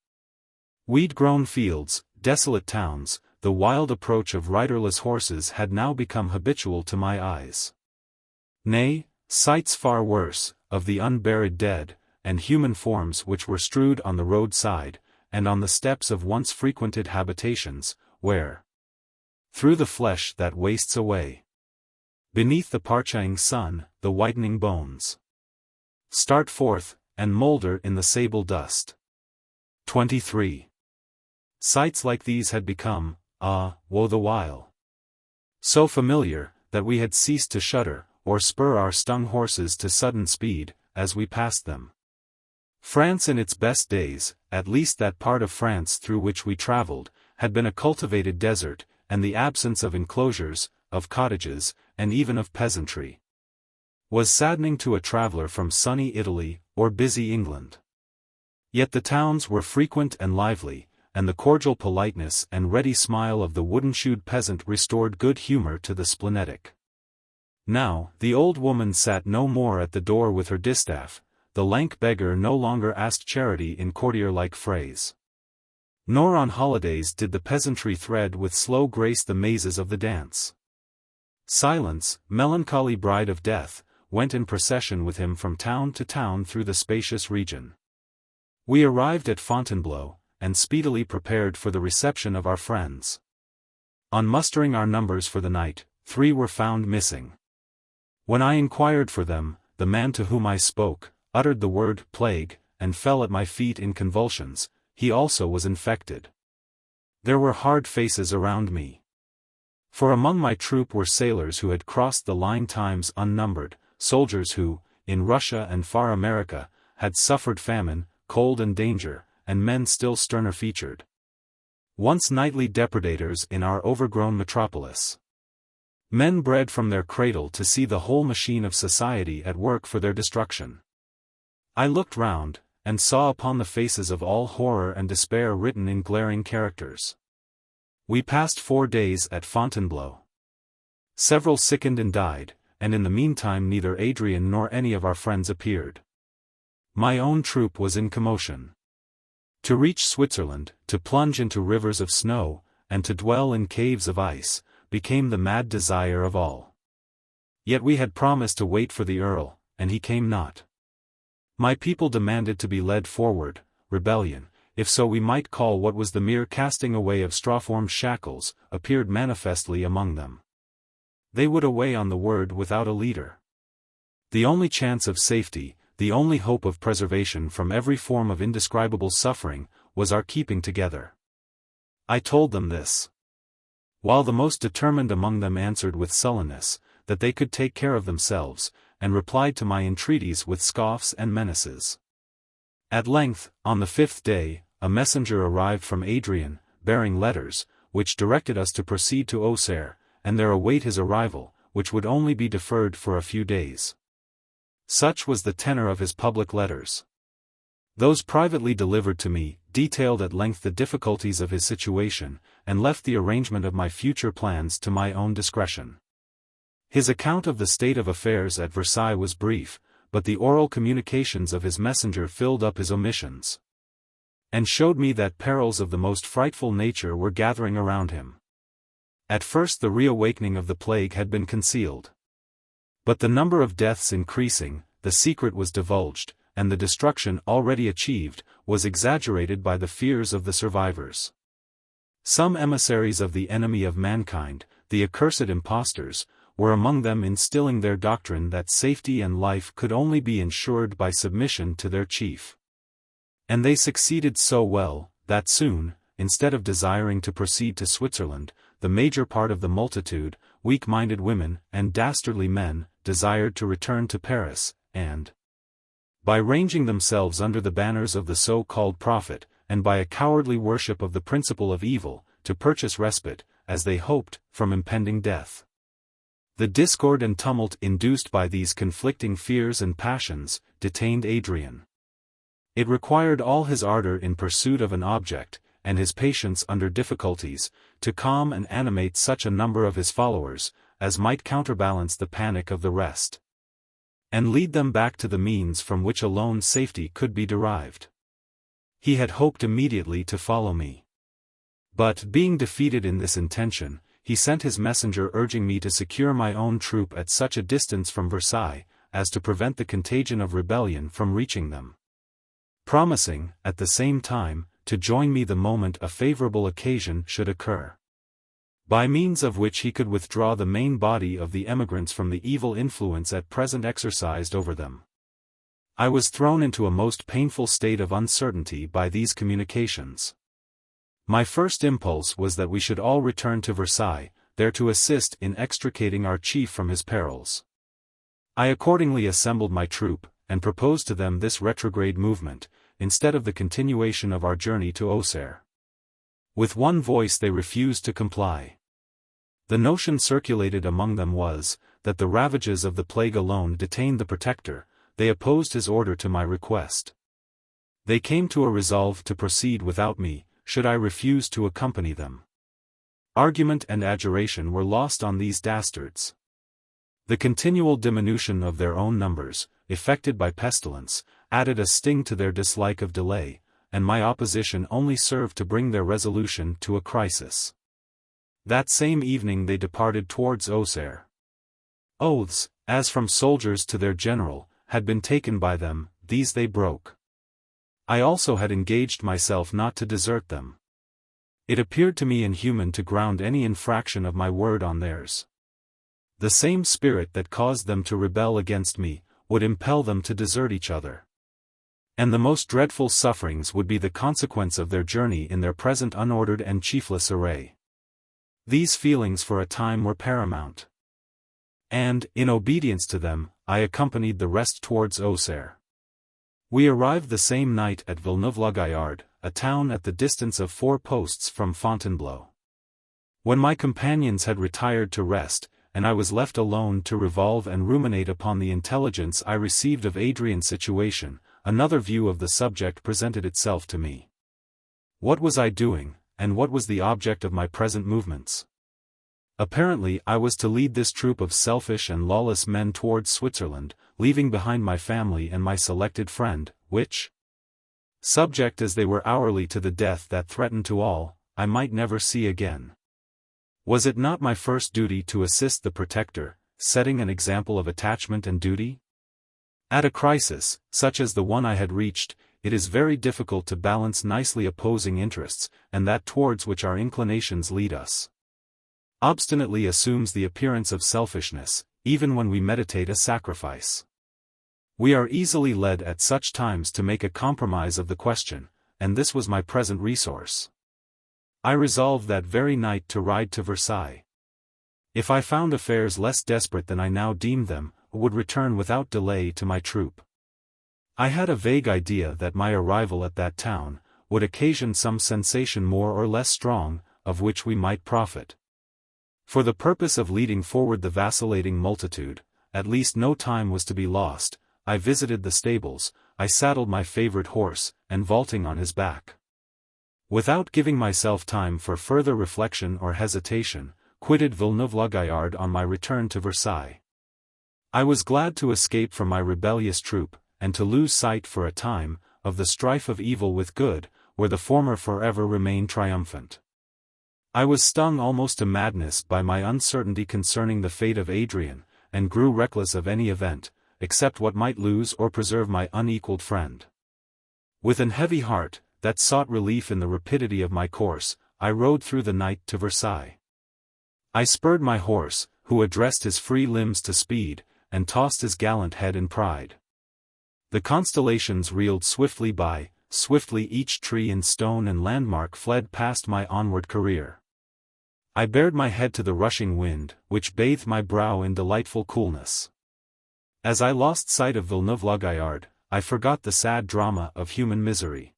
Weed-grown fields, desolate towns, the wild approach of riderless horses had now become habitual to my eyes. Nay, sights far worse, of the unburied dead, and human forms which were strewed on the roadside, and on the steps of once frequented habitations, where, through the flesh that wastes away, beneath the parching sun, the whitening bones start forth, and moulder in the sable dust. 23. Sights like these had become, woe the while, so familiar, that we had ceased to shudder, or spur our stung horses to sudden speed, as we passed them. France in its best days, at least that part of France through which we traveled, had been a cultivated desert, and the absence of enclosures, of cottages, and even of peasantry, was saddening to a traveler from sunny Italy, or busy England. Yet the towns were frequent and lively, and the cordial politeness and ready smile of the wooden-shoed peasant restored good humor to the splenetic. Now, the old woman sat no more at the door with her distaff, the lank beggar no longer asked charity in courtier-like phrase. Nor on holidays did the peasantry thread with slow grace the mazes of the dance. Silence, melancholy bride of death, went in procession with him from town to town through the spacious region. We arrived at Fontainebleau, and speedily prepared for the reception of our friends. On mustering our numbers for the night, 3 were found missing. When I inquired for them, the man to whom I spoke, uttered the word plague, and fell at my feet in convulsions. He also was infected. There were hard faces around me. For among my troop were sailors who had crossed the line times unnumbered, soldiers who, in Russia and far America, had suffered famine, cold and danger, and men still sterner featured. Once nightly depredators in our overgrown metropolis. Men bred from their cradle to see the whole machine of society at work for their destruction. I looked round, and saw upon the faces of all horror and despair written in glaring characters. We passed 4 days at Fontainebleau. Several sickened and died, and in the meantime neither Adrian nor any of our friends appeared. My own troop was in commotion. To reach Switzerland, to plunge into rivers of snow, and to dwell in caves of ice, became the mad desire of all. Yet we had promised to wait for the Earl, and he came not. My people demanded to be led forward. Rebellion, if so we might call what was the mere casting away of straw-formed shackles, appeared manifestly among them. They would away on the word without a leader. The only chance of safety, the only hope of preservation from every form of indescribable suffering, was our keeping together. I told them this, while the most determined among them answered with sullenness, that they could take care of themselves, and replied to my entreaties with scoffs and menaces. At length, on the 5th day, a messenger arrived from Adrian, bearing letters, which directed us to proceed to Auxerre, and there await his arrival, which would only be deferred for a few days. Such was the tenor of his public letters. Those privately delivered to me detailed at length the difficulties of his situation, and left the arrangement of my future plans to my own discretion. His account of the state of affairs at Versailles was brief, but the oral communications of his messenger filled up his omissions, and showed me that perils of the most frightful nature were gathering around him. At first the reawakening of the plague had been concealed. But the number of deaths increasing, the secret was divulged, and the destruction already achieved was exaggerated by the fears of the survivors. Some emissaries of the enemy of mankind, the accursed impostors, were among them, instilling their doctrine that safety and life could only be ensured by submission to their chief. And they succeeded so well, that soon, instead of desiring to proceed to Switzerland, the major part of the multitude, weak-minded women and dastardly men, desired to return to Paris, and, by ranging themselves under the banners of the so-called prophet, and by a cowardly worship of the principle of evil, to purchase respite, as they hoped, from impending death. The discord and tumult induced by these conflicting fears and passions detained Adrian. It required all his ardor in pursuit of an object, and his patience under difficulties, to calm and animate such a number of his followers, as might counterbalance the panic of the rest, and lead them back to the means from which alone safety could be derived. He had hoped immediately to follow me. But, being defeated in this intention, he sent his messenger urging me to secure my own troop at such a distance from Versailles, as to prevent the contagion of rebellion from reaching them, promising, at the same time, to join me the moment a favorable occasion should occur, by means of which he could withdraw the main body of the emigrants from the evil influence at present exercised over them. I was thrown into a most painful state of uncertainty by these communications. My first impulse was that we should all return to Versailles, there to assist in extricating our chief from his perils. I accordingly assembled my troop, and proposed to them this retrograde movement, instead of the continuation of our journey to Auxerre. With one voice they refused to comply. The notion circulated among them was, that the ravages of the plague alone detained the Protector. They opposed his order to my request. They came to a resolve to proceed without me, should I refuse to accompany them. Argument and adjuration were lost on these dastards. The continual diminution of their own numbers, effected by pestilence, added a sting to their dislike of delay, and my opposition only served to bring their resolution to a crisis. That same evening they departed towards Auxerre. Oaths, as from soldiers to their general, had been taken by them, these they broke. I also had engaged myself not to desert them. It appeared to me inhuman to ground any infraction of my word on theirs. The same spirit that caused them to rebel against me, would impel them to desert each other. And the most dreadful sufferings would be the consequence of their journey in their present unordered and chiefless array. These feelings for a time were paramount. And, in obedience to them, I accompanied the rest towards Auxerre. We arrived the same night at Villeneuve-la-Gaillarde, a town at the distance of 4 posts from Fontainebleau. When my companions had retired to rest, and I was left alone to revolve and ruminate upon the intelligence I received of Adrian's situation, another view of the subject presented itself to me. What was I doing, and what was the object of my present movements? Apparently I was to lead this troop of selfish and lawless men towards Switzerland, leaving behind my family and my selected friend, which, subject as they were hourly to the death that threatened to all, I might never see again. Was it not my first duty to assist the Protector, setting an example of attachment and duty? At a crisis, such as the one I had reached, it is very difficult to balance nicely opposing interests, and that towards which our inclinations lead us obstinately assumes the appearance of selfishness, even when we meditate a sacrifice. We are easily led at such times to make a compromise of the question, and this was my present resource. I resolved that very night to ride to Versailles. If I found affairs less desperate than I now deemed them, I would return without delay to my troop. I had a vague idea that my arrival at that town would occasion some sensation more or less strong, of which we might profit. For the purpose of leading forward the vacillating multitude, at least no time was to be lost. I visited the stables, I saddled my favorite horse, and vaulting on his back. Without giving myself time for further reflection or hesitation, quitted Villeneuve-la-Gaillarde on my return to Versailles. I was glad to escape from my rebellious troop, and to lose sight for a time, of the strife of evil with good, where the former forever remain triumphant. I was stung almost to madness by my uncertainty concerning the fate of Adrian, and grew reckless of any event, except what might lose or preserve my unequaled friend. With an heavy heart, that sought relief in the rapidity of my course, I rode through the night to Versailles. I spurred my horse, who addressed his free limbs to speed, and tossed his gallant head in pride. The constellations reeled swiftly by, swiftly each tree and stone and landmark fled past my onward career. I bared my head to the rushing wind, which bathed my brow in delightful coolness. As I lost sight of Villeneuve-la-Gaillarde, I forgot the sad drama of human misery.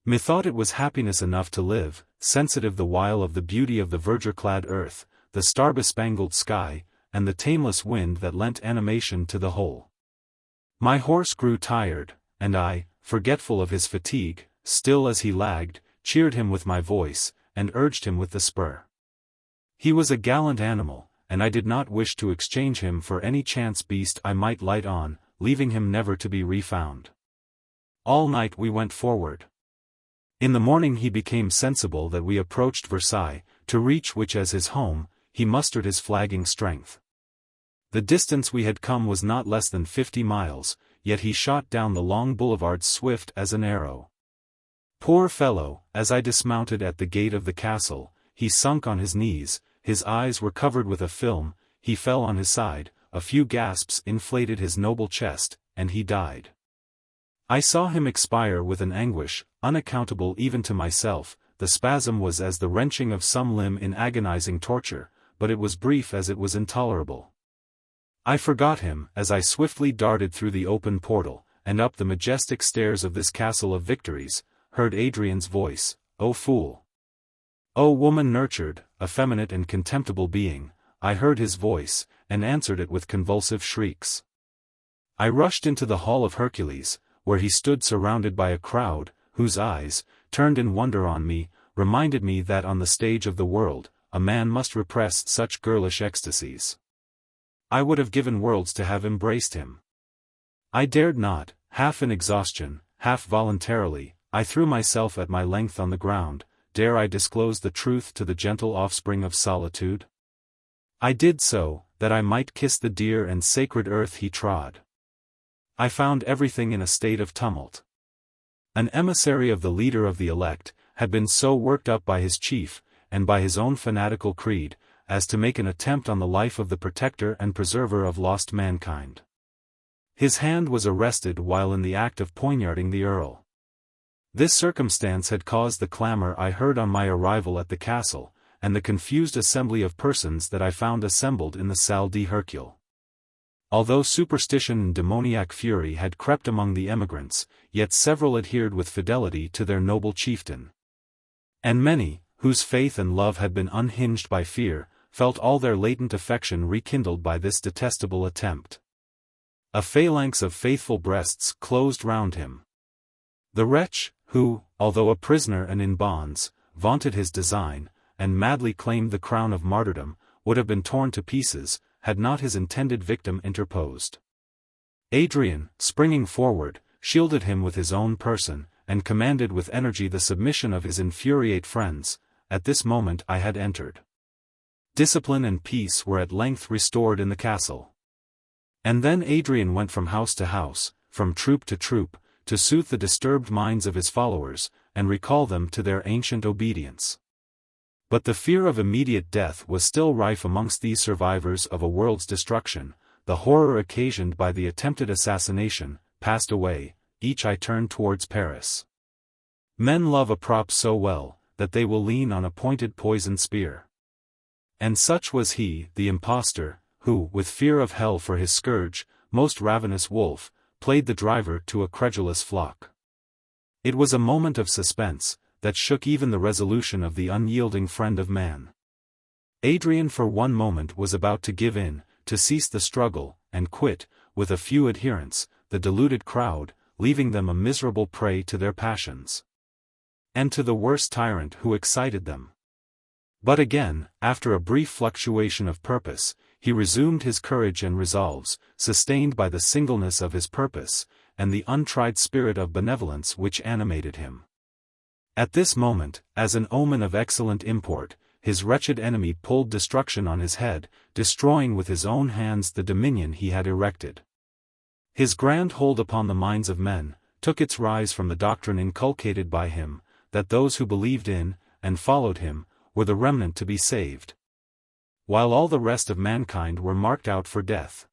Methought it was happiness enough to live, sensitive the while of the beauty of the verdure-clad earth, the star-bespangled sky, and the tameless wind that lent animation to the whole. My horse grew tired, and I, forgetful of his fatigue, still as he lagged, cheered him with my voice, and urged him with the spur. He was a gallant animal, and I did not wish to exchange him for any chance beast I might light on, leaving him never to be refound. All night we went forward. In the morning he became sensible that we approached Versailles, to reach which as his home, he mustered his flagging strength. The distance we had come was not less than 50 miles, yet he shot down the long boulevards swift as an arrow. Poor fellow, as I dismounted at the gate of the castle, he sunk on his knees, his eyes were covered with a film, he fell on his side, a few gasps inflated his noble chest, and he died. I saw him expire with an anguish, unaccountable even to myself. The spasm was as the wrenching of some limb in agonizing torture, but it was brief as it was intolerable. I forgot him as I swiftly darted through the open portal, and up the majestic stairs of this castle of victories, heard Adrian's voice, "O fool! O woman nurtured, effeminate and contemptible being," I heard his voice, and answered it with convulsive shrieks. I rushed into the hall of Hercules, where he stood surrounded by a crowd, whose eyes, turned in wonder on me, reminded me that on the stage of the world, a man must repress such girlish ecstasies. I would have given worlds to have embraced him. I dared not, half in exhaustion, half voluntarily, I threw myself at my length on the ground. Dare I disclose the truth to the gentle offspring of solitude? I did so, that I might kiss the dear and sacred earth he trod. I found everything in a state of tumult. An emissary of the leader of the elect, had been so worked up by his chief, and by his own fanatical creed, as to make an attempt on the life of the protector and preserver of lost mankind. His hand was arrested while in the act of poignarding the earl. This circumstance had caused the clamor I heard on my arrival at the castle, and the confused assembly of persons that I found assembled in the Salle d'Hercule. Although superstition and demoniac fury had crept among the emigrants, yet several adhered with fidelity to their noble chieftain. And many, whose faith and love had been unhinged by fear, felt all their latent affection rekindled by this detestable attempt. A phalanx of faithful breasts closed round him. The wretch, who, although a prisoner and in bonds, vaunted his design, and madly claimed the crown of martyrdom, would have been torn to pieces, had not his intended victim interposed. Adrian, springing forward, shielded him with his own person, and commanded with energy the submission of his infuriate friends. At this moment I had entered. Discipline and peace were at length restored in the castle. And then Adrian went from house to house, from troop to troop, to soothe the disturbed minds of his followers, and recall them to their ancient obedience. But the fear of immediate death was still rife amongst these survivors of a world's destruction. The horror occasioned by the attempted assassination passed away. Each eye turned towards Paris. Men love a prop so well, that they will lean on a pointed poisoned spear. And such was he, the impostor, who, with fear of hell for his scourge, most ravenous wolf, played the driver to a credulous flock. It was a moment of suspense, that shook even the resolution of the unyielding friend of man. Adrian for one moment was about to give in, to cease the struggle, and quit, with a few adherents, the deluded crowd, leaving them a miserable prey to their passions. And to the worst tyrant who excited them. But again, after a brief fluctuation of purpose, he resumed his courage and resolves, sustained by the singleness of his purpose, and the untried spirit of benevolence which animated him. At this moment, as an omen of excellent import, his wretched enemy pulled destruction on his head, destroying with his own hands the dominion he had erected. His grand hold upon the minds of men took its rise from the doctrine inculcated by him, that those who believed in, and followed him, were the remnant to be saved, while all the rest of mankind were marked out for death.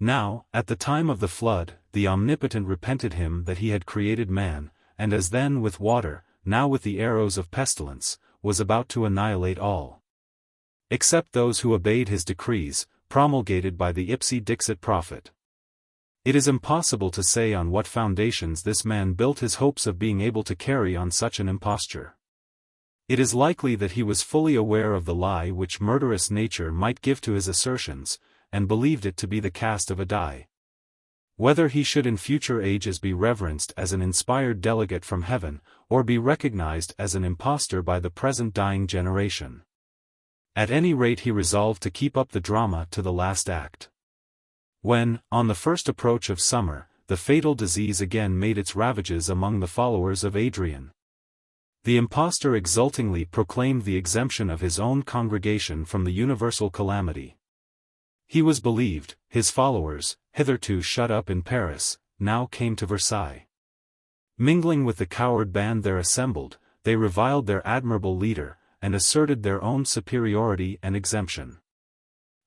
Now, at the time of the flood, the Omnipotent repented him that he had created man, and as then with water, now with the arrows of pestilence, was about to annihilate all, except those who obeyed his decrees, promulgated by the ipse dixit prophet. It is impossible to say on what foundations this man built his hopes of being able to carry on such an imposture. It is likely that he was fully aware of the lie which murderous nature might give to his assertions, and believed it to be the cast of a die. Whether he should in future ages be reverenced as an inspired delegate from heaven, or be recognized as an impostor by the present dying generation. At any rate, he resolved to keep up the drama to the last act. When, on the first approach of summer, the fatal disease again made its ravages among the followers of Adrian, the impostor exultingly proclaimed the exemption of his own congregation from the universal calamity. He was believed, his followers, hitherto shut up in Paris, now came to Versailles. Mingling with the coward band there assembled, they reviled their admirable leader, and asserted their own superiority and exemption.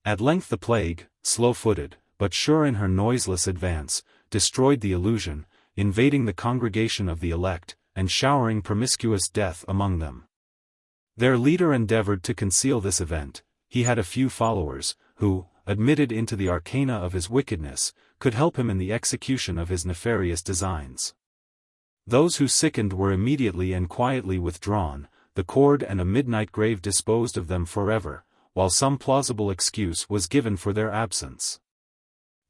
At length the plague, slow-footed, but sure in her noiseless advance, destroyed the illusion, invading the congregation of the elect, and showering promiscuous death among them. Their leader endeavored to conceal this event. He had a few followers, who, admitted into the arcana of his wickedness, could help him in the execution of his nefarious designs. Those who sickened were immediately and quietly withdrawn, the cord and a midnight grave disposed of them forever, while some plausible excuse was given for their absence.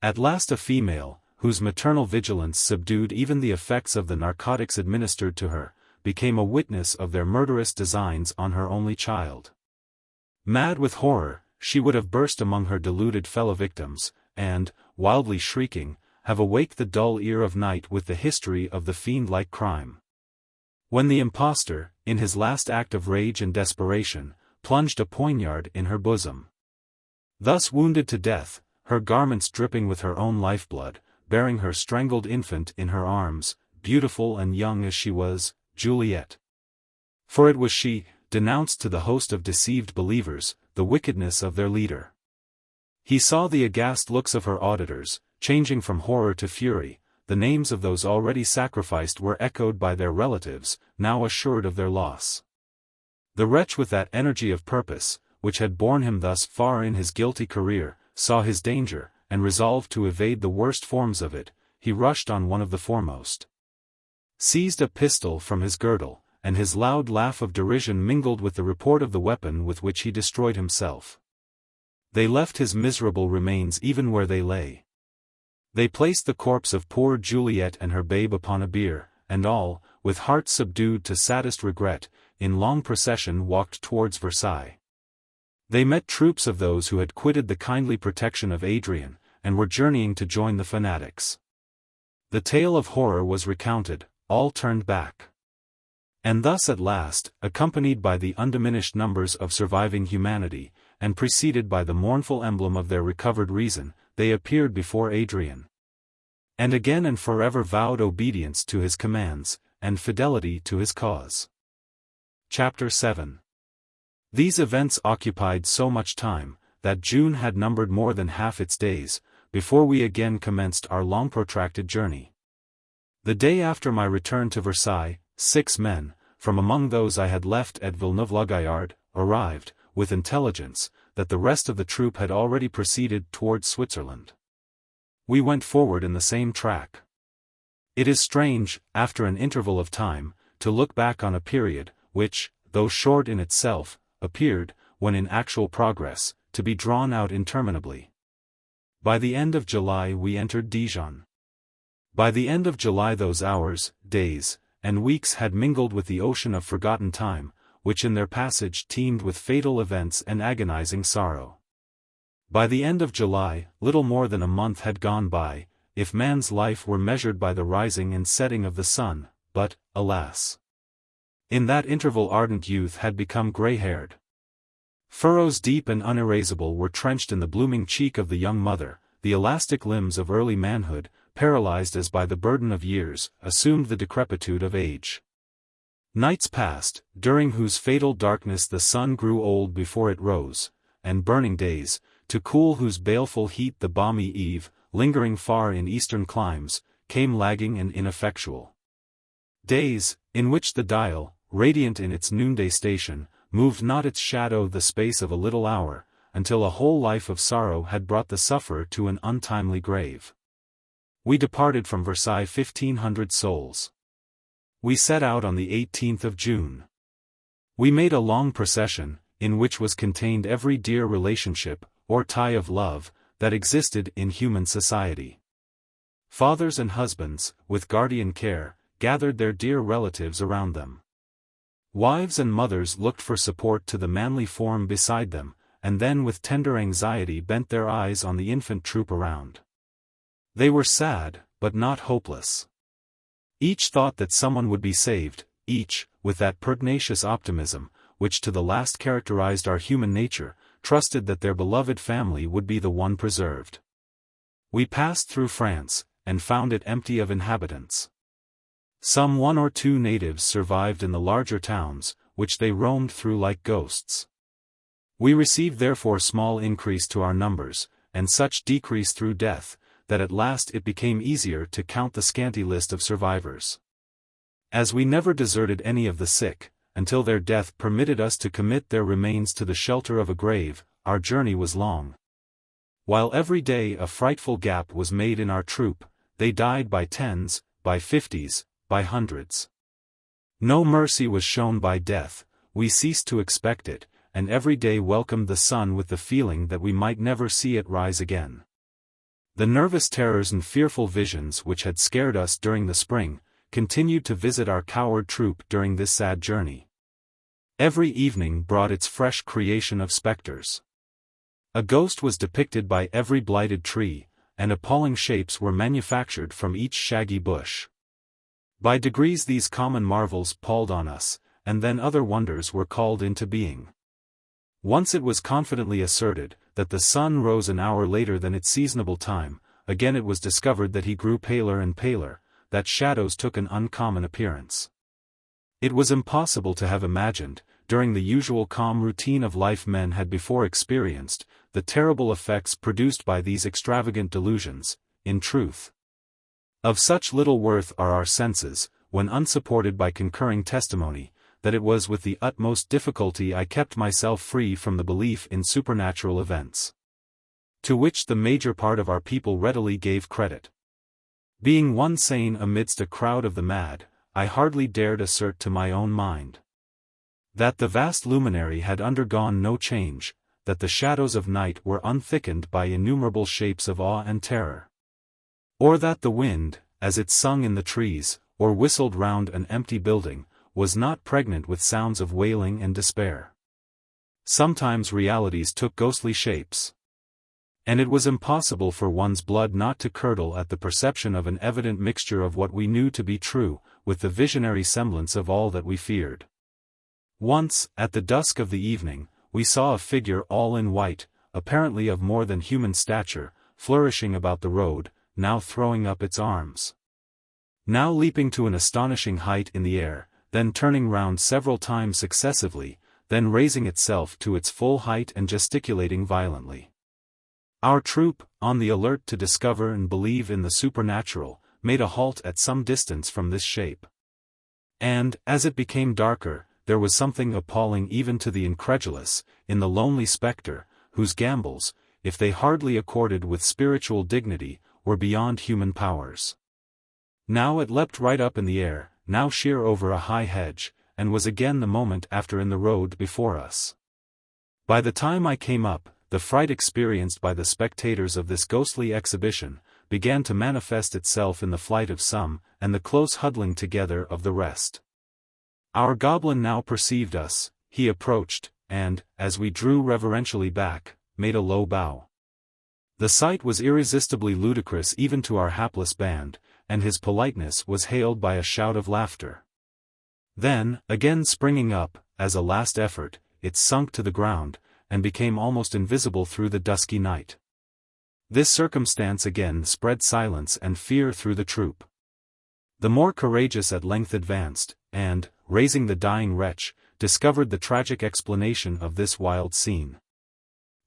At last a female, whose maternal vigilance subdued even the effects of the narcotics administered to her, became a witness of their murderous designs on her only child. Mad with horror, she would have burst among her deluded fellow-victims, and, wildly shrieking, have awaked the dull ear of night with the history of the fiend-like crime. When the impostor, in his last act of rage and desperation, plunged a poignard in her bosom. Thus wounded to death, her garments dripping with her own lifeblood, bearing her strangled infant in her arms, beautiful and young as she was, Juliet. For it was she, denounced to the host of deceived believers, the wickedness of their leader. He saw the aghast looks of her auditors, changing from horror to fury. The names of those already sacrificed were echoed by their relatives, now assured of their loss. The wretch with that energy of purpose, which had borne him thus far in his guilty career, saw his danger, and resolved to evade the worst forms of it. He rushed on one of the foremost, seized a pistol from his girdle, and his loud laugh of derision mingled with the report of the weapon with which he destroyed himself. They left his miserable remains even where they lay. They placed the corpse of poor Juliet and her babe upon a bier, and all, with hearts subdued to saddest regret, in long procession walked towards Versailles. They met troops of those who had quitted the kindly protection of Adrian, and were journeying to join the fanatics. The tale of horror was recounted, all turned back. And thus at last, accompanied by the undiminished numbers of surviving humanity, and preceded by the mournful emblem of their recovered reason, they appeared before Adrian. And again and forever vowed obedience to his commands, and fidelity to his cause. Chapter 7. These events occupied so much time, that June had numbered more than half its days, before we again commenced our long-protracted journey. The day after my return to Versailles, 6 men, from among those I had left at Villeneuve-la-Gaillarde, arrived, with intelligence, that the rest of the troop had already proceeded towards Switzerland. We went forward in the same track. It is strange, after an interval of time, to look back on a period, which, though short in itself, appeared, when in actual progress, to be drawn out interminably. By the end of July we entered Dijon. By the end of July those hours, days, and weeks had mingled with the ocean of forgotten time, which in their passage teemed with fatal events and agonizing sorrow. By the end of July, little more than a month had gone by, if man's life were measured by the rising and setting of the sun, but, alas! In that interval ardent youth had become gray-haired. Furrows deep and unerasable were trenched in the blooming cheek of the young mother, the elastic limbs of early manhood, paralyzed as by the burden of years, assumed the decrepitude of age. Nights passed, during whose fatal darkness the sun grew old before it rose, and burning days, to cool whose baleful heat the balmy eve, lingering far in eastern climes, came lagging and ineffectual. Days, in which the dial, radiant in its noonday station, moved not its shadow the space of a little hour, until a whole life of sorrow had brought the sufferer to an untimely grave. We departed from Versailles 1,500 souls. We set out on the 18th of June. We made a long procession, in which was contained every dear relationship, or tie of love, that existed in human society. Fathers and husbands, with guardian care, gathered their dear relatives around them. Wives and mothers looked for support to the manly form beside them, and then with tender anxiety bent their eyes on the infant troop around. They were sad, but not hopeless. Each thought that someone would be saved, each, with that pertinacious optimism, which to the last characterized our human nature, trusted that their beloved family would be the one preserved. We passed through France, and found it empty of inhabitants. Some 1 or 2 natives survived in the larger towns, which they roamed through like ghosts. We received therefore small increase to our numbers, and such decrease through death, that at last it became easier to count the scanty list of survivors. As we never deserted any of the sick, until their death permitted us to commit their remains to the shelter of a grave, our journey was long. While every day a frightful gap was made in our troop, they died by tens, by 50s, by hundreds. No mercy was shown by death, we ceased to expect it, and every day welcomed the sun with the feeling that we might never see it rise again. The nervous terrors and fearful visions which had scared us during the spring, continued to visit our coward troop during this sad journey. Every evening brought its fresh creation of specters. A ghost was depicted by every blighted tree, and appalling shapes were manufactured from each shaggy bush. By degrees these common marvels palled on us, and then other wonders were called into being. Once it was confidently asserted, that the sun rose an hour later than its seasonable time, again it was discovered that he grew paler and paler, that shadows took an uncommon appearance. It was impossible to have imagined, during the usual calm routine of life men had before experienced, the terrible effects produced by these extravagant delusions. In truth, of such little worth are our senses, when unsupported by concurring testimony, that it was with the utmost difficulty I kept myself free from the belief in supernatural events, to which the major part of our people readily gave credit. Being one sane amidst a crowd of the mad, I hardly dared assert to my own mind that the vast luminary had undergone no change, that the shadows of night were unthickened by innumerable shapes of awe and terror, or that the wind, as it sung in the trees, or whistled round an empty building, was not pregnant with sounds of wailing and despair. Sometimes realities took ghostly shapes, and it was impossible for one's blood not to curdle at the perception of an evident mixture of what we knew to be true, with the visionary semblance of all that we feared. Once, at the dusk of the evening, we saw a figure all in white, apparently of more than human stature, flourishing about the road, now throwing up its arms, now leaping to an astonishing height in the air, then turning round several times successively, then raising itself to its full height and gesticulating violently. Our troop, on the alert to discover and believe in the supernatural, made a halt at some distance from this shape. And, as it became darker, there was something appalling even to the incredulous, in the lonely spectre, whose gambols, if they hardly accorded with spiritual dignity, were beyond human powers. Now it leapt right up in the air, now sheer over a high hedge, and was again the moment after in the road before us. By the time I came up, the fright experienced by the spectators of this ghostly exhibition, began to manifest itself in the flight of some, and the close huddling together of the rest. Our goblin now perceived us, he approached, and, as we drew reverentially back, made a low bow. The sight was irresistibly ludicrous even to our hapless band, and his politeness was hailed by a shout of laughter. Then, again springing up, as a last effort, it sunk to the ground, and became almost invisible through the dusky night. This circumstance again spread silence and fear through the troop. The more courageous at length advanced, and, raising the dying wretch, discovered the tragic explanation of this wild scene.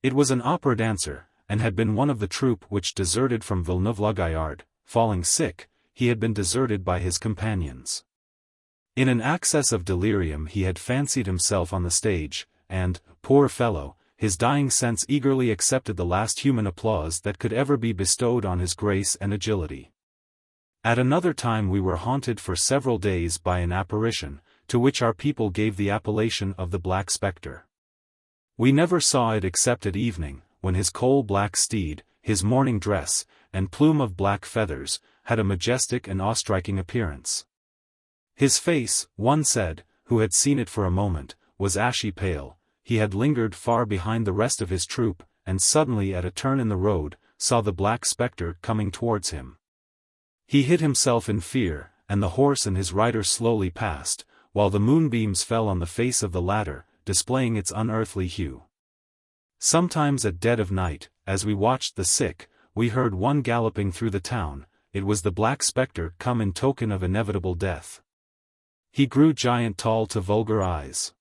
It was an opera dancer, and had been one of the troop which deserted from Villeneuve-la-Gaillarde. Falling sick, he had been deserted by his companions. In an access of delirium he had fancied himself on the stage, and, poor fellow, his dying sense eagerly accepted the last human applause that could ever be bestowed on his grace and agility. At another time we were haunted for several days by an apparition, to which our people gave the appellation of the Black Spectre. We never saw it except at evening, when his coal-black steed, his mourning dress, and plume of black feathers, had a majestic and awe-striking appearance. His face, one said, who had seen it for a moment, was ashy pale. He had lingered far behind the rest of his troop, and suddenly at a turn in the road, saw the Black Spectre coming towards him. He hid himself in fear, and the horse and his rider slowly passed, while the moonbeams fell on the face of the latter, displaying its unearthly hue. Sometimes at dead of night, as we watched the sick, we heard one galloping through the town. It was the Black Spectre come in token of inevitable death. He grew giant tall to vulgar eyes.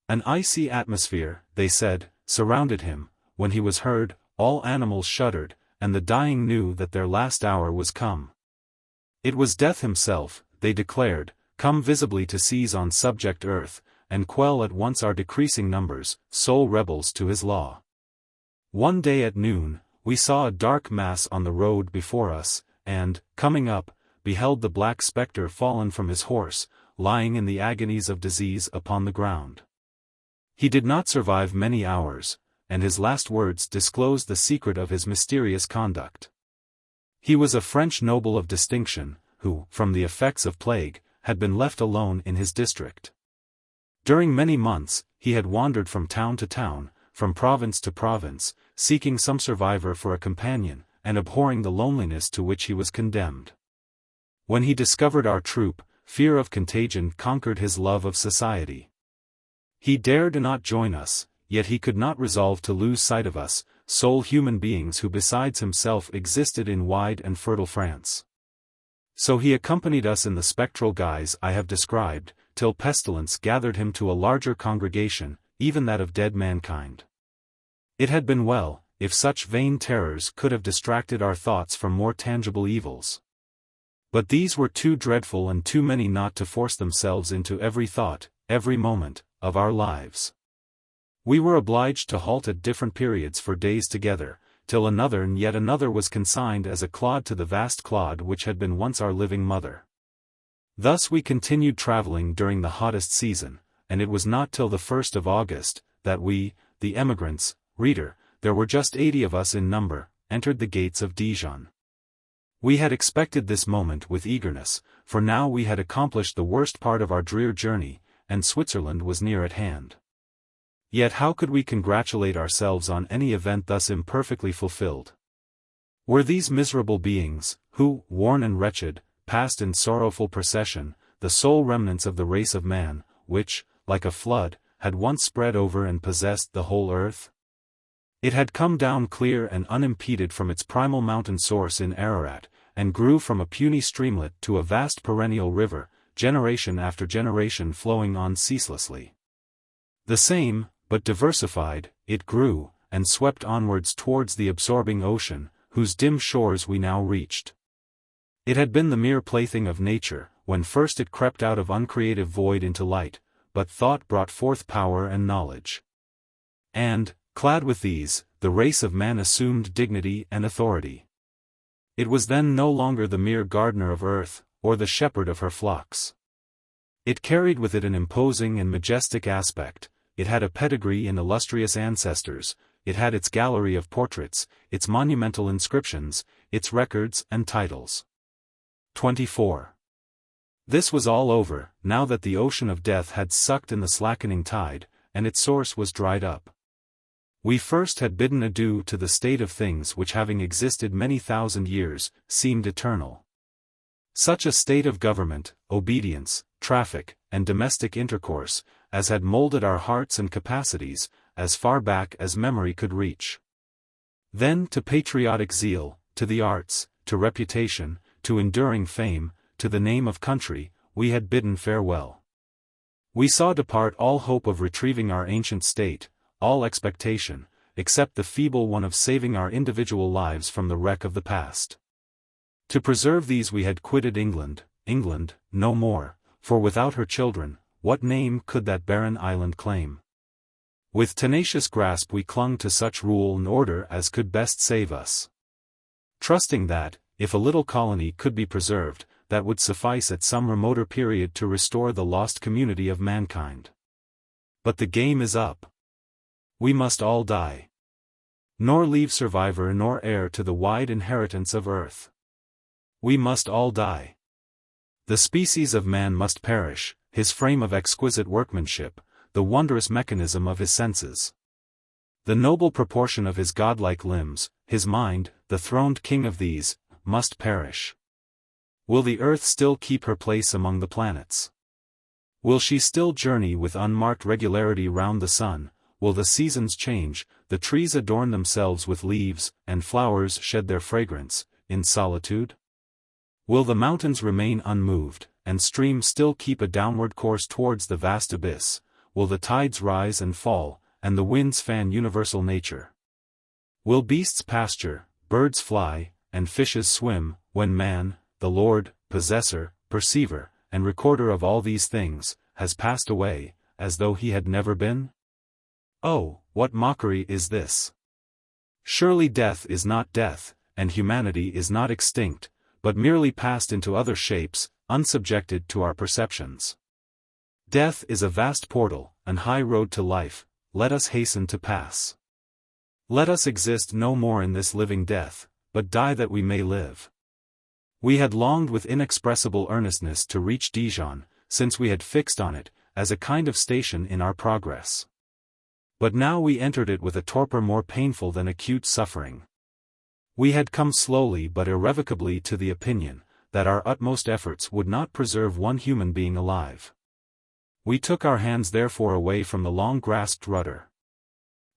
An icy atmosphere, they said, surrounded him. When he was heard, all animals shuddered, and the dying knew that their last hour was come. It was Death himself, they declared, come visibly to seize on subject earth, and quell at once our decreasing numbers, sole rebels to his law. One day at noon, we saw a dark mass on the road before us, and, coming up, beheld the Black Spectre fallen from his horse, lying in the agonies of disease upon the ground. He did not survive many hours, and his last words disclosed the secret of his mysterious conduct. He was a French noble of distinction, who, from the effects of plague, had been left alone in his district. During many months, he had wandered from town to town, from province to province, seeking some survivor for a companion, and abhorring the loneliness to which he was condemned. When he discovered our troop, fear of contagion conquered his love of society. He dared not join us, yet he could not resolve to lose sight of us, sole human beings who besides himself existed in wide and fertile France. So he accompanied us in the spectral guise I have described, till pestilence gathered him to a larger congregation, even that of dead mankind. It had been well, if such vain terrors could have distracted our thoughts from more tangible evils. But these were too dreadful and too many not to force themselves into every thought, every moment, of our lives. We were obliged to halt at different periods for days together, till another and yet another was consigned as a clod to the vast clod which had been once our living mother. Thus we continued traveling during the hottest season, and it was not till the 1st of August, that we, the emigrants, reader, there were just 80 of us in number, entered the gates of Dijon. We had expected this moment with eagerness, for now we had accomplished the worst part of our drear journey, and Switzerland was near at hand. Yet how could we congratulate ourselves on any event thus imperfectly fulfilled? Were these miserable beings, who, worn and wretched, passed in sorrowful procession, the sole remnants of the race of man, which, like a flood, had once spread over and possessed the whole earth? It had come down clear and unimpeded from its primal mountain source in Ararat, and grew from a puny streamlet to a vast perennial river, generation after generation flowing on ceaselessly. The same, but diversified, it grew, and swept onwards towards the absorbing ocean, whose dim shores we now reached. It had been the mere plaything of nature, when first it crept out of uncreative void into light, but thought brought forth power and knowledge. And, clad with these, the race of man assumed dignity and authority. It was then no longer the mere gardener of earth, or the shepherd of her flocks. It carried with it an imposing and majestic aspect. It had a pedigree and illustrious ancestors, it had its gallery of portraits, its monumental inscriptions, its records and titles. 24. This was all over, now that the ocean of death had sucked in the slackening tide, and its source was dried up. We first had bidden adieu to the state of things which, having existed many thousand years, seemed eternal. Such a state of government, obedience, traffic, and domestic intercourse, as had molded our hearts and capacities, as far back as memory could reach. Then to patriotic zeal, to the arts, to reputation, to enduring fame, to the name of country, we had bidden farewell. We saw depart all hope of retrieving our ancient state, all expectation, except the feeble one of saving our individual lives from the wreck of the past. To preserve these we had quitted England, no more, for without her children, what name could that barren island claim? With tenacious grasp we clung to such rule and order as could best save us. Trusting that, if a little colony could be preserved, that would suffice at some remoter period to restore the lost community of mankind. But the game is up. We must all die. Nor leave survivor nor heir to the wide inheritance of earth. We must all die. The species of man must perish, his frame of exquisite workmanship, the wondrous mechanism of his senses. The noble proportion of his godlike limbs, his mind, the throned king of these, must perish. Will the earth still keep her place among the planets? Will she still journey with unmarked regularity round the sun? Will the seasons change, the trees adorn themselves with leaves, and flowers shed their fragrance, in solitude? Will the mountains remain unmoved, and streams still keep a downward course towards the vast abyss? Will the tides rise and fall, and the winds fan universal nature? Will beasts pasture, birds fly, and fishes swim, when man, the Lord, possessor, perceiver, and recorder of all these things, has passed away, as though he had never been? Oh, what mockery is this! Surely death is not death, and humanity is not extinct, but merely passed into other shapes, unsubjected to our perceptions. Death is a vast portal, an high road to life, let us hasten to pass. Let us exist no more in this living death, but die that we may live. We had longed with inexpressible earnestness to reach Dijon, since we had fixed on it, as a kind of station in our progress. But now we entered it with a torpor more painful than acute suffering. We had come slowly but irrevocably to the opinion, that our utmost efforts would not preserve one human being alive. We took our hands therefore away from the long-grasped rudder.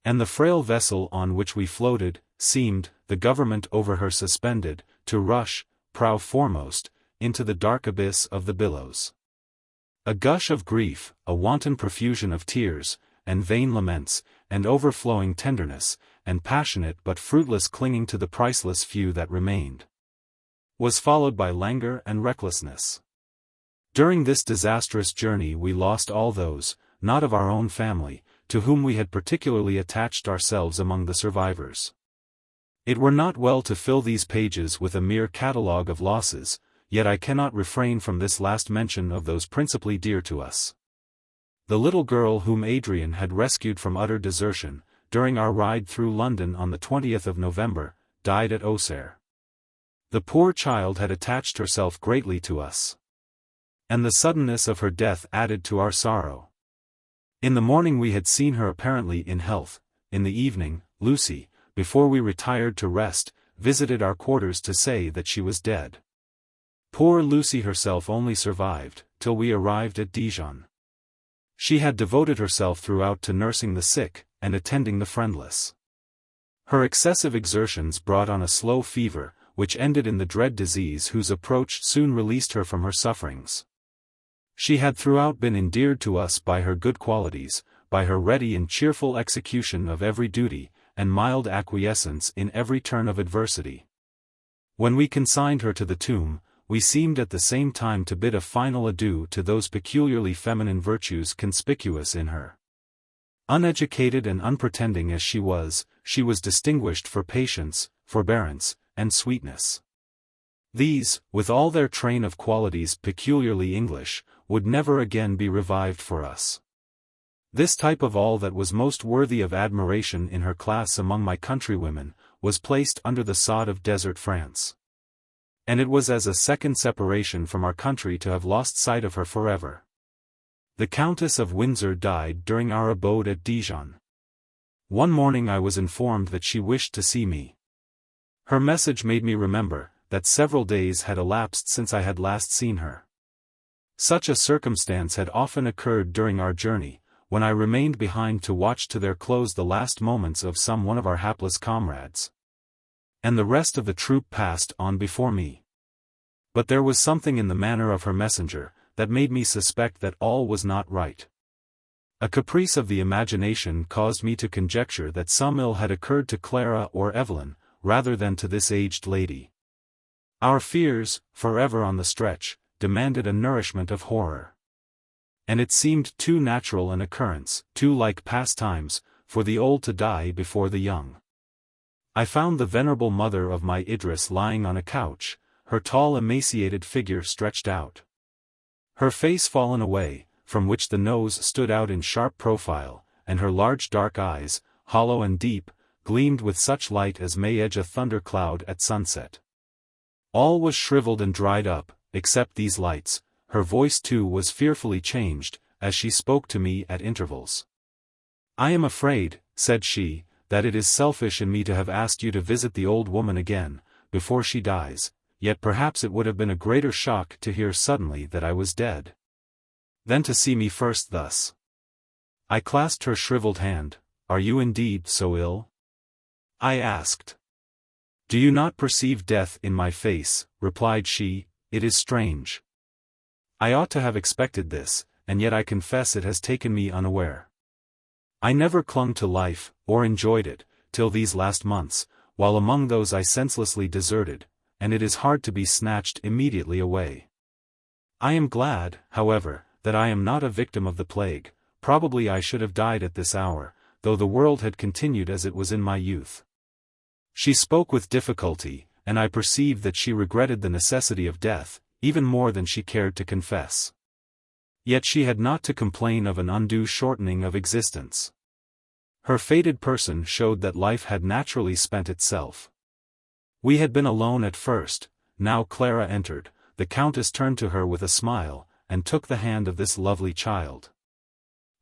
And the frail vessel on which we floated, seemed, the government over her suspended, to rush, prow foremost, into the dark abyss of the billows. A gush of grief, a wanton profusion of tears, and vain laments, and overflowing tenderness, and passionate but fruitless clinging to the priceless few that remained, was followed by languor and recklessness. During this disastrous journey we lost all those, not of our own family, to whom we had particularly attached ourselves among the survivors. It were not well to fill these pages with a mere catalogue of losses, yet I cannot refrain from this last mention of those principally dear to us. The little girl whom Adrian had rescued from utter desertion, during our ride through London on the 20th of November, died at Auxerre. The poor child had attached herself greatly to us. And the suddenness of her death added to our sorrow. In the morning we had seen her apparently in health, in the evening, Lucy, before we retired to rest, visited our quarters to say that she was dead. Poor Lucy herself only survived, till we arrived at Dijon. She had devoted herself throughout to nursing the sick, and attending the friendless. Her excessive exertions brought on a slow fever, which ended in the dread disease whose approach soon released her from her sufferings. She had throughout been endeared to us by her good qualities, by her ready and cheerful execution of every duty, and mild acquiescence in every turn of adversity. When we consigned her to the tomb, we seemed at the same time to bid a final adieu to those peculiarly feminine virtues conspicuous in her. Uneducated and unpretending as she was distinguished for patience, forbearance, and sweetness. These, with all their train of qualities peculiarly English, would never again be revived for us. This type of all that was most worthy of admiration in her class among my countrywomen, was placed under the sod of desert France. And it was as a second separation from our country to have lost sight of her forever. The Countess of Windsor died during our abode at Dijon. One morning I was informed that she wished to see me. Her message made me remember that several days had elapsed since I had last seen her. Such a circumstance had often occurred during our journey, when I remained behind to watch to their close the last moments of some one of our hapless comrades. And the rest of the troop passed on before me. But there was something in the manner of her messenger, that made me suspect that all was not right. A caprice of the imagination caused me to conjecture that some ill had occurred to Clara or Evelyn, rather than to this aged lady. Our fears, forever on the stretch, demanded a nourishment of horror. And it seemed too natural an occurrence, too like past times, for the old to die before the young. I found the venerable mother of my Idris lying on a couch, her tall emaciated figure stretched out. Her face fallen away, from which the nose stood out in sharp profile, and her large dark eyes, hollow and deep, gleamed with such light as may edge a thunder cloud at sunset. All was shriveled and dried up, except these lights. Her voice too was fearfully changed, as she spoke to me at intervals. "I am afraid," said she, "that it is selfish in me to have asked you to visit the old woman again, before she dies, yet perhaps it would have been a greater shock to hear suddenly that I was dead, than to see me first thus." I clasped her shriveled hand. "Are you indeed so ill?" I asked. "Do you not perceive death in my face?" replied she. "It is strange. I ought to have expected this, and yet I confess it has taken me unaware. I never clung to life, or enjoyed it, till these last months, while among those I senselessly deserted, and it is hard to be snatched immediately away. I am glad, however, that I am not a victim of the plague. Probably I should have died at this hour, though the world had continued as it was in my youth." She spoke with difficulty, and I perceived that she regretted the necessity of death, even more than she cared to confess. Yet she had not to complain of an undue shortening of existence. Her faded person showed that life had naturally spent itself. We had been alone at first. Now Clara entered. The Countess turned to her with a smile, and took the hand of this lovely child.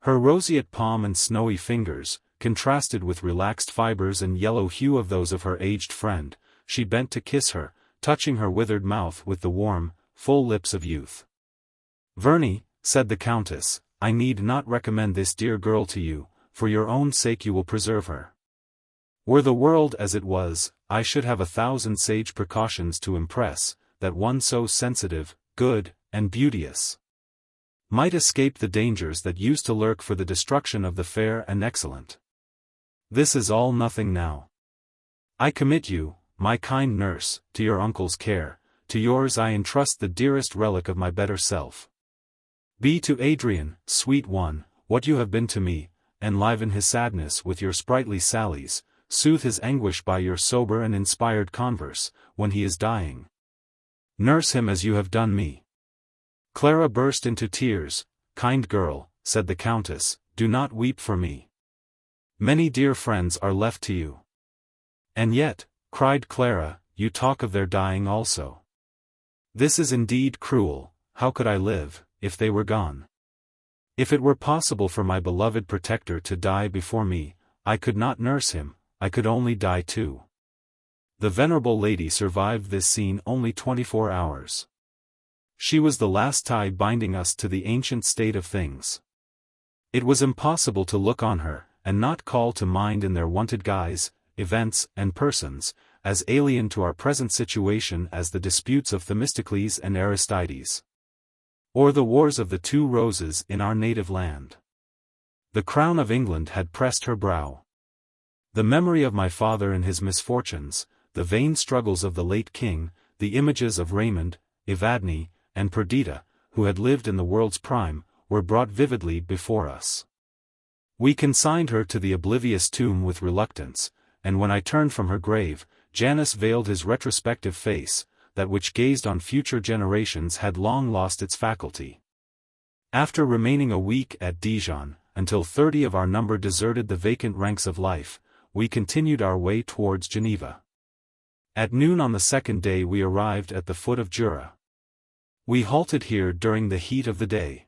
Her roseate palm and snowy fingers, contrasted with relaxed fibers and yellow hue of those of her aged friend. She bent to kiss her, touching her withered mouth with the warm, full lips of youth. "Verney," said the Countess, "I need not recommend this dear girl to you, for your own sake you will preserve her. Were the world as it was, I should have 1,000 sage precautions to impress, that one so sensitive, good, and beauteous might escape the dangers that used to lurk for the destruction of the fair and excellent. This is all nothing now. I commit you, my kind nurse, to your uncle's care. To yours I entrust the dearest relic of my better self. Be to Adrian, sweet one, what you have been to me, enliven his sadness with your sprightly sallies, soothe his anguish by your sober and inspired converse, when he is dying. Nurse him as you have done me." Clara burst into tears. "Kind girl," said the Countess, "do not weep for me. Many dear friends are left to you." "And yet," cried Clara, "you talk of their dying also. This is indeed cruel. How could I live, if they were gone? If it were possible for my beloved protector to die before me, I could not nurse him, I could only die too." The venerable lady survived this scene only 24 hours. She was the last tie binding us to the ancient state of things. It was impossible to look on her, and not call to mind in their wonted guise, events, and persons, as alien to our present situation as the disputes of Themistocles and Aristides, or the wars of the two roses in our native land. The crown of England had pressed her brow. The memory of my father and his misfortunes, the vain struggles of the late king, the images of Raymond, Evadne, and Perdita, who had lived in the world's prime, were brought vividly before us. We consigned her to the oblivious tomb with reluctance, and when I turned from her grave, Janus veiled his retrospective face. That which gazed on future generations had long lost its faculty. After remaining a week at Dijon, until 30 of our number deserted the vacant ranks of life, we continued our way towards Geneva. At noon on the second day we arrived at the foot of Jura. We halted here during the heat of the day.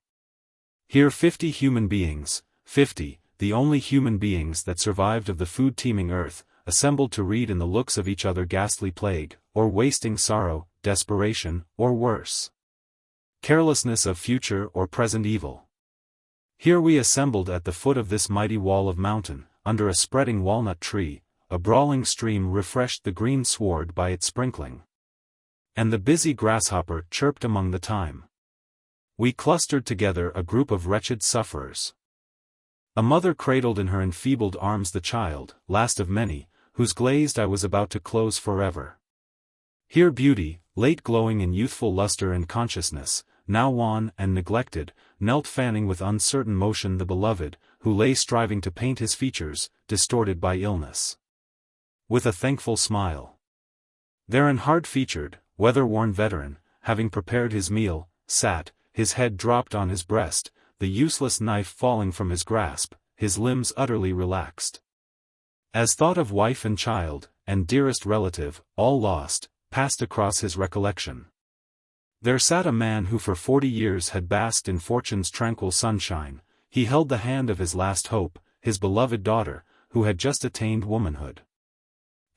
Here 50 human beings, 50, the only human beings that survived of the food-teeming earth, assembled to read in the looks of each other ghastly plague, or wasting sorrow, desperation, or worse, carelessness of future or present evil. Here we assembled at the foot of this mighty wall of mountain, under a spreading walnut tree. A brawling stream refreshed the green sward by its sprinkling, and the busy grasshopper chirped among the thyme. We clustered together a group of wretched sufferers. A mother cradled in her enfeebled arms the child, last of many, whose glazed eye was about to close forever. Here beauty, late glowing in youthful luster and consciousness, now wan and neglected, knelt fanning with uncertain motion the beloved, who lay striving to paint his features, distorted by illness, with a thankful smile. There an hard-featured, weather-worn veteran, having prepared his meal, sat, his head dropped on his breast, the useless knife falling from his grasp, his limbs utterly relaxed. As thought of wife and child, and dearest relative, all lost, passed across his recollection. There sat a man who for 40 years had basked in fortune's tranquil sunshine. He held the hand of his last hope, his beloved daughter, who had just attained womanhood.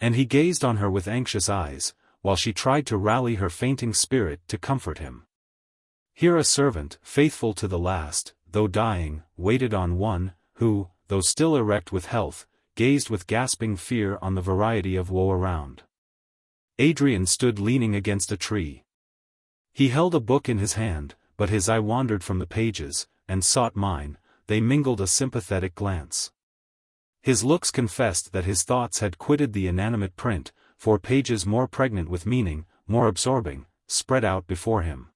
And he gazed on her with anxious eyes, while she tried to rally her fainting spirit to comfort him. Here a servant, faithful to the last, though dying, waited on one, who, though still erect with health, gazed with gasping fear on the variety of woe around. Adrian stood leaning against a tree. He held a book in his hand, but his eye wandered from the pages, and sought mine. They mingled a sympathetic glance. His looks confessed that his thoughts had quitted the inanimate print, for pages more pregnant with meaning, more absorbing, spread out before him.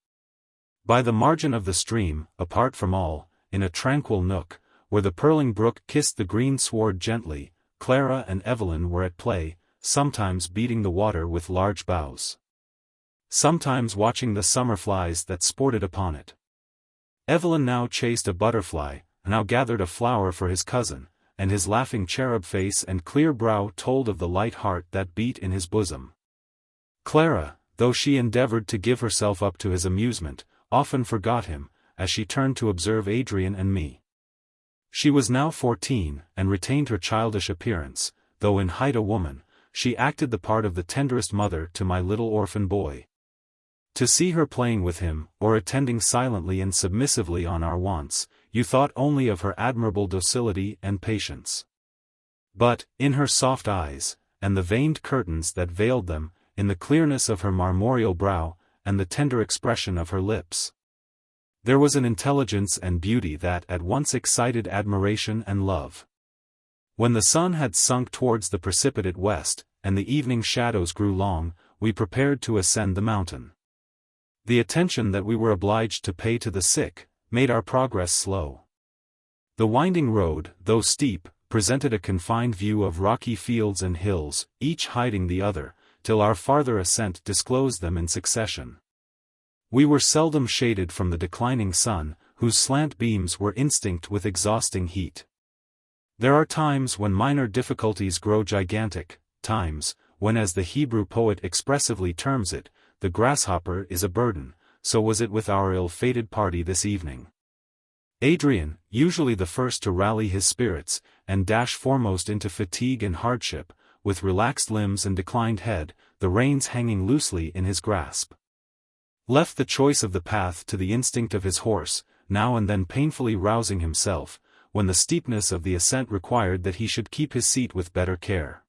By the margin of the stream, apart from all, in a tranquil nook, where the purling brook kissed the green sward gently, Clara and Evelyn were at play, sometimes beating the water with large boughs, sometimes watching the summer flies that sported upon it. Evelyn now chased a butterfly, now gathered a flower for his cousin, and his laughing cherub face and clear brow told of the light heart that beat in his bosom. Clara, though she endeavored to give herself up to his amusement, often forgot him, as she turned to observe Adrian and me. She was now 14, and retained her childish appearance, though in height a woman. She acted the part of the tenderest mother to my little orphan boy. To see her playing with him, or attending silently and submissively on our wants, you thought only of her admirable docility and patience. But, in her soft eyes, and the veined curtains that veiled them, in the clearness of her marmoreal brow, and the tender expression of her lips, there was an intelligence and beauty that at once excited admiration and love. When the sun had sunk towards the precipitate west, and the evening shadows grew long, we prepared to ascend the mountain. The attention that we were obliged to pay to the sick made our progress slow. The winding road, though steep, presented a confined view of rocky fields and hills, each hiding the other, till our farther ascent disclosed them in succession. We were seldom shaded from the declining sun, whose slant beams were instinct with exhausting heat. There are times when minor difficulties grow gigantic, times, when, as the Hebrew poet expressively terms it, the grasshopper is a burden. So was it with our ill-fated party this evening. Adrian, usually the first to rally his spirits, and dash foremost into fatigue and hardship, with relaxed limbs and declined head, the reins hanging loosely in his grasp, left the choice of the path to the instinct of his horse, now and then painfully rousing himself, when the steepness of the ascent required that he should keep his seat with better care.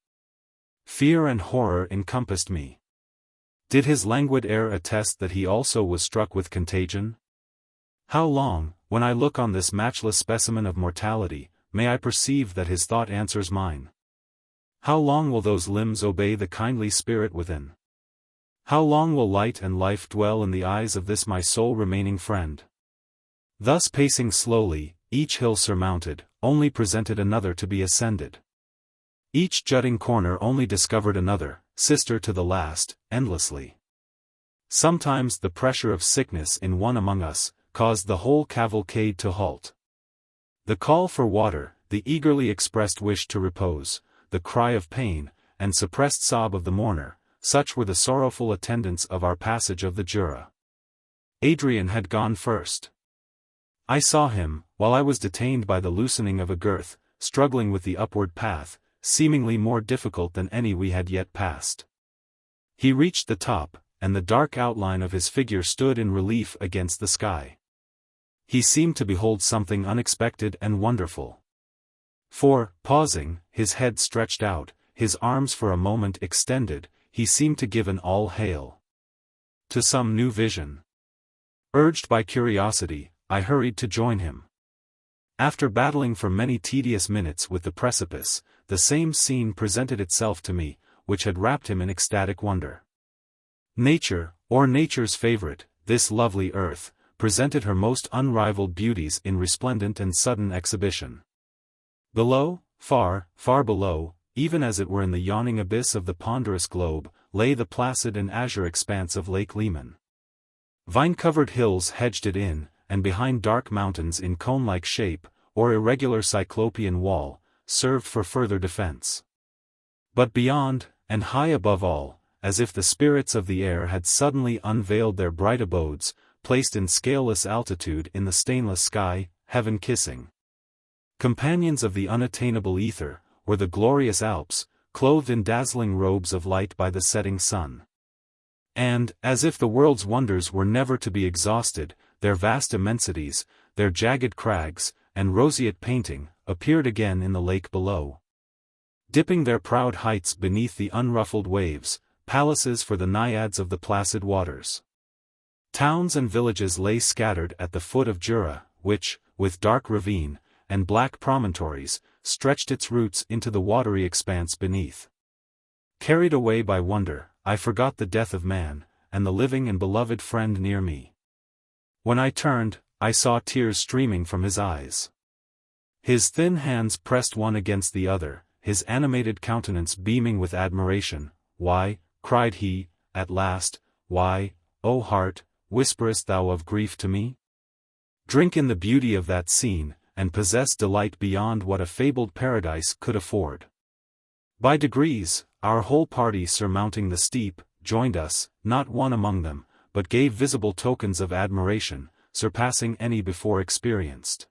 Fear and horror encompassed me. Did his languid air attest that he also was struck with contagion? How long, when I look on this matchless specimen of mortality, may I perceive that his thought answers mine? How long will those limbs obey the kindly spirit within? How long will light and life dwell in the eyes of this my sole remaining friend? Thus pacing slowly, each hill surmounted, only presented another to be ascended. Each jutting corner only discovered another, sister to the last, endlessly. Sometimes the pressure of sickness in one among us caused the whole cavalcade to halt. The call for water, the eagerly expressed wish to repose, the cry of pain, and suppressed sob of the mourner, such were the sorrowful attendants of our passage of the Jura. Adrian had gone first. I saw him, while I was detained by the loosening of a girth, struggling with the upward path, seemingly more difficult than any we had yet passed. He reached the top, and the dark outline of his figure stood in relief against the sky. He seemed to behold something unexpected and wonderful. For, pausing, his head stretched out, his arms for a moment extended, he seemed to give an all-hail to some new vision. Urged by curiosity, I hurried to join him. After battling for many tedious minutes with the precipice, the same scene presented itself to me, which had wrapped him in ecstatic wonder. Nature, or nature's favorite, this lovely earth, presented her most unrivaled beauties in resplendent and sudden exhibition. Below, far, far below, even as it were in the yawning abyss of the ponderous globe, lay the placid and azure expanse of Lake Leman. Vine-covered hills hedged it in, and behind dark mountains in cone-like shape, or irregular cyclopean wall, served for further defense. But beyond, and high above all, as if the spirits of the air had suddenly unveiled their bright abodes, placed in scaleless altitude in the stainless sky, heaven-kissing companions of the unattainable ether, were the glorious Alps, clothed in dazzling robes of light by the setting sun. And, as if the world's wonders were never to be exhausted, their vast immensities, their jagged crags, and roseate painting, appeared again in the lake below. Dipping their proud heights beneath the unruffled waves, palaces for the naiads of the placid waters. Towns and villages lay scattered at the foot of Jura, which, with dark ravine, and black promontories, stretched its roots into the watery expanse beneath. Carried away by wonder, I forgot the death of man, and the living and beloved friend near me. When I turned, I saw tears streaming from his eyes. His thin hands pressed one against the other, his animated countenance beaming with admiration. "Why," cried he, at last, "why, O heart, whisperest thou of grief to me? Drink in the beauty of that scene, and possess delight beyond what a fabled paradise could afford." By degrees, our whole party surmounting the steep, joined us, not one among them, but gave visible tokens of admiration, surpassing any before experienced.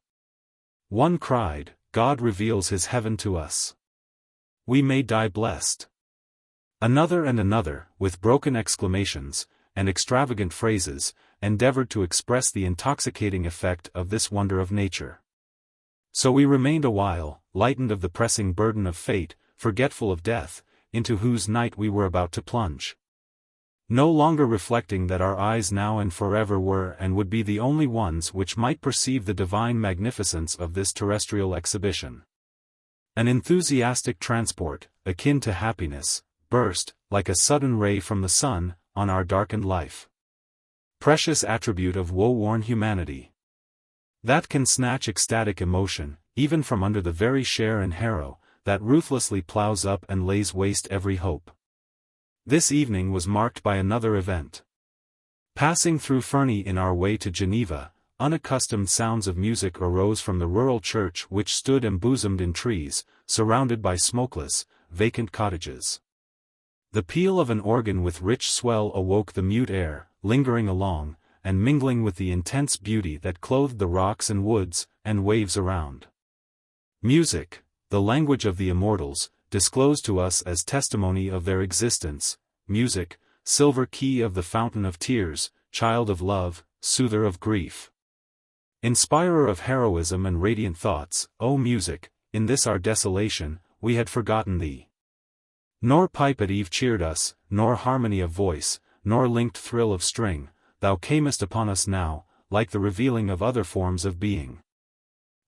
One cried, "God reveals his heaven to us. We may die blessed." Another and another, with broken exclamations, and extravagant phrases, endeavored to express the intoxicating effect of this wonder of nature. So we remained a while, lightened of the pressing burden of fate, forgetful of death, into whose night we were about to plunge. No longer reflecting that our eyes now and forever were and would be the only ones which might perceive the divine magnificence of this terrestrial exhibition. An enthusiastic transport, akin to happiness, burst, like a sudden ray from the sun, on our darkened life. Precious attribute of woe-worn humanity. That can snatch ecstatic emotion, even from under the very share and harrow, that ruthlessly plows up and lays waste every hope. This evening was marked by another event. Passing through Verney in our way to Geneva, unaccustomed sounds of music arose from the rural church which stood embosomed in trees, surrounded by smokeless, vacant cottages. The peal of an organ with rich swell awoke the mute air, lingering along, and mingling with the intense beauty that clothed the rocks and woods, and waves around. Music, the language of the immortals, disclosed to us as testimony of their existence. Music, silver key of the fountain of tears, child of love, soother of grief. Inspirer of heroism and radiant thoughts, O music, in this our desolation, we had forgotten thee. Nor pipe at eve cheered us, nor harmony of voice, nor linked thrill of string, thou camest upon us now, like the revealing of other forms of being.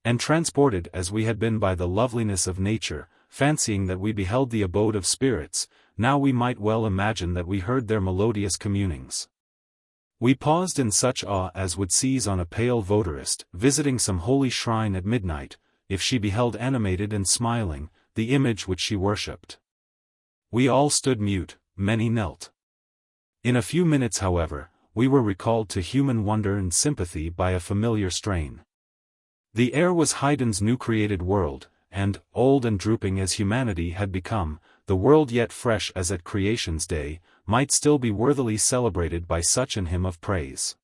And transported as we had been by the loveliness of nature, fancying that we beheld the abode of spirits, now we might well imagine that we heard their melodious communings. We paused in such awe as would seize on a pale votarist, visiting some holy shrine at midnight, if she beheld animated and smiling, the image which she worshipped. We all stood mute, many knelt. In a few minutes, however, we were recalled to human wonder and sympathy by a familiar strain. The air was Haydn's new created world, and, old and drooping as humanity had become, the world yet fresh as at creation's day, might still be worthily celebrated by such an hymn of praise.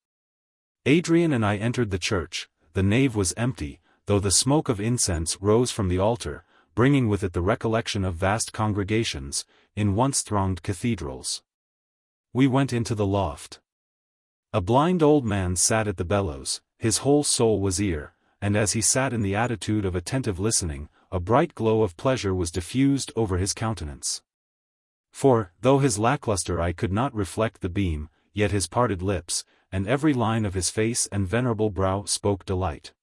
Adrian and I entered the church. The nave was empty, though the smoke of incense rose from the altar, bringing with it the recollection of vast congregations, in once thronged cathedrals. We went into the loft. A blind old man sat at the bellows, his whole soul was ear, and as he sat in the attitude of attentive listening, a bright glow of pleasure was diffused over his countenance. For, though his lackluster eye could not reflect the beam, yet his parted lips, and every line of his face and venerable brow spoke delight.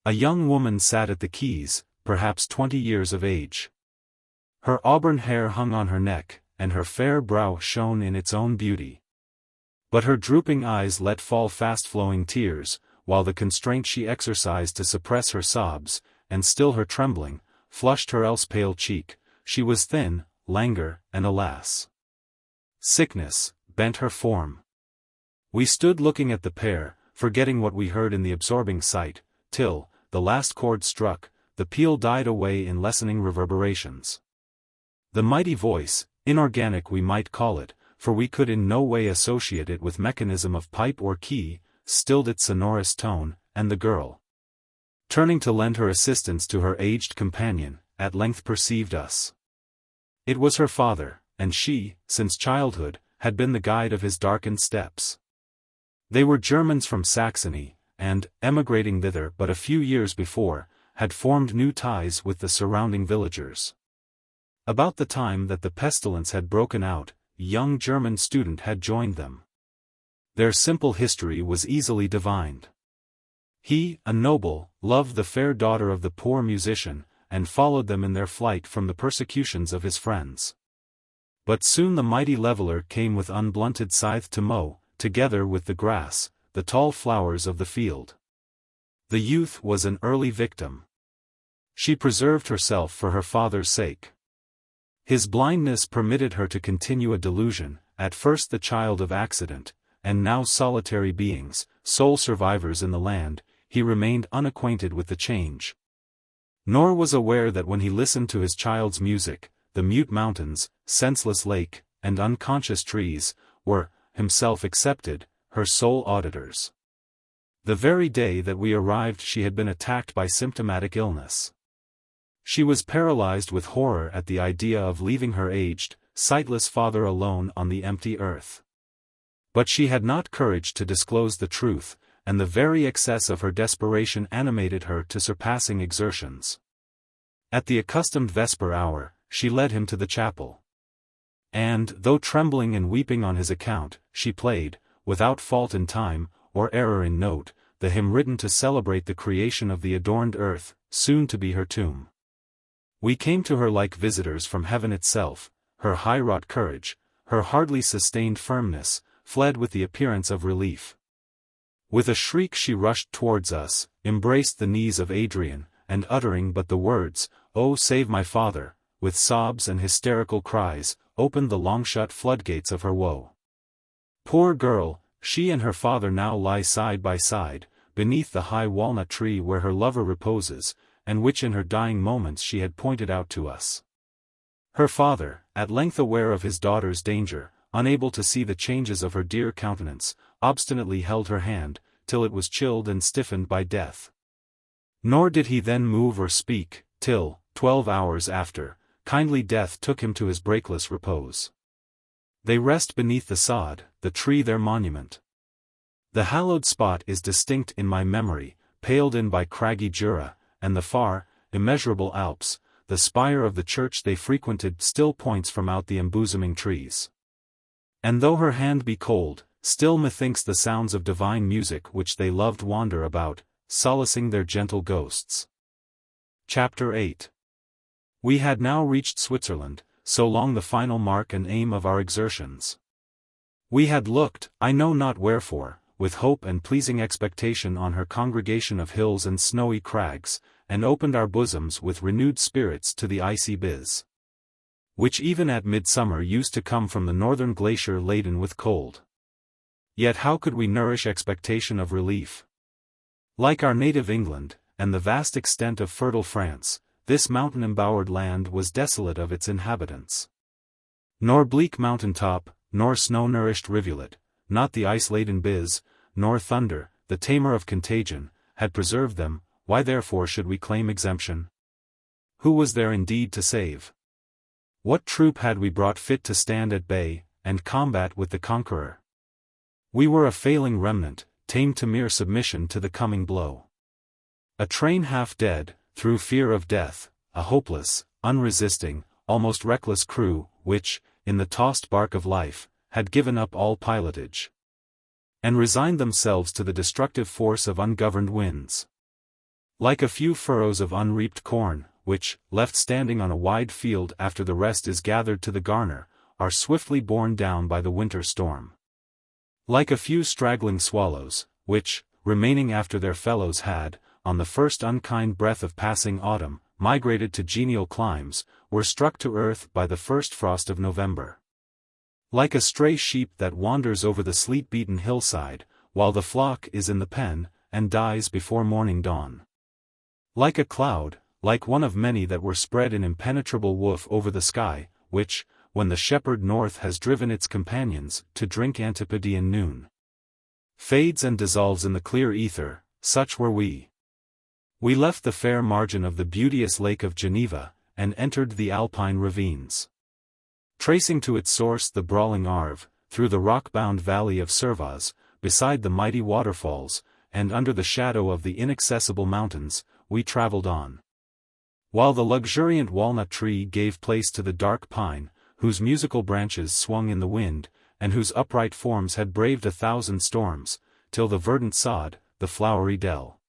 A young woman sat at the keys, perhaps 20 years of age. Her auburn hair hung on her neck, and her fair brow shone in its own beauty. But her drooping eyes let fall fast-flowing tears, while the constraint she exercised to suppress her sobs, and still her trembling, flushed her else pale cheek. She was thin, languor, and alas, sickness, bent her form. We stood looking at the pair, forgetting what we heard in the absorbing sight, till, the last chord struck, the peal died away in lessening reverberations. The mighty voice, inorganic we might call it, for we could in no way associate it with mechanism of pipe or key, stilled its sonorous tone, and the girl, turning to lend her assistance to her aged companion, at length perceived us. It was her father, and she, since childhood, had been the guide of his darkened steps. They were Germans from Saxony, and, emigrating thither but a few years before, had formed new ties with the surrounding villagers. About the time that the pestilence had broken out, a young German student had joined them. Their simple history was easily divined. He, a noble, loved the fair daughter of the poor musician, and followed them in their flight from the persecutions of his friends. But soon the mighty leveler came with unblunted scythe to mow, together with the grass, the tall flowers of the field. The youth was an early victim. She preserved herself for her father's sake. His blindness permitted her to continue a delusion, at first the child of accident, and now solitary beings, sole survivors in the land. He remained unacquainted with the change, nor was aware that when he listened to his child's music, the mute mountains, senseless lake, and unconscious trees, were, himself excepted, her sole auditors. The very day that we arrived she had been attacked by symptomatic illness. She was paralyzed with horror at the idea of leaving her aged, sightless father alone on the empty earth. But she had not courage to disclose the truth, and the very excess of her desperation animated her to surpassing exertions. At the accustomed vesper hour, she led him to the chapel. And, though trembling and weeping on his account, she played, without fault in time, or error in note, the hymn written to celebrate the creation of the adorned earth, soon to be her tomb. We came to her like visitors from heaven itself. Her high-wrought courage, her hardly sustained firmness, fled with the appearance of relief. With a shriek she rushed towards us, embraced the knees of Adrian, and uttering but the words, "Oh, save my father," with sobs and hysterical cries, opened the long-shut floodgates of her woe. Poor girl, she and her father now lie side by side, beneath the high walnut tree where her lover reposes, and which in her dying moments she had pointed out to us. Her father, at length aware of his daughter's danger, unable to see the changes of her dear countenance, obstinately held her hand, till it was chilled and stiffened by death. Nor did he then move or speak, till, 12 hours after, kindly death took him to his breakless repose. They rest beneath the sod, the tree their monument. The hallowed spot is distinct in my memory, paled in by craggy Jura, and the far, immeasurable Alps. The spire of the church they frequented still points from out the embosoming trees. And though her hand be cold, still methinks the sounds of divine music which they loved wander about, solacing their gentle ghosts. Chapter 8. We had now reached Switzerland, so long the final mark and aim of our exertions. We had looked, I know not wherefore, with hope and pleasing expectation on her congregation of hills and snowy crags, and opened our bosoms with renewed spirits to the icy biz, which even at midsummer used to come from the northern glacier laden with cold. Yet how could we nourish expectation of relief? Like our native England, and the vast extent of fertile France, this mountain-embowered land was desolate of its inhabitants. Nor bleak mountain top, nor snow-nourished rivulet, not the ice-laden Biz, nor thunder, the tamer of contagion, had preserved them. Why therefore should we claim exemption? Who was there indeed to save? What troop had we brought fit to stand at bay, and combat with the conqueror? We were a failing remnant, tamed to mere submission to the coming blow. A train half dead, through fear of death, a hopeless, unresisting, almost reckless crew, which, in the tossed bark of life, had given up all pilotage, and resigned themselves to the destructive force of ungoverned winds. Like a few furrows of unreaped corn, which, left standing on a wide field after the rest is gathered to the garner, are swiftly borne down by the winter storm. Like a few straggling swallows, which, remaining after their fellows had, on the first unkind breath of passing autumn, migrated to genial climes, were struck to earth by the first frost of November. Like a stray sheep that wanders over the sleet-beaten hillside, while the flock is in the pen, and dies before morning dawn. Like a cloud, like one of many that were spread in impenetrable woof over the sky, which, when the shepherd north has driven its companions to drink Antipodean noon, fades and dissolves in the clear ether, such were we. We left the fair margin of the beauteous lake of Geneva, and entered the Alpine ravines. Tracing to its source the brawling Arve, through the rock-bound valley of Servaz, beside the mighty waterfalls, and under the shadow of the inaccessible mountains, we traveled on. While the luxuriant walnut tree gave place to the dark pine, whose musical branches swung in the wind, and whose upright forms had braved 1,000 storms, till the verdant sod, the flowery dell,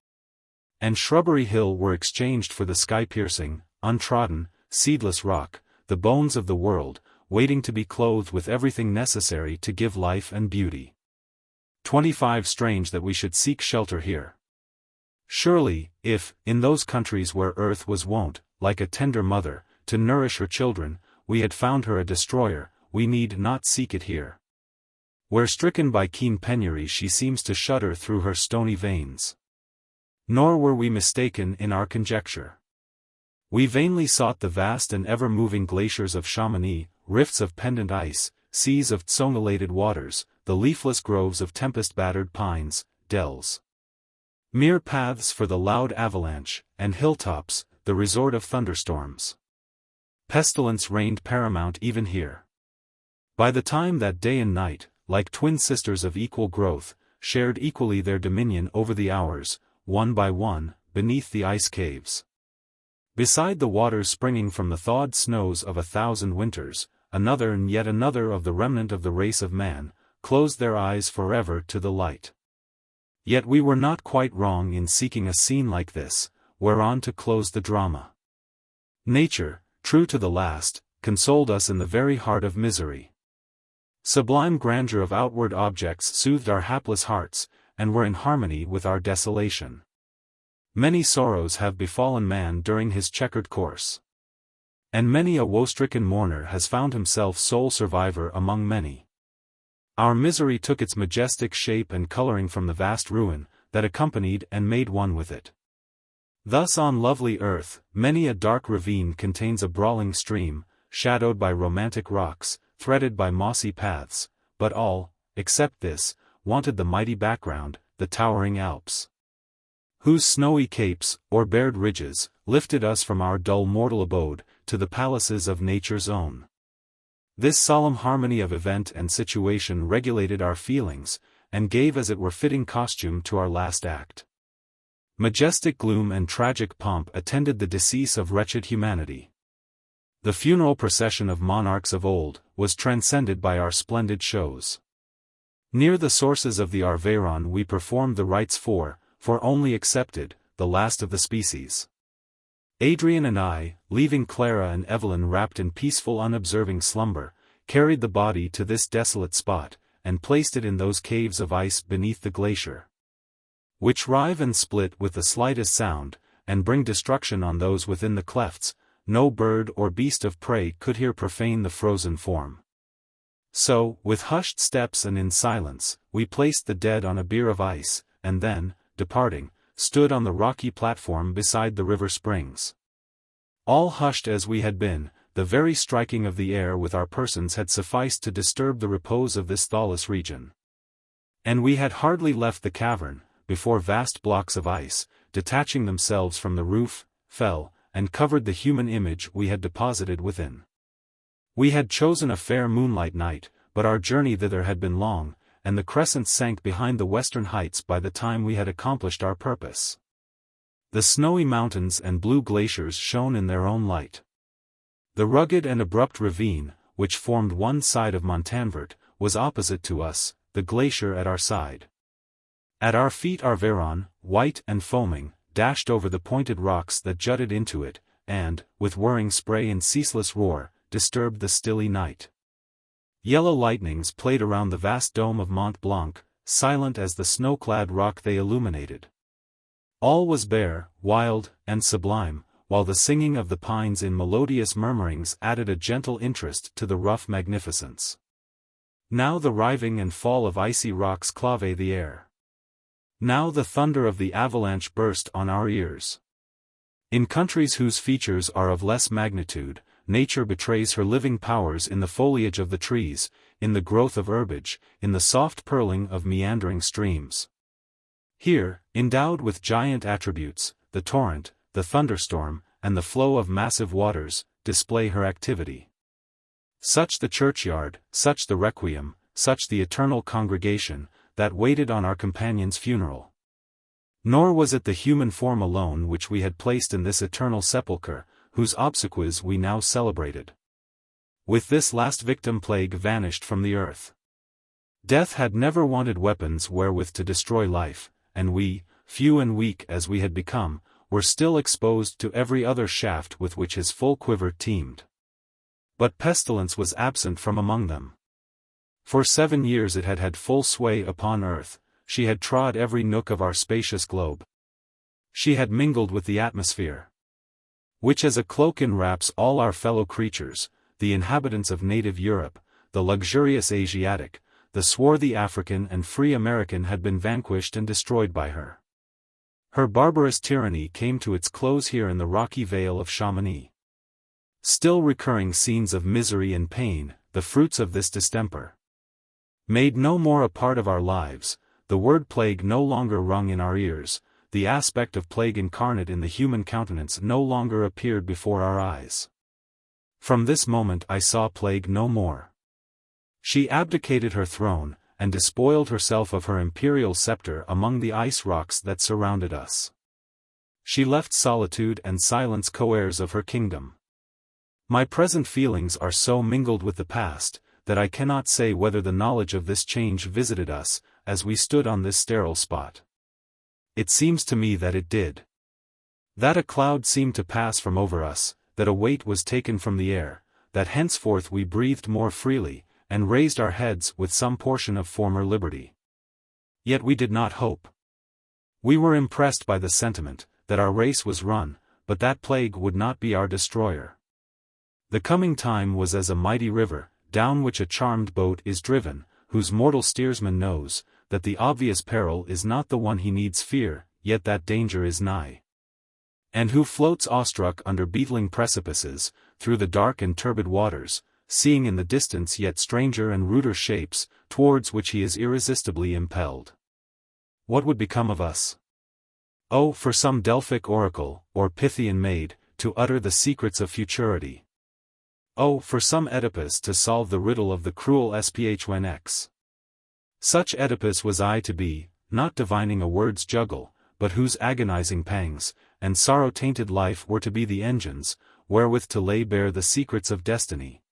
and shrubbery hill were exchanged for the sky-piercing, untrodden, seedless rock, the bones of the world, waiting to be clothed with everything necessary to give life and beauty. 25 Strange that we should seek shelter here. Surely, if, in those countries where earth was wont, like a tender mother, to nourish her children, we had found her a destroyer, we need not seek it here. Where stricken by keen penury she seems to shudder through her stony veins. Nor were we mistaken in our conjecture. We vainly sought the vast and ever-moving glaciers of Chamonix, rifts of pendant ice, seas of tsonolated waters, the leafless groves of tempest-battered pines, dells. Mere paths for the loud avalanche, and hilltops, the resort of thunderstorms. Pestilence reigned paramount even here. By the time that day and night, like twin sisters of equal growth, shared equally their dominion over the hours, one by one, beneath the ice caves. Beside the waters springing from the thawed snows of 1,000 winters, another and yet another of the remnant of the race of man, closed their eyes forever to the light. Yet we were not quite wrong in seeking a scene like this, whereon to close the drama. Nature, true to the last, consoled us in the very heart of misery. Sublime grandeur of outward objects soothed our hapless hearts, and were in harmony with our desolation. Many sorrows have befallen man during his checkered course. And many a woe-stricken mourner has found himself sole survivor among many. Our misery took its majestic shape and coloring from the vast ruin that accompanied and made one with it. Thus on lovely earth, many a dark ravine contains a brawling stream, shadowed by romantic rocks, threaded by mossy paths, but all, except this, wanted the mighty background, the towering Alps, whose snowy capes, or bared ridges, lifted us from our dull mortal abode, to the palaces of nature's own. This solemn harmony of event and situation regulated our feelings, and gave as it were fitting costume to our last act. Majestic gloom and tragic pomp attended the decease of wretched humanity. The funeral procession of monarchs of old was transcended by our splendid shows. Near the sources of the Arveiron we performed the rites for only accepted, the last of the species. Adrian and I, leaving Clara and Evelyn wrapped in peaceful unobserving slumber, carried the body to this desolate spot, and placed it in those caves of ice beneath the glacier, which rive and split with the slightest sound, and bring destruction on those within the clefts. No bird or beast of prey could here profane the frozen form. So, with hushed steps and in silence, we placed the dead on a bier of ice, and then, departing, stood on the rocky platform beside the river springs. All hushed as we had been, the very striking of the air with our persons had sufficed to disturb the repose of this thawless region. And we had hardly left the cavern, before vast blocks of ice, detaching themselves from the roof, fell, and covered the human image we had deposited within. We had chosen a fair moonlight night, but our journey thither had been long, and the crescent sank behind the western heights by the time we had accomplished our purpose. The snowy mountains and blue glaciers shone in their own light. The rugged and abrupt ravine, which formed one side of Montanvert, was opposite to us, the glacier at our side. At our feet Arveiron, white and foaming, dashed over the pointed rocks that jutted into it, and, with whirring spray and ceaseless roar, disturbed the stilly night. Yellow lightnings played around the vast dome of Mont Blanc, silent as the snow-clad rock they illuminated. All was bare, wild, and sublime, while the singing of the pines in melodious murmurings added a gentle interest to the rough magnificence. Now the riving and fall of icy rocks clave the air. Now the thunder of the avalanche burst on our ears. In countries whose features are of less magnitude, nature betrays her living powers in the foliage of the trees, in the growth of herbage, in the soft purling of meandering streams. Here, endowed with giant attributes, the torrent, the thunderstorm, and the flow of massive waters, display her activity. Such the churchyard, such the requiem, such the eternal congregation, that waited on our companion's funeral. Nor was it the human form alone which we had placed in this eternal sepulchre, whose obsequies we now celebrated. With this last victim plague vanished from the earth. Death had never wanted weapons wherewith to destroy life, and we, few and weak as we had become, were still exposed to every other shaft with which his full quiver teemed. But pestilence was absent from among them. For 7 years it had had full sway upon earth, she had trod every nook of our spacious globe. She had mingled with the atmosphere, which as a cloak enwraps all our fellow creatures, the inhabitants of native Europe, the luxurious Asiatic, the swarthy African and free American had been vanquished and destroyed by her. Her barbarous tyranny came to its close here in the rocky vale of Chamonix. Still recurring scenes of misery and pain, the fruits of this distemper, made no more a part of our lives, the word plague no longer rung in our ears, the aspect of plague incarnate in the human countenance no longer appeared before our eyes. From this moment I saw plague no more. She abdicated her throne, and despoiled herself of her imperial scepter among the ice rocks that surrounded us. She left solitude and silence co-heirs of her kingdom. My present feelings are so mingled with the past, that I cannot say whether the knowledge of this change visited us, as we stood on this sterile spot. It seems to me that it did. That a cloud seemed to pass from over us, that a weight was taken from the air, that henceforth we breathed more freely, and raised our heads with some portion of former liberty. Yet we did not hope. We were impressed by the sentiment, that our race was run, but that plague would not be our destroyer. The coming time was as a mighty river, down which a charmed boat is driven, whose mortal steersman knows, that the obvious peril is not the one he needs fear, yet that danger is nigh. And who floats awestruck under beetling precipices, through the dark and turbid waters, seeing in the distance yet stranger and ruder shapes, towards which he is irresistibly impelled. What would become of us? Oh, for some Delphic oracle, or Pythian maid, to utter the secrets of futurity! Oh, for some Oedipus to solve the riddle of the cruel Sphnx! Such Oedipus was I to be, not divining a word's juggle, but whose agonizing pangs, and sorrow-tainted life were to be the engines, wherewith to lay bare the secrets of destiny,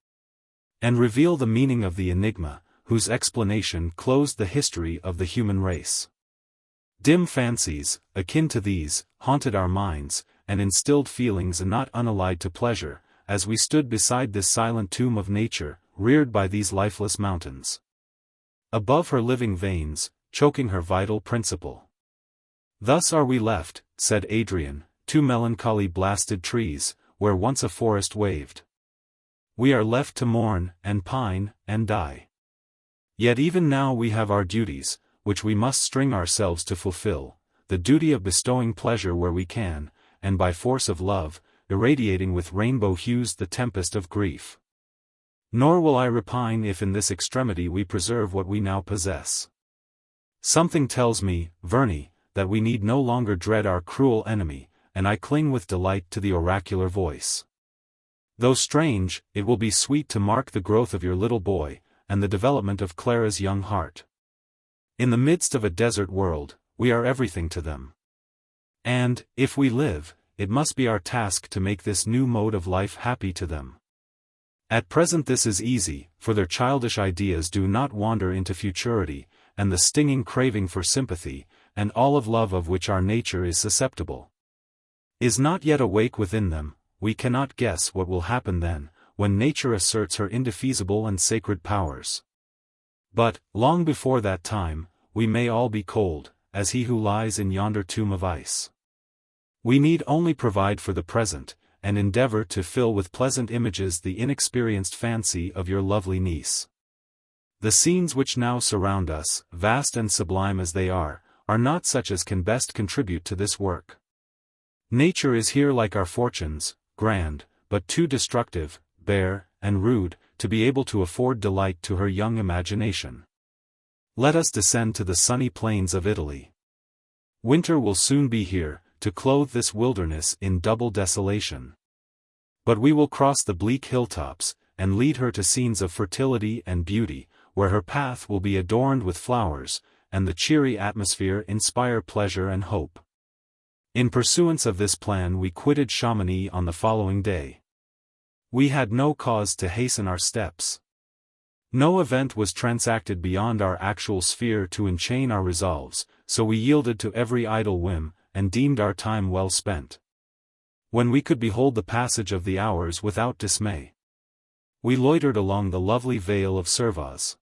and reveal the meaning of the enigma, whose explanation closed the history of the human race. Dim fancies, akin to these, haunted our minds, and instilled feelings not unallied to pleasure, as we stood beside this silent tomb of nature, reared by these lifeless mountains. Above her living veins, choking her vital principle. Thus are we left, said Adrian, two melancholy blasted trees, where once a forest waved. We are left to mourn, and pine, and die. Yet even now we have our duties, which we must string ourselves to fulfill, the duty of bestowing pleasure where we can, and by force of love, irradiating with rainbow hues the tempest of grief. Nor will I repine if in this extremity we preserve what we now possess. Something tells me, Verney, that we need no longer dread our cruel enemy, and I cling with delight to the oracular voice. Though strange, it will be sweet to mark the growth of your little boy, and the development of Clara's young heart. In the midst of a desert world, we are everything to them. And, if we live, it must be our task to make this new mode of life happy to them. At present this is easy, for their childish ideas do not wander into futurity, and the stinging craving for sympathy, and olive love of which our nature is susceptible, is not yet awake within them. We cannot guess what will happen then, when nature asserts her indefeasible and sacred powers. But, long before that time, we may all be cold, as he who lies in yonder tomb of ice. We need only provide for the present, and endeavor to fill with pleasant images the inexperienced fancy of your lovely niece. The scenes which now surround us, vast and sublime as they are not such as can best contribute to this work. Nature is here like our fortunes, grand, but too destructive, bare, and rude, to be able to afford delight to her young imagination. Let us descend to the sunny plains of Italy. Winter will soon be here, to clothe this wilderness in double desolation. But we will cross the bleak hilltops, and lead her to scenes of fertility and beauty, where her path will be adorned with flowers, and the cheery atmosphere inspire pleasure and hope. In pursuance of this plan we quitted Chamonix on the following day. We had no cause to hasten our steps. No event was transacted beyond our actual sphere to enchain our resolves, so we yielded to every idle whim, and deemed our time well spent. When we could behold the passage of the hours without dismay, we loitered along the lovely vale of Servoz.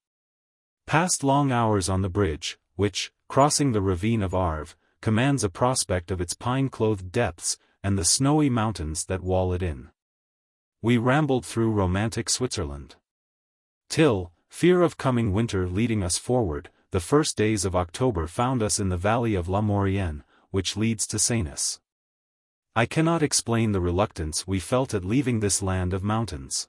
Passed long hours on the bridge, which, crossing the ravine of Arve, commands a prospect of its pine-clothed depths, and the snowy mountains that wall it in. We rambled through romantic Switzerland, till, fear of coming winter leading us forward, the first days of October found us in the valley of La Maurienne, which leads to Senus. I cannot explain the reluctance we felt at leaving this land of mountains.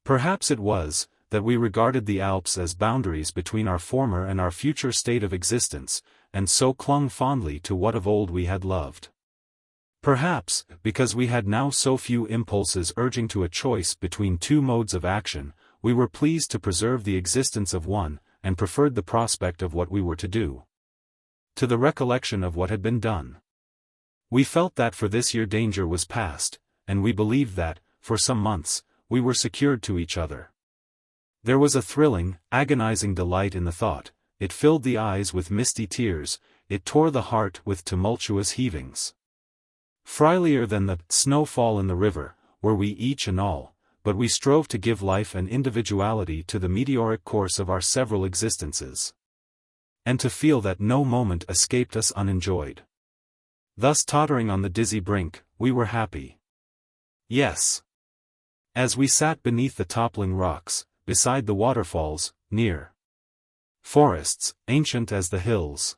Perhaps it was, that we regarded the Alps as boundaries between our former and our future state of existence, and so clung fondly to what of old we had loved. Perhaps, because we had now so few impulses urging to a choice between two modes of action, we were pleased to preserve the existence of one, and preferred the prospect of what we were to do to the recollection of what had been done. We felt that for this year danger was past, and we believed that, for some months, we were secured to each other. There was a thrilling, agonizing delight in the thought. It filled the eyes with misty tears, it tore the heart with tumultuous heavings. Frilier than the snowfall in the river, were we each and all, but we strove to give life and individuality to the meteoric course of our several existences, and to feel that no moment escaped us unenjoyed. Thus tottering on the dizzy brink, we were happy. Yes. As we sat beneath the toppling rocks, beside the waterfalls, near forests, ancient as the hills,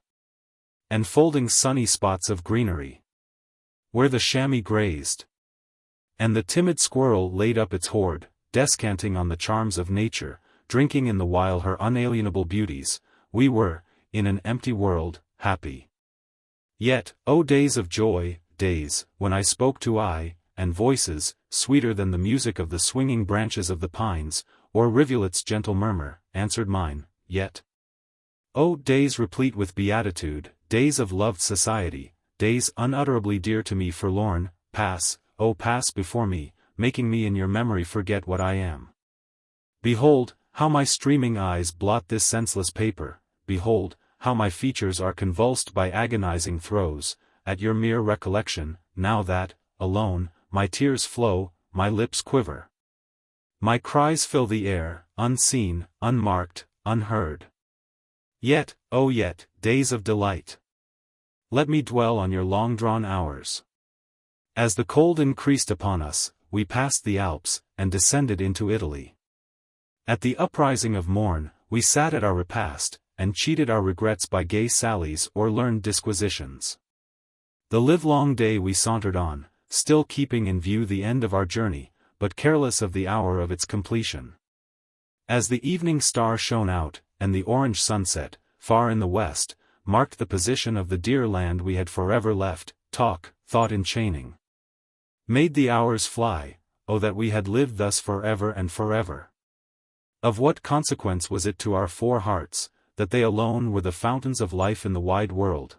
and folding sunny spots of greenery, where the chamois grazed, and the timid squirrel laid up its hoard, descanting on the charms of nature, drinking in the while her unalienable beauties, we were, in an empty world, happy. Yet, O days of joy, days, when I spoke to eye, and voices, sweeter than the music of the swinging branches of the pines, or rivulet's gentle murmur, answered mine, yet. O days replete with beatitude, days of loved society, days unutterably dear to me forlorn, pass, O pass before me, making me in your memory forget what I am. Behold, how my streaming eyes blot this senseless paper, behold, how my features are convulsed by agonizing throes, at your mere recollection, now that, alone, my tears flow, my lips quiver. My cries fill the air, unseen, unmarked, unheard. Yet, oh yet, days of delight! Let me dwell on your long-drawn hours. As the cold increased upon us, we passed the Alps, and descended into Italy. At the uprising of morn, we sat at our repast, and cheated our regrets by gay sallies or learned disquisitions. The livelong day we sauntered on, still keeping in view the end of our journey, but careless of the hour of its completion. As the evening star shone out, and the orange sunset, far in the west, marked the position of the dear land we had forever left, talk, thought enchaining, made the hours fly. Oh, that we had lived thus forever and forever! Of what consequence was it to our 4 hearts, that they alone were the fountains of life in the wide world?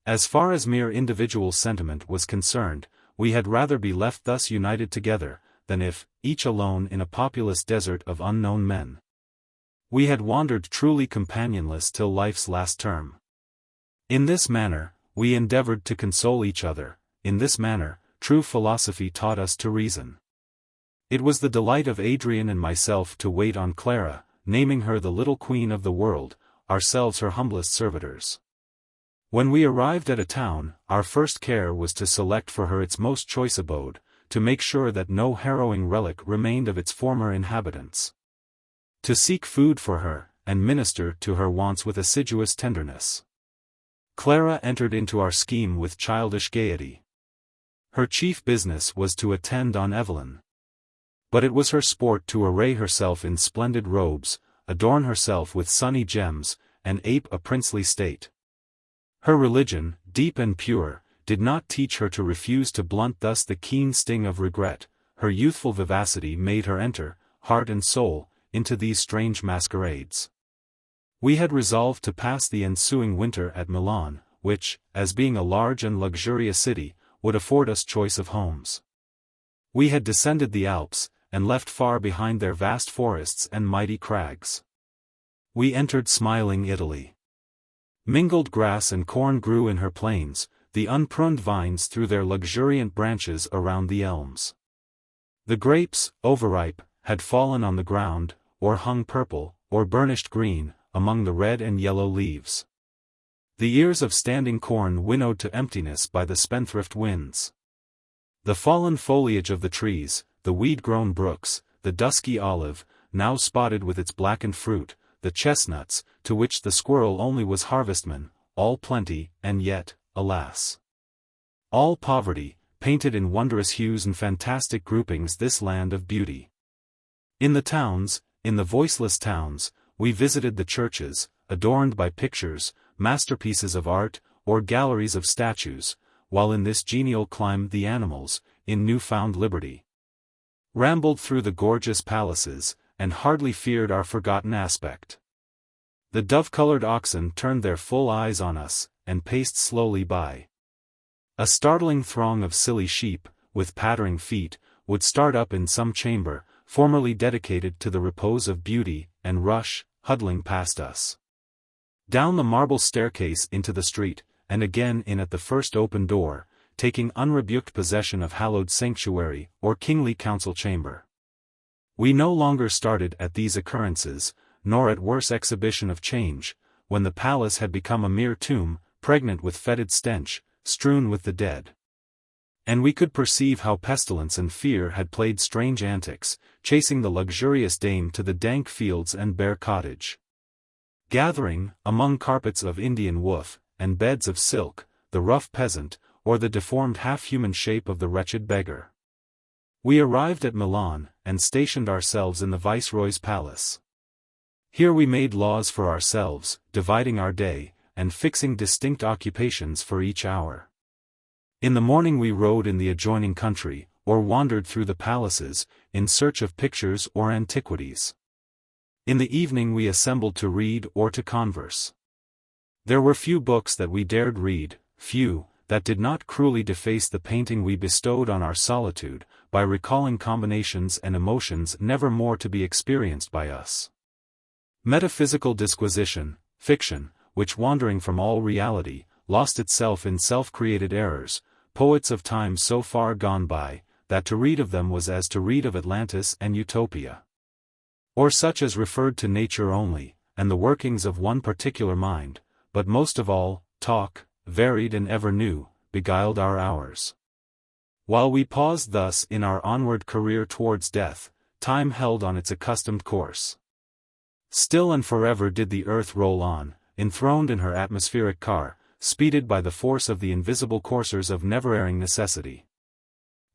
As far as mere individual sentiment was concerned, we had rather be left thus united together, than if, each alone in a populous desert of unknown men, we had wandered truly companionless till life's last term. In this manner, we endeavored to console each other, in this manner, true philosophy taught us to reason. It was the delight of Adrian and myself to wait on Clara, naming her the little queen of the world, ourselves her humblest servitors. When we arrived at a town, our first care was to select for her its most choice abode, to make sure that no harrowing relic remained of its former inhabitants. To seek food for her, and minister to her wants with assiduous tenderness. Clara entered into our scheme with childish gaiety. Her chief business was to attend on Evelyn. But it was her sport to array herself in splendid robes, adorn herself with sunny gems, and ape a princely state. Her religion, deep and pure, did not teach her to refuse to blunt thus the keen sting of regret. Her youthful vivacity made her enter, heart and soul, into these strange masquerades. We had resolved to pass the ensuing winter at Milan, which, as being a large and luxurious city, would afford us choice of homes. We had descended the Alps, and left far behind their vast forests and mighty crags. We entered smiling Italy. Mingled grass and corn grew in her plains, the unpruned vines threw their luxuriant branches around the elms. The grapes, overripe, had fallen on the ground, or hung purple, or burnished green, among the red and yellow leaves. The ears of standing corn winnowed to emptiness by the spendthrift winds. The fallen foliage of the trees, the weed-grown brooks, the dusky olive, now spotted with its blackened fruit, the chestnuts, to which the squirrel only was harvestman, all plenty, and yet, alas, all poverty, painted in wondrous hues and fantastic groupings this land of beauty. In the towns, in the voiceless towns, we visited the churches, adorned by pictures, masterpieces of art, or galleries of statues, while in this genial clime the animals, in new-found liberty, rambled through the gorgeous palaces, and hardly feared our forgotten aspect. The dove-colored oxen turned their full eyes on us, and paced slowly by. A startling throng of silly sheep, with pattering feet, would start up in some chamber, formerly dedicated to the repose of beauty, and rush, huddling past us, down the marble staircase into the street, and again in at the first open door, taking unrebuked possession of hallowed sanctuary, or kingly council chamber. We no longer started at these occurrences, nor at worse exhibition of change, when the palace had become a mere tomb, pregnant with fetid stench, strewn with the dead. And we could perceive how pestilence and fear had played strange antics, chasing the luxurious dame to the dank fields and bare cottage. Gathering, among carpets of Indian woof, and beds of silk, the rough peasant, or the deformed half-human shape of the wretched beggar. We arrived at Milan, and stationed ourselves in the viceroy's palace. Here we made laws for ourselves, dividing our day, and fixing distinct occupations for each hour. In the morning we rode in the adjoining country, or wandered through the palaces, in search of pictures or antiquities. In the evening we assembled to read or to converse. There were few books that we dared read, few, that did not cruelly deface the painting we bestowed on our solitude, by recalling combinations and emotions never more to be experienced by us. Metaphysical disquisition, fiction, which wandering from all reality, lost itself in self-created errors, poets of times so far gone by, that to read of them was as to read of Atlantis and Utopia. Or such as referred to nature only, and the workings of one particular mind, but most of all, talk, varied and ever new, beguiled our hours. While we paused thus in our onward career towards death, time held on its accustomed course. Still and forever did the earth roll on, enthroned in her atmospheric car, speeded by the force of the invisible coursers of never-erring necessity.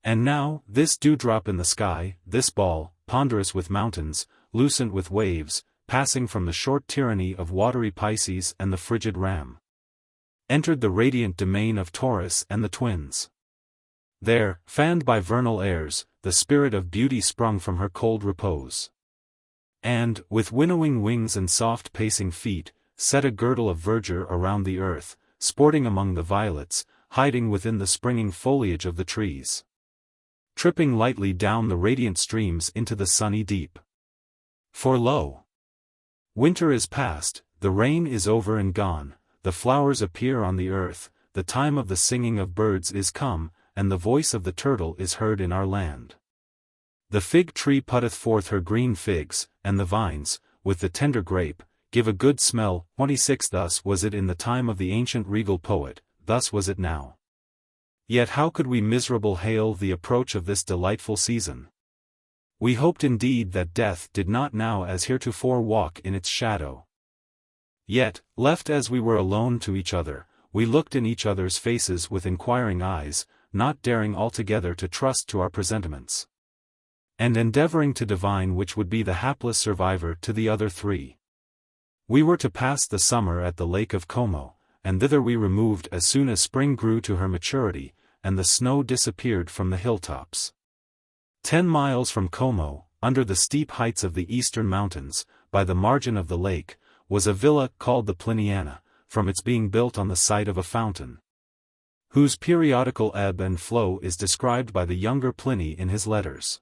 And now, this dewdrop in the sky, this ball, ponderous with mountains, lucent with waves, passing from the short tyranny of watery Pisces and the frigid Ram, entered the radiant domain of Taurus and the Twins. There, fanned by vernal airs, the spirit of beauty sprung from her cold repose. And, with winnowing wings and soft pacing feet, set a girdle of verdure around the earth, sporting among the violets, hiding within the springing foliage of the trees, tripping lightly down the radiant streams into the sunny deep. For lo! Winter is past, the rain is over and gone, the flowers appear on the earth, the time of the singing of birds is come, and the voice of the turtle is heard in our land. The fig tree putteth forth her green figs, and the vines, with the tender grape, give a good smell. 26 Thus was it in the time of the ancient regal poet, thus was it now. Yet how could we miserable hail the approach of this delightful season? We hoped indeed that death did not now as heretofore walk in its shadow. Yet, left as we were alone to each other, we looked in each other's faces with inquiring eyes, not daring altogether to trust to our presentiments, and endeavoring to divine which would be the hapless survivor to the other three. We were to pass the summer at the Lake of Como, and thither we removed as soon as spring grew to her maturity, and the snow disappeared from the hilltops. 10 miles from Como, under the steep heights of the eastern mountains, by the margin of the lake, was a villa called the Pliniana, from its being built on the site of a fountain, whose periodical ebb and flow is described by the younger Pliny in his letters.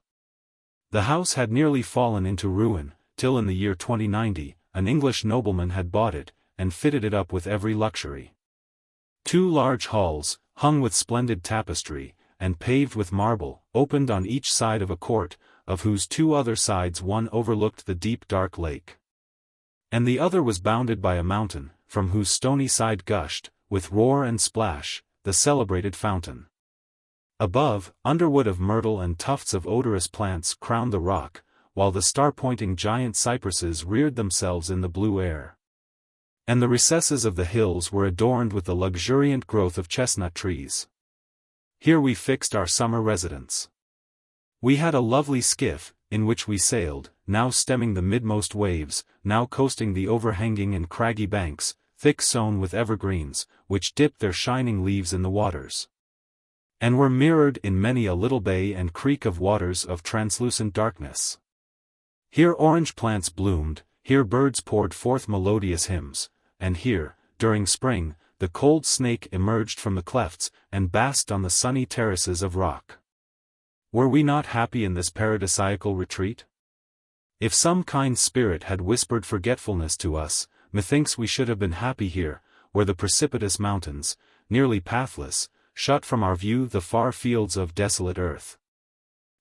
The house had nearly fallen into ruin, till in the year 2090, an English nobleman had bought it, and fitted it up with every luxury. 2 large halls, hung with splendid tapestry, and paved with marble, opened on each side of a court, of whose 2 other sides one overlooked the deep dark lake, and the other was bounded by a mountain, from whose stony side gushed, with roar and splash, the celebrated fountain. Above, underwood of myrtle and tufts of odorous plants crowned the rock, while the star-pointing giant cypresses reared themselves in the blue air, and the recesses of the hills were adorned with the luxuriant growth of chestnut trees. Here we fixed our summer residence. We had a lovely skiff, in which we sailed, now stemming the midmost waves, now coasting the overhanging and craggy banks, thick sown with evergreens, which dipped their shining leaves in the waters, and were mirrored in many a little bay and creek of waters of translucent darkness. Here orange plants bloomed, here birds poured forth melodious hymns, and here, during spring, the cold snake emerged from the clefts, and basked on the sunny terraces of rock. Were we not happy in this paradisiacal retreat? If some kind spirit had whispered forgetfulness to us, methinks we should have been happy here, where the precipitous mountains, nearly pathless, shut from our view the far fields of desolate earth.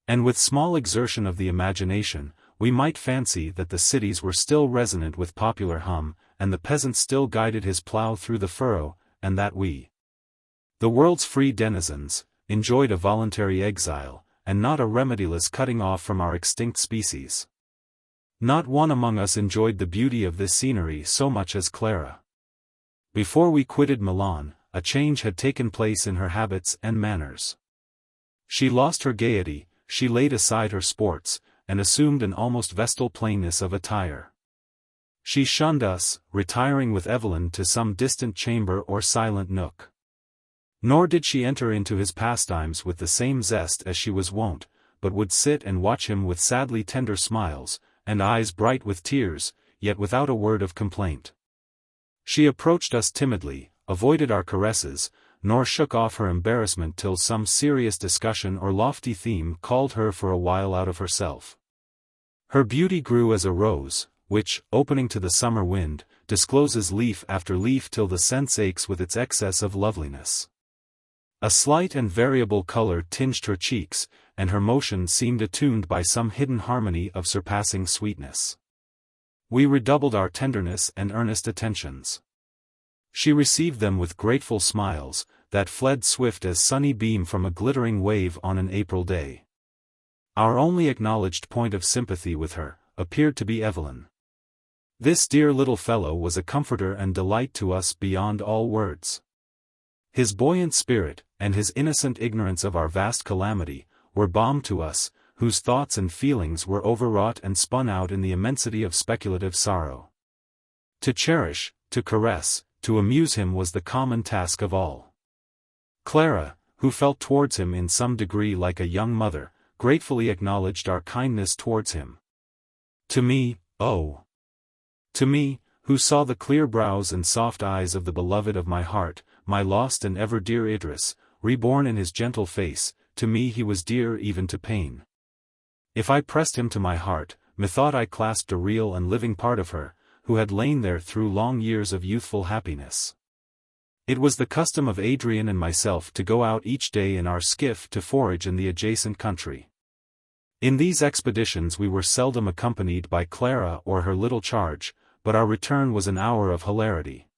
And with small exertion of the imagination, we might fancy that the cities were still resonant with popular hum, and the peasant still guided his plough through the furrow, and that we, the world's free denizens, enjoyed a voluntary exile, and not a remediless cutting off from our extinct species. Not one among us enjoyed the beauty of this scenery so much as Clara. Before we quitted Milan, a change had taken place in her habits and manners. She lost her gaiety, she laid aside her sports, and assumed an almost vestal plainness of attire. She shunned us, retiring with Evelyn to some distant chamber or silent nook. Nor did she enter into his pastimes with the same zest as she was wont, but would sit and watch him with sadly tender smiles, and eyes bright with tears, yet without a word of complaint. She approached us timidly, avoided our caresses, nor shook off her embarrassment till some serious discussion or lofty theme called her for a while out of herself. Her beauty grew as a rose, which, opening to the summer wind, discloses leaf after leaf till the sense aches with its excess of loveliness. A slight and variable color tinged her cheeks, and her motion seemed attuned by some hidden harmony of surpassing sweetness. We redoubled our tenderness and earnest attentions. She received them with grateful smiles, that fled swift as sunny beam from a glittering wave on an April day. Our only acknowledged point of sympathy with her, appeared to be Evelyn. This dear little fellow was a comforter and delight to us beyond all words. His buoyant spirit, and his innocent ignorance of our vast calamity, were balm to us, whose thoughts and feelings were overwrought and spun out in the immensity of speculative sorrow. To cherish, to caress, to amuse him was the common task of all. Clara, who felt towards him in some degree like a young mother, gratefully acknowledged our kindness towards him. To me, to me, who saw the clear brows and soft eyes of the beloved of my heart, my lost and ever dear Idris, reborn in his gentle face, to me he was dear even to pain. If I pressed him to my heart, methought I clasped a real and living part of her, who had lain there through long years of youthful happiness. It was the custom of Adrian and myself to go out each day in our skiff to forage in the adjacent country. In these expeditions we were seldom accompanied by Clara or her little charge, but our return was an hour of hilarity.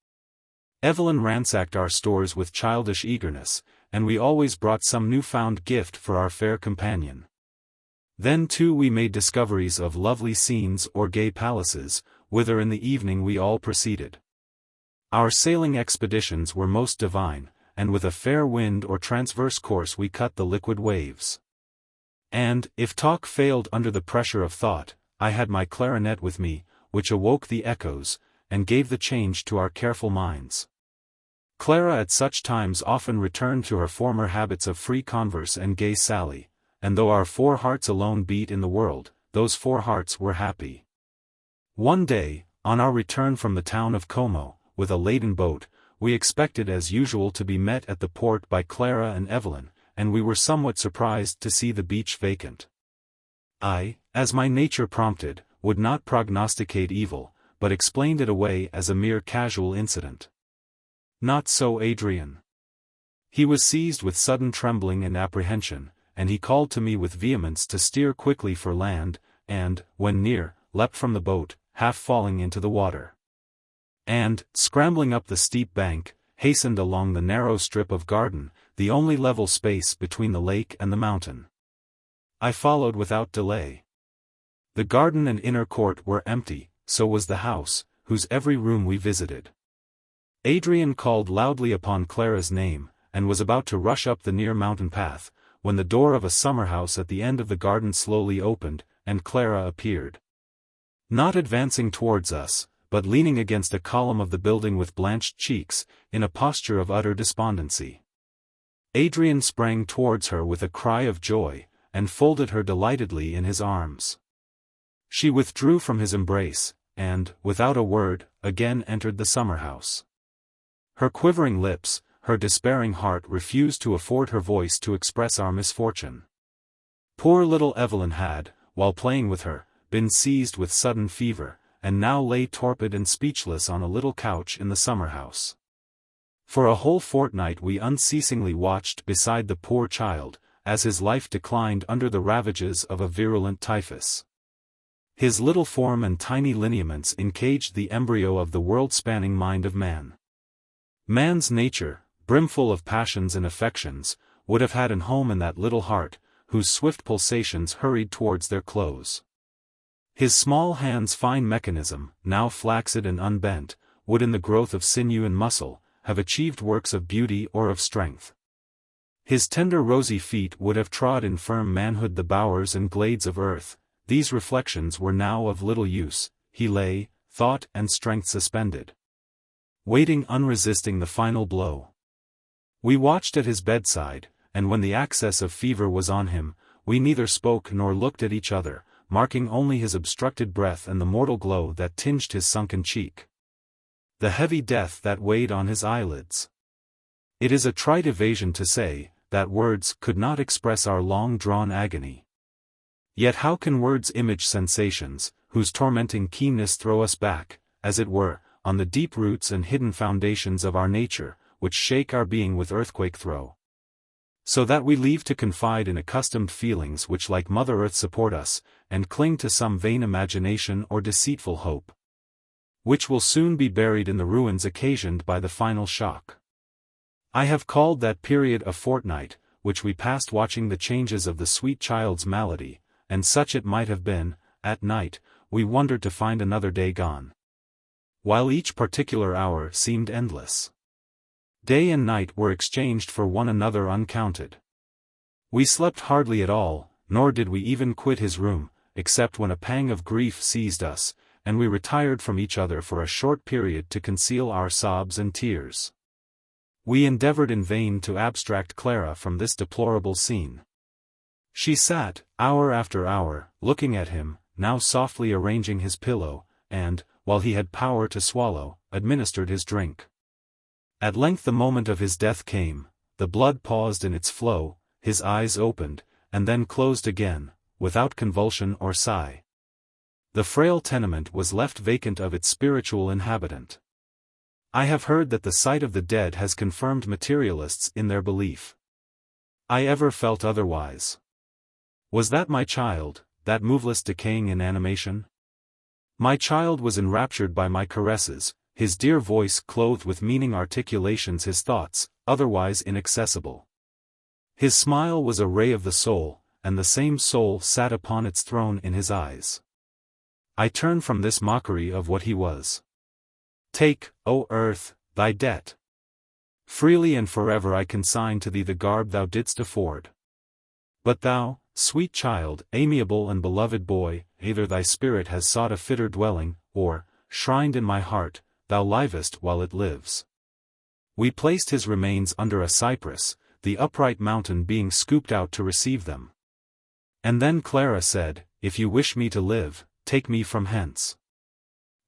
Evelyn ransacked our stores with childish eagerness, and we always brought some new-found gift for our fair companion. Then too we made discoveries of lovely scenes or gay palaces, whither in the evening we all proceeded. Our sailing expeditions were most divine, and with a fair wind or transverse course we cut the liquid waves. And, if talk failed under the pressure of thought, I had my clarinet with me, which awoke the echoes, and gave the change to our careful minds. Clara at such times often returned to her former habits of free converse and gay sally, and though our 4 hearts alone beat in the world, those 4 hearts were happy. One day, on our return from the town of Como, with a laden boat, we expected as usual to be met at the port by Clara and Evelyn, and we were somewhat surprised to see the beach vacant. I, as my nature prompted, would not prognosticate evil, but explained it away as a mere casual incident. Not so Adrian. He was seized with sudden trembling and apprehension, and he called to me with vehemence to steer quickly for land, and, when near, leapt from the boat, half falling into the water. And, scrambling up the steep bank, hastened along the narrow strip of garden, the only level space between the lake and the mountain. I followed without delay. The garden and inner court were empty, so was the house, whose every room we visited. Adrian called loudly upon Clara's name, and was about to rush up the near mountain path, when the door of a summer-house at the end of the garden slowly opened, and Clara appeared. Not advancing towards us, but leaning against a column of the building with blanched cheeks, in a posture of utter despondency. Adrian sprang towards her with a cry of joy, and folded her delightedly in his arms. She withdrew from his embrace, and, without a word, again entered the summer-house. Her quivering lips, her despairing heart refused to afford her voice to express our misfortune. Poor little Evelyn had, while playing with her, been seized with sudden fever, and now lay torpid and speechless on a little couch in the summer-house. For a whole fortnight we unceasingly watched beside the poor child, as his life declined under the ravages of a virulent typhus. His little form and tiny lineaments encaged the embryo of the world-spanning mind of man. Man's nature, brimful of passions and affections, would have had an home in that little heart, whose swift pulsations hurried towards their close. His small hand's fine mechanism, now flaccid and unbent, would in the growth of sinew and muscle, have achieved works of beauty or of strength. His tender rosy feet would have trod in firm manhood the bowers and glades of earth. These reflections were now of little use. He lay, thought and strength suspended, waiting unresisting the final blow. We watched at his bedside, and when the access of fever was on him, we neither spoke nor looked at each other, marking only his obstructed breath and the mortal glow that tinged his sunken cheek. The heavy death that weighed on his eyelids. It is a trite evasion to say, that words could not express our long-drawn agony. Yet how can words image sensations, whose tormenting keenness throw us back, as it were, on the deep roots and hidden foundations of our nature, which shake our being with earthquake throe? So that we leave to confide in accustomed feelings which like Mother Earth support us, and cling to some vain imagination or deceitful hope, which will soon be buried in the ruins occasioned by the final shock. I have called that period a fortnight, which we passed watching the changes of the sweet child's malady, and such it might have been. At night, we wondered to find another day gone. while each particular hour seemed endless. Day and night were exchanged for one another uncounted. We slept hardly at all, nor did we even quit his room, except when a pang of grief seized us, and we retired from each other for a short period to conceal our sobs and tears. We endeavored in vain to abstract Clara from this deplorable scene. She sat, hour after hour, looking at him, now softly arranging his pillow, and, while he had power to swallow, administered his drink. At length the moment of his death came, the blood paused in its flow, his eyes opened, and then closed again, without convulsion or sigh. The frail tenement was left vacant of its spiritual inhabitant. I have heard that the sight of the dead has confirmed materialists in their belief. I ever felt otherwise. Was that my child, that moveless decaying inanimation? My child was enraptured by my caresses, his dear voice clothed with meaning articulations, his thoughts, otherwise inaccessible. His smile was a ray of the soul, and the same soul sat upon its throne in his eyes. I turn from this mockery of what he was. Take, O earth, thy debt. Freely and forever I consign to thee the garb thou didst afford. But thou, sweet child, amiable and beloved boy, either thy spirit has sought a fitter dwelling, or, shrined in my heart, thou livest while it lives. We placed his remains under a cypress, the upright mountain being scooped out to receive them. And then Clara said, "If you wish me to live, take me from hence."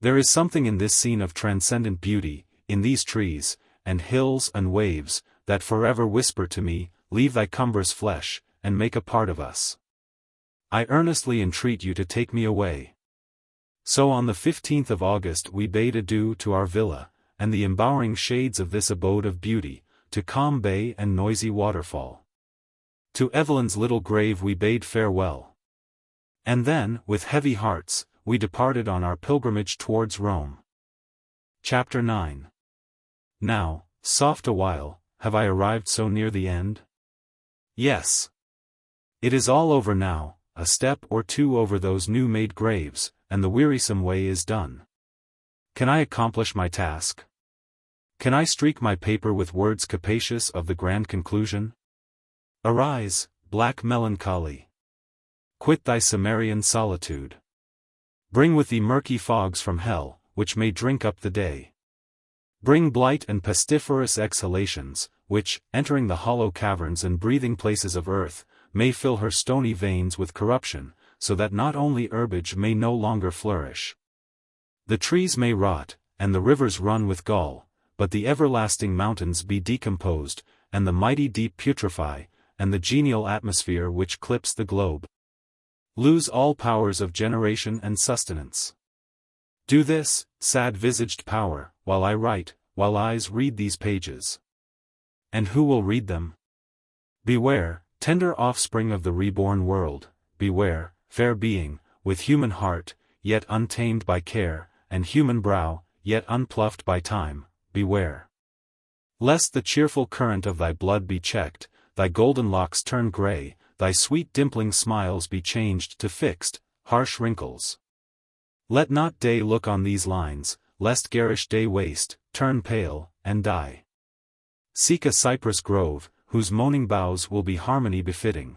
There is something in this scene of transcendent beauty, in these trees, and hills and waves, that forever whisper to me, "Leave thy cumbrous flesh, and make a part of us. I earnestly entreat you to take me away." So on the 15th of August we bade adieu to our villa, and the embowering shades of this abode of beauty, to calm bay and noisy waterfall. To Evelyn's little grave we bade farewell. And then, with heavy hearts, we departed on our pilgrimage towards Rome. Chapter 9. Now, soft a while, have I arrived so near the end? Yes. It is all over now, a step or two over those new-made graves, and the wearisome way is done. Can I accomplish my task? Can I streak my paper with words capacious of the grand conclusion? Arise, black melancholy. Quit thy Cimmerian solitude. Bring with thee murky fogs from hell, which may drink up the day. Bring blight and pestiferous exhalations, which, entering the hollow caverns and breathing places of earth, may fill her stony veins with corruption, so that not only herbage may no longer flourish. The trees may rot, and the rivers run with gall, but the everlasting mountains be decomposed, and the mighty deep putrefy, and the genial atmosphere which clips the globe lose all powers of generation and sustenance. Do this, sad-visaged power, while I write, while eyes read these pages. And who will read them? Beware, tender offspring of the reborn world, beware, fair being, with human heart, yet untamed by care, and human brow, yet unpluffed by time, beware. Lest the cheerful current of thy blood be checked, thy golden locks turn grey, thy sweet dimpling smiles be changed to fixed, harsh wrinkles. Let not day look on these lines, lest garish day waste, turn pale, and die. Seek a cypress grove, whose moaning boughs will be harmony befitting.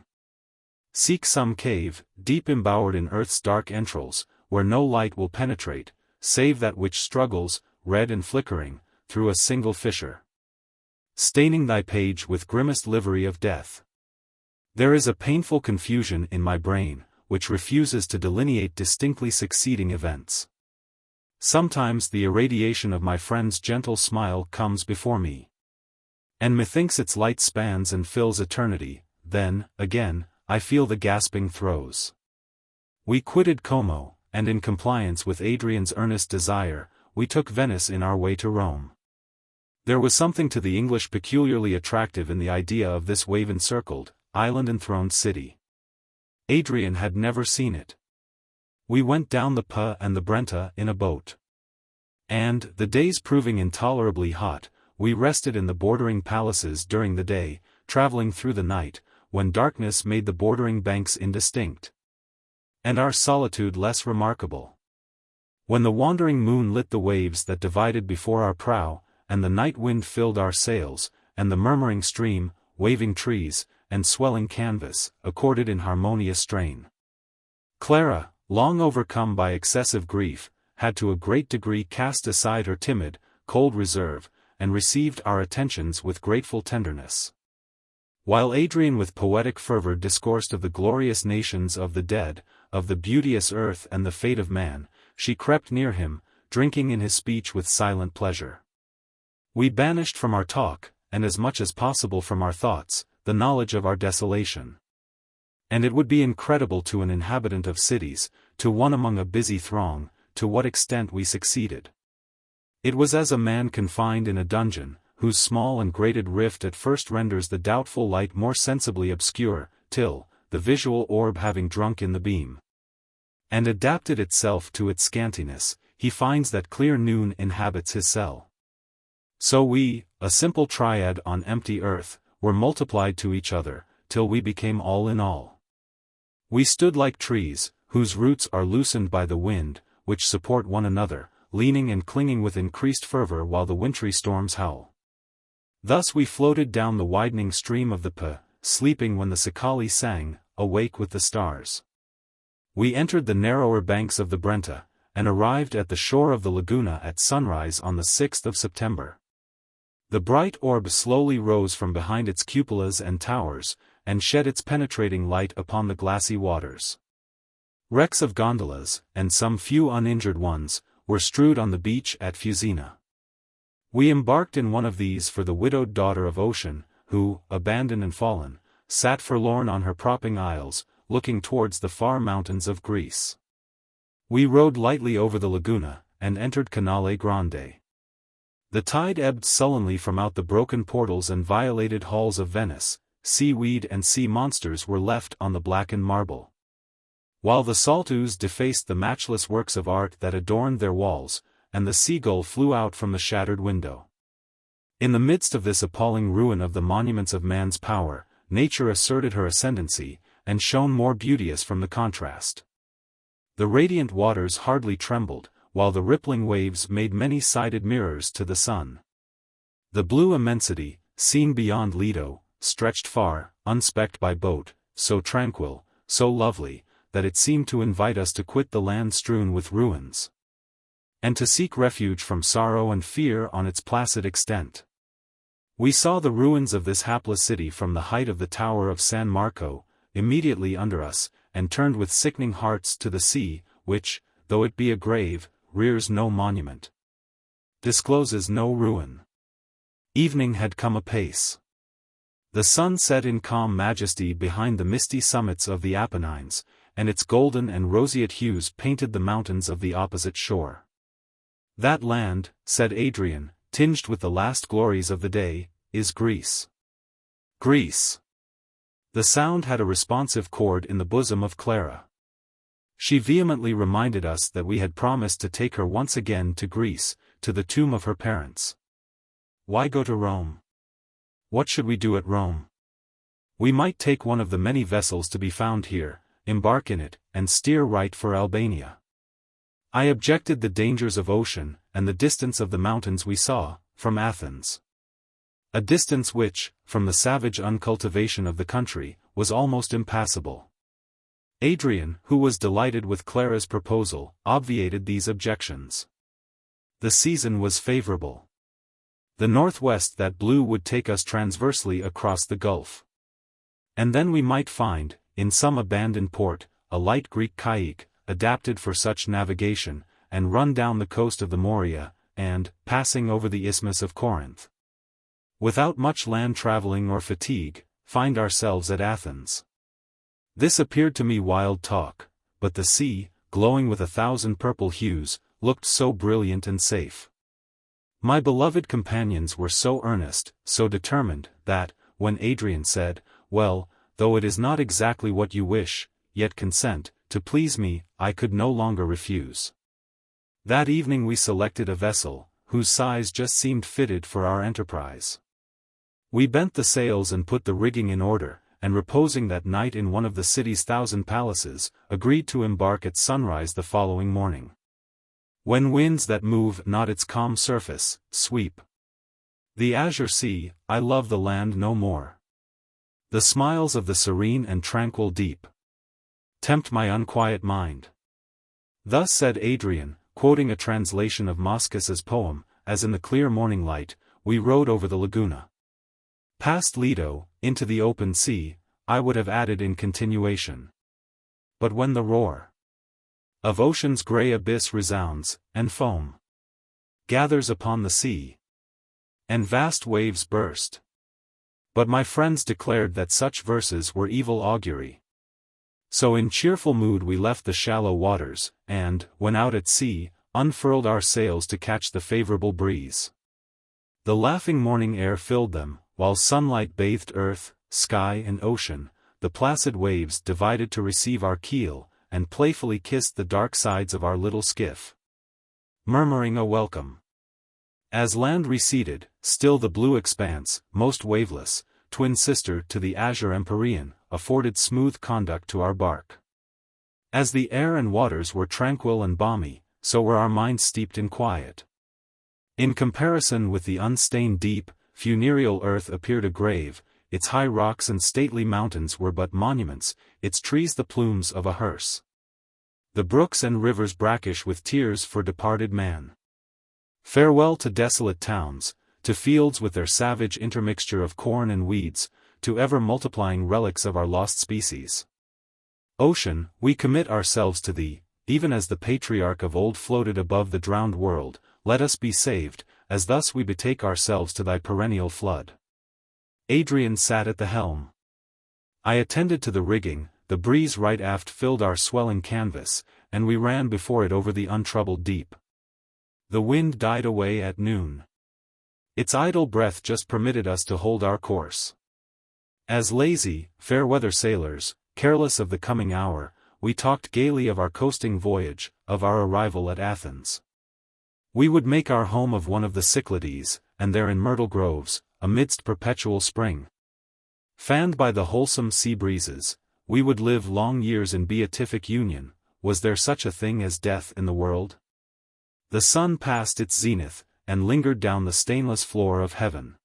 Seek some cave, deep embowered in earth's dark entrails, where no light will penetrate, save that which struggles, red and flickering, through a single fissure, staining thy page with grimmest livery of death. There is a painful confusion in my brain, which refuses to delineate distinctly succeeding events. Sometimes the irradiation of my friend's gentle smile comes before me, and methinks its light spans and fills eternity. Then, again, I feel the gasping throes. We quitted Como, and in compliance with Adrian's earnest desire, we took Venice in our way to Rome. There was something to the English peculiarly attractive in the idea of this wave-encircled, island-enthroned city. Adrian had never seen it. We went down the Po and the Brenta in a boat. And, the days proving intolerably hot, we rested in the bordering palaces during the day, traveling through the night, when darkness made the bordering banks indistinct, and our solitude less remarkable. When the wandering moon lit the waves that divided before our prow, and the night wind filled our sails, and the murmuring stream, waving trees, and swelling canvas, accorded in harmonious strain. Clara, long overcome by excessive grief, had to a great degree cast aside her timid, cold reserve, and received our attentions with grateful tenderness. While Adrian with poetic fervor discoursed of the glorious nations of the dead, of the beauteous earth and the fate of man, she crept near him, drinking in his speech with silent pleasure. We banished from our talk, and as much as possible from our thoughts, the knowledge of our desolation. And it would be incredible to an inhabitant of cities, to one among a busy throng, to what extent we succeeded. It was as a man confined in a dungeon, whose small and grated rift at first renders the doubtful light more sensibly obscure, till, the visual orb having drunk in the beam, and adapted itself to its scantiness, he finds that clear noon inhabits his cell. So we, a simple triad on empty earth, were multiplied to each other, till we became all in all. We stood like trees, whose roots are loosened by the wind, which support one another, leaning and clinging with increased fervor while the wintry storms howl. Thus we floated down the widening stream of the sleeping when the cicale sang, awake with the stars. We entered the narrower banks of the Brenta, and arrived at the shore of the Laguna at sunrise on the 6th of September. The bright orb slowly rose from behind its cupolas and towers, and shed its penetrating light upon the glassy waters. Wrecks of gondolas, and some few uninjured ones, were strewed on the beach at Fusina. We embarked in one of these for the widowed daughter of Ocean, who, abandoned and fallen, sat forlorn on her propping isles, looking towards the far mountains of Greece. We rowed lightly over the Laguna, and entered Canale Grande. The tide ebbed sullenly from out the broken portals and violated halls of Venice, seaweed and sea monsters were left on the blackened marble, while the salt ooze defaced the matchless works of art that adorned their walls, and the seagull flew out from the shattered window. In the midst of this appalling ruin of the monuments of man's power, nature asserted her ascendancy, and shone more beauteous from the contrast. The radiant waters hardly trembled, while the rippling waves made many-sided mirrors to the sun. The blue immensity, seen beyond Lido, stretched far, unspecked by boat, so tranquil, so lovely, that it seemed to invite us to quit the land strewn with ruins, and to seek refuge from sorrow and fear on its placid extent. We saw the ruins of this hapless city from the height of the tower of San Marco, immediately under us, and turned with sickening hearts to the sea, which, though it be a grave, rears no monument, discloses no ruin. Evening had come apace. The sun set in calm majesty behind the misty summits of the Apennines, and its golden and roseate hues painted the mountains of the opposite shore. That land, said Adrian, tinged with the last glories of the day, is Greece. Greece. The sound had a responsive chord in the bosom of Clara. She vehemently reminded us that we had promised to take her once again to Greece, to the tomb of her parents. Why go to Rome? What should we do at Rome? We might take one of the many vessels to be found here, embark in it, and steer right for Albania. I objected the dangers of ocean, and the distance of the mountains we saw, from Athens. A distance which, from the savage uncultivation of the country, was almost impassable. Adrian, who was delighted with Clara's proposal, obviated these objections. The season was favorable. The northwest that blew would take us transversely across the gulf. And then we might find, in some abandoned port, a light Greek caique, adapted for such navigation, and run down the coast of the Morea, and, passing over the Isthmus of Corinth, without much land traveling or fatigue, find ourselves at Athens. This appeared to me wild talk, but the sea, glowing with 1,000 purple hues, looked so brilliant and safe. My beloved companions were so earnest, so determined, that, when Adrian said, "Well, though it is not exactly what you wish, yet consent, to please me," I could no longer refuse. That evening we selected a vessel, whose size just seemed fitted for our enterprise. We bent the sails and put the rigging in order, and reposing that night in one of the city's 1,000 palaces, agreed to embark at sunrise the following morning. When winds that move not its calm surface, sweep the azure sea, I love the land no more. The smiles of the serene and tranquil deep tempt my unquiet mind. Thus said Adrian, quoting a translation of Moschus's poem, as in the clear morning light, we rode over the laguna. Past Lido, into the open sea, I would have added in continuation. But when the roar of ocean's grey abyss resounds, and foam gathers upon the sea, and vast waves burst. But my friends declared that such verses were evil augury. So in cheerful mood we left the shallow waters, and, when out at sea, unfurled our sails to catch the favourable breeze. The laughing morning air filled them, while sunlight bathed earth, sky and ocean. The placid waves divided to receive our keel, and playfully kissed the dark sides of our little skiff, murmuring a welcome. As land receded, still the blue expanse, most waveless, twin sister to the azure empyrean, afforded smooth conduct to our bark. As the air and waters were tranquil and balmy, so were our minds steeped in quiet. In comparison with the unstained deep, funereal earth appeared a grave, its high rocks and stately mountains were but monuments, its trees the plumes of a hearse. The brooks and rivers brackish with tears for departed man. Farewell to desolate towns, to fields with their savage intermixture of corn and weeds, to ever-multiplying relics of our lost species. Ocean, we commit ourselves to thee, even as the patriarch of old floated above the drowned world, let us be saved, as thus we betake ourselves to thy perennial flood. Adrian sat at the helm. I attended to the rigging, the breeze right aft filled our swelling canvas, and we ran before it over the untroubled deep. The wind died away at noon. Its idle breath just permitted us to hold our course. As lazy, fair-weather sailors, careless of the coming hour, we talked gaily of our coasting voyage, of our arrival at Athens. We would make our home of one of the Cyclades, and there in myrtle groves, amidst perpetual spring, fanned by the wholesome sea breezes, we would live long years in beatific union. Was there such a thing as death in the world? The sun passed its zenith, and lingered down the stainless floor of heaven.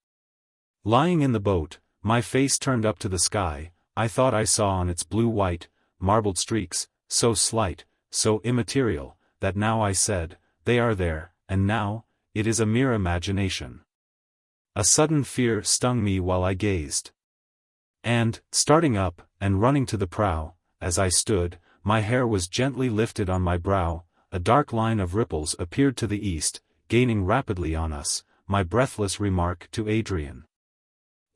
Lying in the boat, my face turned up to the sky, I thought I saw on its blue-white, marbled streaks, so slight, so immaterial, that now I said, they are there, and now, it is a mere imagination. A sudden fear stung me while I gazed. And, starting up, and running to the prow, as I stood, my hair was gently lifted on my brow, a dark line of ripples appeared to the east, gaining rapidly on us. My breathless remark to Adrian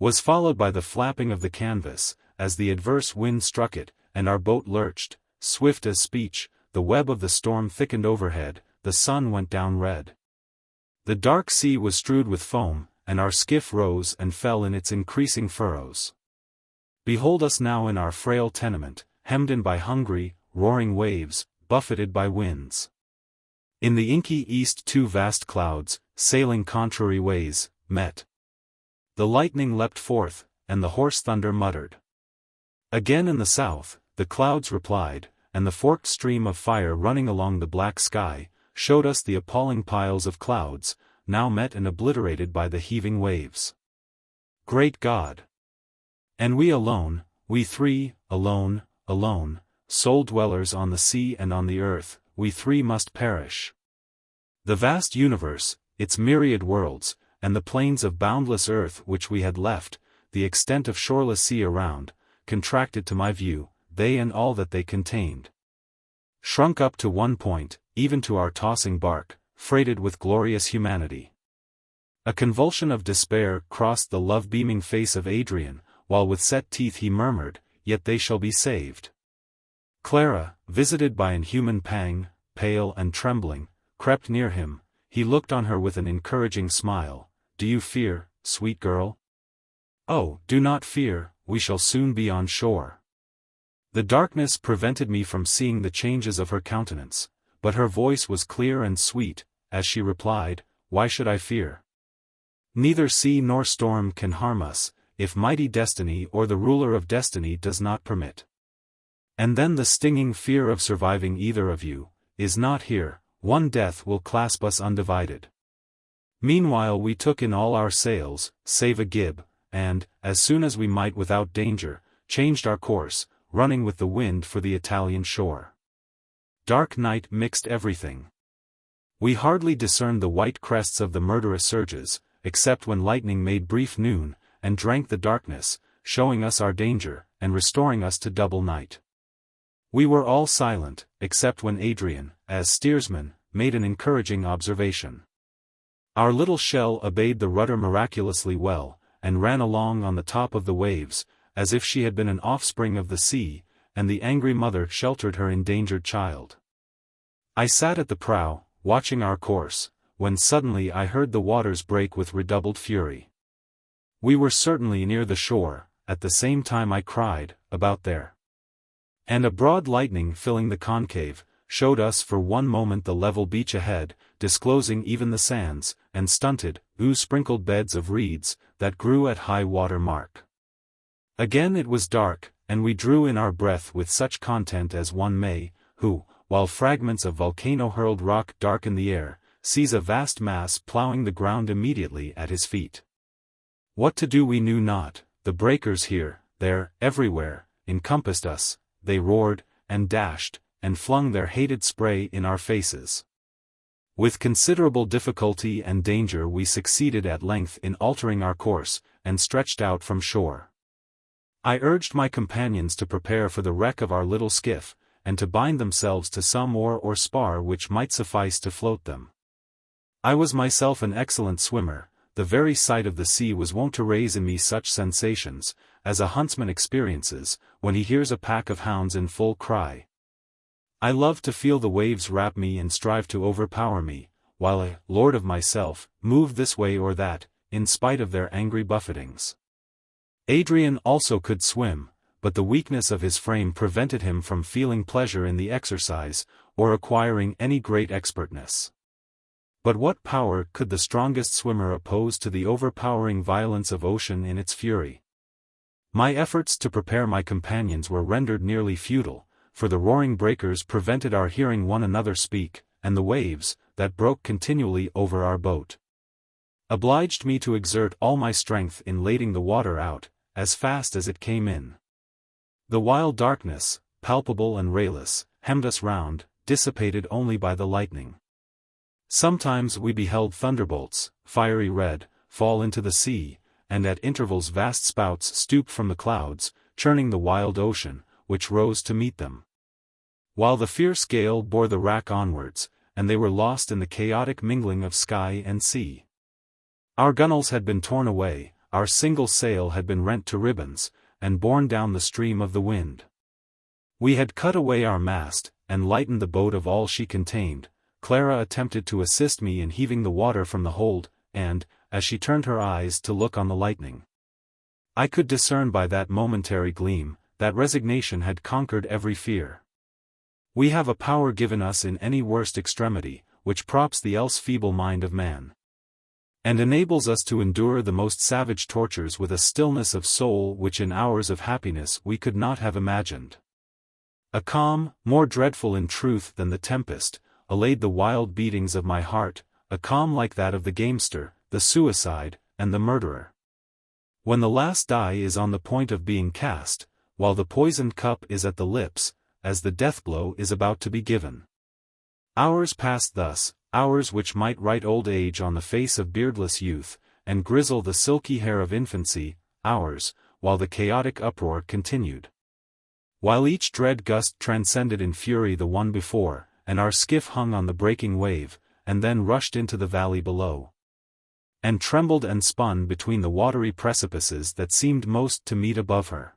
was followed by the flapping of the canvas, as the adverse wind struck it, and our boat lurched, swift as speech. The web of the storm thickened overhead, the sun went down red. The dark sea was strewed with foam, and our skiff rose and fell in its increasing furrows. Behold us now in our frail tenement, hemmed in by hungry, roaring waves, buffeted by winds. In the inky east two vast clouds, sailing contrary ways, met. The lightning leapt forth, and the hoarse thunder muttered. Again in the south, the clouds replied, and the forked stream of fire running along the black sky, showed us the appalling piles of clouds, now met and obliterated by the heaving waves. Great God! And we alone, we three, alone, sole dwellers on the sea and on the earth, we three must perish. The vast universe, its myriad worlds, and the plains of boundless earth which we had left, the extent of shoreless sea around, contracted to my view, they and all that they contained, shrunk up to one point, even to our tossing bark, freighted with glorious humanity. A convulsion of despair crossed the love-beaming face of Adrian, while with set teeth he murmured, "Yet they shall be saved." Clara, visited by an human pang, pale and trembling, crept near him. He looked on her with an encouraging smile. "Do you fear, sweet girl? Oh, do not fear, we shall soon be on shore." The darkness prevented me from seeing the changes of her countenance, but her voice was clear and sweet, as she replied, "Why should I fear? Neither sea nor storm can harm us, if mighty destiny or the ruler of destiny does not permit. And then the stinging fear of surviving either of you, is not here, one death will clasp us undivided. Meanwhile we took in all our sails, save a gib, and, as soon as we might without danger, changed our course, running with the wind for the Italian shore. Dark night mixed everything. We hardly discerned the white crests of the murderous surges, except when lightning made brief noon, and drank the darkness, showing us our danger, and restoring us to double night. We were all silent, except when Adrian, as steersman, made an encouraging observation. Our little shell obeyed the rudder miraculously well, and ran along on the top of the waves, as if she had been an offspring of the sea, and the angry mother sheltered her endangered child. I sat at the prow, watching our course, when suddenly I heard the waters break with redoubled fury. We were certainly near the shore, at the same time I cried, "About there!" And a broad lightning filling the concave, showed us for one moment the level beach ahead, disclosing even the sands, and stunted, ooze-sprinkled beds of reeds, that grew at high water mark. Again it was dark, and we drew in our breath with such content as one may, who, while fragments of volcano-hurled rock darken the air, sees a vast mass ploughing the ground immediately at his feet. What to do we knew not. The breakers here, there, everywhere, encompassed us, they roared, and dashed, and flung their hated spray in our faces. With considerable difficulty and danger we succeeded at length in altering our course, and stretched out from shore. I urged my companions to prepare for the wreck of our little skiff, and to bind themselves to some oar or spar which might suffice to float them. I was myself an excellent swimmer. The very sight of the sea was wont to raise in me such sensations, as a huntsman experiences, when he hears a pack of hounds in full cry. I loved to feel the waves wrap me and strive to overpower me, while I, lord of myself, moved this way or that, in spite of their angry buffetings. Adrian also could swim, but the weakness of his frame prevented him from feeling pleasure in the exercise, or acquiring any great expertness. But what power could the strongest swimmer oppose to the overpowering violence of ocean in its fury? My efforts to prepare my companions were rendered nearly futile, for the roaring breakers prevented our hearing one another speak, and the waves, that broke continually over our boat, obliged me to exert all my strength in lading the water out, as fast as it came in. The wild darkness, palpable and rayless, hemmed us round, dissipated only by the lightning. Sometimes we beheld thunderbolts, fiery red, fall into the sea, and at intervals vast spouts stoop from the clouds, churning the wild ocean, which rose to meet them. While the fierce gale bore the wrack onwards, and they were lost in the chaotic mingling of sky and sea. Our gunwales had been torn away, our single sail had been rent to ribbons, and borne down the stream of the wind. We had cut away our mast, and lightened the boat of all she contained. Clara attempted to assist me in heaving the water from the hold, and, as she turned her eyes to look on the lightning, I could discern by that momentary gleam, that resignation had conquered every fear. We have a power given us in any worst extremity, which props the else feeble mind of man, and enables us to endure the most savage tortures with a stillness of soul which in hours of happiness we could not have imagined. A calm, more dreadful in truth than the tempest, allayed the wild beatings of my heart, a calm like that of the gamester, the suicide, and the murderer. When the last die is on the point of being cast, while the poisoned cup is at the lips, as the death blow is about to be given. Hours passed thus, hours which might write old age on the face of beardless youth, and grizzle the silky hair of infancy, hours, while the chaotic uproar continued. While each dread gust transcended in fury the one before, and our skiff hung on the breaking wave, and then rushed into the valley below, and trembled and spun between the watery precipices that seemed most to meet above her.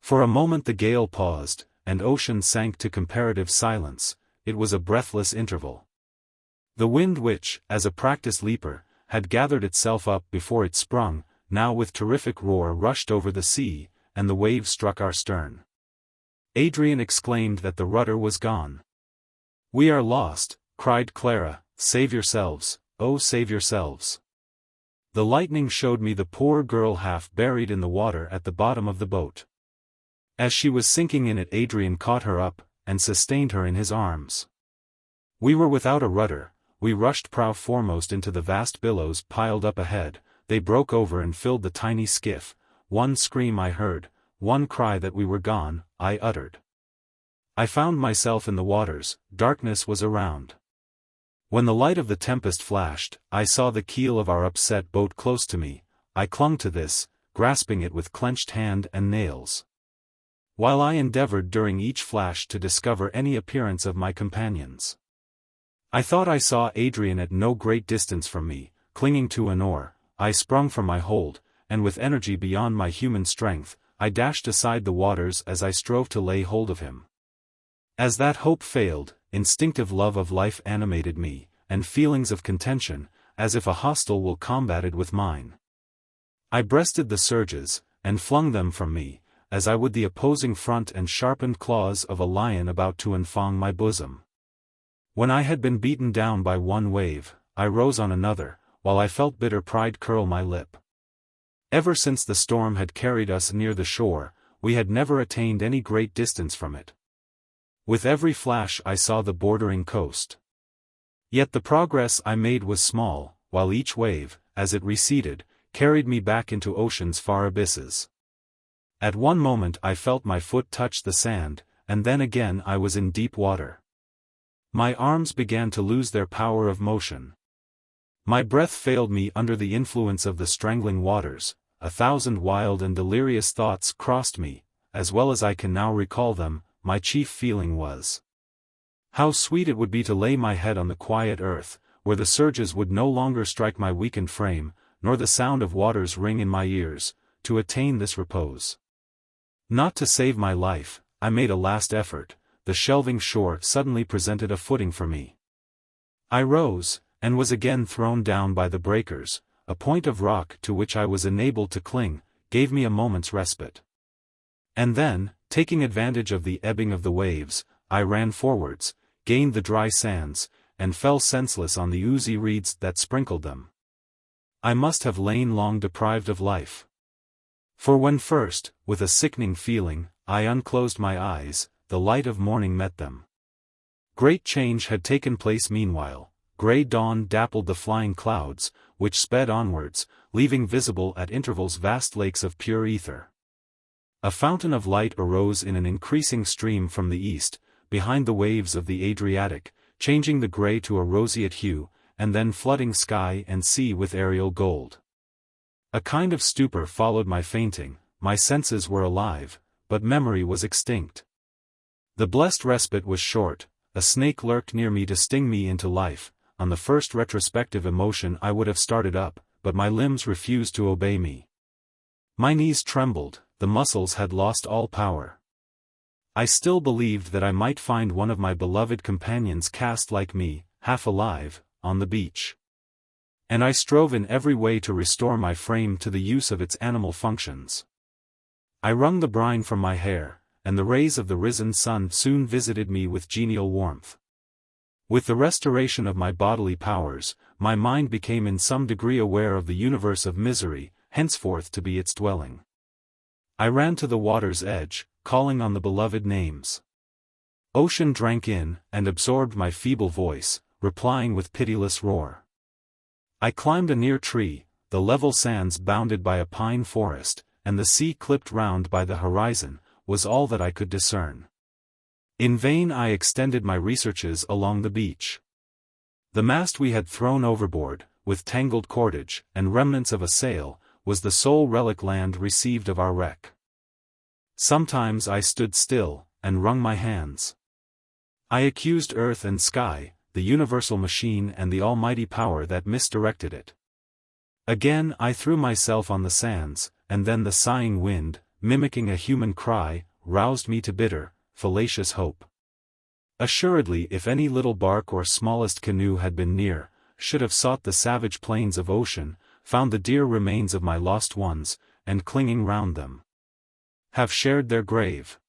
For a moment the gale paused, and ocean sank to comparative silence. It was a breathless interval. The wind which, as a practiced leaper, had gathered itself up before it sprung, now with terrific roar rushed over the sea, and the waves struck our stern. Adrian exclaimed that the rudder was gone. "We are lost," cried Clara, "save yourselves, oh save yourselves." The lightning showed me the poor girl half buried in the water at the bottom of the boat. As she was sinking in it, Adrian caught her up, and sustained her in his arms. We were without a rudder, we rushed prow foremost into the vast billows piled up ahead, they broke over and filled the tiny skiff. One scream I heard, one cry that we were gone, I uttered. I found myself in the waters, darkness was around. When the light of the tempest flashed, I saw the keel of our upset boat close to me. I clung to this, grasping it with clenched hand and nails, while I endeavored during each flash to discover any appearance of my companions. I thought I saw Adrian at no great distance from me, clinging to an oar. I sprung from my hold, and with energy beyond my human strength, I dashed aside the waters as I strove to lay hold of him. As that hope failed, instinctive love of life animated me, and feelings of contention, as if a hostile will combated with mine. I breasted the surges, and flung them from me, as I would the opposing front and sharpened claws of a lion about to enfang my bosom. When I had been beaten down by one wave, I rose on another, while I felt bitter pride curl my lip. Ever since the storm had carried us near the shore, we had never attained any great distance from it. With every flash I saw the bordering coast. Yet the progress I made was small, while each wave, as it receded, carried me back into ocean's far abysses. At one moment I felt my foot touch the sand, and then again I was in deep water. My arms began to lose their power of motion. My breath failed me under the influence of the strangling waters. 1,000 wild and delirious thoughts crossed me. As well as I can now recall them, my chief feeling was how sweet it would be to lay my head on the quiet earth, where the surges would no longer strike my weakened frame, nor the sound of waters ring in my ears, to attain this repose. Not to save my life, I made a last effort. The shelving shore suddenly presented a footing for me. I rose, and was again thrown down by the breakers. A point of rock to which I was enabled to cling, gave me a moment's respite. And then, taking advantage of the ebbing of the waves, I ran forwards, gained the dry sands, and fell senseless on the oozy reeds that sprinkled them. I must have lain long deprived of life. For when first, with a sickening feeling, I unclosed my eyes, the light of morning met them. Great change had taken place meanwhile. Grey dawn dappled the flying clouds, which sped onwards, leaving visible at intervals vast lakes of pure ether. A fountain of light arose in an increasing stream from the east, behind the waves of the Adriatic, changing the grey to a roseate hue, and then flooding sky and sea with aerial gold. A kind of stupor followed my fainting. My senses were alive, but memory was extinct. The blessed respite was short. A snake lurked near me to sting me into life. On the first retrospective emotion I would have started up, but my limbs refused to obey me. My knees trembled, the muscles had lost all power. I still believed that I might find one of my beloved companions cast like me, half alive, on the beach. And I strove in every way to restore my frame to the use of its animal functions. I wrung the brine from my hair, and the rays of the risen sun soon visited me with genial warmth. With the restoration of my bodily powers, my mind became in some degree aware of the universe of misery, henceforth to be its dwelling. I ran to the water's edge, calling on the beloved names. Ocean drank in, and absorbed my feeble voice, replying with pitiless roar. I climbed a near tree, the level sands bounded by a pine forest, and the sea clipped round by the horizon, was all that I could discern. In vain I extended my researches along the beach. The mast we had thrown overboard, with tangled cordage, and remnants of a sail, was the sole relic land received of our wreck. Sometimes I stood still, and wrung my hands. I accused earth and sky, the universal machine and the almighty power that misdirected it. Again I threw myself on the sands, and then the sighing wind, mimicking a human cry, roused me to bitter, fallacious hope. Assuredly if any little bark or smallest canoe had been near, should have sought the savage plains of ocean, found the dear remains of my lost ones, and clinging round them, have shared their grave.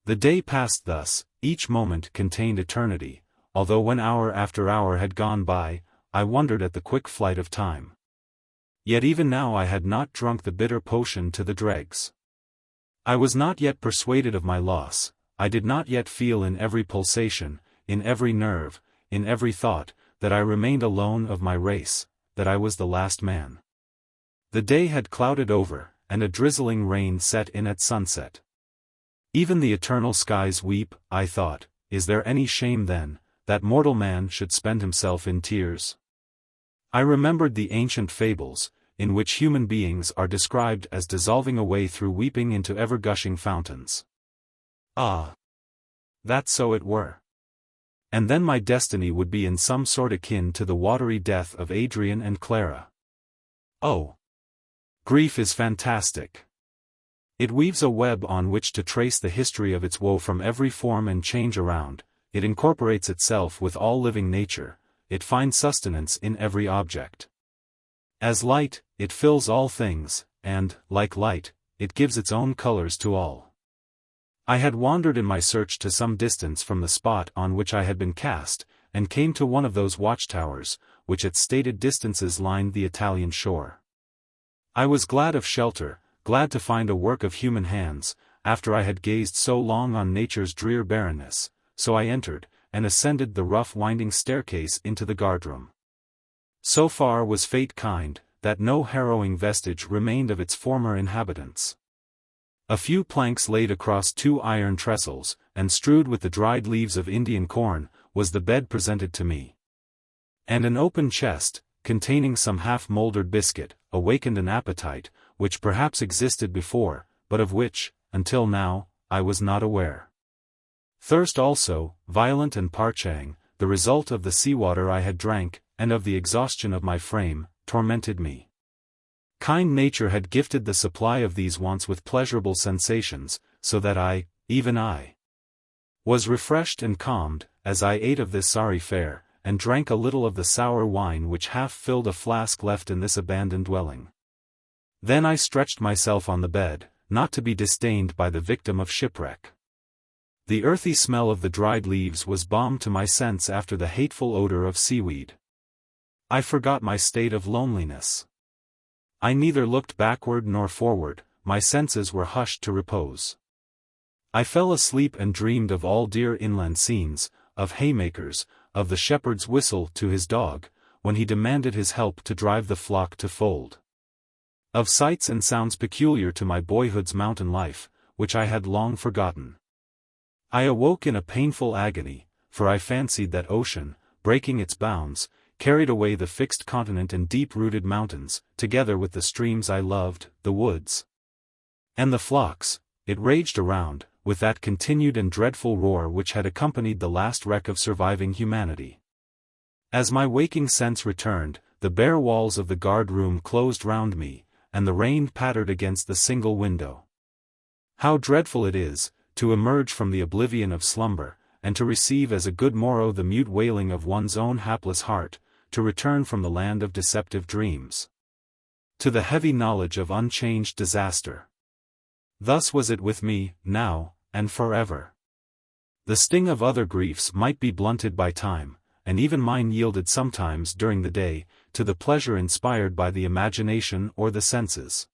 The day passed thus, each moment contained eternity, although when hour after hour had gone by, I wondered at the quick flight of time. Yet even now I had not drunk the bitter potion to the dregs. I was not yet persuaded of my loss. I did not yet feel in every pulsation, in every nerve, in every thought, that I remained alone of my race, that I was the last man. The day had clouded over, and a drizzling rain set in at sunset. Even the eternal skies weep, I thought, is there any shame then, that mortal man should spend himself in tears? I remembered the ancient fables, in which human beings are described as dissolving away through weeping into ever-gushing fountains. Ah! That so it were. And then my destiny would be in some sort akin to the watery death of Adrian and Clara. Oh! Grief is fantastic. It weaves a web on which to trace the history of its woe from every form and change around, it incorporates itself with all living nature, it finds sustenance in every object. As light, it fills all things, and, like light, it gives its own colors to all. I had wandered in my search to some distance from the spot on which I had been cast, and came to one of those watchtowers, which at stated distances lined the Italian shore. I was glad of shelter, glad to find a work of human hands, after I had gazed so long on nature's drear barrenness, so I entered, and ascended the rough winding staircase into the guardroom. So far was fate kind, that no harrowing vestige remained of its former inhabitants. A few planks laid across 2 iron trestles, and strewed with the dried leaves of Indian corn, was the bed presented to me. And an open chest, containing some half-mouldered biscuit, awakened an appetite, which perhaps existed before, but of which, until now, I was not aware. Thirst also, violent and parching, the result of the seawater I had drank, and of the exhaustion of my frame, tormented me. Kind nature had gifted the supply of these wants with pleasurable sensations, so that I, even I, was refreshed and calmed, as I ate of this sorry fare, and drank a little of the sour wine which half filled a flask left in this abandoned dwelling. Then I stretched myself on the bed, not to be disdained by the victim of shipwreck. The earthy smell of the dried leaves was balm to my sense after the hateful odor of seaweed. I forgot my state of loneliness. I neither looked backward nor forward, my senses were hushed to repose. I fell asleep and dreamed of all dear inland scenes, of haymakers, of the shepherd's whistle to his dog, when he demanded his help to drive the flock to fold. Of sights and sounds peculiar to my boyhood's mountain life, which I had long forgotten. I awoke in a painful agony, for I fancied that ocean, breaking its bounds, carried away the fixed continent and deep-rooted mountains, together with the streams I loved, the woods, and the flocks. It raged around, with that continued and dreadful roar which had accompanied the last wreck of surviving humanity. As my waking sense returned, the bare walls of the guard-room closed round me, and the rain pattered against the single window. How dreadful it is, to emerge from the oblivion of slumber, and to receive as a good morrow the mute wailing of one's own hapless heart, to return from the land of deceptive dreams to the heavy knowledge of unchanged disaster. Thus was it with me, now, and forever. The sting of other griefs might be blunted by time, and even mine yielded sometimes during the day, to the pleasure inspired by the imagination or the senses.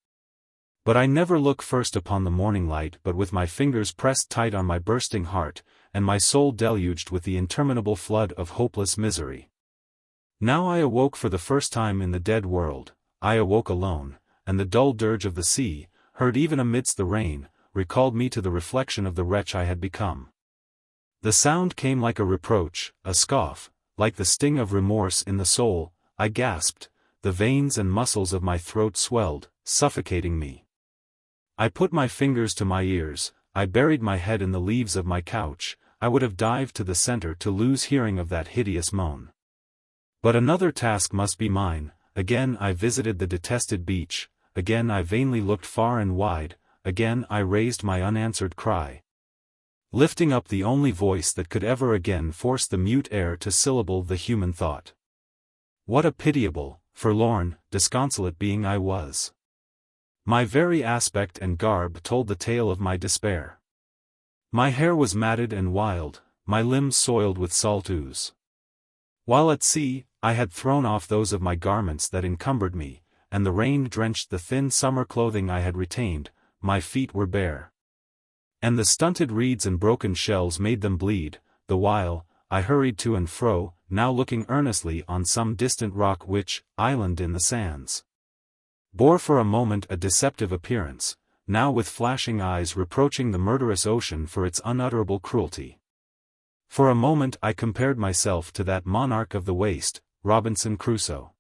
But I never look first upon the morning light but with my fingers pressed tight on my bursting heart, and my soul deluged with the interminable flood of hopeless misery. Now I awoke for the first time in the dead world, I awoke alone, and the dull dirge of the sea, heard even amidst the rain, recalled me to the reflection of the wretch I had become. The sound came like a reproach, a scoff, like the sting of remorse in the soul. I gasped, the veins and muscles of my throat swelled, suffocating me. I put my fingers to my ears, I buried my head in the leaves of my couch, I would have dived to the center to lose hearing of that hideous moan. But another task must be mine. Again I visited the detested beach, again I vainly looked far and wide, again I raised my unanswered cry, lifting up the only voice that could ever again force the mute air to syllable the human thought. What a pitiable, forlorn, disconsolate being I was! My very aspect and garb told the tale of my despair. My hair was matted and wild, my limbs soiled with salt ooze. While at sea, I had thrown off those of my garments that encumbered me, and the rain drenched the thin summer clothing I had retained. My feet were bare, and the stunted reeds and broken shells made them bleed, the while I hurried to and fro, now looking earnestly on some distant rock which, island in the sands, bore for a moment a deceptive appearance, now with flashing eyes reproaching the murderous ocean for its unutterable cruelty. For a moment I compared myself to that monarch of the waste, Robinson Crusoe.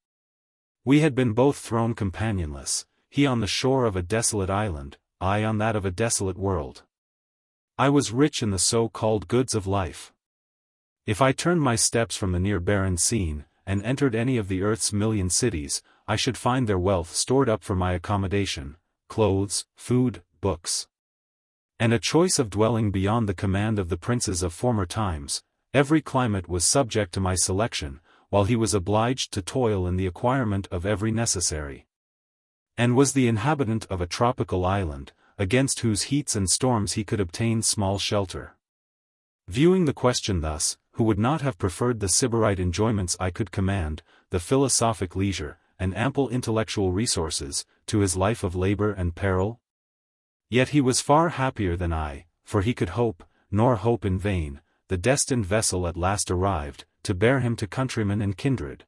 We had been both thrown companionless, he on the shore of a desolate island, I on that of a desolate world. I was rich in the so-called goods of life. If I turned my steps from the near barren scene, and entered any of the earth's million cities, I should find their wealth stored up for my accommodation, clothes, food, books, and a choice of dwelling beyond the command of the princes of former times. Every climate was subject to my selection, while he was obliged to toil in the acquirement of every necessary, and was the inhabitant of a tropical island, against whose heats and storms he could obtain small shelter. Viewing the question thus, who would not have preferred the sybarite enjoyments I could command, the philosophic leisure, and ample intellectual resources, to his life of labor and peril? Yet he was far happier than I, for he could hope, nor hope in vain. The destined vessel at last arrived, to bear him to countrymen and kindred,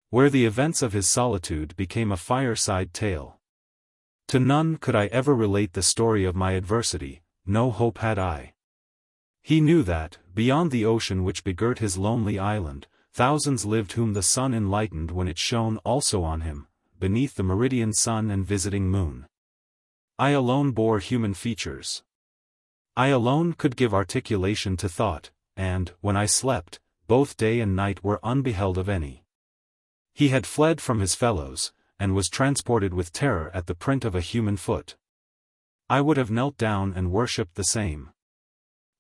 where the events of his solitude became a fireside tale. To none could I ever relate the story of my adversity, no hope had I. He knew that, beyond the ocean which begirt his lonely island, thousands lived whom the sun enlightened when it shone also on him, beneath the meridian sun and visiting moon. I alone bore human features. I alone could give articulation to thought, and, when I slept, both day and night were unbeheld of any. He had fled from his fellows, and was transported with terror at the print of a human foot. I would have knelt down and worshipped the same.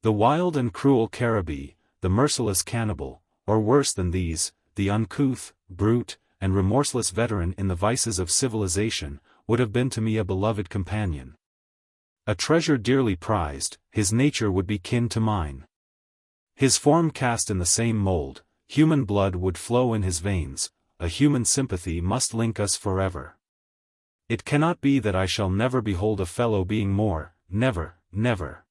The wild and cruel Caribbee, the merciless cannibal, or worse than these, the uncouth, brute, and remorseless veteran in the vices of civilization, would have been to me a beloved companion. A treasure dearly prized, his nature would be kin to mine. His form cast in the same mold, human blood would flow in his veins, a human sympathy must link us forever. It cannot be that I shall never behold a fellow being more, never, never.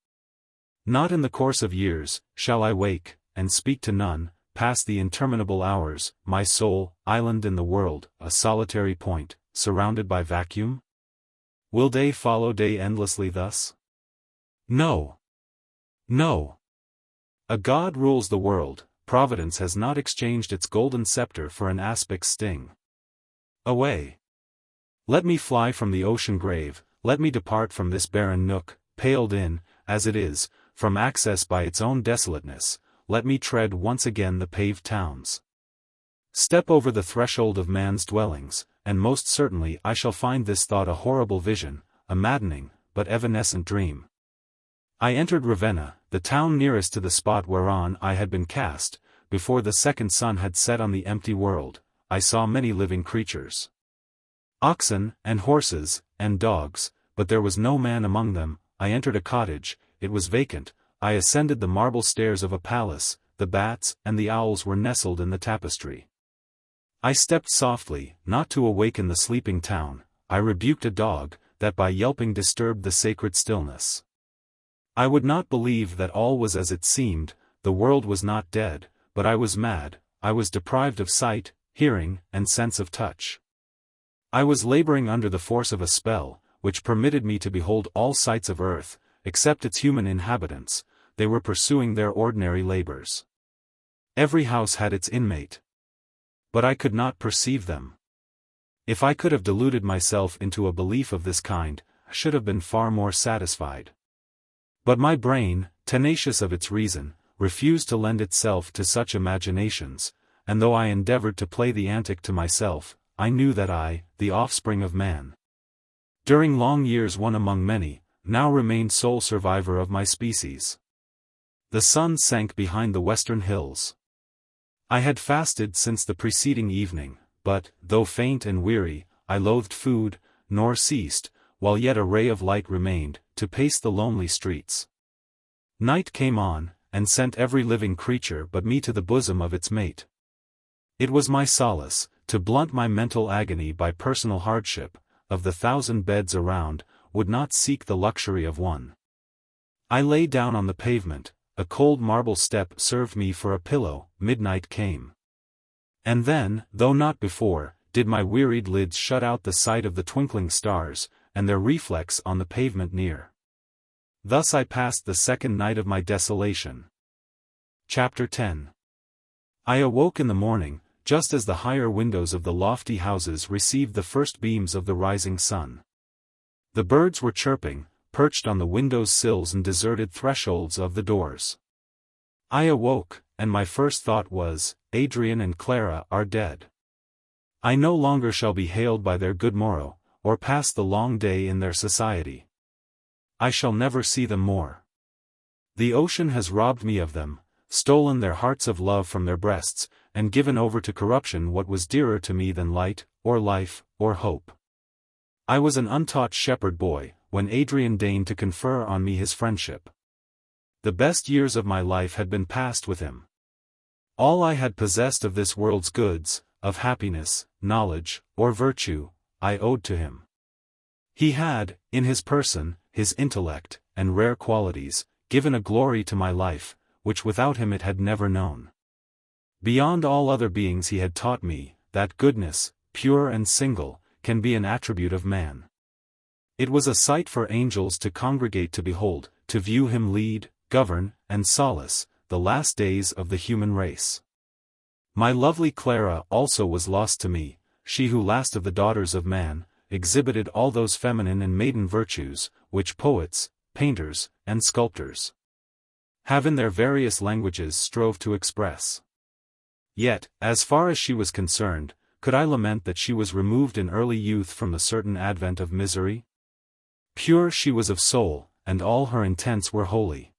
Not in the course of years, shall I wake, and speak to none, pass the interminable hours, my sole island in the world, a solitary point, surrounded by vacuum? Will day follow day endlessly thus? No. No. A God rules the world, Providence has not exchanged its golden scepter for an aspic's sting. Away! Let me fly from the ocean grave, let me depart from this barren nook, paled in, as it is, from access by its own desolateness, let me tread once again the paved towns. Step over the threshold of man's dwellings, and most certainly I shall find this thought a horrible vision, a maddening, but evanescent dream. I entered Ravenna, the town nearest to the spot whereon I had been cast. Before the second sun had set on the empty world, I saw many living creatures. Oxen, and horses, and dogs, but there was no man among them. I entered a cottage, it was vacant. I ascended the marble stairs of a palace, the bats and the owls were nestled in the tapestry. I stepped softly, not to awaken the sleeping town. I rebuked a dog, that by yelping disturbed the sacred stillness. I would not believe that all was as it seemed, the world was not dead, but I was mad, I was deprived of sight, hearing, and sense of touch. I was laboring under the force of a spell, which permitted me to behold all sights of earth, except its human inhabitants. They were pursuing their ordinary labors. Every house had its inmate. But I could not perceive them. If I could have deluded myself into a belief of this kind, I should have been far more satisfied. But my brain, tenacious of its reason, refused to lend itself to such imaginations, and though I endeavored to play the antic to myself, I knew that I, the offspring of man, during long years one among many, now remained sole survivor of my species. The sun sank behind the western hills. I had fasted since the preceding evening, but, though faint and weary, I loathed food, nor ceased, while yet a ray of light remained, to pace the lonely streets. Night came on, and sent every living creature but me to the bosom of its mate. It was my solace, to blunt my mental agony by personal hardship, of the 1,000 beds around, would not seek the luxury of one. I lay down on the pavement, a cold marble step served me for a pillow, midnight came. And then, though not before, did my wearied lids shut out the sight of the twinkling stars, and their reflex on the pavement near. Thus I passed the second night of my desolation. Chapter 10. I awoke in the morning, just as the higher windows of the lofty houses received the first beams of the rising sun. The birds were chirping, perched on the windows' sills and deserted thresholds of the doors. I awoke, and my first thought was, Adrian and Clara are dead. I no longer shall be hailed by their good morrow, or pass the long day in their society. I shall never see them more. The ocean has robbed me of them, stolen their hearts of love from their breasts, and given over to corruption what was dearer to me than light, or life, or hope. I was an untaught shepherd boy, when Adrian deigned to confer on me his friendship. The best years of my life had been passed with him. All I had possessed of this world's goods, of happiness, knowledge, or virtue, I owed to him. He had, in his person, his intellect, and rare qualities, given a glory to my life, which without him it had never known. Beyond all other beings he had taught me, that goodness, pure and single, can be an attribute of man. It was a sight for angels to congregate to behold, to view him lead, govern, and solace, the last days of the human race. My lovely Clara also was lost to me, she who last of the daughters of man, exhibited all those feminine and maiden virtues, which poets, painters, and sculptors have in their various languages strove to express. Yet, as far as she was concerned, could I lament that she was removed in early youth from the certain advent of misery? Pure she was of soul, and all her intents were holy.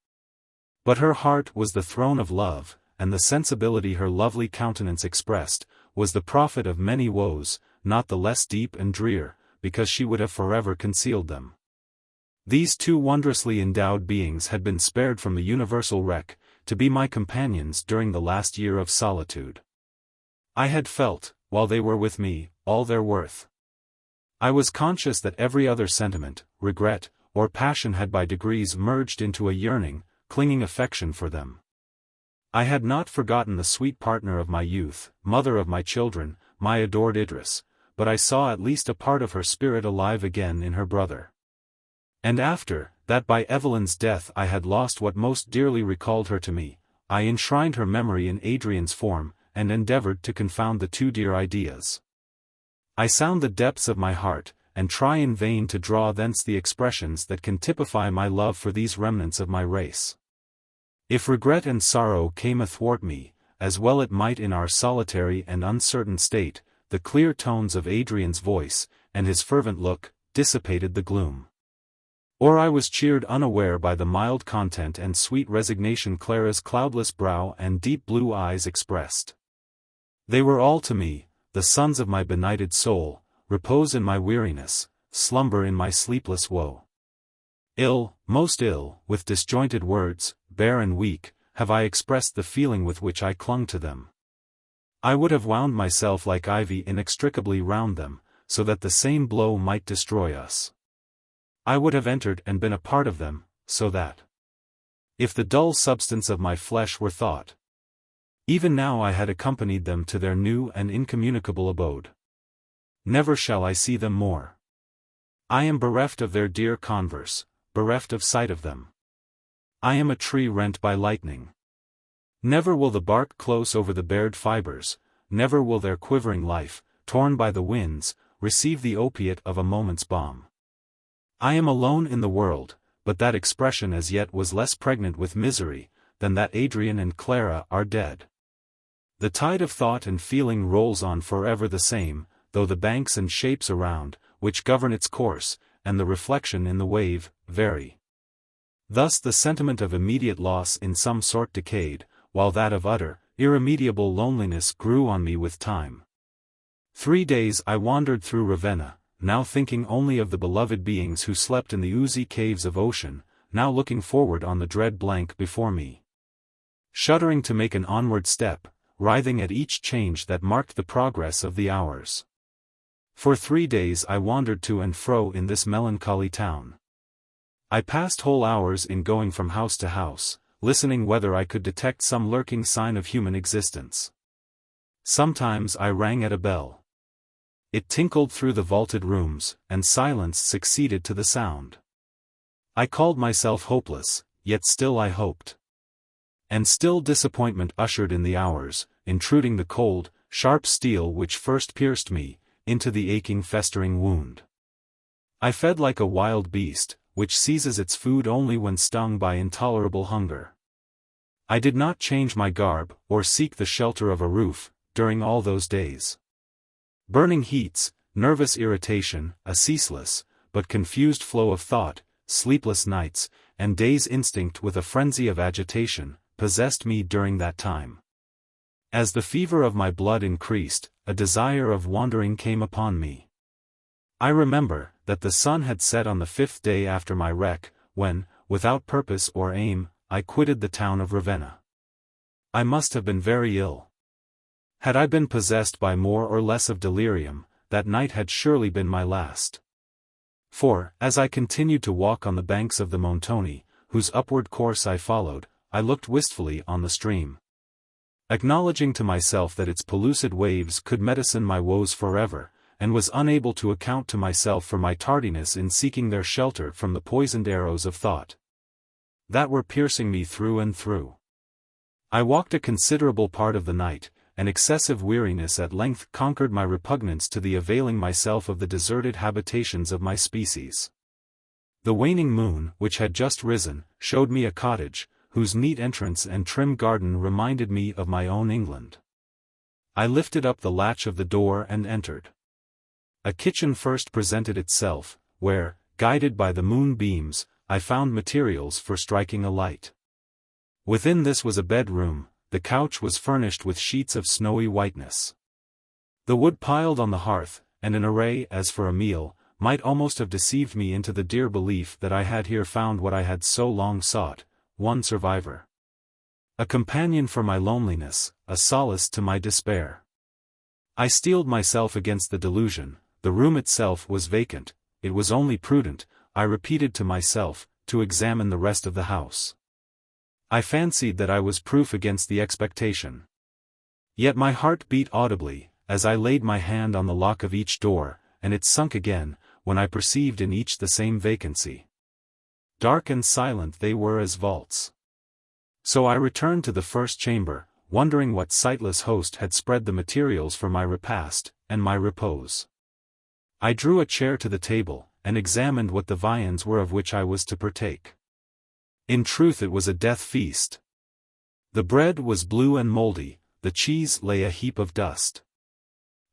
But her heart was the throne of love, and the sensibility her lovely countenance expressed, was the prophet of many woes, not the less deep and drear, because she would have forever concealed them. These two wondrously endowed beings had been spared from the universal wreck, to be my companions during the last year of solitude. I had felt, while they were with me, all their worth. I was conscious that every other sentiment, regret, or passion had by degrees merged into a yearning, clinging affection for them. I had not forgotten the sweet partner of my youth, mother of my children, my adored Idris, but I saw at least a part of her spirit alive again in her brother. And after that by Evelyn's death I had lost what most dearly recalled her to me, I enshrined her memory in Adrian's form, and endeavored to confound the two dear ideas. I sound the depths of my heart, and try in vain to draw thence the expressions that can typify my love for these remnants of my race. If regret and sorrow came athwart me, as well it might in our solitary and uncertain state, the clear tones of Adrian's voice, and his fervent look, dissipated the gloom. Or I was cheered unaware by the mild content and sweet resignation Clara's cloudless brow and deep blue eyes expressed. They were all to me, the sons of my benighted soul, repose in my weariness, slumber in my sleepless woe. Ill, most ill, with disjointed words, bare and weak, have I expressed the feeling with which I clung to them. I would have wound myself like ivy inextricably round them, so that the same blow might destroy us. I would have entered and been a part of them, so that, if the dull substance of my flesh were thought, even now I had accompanied them to their new and incommunicable abode. Never shall I see them more. I am bereft of their dear converse, bereft of sight of them. I am a tree rent by lightning. Never will the bark close over the bared fibers, never will their quivering life, torn by the winds, receive the opiate of a moment's balm. I am alone in the world, but that expression as yet was less pregnant with misery, than that Adrian and Clara are dead. The tide of thought and feeling rolls on forever the same, though the banks and shapes around, which govern its course, and the reflection in the wave, vary. Thus the sentiment of immediate loss in some sort decayed, while that of utter, irremediable loneliness grew on me with time. 3 days I wandered through Ravenna, now thinking only of the beloved beings who slept in the oozy caves of ocean, now looking forward on the dread blank before me. Shuddering to make an onward step, writhing at each change that marked the progress of the hours. For 3 days I wandered to and fro in this melancholy town. I passed whole hours in going from house to house, listening whether I could detect some lurking sign of human existence. Sometimes I rang at a bell. It tinkled through the vaulted rooms, and silence succeeded to the sound. I called myself hopeless, yet still I hoped. And still disappointment ushered in the hours, intruding the cold, sharp steel which first pierced me, into the aching festering wound. I fed like a wild beast, which seizes its food only when stung by intolerable hunger. I did not change my garb, or seek the shelter of a roof, during all those days. Burning heats, nervous irritation, a ceaseless, but confused flow of thought, sleepless nights, and days instinct with a frenzy of agitation, possessed me during that time. As the fever of my blood increased, a desire of wandering came upon me. I remember that the sun had set on the 5th day after my wreck, when, without purpose or aim, I quitted the town of Ravenna. I must have been very ill. Had I been possessed by more or less of delirium, that night had surely been my last. For, as I continued to walk on the banks of the Montoni, whose upward course I followed, I looked wistfully on the stream. Acknowledging to myself that its pellucid waves could medicine my woes forever, and was unable to account to myself for my tardiness in seeking their shelter from the poisoned arrows of thought that were piercing me through and through. I walked a considerable part of the night, and excessive weariness at length conquered my repugnance to the availing myself of the deserted habitations of my species. The waning moon, which had just risen, showed me a cottage, whose neat entrance and trim garden reminded me of my own England. I lifted up the latch of the door and entered. A kitchen first presented itself, where, guided by the moonbeams, I found materials for striking a light. Within this was a bedroom. The couch was furnished with sheets of snowy whiteness. The wood piled on the hearth, and an array as for a meal, might almost have deceived me into the dear belief that I had here found what I had so long sought, one survivor. A companion for my loneliness, a solace to my despair. I steeled myself against the delusion. The room itself was vacant. It was only prudent, I repeated to myself, to examine the rest of the house. I fancied that I was proof against the expectation. Yet my heart beat audibly, as I laid my hand on the lock of each door, and it sunk again, when I perceived in each the same vacancy. Dark and silent they were as vaults. So I returned to the first chamber, wondering what sightless host had spread the materials for my repast, and my repose. I drew a chair to the table, and examined what the viands were of which I was to partake. In truth it was a death feast. The bread was blue and mouldy, the cheese lay a heap of dust.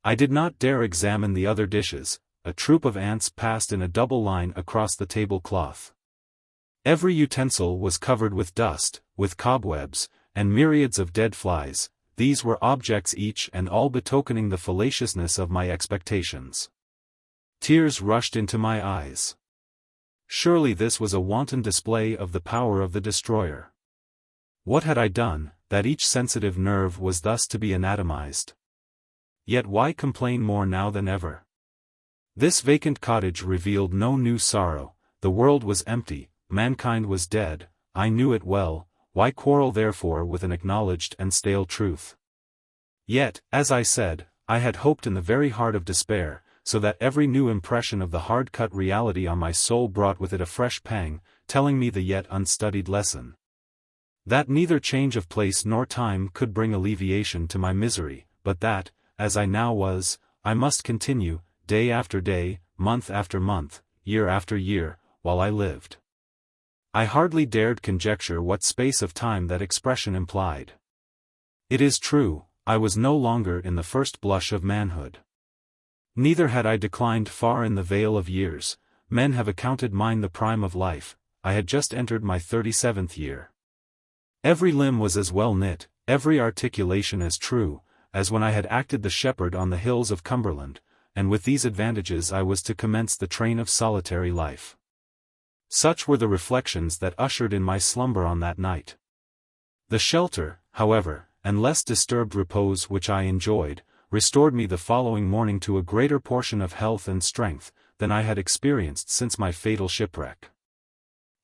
I did not dare examine the other dishes. A troop of ants passed in a double line across the tablecloth. Every utensil was covered with dust, with cobwebs, and myriads of dead flies. These were objects each and all betokening the fallaciousness of my expectations. Tears rushed into my eyes. Surely this was a wanton display of the power of the destroyer. What had I done, that each sensitive nerve was thus to be anatomized? Yet why complain more now than ever? This vacant cottage revealed no new sorrow. The world was empty, mankind was dead, I knew it well. Why quarrel therefore with an acknowledged and stale truth? Yet, as I said, I had hoped in the very heart of despair, so that every new impression of the hard-cut reality on my soul brought with it a fresh pang, telling me the yet unstudied lesson. That neither change of place nor time could bring alleviation to my misery, but that, as I now was, I must continue, day after day, month after month, year after year, while I lived. I hardly dared conjecture what space of time that expression implied. It is true, I was no longer in the first blush of manhood. Neither had I declined far in the vale of years. Men have accounted mine the prime of life. I had just entered my 37th year. Every limb was as well knit, every articulation as true, as when I had acted the shepherd on the hills of Cumberland, and with these advantages I was to commence the train of solitary life. Such were the reflections that ushered in my slumber on that night. The shelter, however, and less disturbed repose which I enjoyed, restored me the following morning to a greater portion of health and strength than I had experienced since my fatal shipwreck.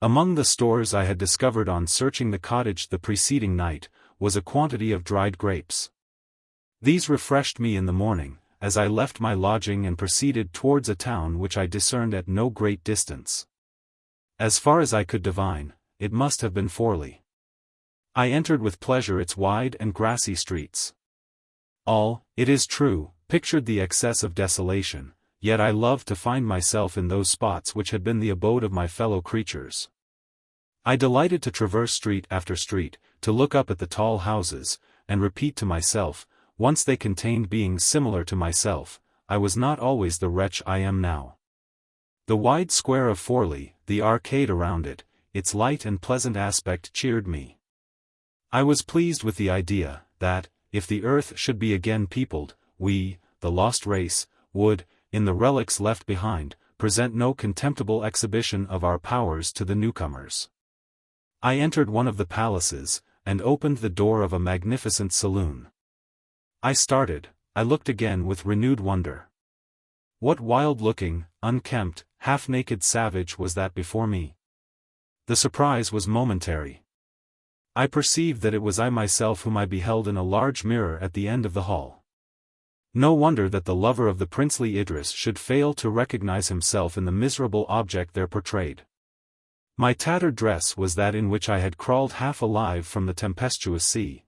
Among the stores I had discovered on searching the cottage the preceding night, was a quantity of dried grapes. These refreshed me in the morning, as I left my lodging and proceeded towards a town which I discerned at no great distance. As far as I could divine, it must have been Forli. I entered with pleasure its wide and grassy streets. All, it is true, pictured the excess of desolation, yet I loved to find myself in those spots which had been the abode of my fellow creatures. I delighted to traverse street after street, to look up at the tall houses, and repeat to myself, once they contained beings similar to myself, I was not always the wretch I am now. The wide square of Forli, the arcade around it, its light and pleasant aspect cheered me. I was pleased with the idea, that, if the earth should be again peopled, we, the lost race, would, in the relics left behind, present no contemptible exhibition of our powers to the newcomers. I entered one of the palaces, and opened the door of a magnificent saloon. I started, I looked again with renewed wonder. What wild-looking, unkempt, half-naked savage was that before me? The surprise was momentary. I perceived that it was I myself whom I beheld in a large mirror at the end of the hall. No wonder that the lover of the princely Idris should fail to recognize himself in the miserable object there portrayed. My tattered dress was that in which I had crawled half alive from the tempestuous sea.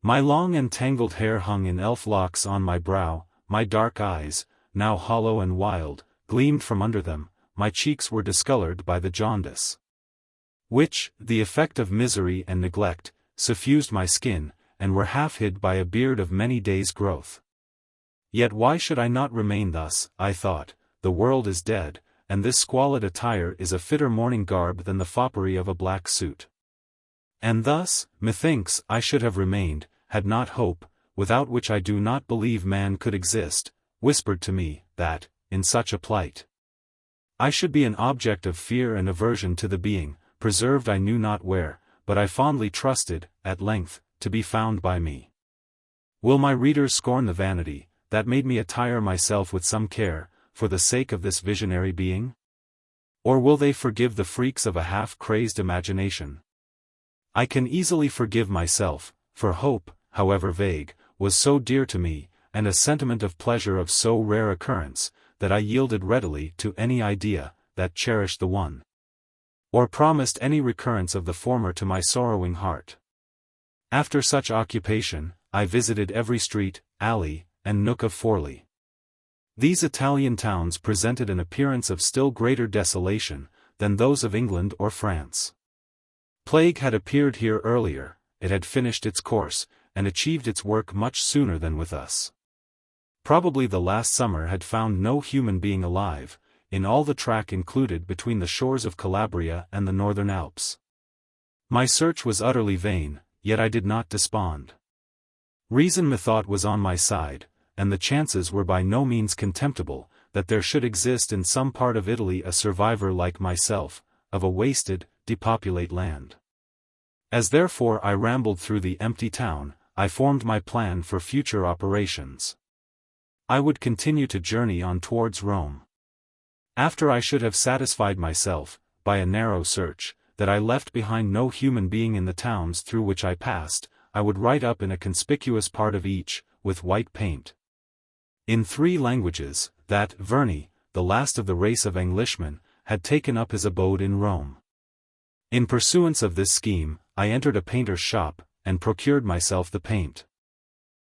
My long and tangled hair hung in elf locks on my brow, my dark eyes, now hollow and wild, gleamed from under them, my cheeks were discolored by the jaundice, which, the effect of misery and neglect, suffused my skin, and were half hid by a beard of many days' growth. Yet why should I not remain thus, I thought, the world is dead, and this squalid attire is a fitter mourning garb than the foppery of a black suit. And thus, methinks, I should have remained, had not hope, without which I do not believe man could exist, whispered to me, that, in such a plight, I should be an object of fear and aversion to the being, preserved I knew not where, but I fondly trusted, at length, to be found by me. Will my readers scorn the vanity, that made me attire myself with some care, for the sake of this visionary being? Or will they forgive the freaks of a half-crazed imagination? I can easily forgive myself, for hope, however vague, was so dear to me, and a sentiment of pleasure of so rare occurrence, that I yielded readily to any idea, that cherished the one, or promised any recurrence of the former to my sorrowing heart. After such occupation, I visited every street, alley, and nook of Forli. These Italian towns presented an appearance of still greater desolation, than those of England or France. Plague had appeared here earlier, it had finished its course, and achieved its work much sooner than with us. Probably the last summer had found no human being alive, in all the track included between the shores of Calabria and the northern Alps. My search was utterly vain, yet I did not despond. Reason methought was on my side, and the chances were by no means contemptible, that there should exist in some part of Italy a survivor like myself, of a wasted, depopulate land. As therefore I rambled through the empty town, I formed my plan for future operations. I would continue to journey on towards Rome. After I should have satisfied myself, by a narrow search, that I left behind no human being in the towns through which I passed, I would write up in a conspicuous part of each, with white paint, in 3 languages, that Verney, the last of the race of Englishmen, had taken up his abode in Rome. In pursuance of this scheme, I entered a painter's shop, and procured myself the paint.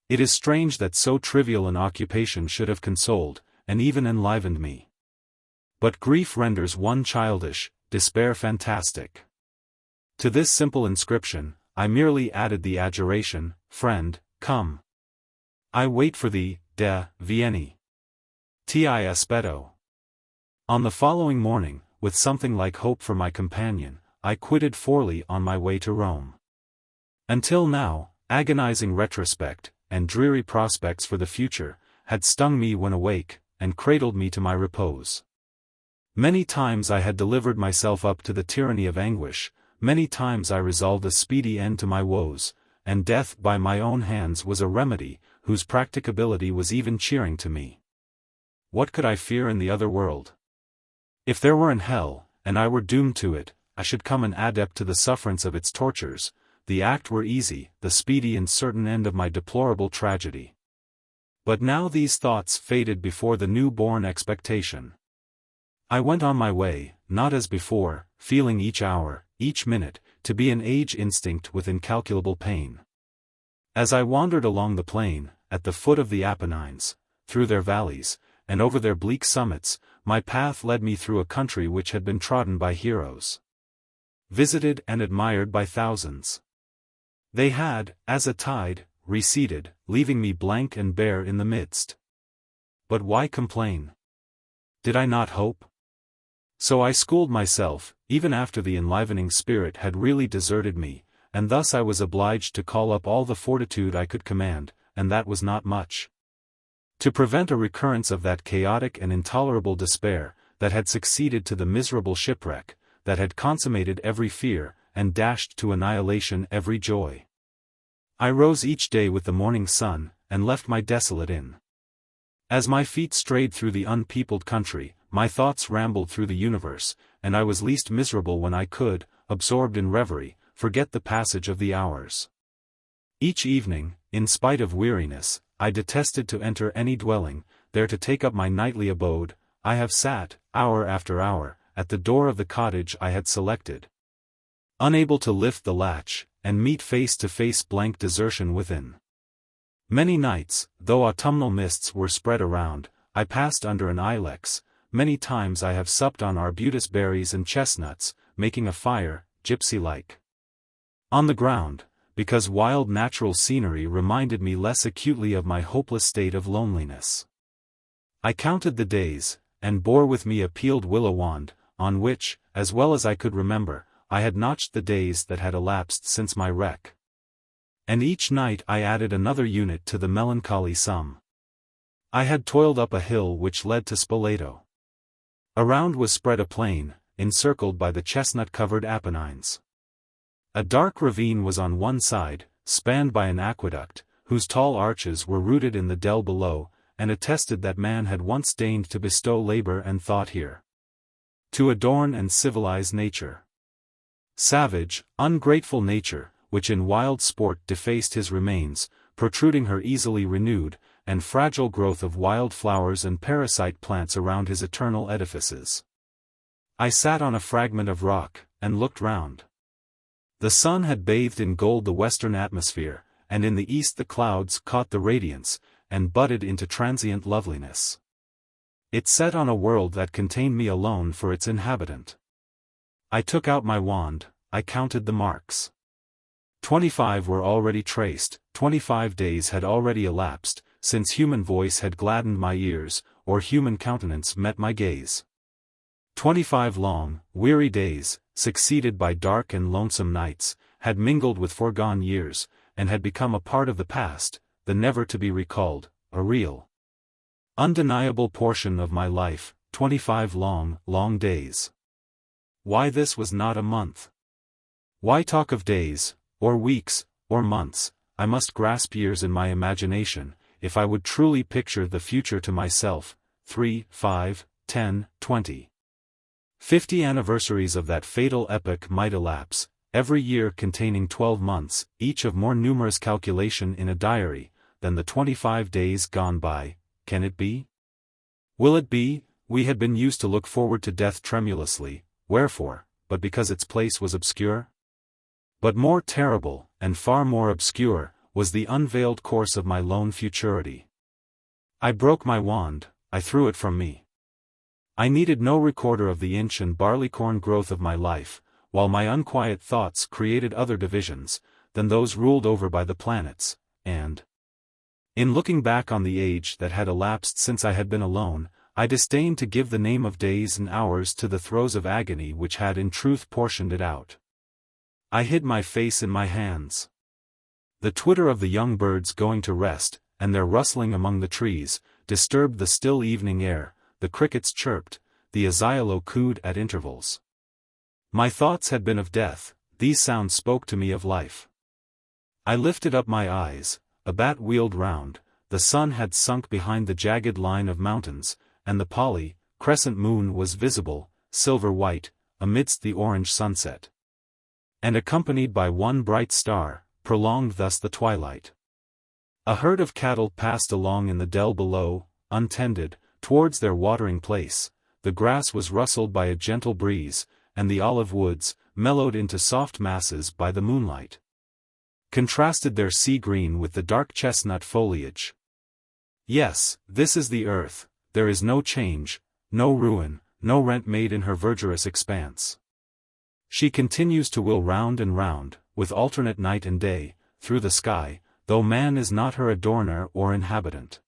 It is strange that so trivial an occupation should have consoled, and even enlivened me. But grief renders one childish, despair fantastic. To this simple inscription, I merely added the adjuration, "Friend, come. I wait for thee, vieni. Ti aspetto." On the following morning, with something like hope for my companion, I quitted Forli on my way to Rome. Until now, agonizing retrospect, and dreary prospects for the future, had stung me when awake, and cradled me to my repose. Many times I had delivered myself up to the tyranny of anguish, many times I resolved a speedy end to my woes, and death by my own hands was a remedy, whose practicability was even cheering to me. What could I fear in the other world? If there were an hell, and I were doomed to it, I should come an adept to the sufferance of its tortures, the act were easy, the speedy and certain end of my deplorable tragedy. But now these thoughts faded before the new-born expectation. I went on my way, not as before, feeling each hour, each minute, to be an age instinct with incalculable pain. As I wandered along the plain, at the foot of the Apennines, through their valleys, and over their bleak summits, my path led me through a country which had been trodden by heroes, visited and admired by thousands. They had, as a tide, receded, leaving me blank and bare in the midst. But why complain? Did I not hope? So I schooled myself, even after the enlivening spirit had really deserted me, and thus I was obliged to call up all the fortitude I could command, and that was not much, to prevent a recurrence of that chaotic and intolerable despair, that had succeeded to the miserable shipwreck, that had consummated every fear, and dashed to annihilation every joy. I rose each day with the morning sun, and left my desolate inn. As my feet strayed through the unpeopled country, my thoughts rambled through the universe, and I was least miserable when I could, absorbed in reverie, forget the passage of the hours. Each evening, in spite of weariness, I detested to enter any dwelling, there to take up my nightly abode. I have sat, hour after hour, at the door of the cottage I had selected, unable to lift the latch, and meet face to face blank desertion within. Many nights, though autumnal mists were spread around, I passed under an ilex. Many times I have supped on arbutus berries and chestnuts, making a fire, gypsy-like, on the ground, because wild natural scenery reminded me less acutely of my hopeless state of loneliness. I counted the days, and bore with me a peeled willow wand, on which, as well as I could remember, I had notched the days that had elapsed since my wreck. And each night I added another unit to the melancholy sum. I had toiled up a hill which led to Spoleto. Around was spread a plain, encircled by the chestnut-covered Apennines. A dark ravine was on one side, spanned by an aqueduct, whose tall arches were rooted in the dell below, and attested that man had once deigned to bestow labor and thought here, to adorn and civilize nature. Savage, ungrateful nature, which in wild sport defaced his remains, protruding her easily renewed, and fragile growth of wild flowers and parasite plants around his eternal edifices. I sat on a fragment of rock, and looked round. The sun had bathed in gold the western atmosphere, and in the east the clouds caught the radiance, and budded into transient loveliness. It set on a world that contained me alone for its inhabitant. I took out my wand, I counted the marks. 25 were already traced, 25 days had already elapsed, since human voice had gladdened my ears, or human countenance met my gaze. 25 long, weary days, succeeded by dark and lonesome nights, had mingled with foregone years, and had become a part of the past, the never to be recalled, a real, undeniable portion of my life. 25 long, long days. Why this was not a month? Why talk of days, or weeks, or months? I must grasp years in my imagination, if I would truly picture the future to myself. 3, 5, 10, 20. 50 anniversaries of that fatal epoch might elapse, every year containing 12 months, each of more numerous calculation in a diary, than the 25 days gone by. Can it be? Will it be? We had been used to look forward to death tremulously. Wherefore? But because its place was obscure? But more terrible, and far more obscure, was the unveiled course of my lone futurity. I broke my wand, I threw it from me. I needed no recorder of the inch and barleycorn growth of my life, while my unquiet thoughts created other divisions, than those ruled over by the planets, and, in looking back on the age that had elapsed since I had been alone, I disdained to give the name of days and hours to the throes of agony which had in truth portioned it out. I hid my face in my hands. The twitter of the young birds going to rest, and their rustling among the trees, disturbed the still evening air. The crickets chirped, the aziolo cooed at intervals. My thoughts had been of death, these sounds spoke to me of life. I lifted up my eyes, a bat wheeled round, the sun had sunk behind the jagged line of mountains, and the crescent moon was visible, silver white, amidst the orange sunset. And accompanied by one bright star, prolonged thus the twilight. A herd of cattle passed along in the dell below, untended, towards their watering place. The grass was rustled by a gentle breeze, and the olive woods, mellowed into soft masses by the moonlight, contrasted their sea green with the dark chestnut foliage. Yes, this is the earth, there is no change, no ruin, no rent made in her verdurous expanse. She continues to whirl round and round, with alternate night and day, through the sky, though man is not her adorner or inhabitant.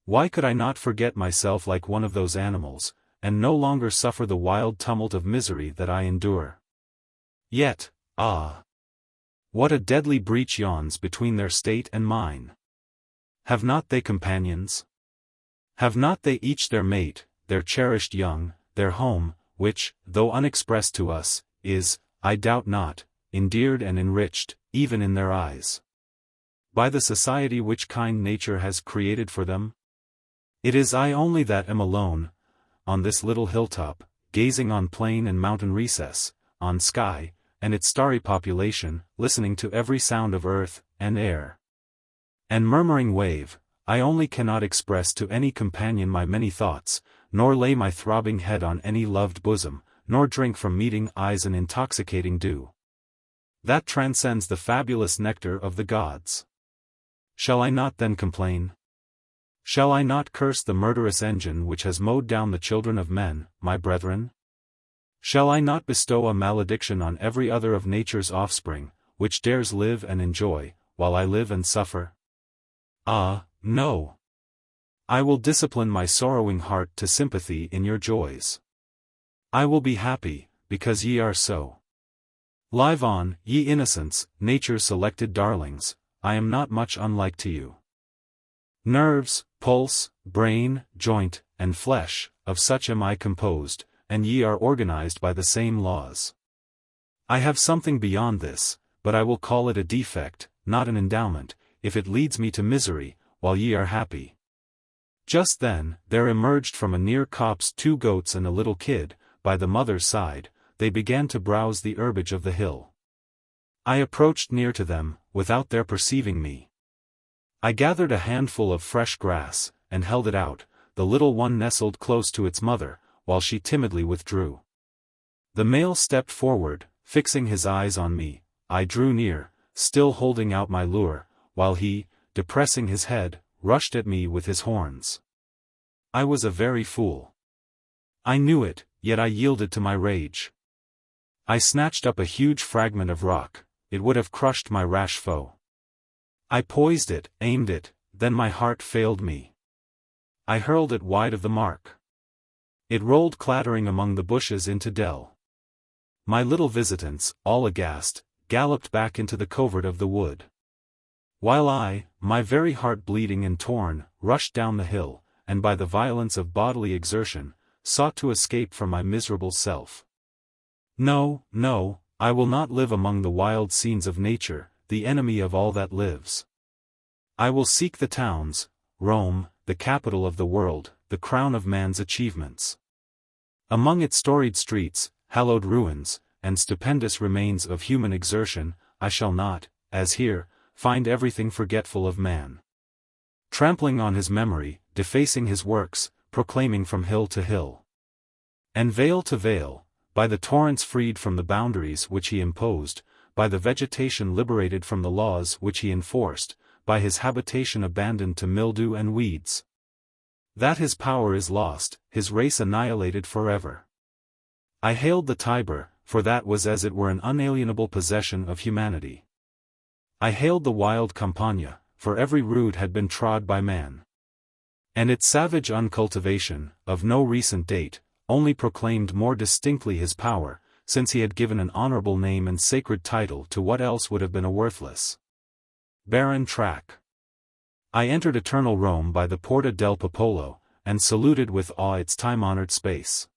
Why could I not forget myself like one of those animals, and no longer suffer the wild tumult of misery that I endure? Yet, ah! What a deadly breach yawns between their state and mine! Have not they companions? Have not they each their mate, their cherished young, their home, which, though unexpressed to us, is, I doubt not, endeared and enriched, even in their eyes, by the society which kind nature has created for them? It is I only that am alone, on this little hilltop, gazing on plain and mountain recess, on sky, and its starry population, listening to every sound of earth, and air, and murmuring wave. I only cannot express to any companion my many thoughts, nor lay my throbbing head on any loved bosom, nor drink from meeting eyes an intoxicating dew that transcends the fabulous nectar of the gods. Shall I not then complain? Shall I not curse the murderous engine which has mowed down the children of men, my brethren? Shall I not bestow a malediction on every other of nature's offspring, which dares live and enjoy, while I live and suffer? Ah, no! I will discipline my sorrowing heart to sympathy in your joys. I will be happy, because ye are so. Live on, ye innocents, nature's selected darlings, I am not much unlike to you. Nerves, pulse, brain, joint, and flesh, of such am I composed, and ye are organized by the same laws. I have something beyond this, but I will call it a defect, not an endowment, if it leads me to misery, while ye are happy. Just then, there emerged from a near copse 2 goats and a little kid, by the mother's side. They began to browse the herbage of the hill. I approached near to them, without their perceiving me. I gathered a handful of fresh grass, and held it out. The little one nestled close to its mother, while she timidly withdrew. The male stepped forward, fixing his eyes on me. I drew near, still holding out my lure, while he, depressing his head, rushed at me with his horns. I was a very fool. I knew it, yet I yielded to my rage. I snatched up a huge fragment of rock. It would have crushed my rash foe. I poised it, aimed it, then my heart failed me. I hurled it wide of the mark. It rolled clattering among the bushes into dell. My little visitants, all aghast, galloped back into the covert of the wood. While I, my very heart bleeding and torn, rushed down the hill, and by the violence of bodily exertion, sought to escape from my miserable self. No, no, I will not live among the wild scenes of nature, the enemy of all that lives. I will seek the towns, Rome, the capital of the world, the crown of man's achievements. Among its storied streets, hallowed ruins, and stupendous remains of human exertion, I shall not, as here, find everything forgetful of man. Trampling on his memory, defacing his works, proclaiming from hill to hill, and vale to vale, by the torrents freed from the boundaries which he imposed, by the vegetation liberated from the laws which he enforced, by his habitation abandoned to mildew and weeds. That his power is lost, his race annihilated forever. I hailed the Tiber, for that was as it were an unalienable possession of humanity. I hailed the wild Campagna, for every rood had been trod by man. And its savage uncultivation, of no recent date, only proclaimed more distinctly his power, since he had given an honorable name and sacred title to what else would have been a worthless, barren track. I entered eternal Rome by the Porta del Popolo, and saluted with awe its time-honored space.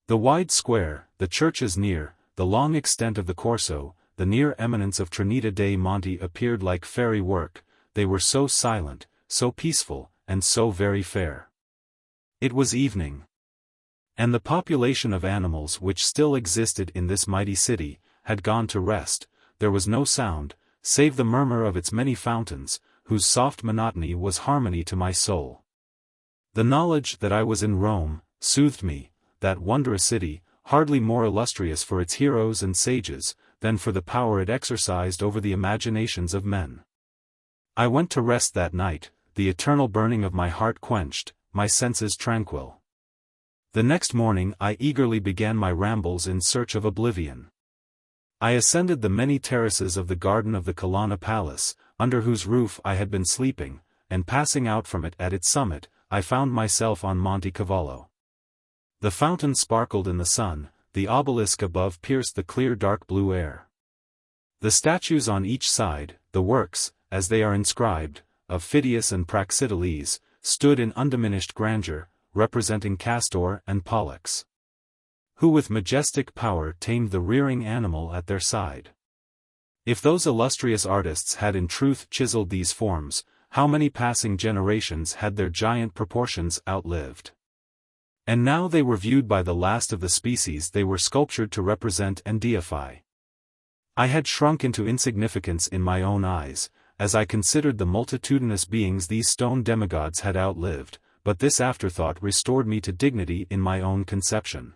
The wide square, the churches near, the long extent of the Corso, the near eminence of Trinita dei Monti appeared like fairy work. They were so silent, so peaceful, and so very fair. It was evening. And the population of animals which still existed in this mighty city, had gone to rest. There was no sound, save the murmur of its many fountains, whose soft monotony was harmony to my soul. The knowledge that I was in Rome, soothed me, that wondrous city, hardly more illustrious for its heroes and sages, than for the power it exercised over the imaginations of men. I went to rest that night, the eternal burning of my heart quenched, my senses tranquil. The next morning I eagerly began my rambles in search of oblivion. I ascended the many terraces of the garden of the Colonna Palace, under whose roof I had been sleeping, and passing out from it at its summit, I found myself on Monte Cavallo. The fountain sparkled in the sun, the obelisk above pierced the clear dark blue air. The statues on each side, the works, as they are inscribed, of Phidias and Praxiteles, stood in undiminished grandeur, representing Castor and Pollux, who with majestic power tamed the rearing animal at their side. If those illustrious artists had in truth chiseled these forms, how many passing generations had their giant proportions outlived? And now they were viewed by the last of the species they were sculptured to represent and deify. I had shrunk into insignificance in my own eyes, as I considered the multitudinous beings these stone demigods had outlived, but this afterthought restored me to dignity in my own conception.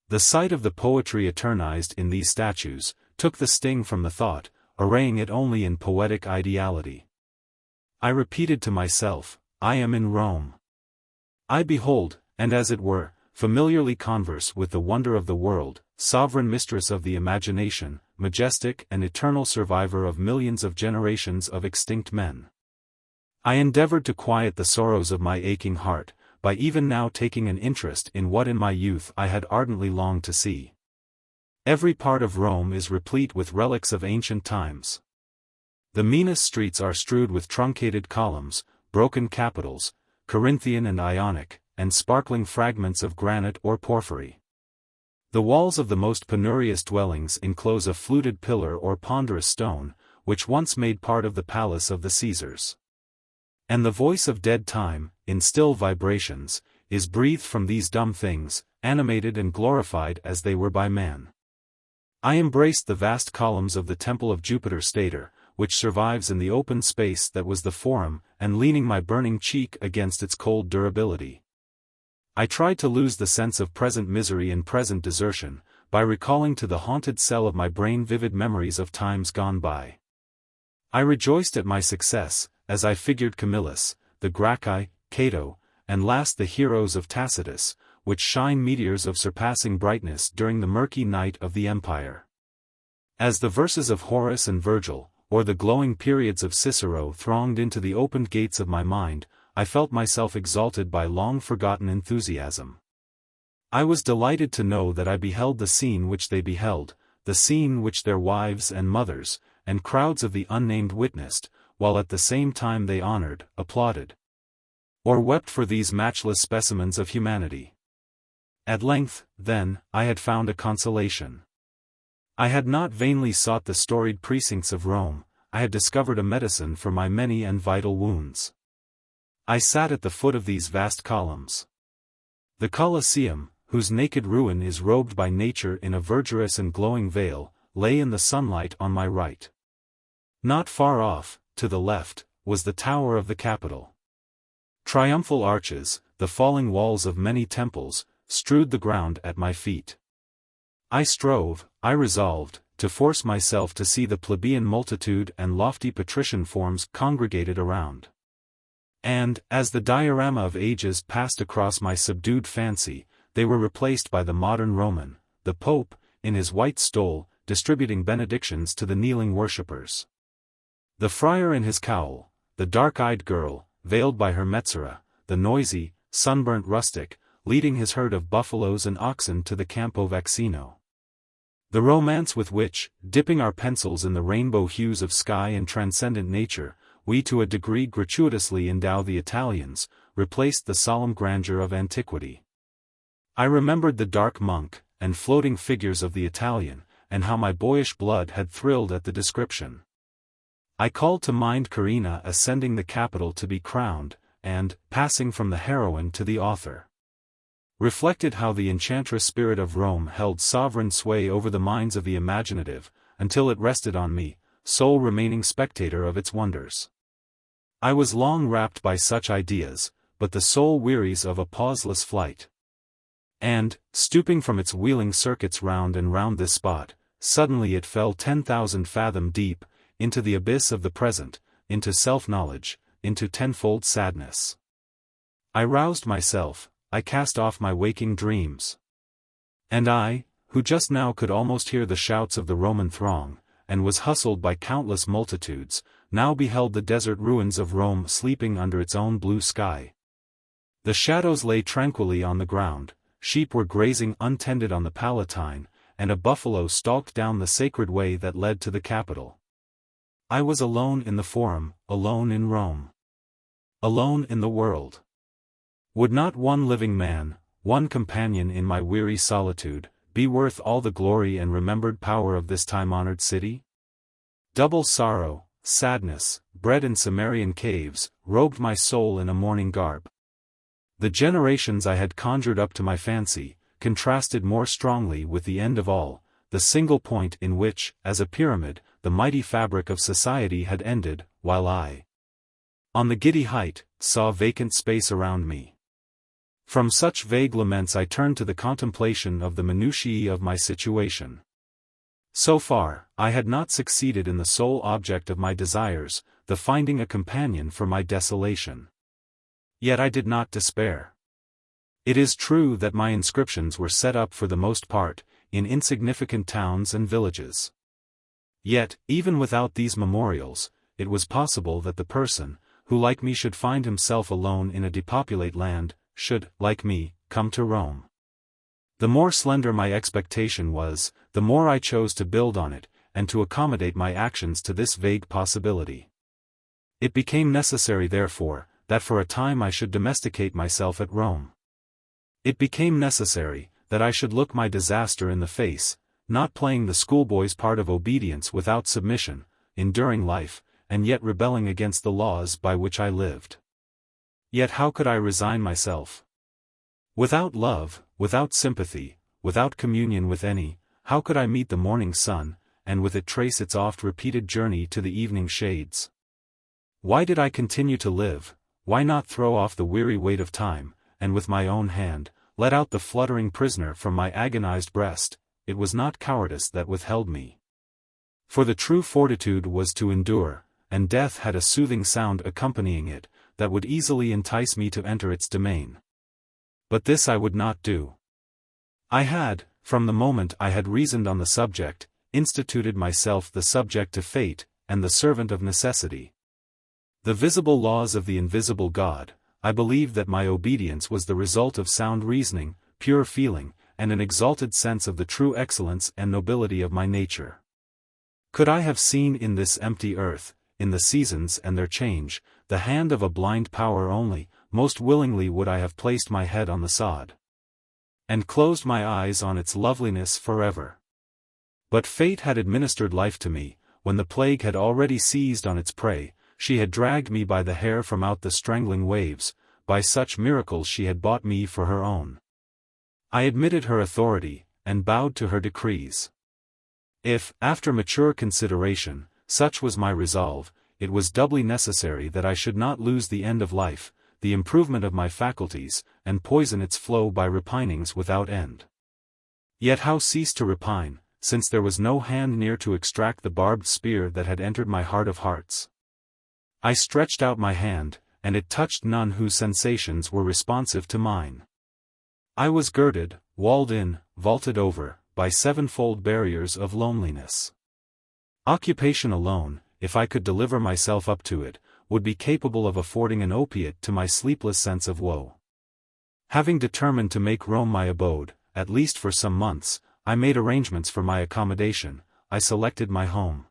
The sight of the poetry eternized in these statues, took the sting from the thought, arraying it only in poetic ideality. I repeated to myself, I am in Rome. I behold, and as it were, familiarly converse with the wonder of the world, sovereign mistress of the imagination, majestic and eternal survivor of millions of generations of extinct men. I endeavored to quiet the sorrows of my aching heart, by even now taking an interest in what in my youth I had ardently longed to see. Every part of Rome is replete with relics of ancient times. The meanest streets are strewed with truncated columns, broken capitals, Corinthian and Ionic, and sparkling fragments of granite or porphyry. The walls of the most penurious dwellings enclose a fluted pillar or ponderous stone, which once made part of the palace of the Caesars. And the voice of dead time, in still vibrations, is breathed from these dumb things, animated and glorified as they were by man. I embraced the vast columns of the Temple of Jupiter Stator, which survives in the open space that was the Forum, and leaning my burning cheek against its cold durability. I tried to lose the sense of present misery and present desertion, by recalling to the haunted cell of my brain vivid memories of times gone by. I rejoiced at my success, as I figured Camillus, the Gracchi, Cato, and last the heroes of Tacitus, which shine meteors of surpassing brightness during the murky night of the empire. As the verses of Horace and Virgil, or the glowing periods of Cicero thronged into the opened gates of my mind, I felt myself exalted by long-forgotten enthusiasm. I was delighted to know that I beheld the scene which they beheld, the scene which their wives and mothers, and crowds of the unnamed witnessed, while at the same time they honored, applauded, or wept for these matchless specimens of humanity. At length, then, I had found a consolation. I had not vainly sought the storied precincts of Rome, I had discovered a medicine for my many and vital wounds. I sat at the foot of these vast columns. The Colosseum, whose naked ruin is robed by nature in a verdurous and glowing veil, lay in the sunlight on my right. Not far off, to the left, was the tower of the Capitol. Triumphal arches, the falling walls of many temples, strewed the ground at my feet. I resolved, to force myself to see the plebeian multitude and lofty patrician forms congregated around. And, as the diorama of ages passed across my subdued fancy, they were replaced by the modern Roman, the Pope, in his white stole, distributing benedictions to the kneeling worshippers. The friar in his cowl, the dark-eyed girl, veiled by her metzera, the noisy, sunburnt rustic, leading his herd of buffaloes and oxen to the Campo Vaccino. The romance with which, dipping our pencils in the rainbow hues of sky and transcendent nature, we to a degree gratuitously endow the Italians, replaced the solemn grandeur of antiquity. I remembered the dark monk, and floating figures of the Italian, and how my boyish blood had thrilled at the description. I called to mind Carina ascending the Capitol to be crowned, and, passing from the heroine to the author. reflected how the enchantress spirit of Rome held sovereign sway over the minds of the imaginative, until it rested on me, sole remaining spectator of its wonders. I was long wrapped by such ideas, but the soul wearies of a pauseless flight. And, stooping from its wheeling circuits round and round this spot, suddenly it fell 10,000 fathom deep, into the abyss of the present, into self-knowledge, into tenfold sadness. I roused myself, I cast off my waking dreams. And I, who just now could almost hear the shouts of the Roman throng, and was hustled by countless multitudes, now beheld the desert ruins of Rome sleeping under its own blue sky. The shadows lay tranquilly on the ground, sheep were grazing untended on the Palatine, and a buffalo stalked down the sacred way that led to the Capitol. I was alone in the Forum, alone in Rome. Alone in the world. Would not one living man, one companion in my weary solitude, be worth all the glory and remembered power of this time-honored city? Double sorrow, sadness, bred in Cimmerian caves, robed my soul in a mourning garb. The generations I had conjured up to my fancy, contrasted more strongly with the end of all, the single point in which, as a pyramid, the mighty fabric of society had ended, while I, on the giddy height, saw vacant space around me. From such vague laments I turned to the contemplation of the minutiae of my situation. So far, I had not succeeded in the sole object of my desires, the finding a companion for my desolation. Yet I did not despair. It is true that my inscriptions were set up for the most part, in insignificant towns and villages. Yet, even without these memorials, it was possible that the person, who like me should find himself alone in a depopulate land, should, like me, come to Rome. The more slender my expectation was, the more I chose to build on it, and to accommodate my actions to this vague possibility. It became necessary therefore, that for a time I should domesticate myself at Rome. It became necessary, that I should look my disaster in the face, not playing the schoolboy's part of obedience without submission, enduring life, and yet rebelling against the laws by which I lived. Yet how could I resign myself? Without love, without sympathy, without communion with any, how could I meet the morning sun, and with it trace its oft-repeated journey to the evening shades? Why did I continue to live? Why not throw off the weary weight of time, and with my own hand, let out the fluttering prisoner from my agonized breast? It was not cowardice that withheld me. For the true fortitude was to endure, and death had a soothing sound accompanying it, that would easily entice me to enter its domain. But this I would not do. I had, from the moment I had reasoned on the subject, instituted myself the subject to fate, and the servant of necessity. The visible laws of the invisible God, I believed that my obedience was the result of sound reasoning, pure feeling, and an exalted sense of the true excellence and nobility of my nature. Could I have seen in this empty earth, in the seasons and their change, the hand of a blind power only, most willingly would I have placed my head on the sod, and closed my eyes on its loveliness forever. But fate had administered life to me, when the plague had already seized on its prey. She had dragged me by the hair from out the strangling waves, by such miracles she had bought me for her own. I admitted her authority, and bowed to her decrees. If, after mature consideration, such was my resolve, it was doubly necessary that I should not lose the end of life, the improvement of my faculties, and poison its flow by repinings without end. Yet how cease to repine, since there was no hand near to extract the barbed spear that had entered my heart of hearts? I stretched out my hand, and it touched none whose sensations were responsive to mine. I was girded, walled in, vaulted over, by sevenfold barriers of loneliness. Occupation alone, if I could deliver myself up to it, would be capable of affording an opiate to my sleepless sense of woe. Having determined to make Rome my abode, at least for some months, I made arrangements for my accommodation. I selected my home.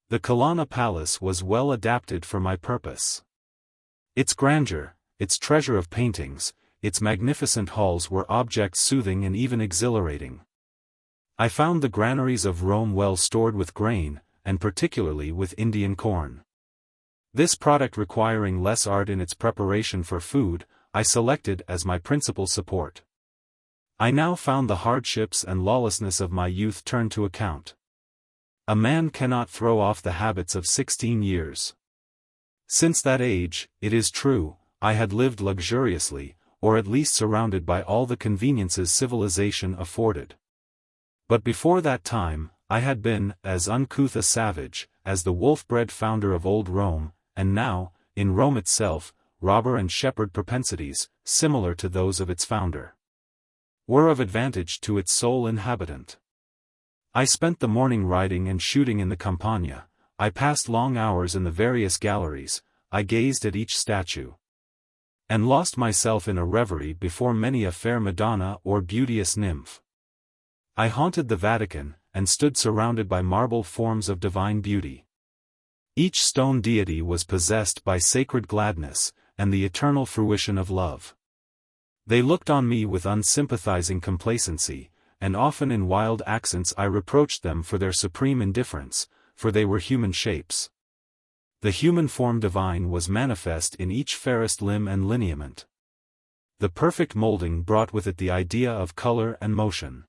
The Colonna Palace was well adapted for my purpose. Its grandeur, its treasure of paintings, its magnificent halls were objects soothing and even exhilarating. I found the granaries of Rome well stored with grain, and particularly with Indian corn. This product requiring less art in its preparation for food, I selected as my principal support. I now found the hardships and lawlessness of my youth turned to account. A man cannot throw off the habits of 16 years. Since that age, it is true, I had lived luxuriously, or at least surrounded by all the conveniences civilization afforded. But before that time, I had been as uncouth a savage as the wolf-bred founder of old Rome, and now, in Rome itself, robber and shepherd propensities, similar to those of its founder, were of advantage to its sole inhabitant. I spent the morning riding and shooting in the Campagna, I passed long hours in the various galleries, I gazed at each statue, and lost myself in a reverie before many a fair Madonna or beauteous nymph. I haunted the Vatican, and stood surrounded by marble forms of divine beauty. Each stone deity was possessed by sacred gladness, and the eternal fruition of love. They looked on me with unsympathizing complacency, and often in wild accents I reproached them for their supreme indifference, for they were human shapes. The human form divine was manifest in each fairest limb and lineament. The perfect molding brought with it the idea of color and motion.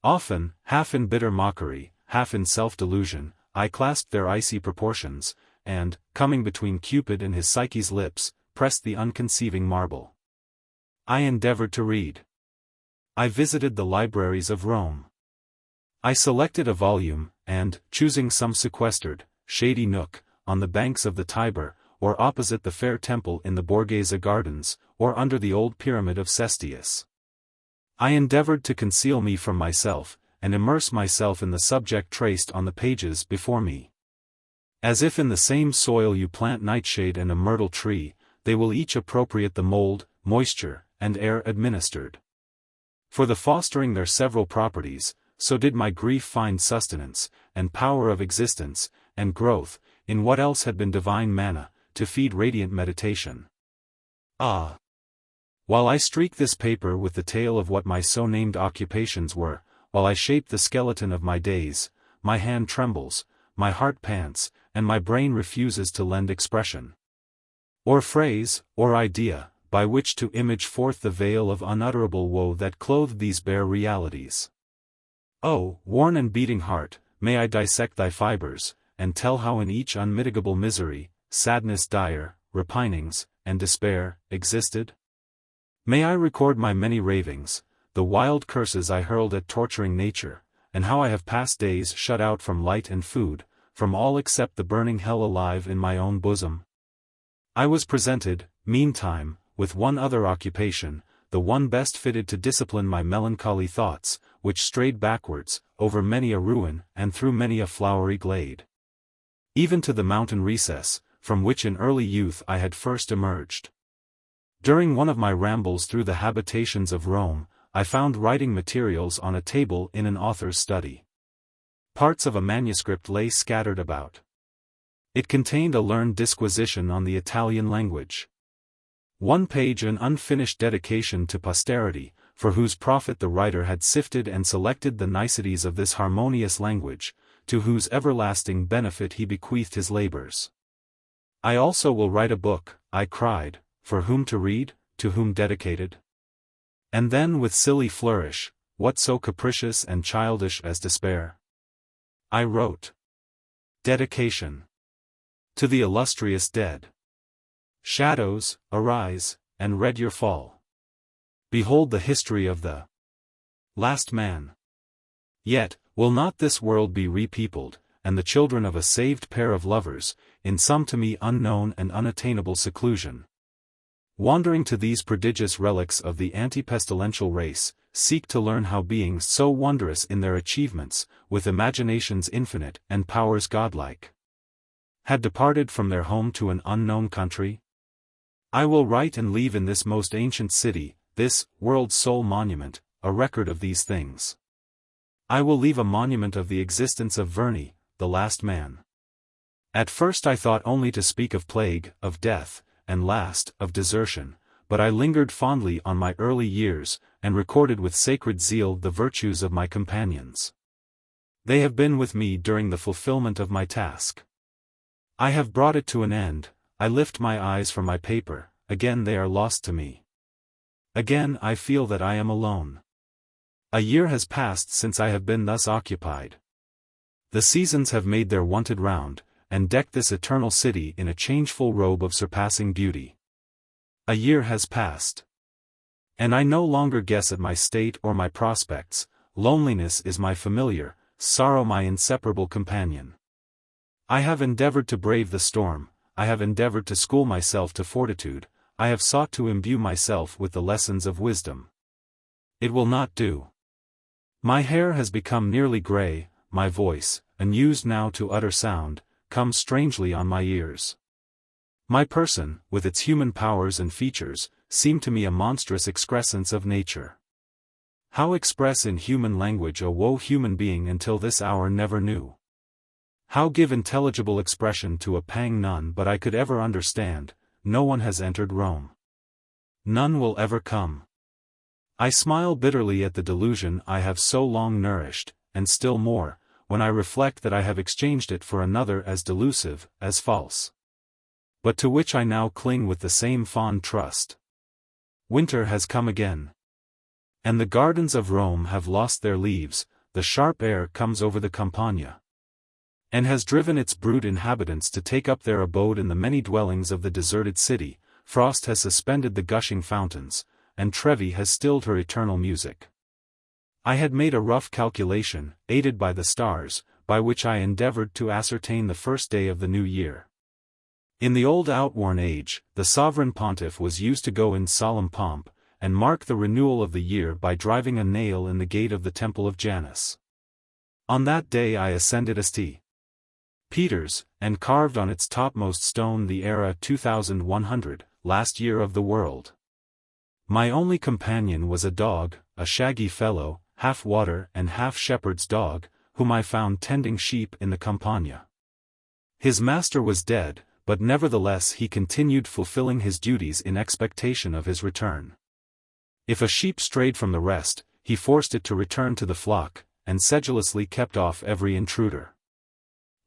Often, half in bitter mockery, half in self-delusion, I clasped their icy proportions, and, coming between Cupid and his Psyche's lips, pressed the unconceiving marble. I endeavored to read. I visited the libraries of Rome. I selected a volume, and, choosing some sequestered, shady nook, on the banks of the Tiber, or opposite the fair temple in the Borghese Gardens, or under the old pyramid of Cestius, I endeavored to conceal me from myself, and immerse myself in the subject traced on the pages before me. As if in the same soil you plant nightshade and a myrtle tree, they will each appropriate the mold, moisture, and air administered. For the fostering their several properties, so did my grief find sustenance, and power of existence, and growth, in what else had been divine manna, to feed radiant meditation. Ah! While I streak this paper with the tale of what my so-named occupations were, while I shape the skeleton of my days, my hand trembles, my heart pants, and my brain refuses to lend expression, or phrase, or idea, by which to image forth the veil of unutterable woe that clothed these bare realities. Oh, worn and beating heart, may I dissect thy fibers, and tell how in each unmitigable misery, sadness dire, repinings, and despair, existed? May I record my many ravings, the wild curses I hurled at torturing nature, and how I have passed days shut out from light and food, from all except the burning hell alive in my own bosom? I was presented, meantime, with one other occupation, the one best fitted to discipline my melancholy thoughts, which strayed backwards, over many a ruin and through many a flowery glade, even to the mountain recess, from which in early youth I had first emerged. During one of my rambles through the habitations of Rome, I found writing materials on a table in an author's study. Parts of a manuscript lay scattered about. It contained a learned disquisition on the Italian language. One page an unfinished dedication to posterity, for whose profit the writer had sifted and selected the niceties of this harmonious language, to whose everlasting benefit he bequeathed his labors. I also will write a book, I cried, for whom to read, to whom dedicated? And then with silly flourish, what so capricious and childish as despair? I wrote. Dedication. To the illustrious dead. Shadows, arise, and read your fall. Behold the history of the last man. Yet, will not this world be repeopled, and the children of a saved pair of lovers, in some to me unknown and unattainable seclusion, wandering to these prodigious relics of the anti-pestilential race, seek to learn how beings so wondrous in their achievements, with imaginations infinite and powers godlike, had departed from their home to an unknown country? I will write and leave in this most ancient city, this world's sole monument, a record of these things. I will leave a monument of the existence of Verney, the last man. At first I thought only to speak of plague, of death, and last, of desertion, but I lingered fondly on my early years, and recorded with sacred zeal the virtues of my companions. They have been with me during the fulfillment of my task. I have brought it to an end, I lift my eyes from my paper, again they are lost to me. Again I feel that I am alone. A year has passed since I have been thus occupied. The seasons have made their wonted round, and decked this eternal city in a changeful robe of surpassing beauty. A year has passed. And I no longer guess at my state or my prospects. Loneliness is my familiar, sorrow my inseparable companion. I have endeavored to brave the storm, I have endeavored to school myself to fortitude, I have sought to imbue myself with the lessons of wisdom. It will not do. My hair has become nearly grey, my voice, unused now to utter sound, comes strangely on my ears. My person, with its human powers and features, seemed to me a monstrous excrescence of nature. How express in human language a woe human being until this hour never knew? How give intelligible expression to a pang none but I could ever understand? No one has entered Rome. None will ever come. I smile bitterly at the delusion I have so long nourished, and still more, when I reflect that I have exchanged it for another as delusive, as false. But to which I now cling with the same fond trust. Winter has come again. And the gardens of Rome have lost their leaves, the sharp air comes over the Campagna. And has driven its brute inhabitants to take up their abode in the many dwellings of the deserted city, frost has suspended the gushing fountains, and Trevi has stilled her eternal music. I had made a rough calculation, aided by the stars, by which I endeavored to ascertain the first day of the new year. In the old outworn age, the sovereign pontiff was used to go in solemn pomp, and mark the renewal of the year by driving a nail in the gate of the temple of Janus. On that day I ascended St. Peter's, and carved on its topmost stone the era 2100, last year of the world. My only companion was a dog, a shaggy fellow, half water and half shepherd's dog, whom I found tending sheep in the Campagna. His master was dead, but nevertheless he continued fulfilling his duties in expectation of his return. If a sheep strayed from the rest, he forced it to return to the flock, and sedulously kept off every intruder.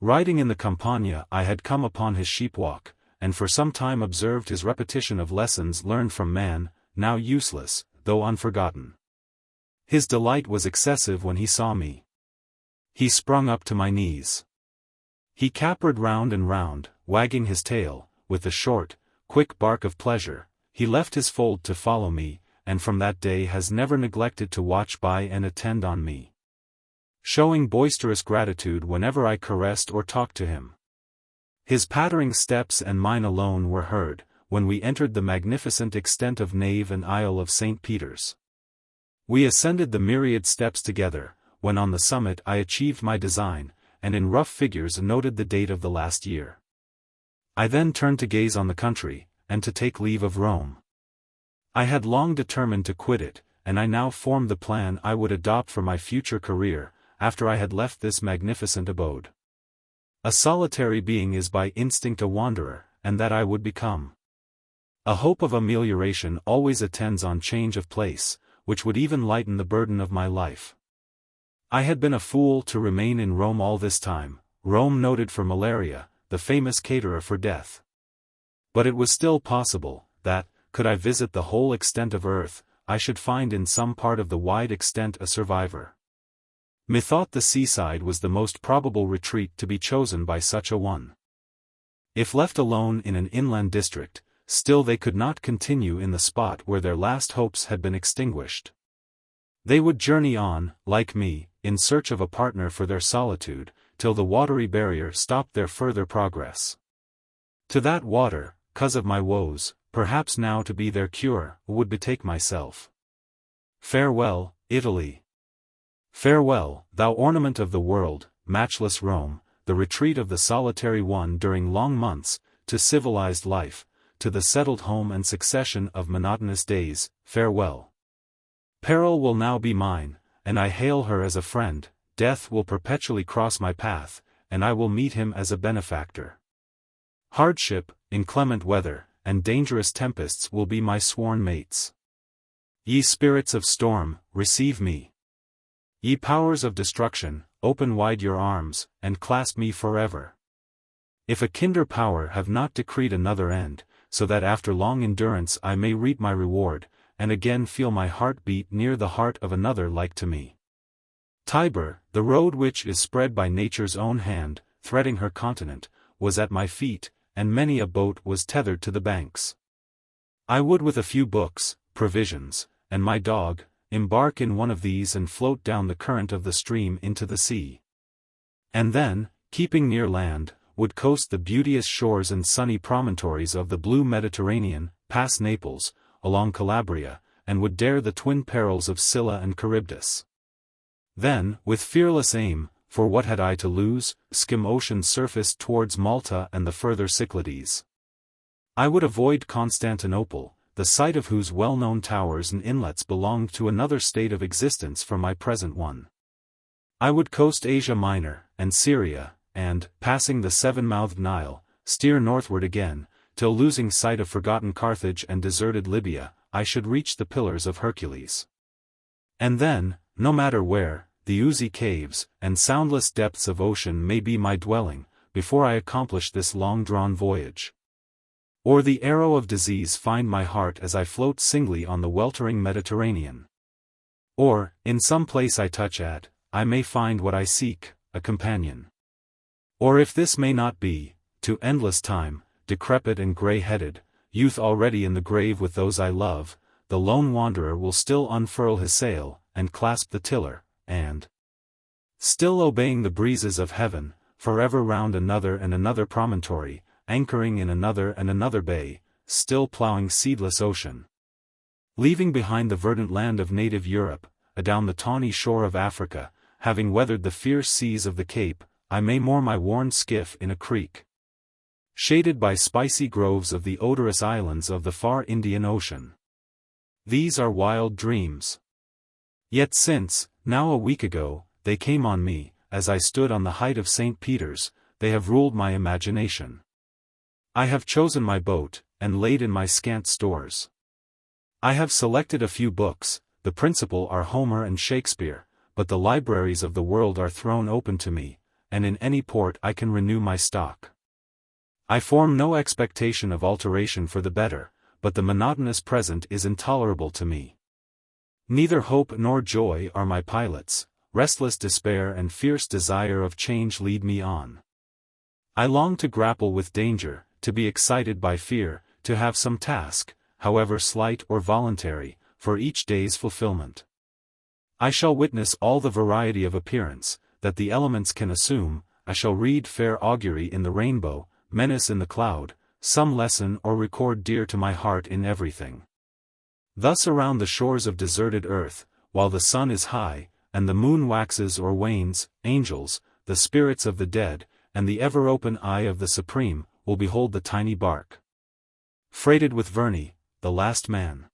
Riding in the Campagna I had come upon his sheepwalk, and for some time observed his repetition of lessons learned from man, now useless, though unforgotten. His delight was excessive when he saw me. He sprung up to my knees. He capered round and round, wagging his tail, with the short, quick bark of pleasure. He left his fold to follow me, and from that day has never neglected to watch by and attend on me, showing boisterous gratitude whenever I caressed or talked to him. His pattering steps and mine alone were heard, when we entered the magnificent extent of nave and aisle of St. Peter's. We ascended the myriad steps together, when on the summit I achieved my design, and in rough figures noted the date of the last year. I then turned to gaze on the country, and to take leave of Rome. I had long determined to quit it, and I now formed the plan I would adopt for my future career, after I had left this magnificent abode. A solitary being is by instinct a wanderer, and that I would become. A hope of amelioration always attends on change of place, which would even lighten the burden of my life. I had been a fool to remain in Rome all this time, Rome noted for malaria, the famous caterer for death. But it was still possible, that, could I visit the whole extent of earth, I should find in some part of the wide extent a survivor. Methought the seaside was the most probable retreat to be chosen by such a one. If left alone in an inland district, still they could not continue in the spot where their last hopes had been extinguished. They would journey on, like me, in search of a partner for their solitude, till the watery barrier stopped their further progress. To that water, 'cause of my woes, perhaps now to be their cure, would betake myself. Farewell, Italy. Farewell, thou ornament of the world, matchless Rome, the retreat of the solitary one during long months, to civilized life, to the settled home and succession of monotonous days, farewell. Peril will now be mine, and I hail her as a friend. Death will perpetually cross my path, and I will meet him as a benefactor. Hardship, inclement weather, and dangerous tempests will be my sworn mates. Ye spirits of storm, receive me. Ye powers of destruction, open wide your arms, and clasp me forever. If a kinder power have not decreed another end, so that after long endurance I may reap my reward, and again feel my heart beat near the heart of another like to me. Tiber, the road which is spread by nature's own hand, threading her continent, was at my feet, and many a boat was tethered to the banks. I would with a few books, provisions, and my dog, embark in one of these and float down the current of the stream into the sea. And then, keeping near land, would coast the beauteous shores and sunny promontories of the blue Mediterranean, pass Naples, along Calabria, and would dare the twin perils of Scylla and Charybdis. Then, with fearless aim, for what had I to lose, skim ocean's surface towards Malta and the further Cyclades. I would avoid Constantinople, the site of whose well-known towers and inlets belonged to another state of existence from my present one. I would coast Asia Minor, and Syria, and, passing the seven-mouthed Nile, steer northward again, till losing sight of forgotten Carthage and deserted Libya, I should reach the Pillars of Hercules. And then, no matter where, the oozy caves, and soundless depths of ocean may be my dwelling, before I accomplish this long-drawn voyage. Or the arrow of disease find my heart as I float singly on the weltering Mediterranean. Or, in some place I touch at, I may find what I seek, a companion. Or if this may not be, to endless time, decrepit and grey-headed, youth already in the grave with those I love, the lone wanderer will still unfurl his sail, and clasp the tiller, and, still obeying the breezes of heaven, forever round another and another promontory, anchoring in another and another bay, still ploughing seedless ocean. Leaving behind the verdant land of native Europe, adown the tawny shore of Africa, having weathered the fierce seas of the Cape, I may moor my worn skiff in a creek, shaded by spicy groves of the odorous islands of the far Indian Ocean. These are wild dreams. Yet since, now a week ago, they came on me, as I stood on the height of St. Peter's, they have ruled my imagination. I have chosen my boat, and laid in my scant stores. I have selected a few books, the principal are Homer and Shakespeare, but the libraries of the world are thrown open to me, and in any port I can renew my stock. I form no expectation of alteration for the better, but the monotonous present is intolerable to me. Neither hope nor joy are my pilots, restless despair and fierce desire of change lead me on. I long to grapple with danger, to be excited by fear, to have some task, however slight or voluntary, for each day's fulfillment. I shall witness all the variety of appearance that the elements can assume, I shall read fair augury in the rainbow, menace in the cloud, some lesson or record dear to my heart in everything. Thus around the shores of deserted earth, while the sun is high, and the moon waxes or wanes, angels, the spirits of the dead, and the ever-open eye of the Supreme, will behold the tiny bark, freighted with Verney, the last man.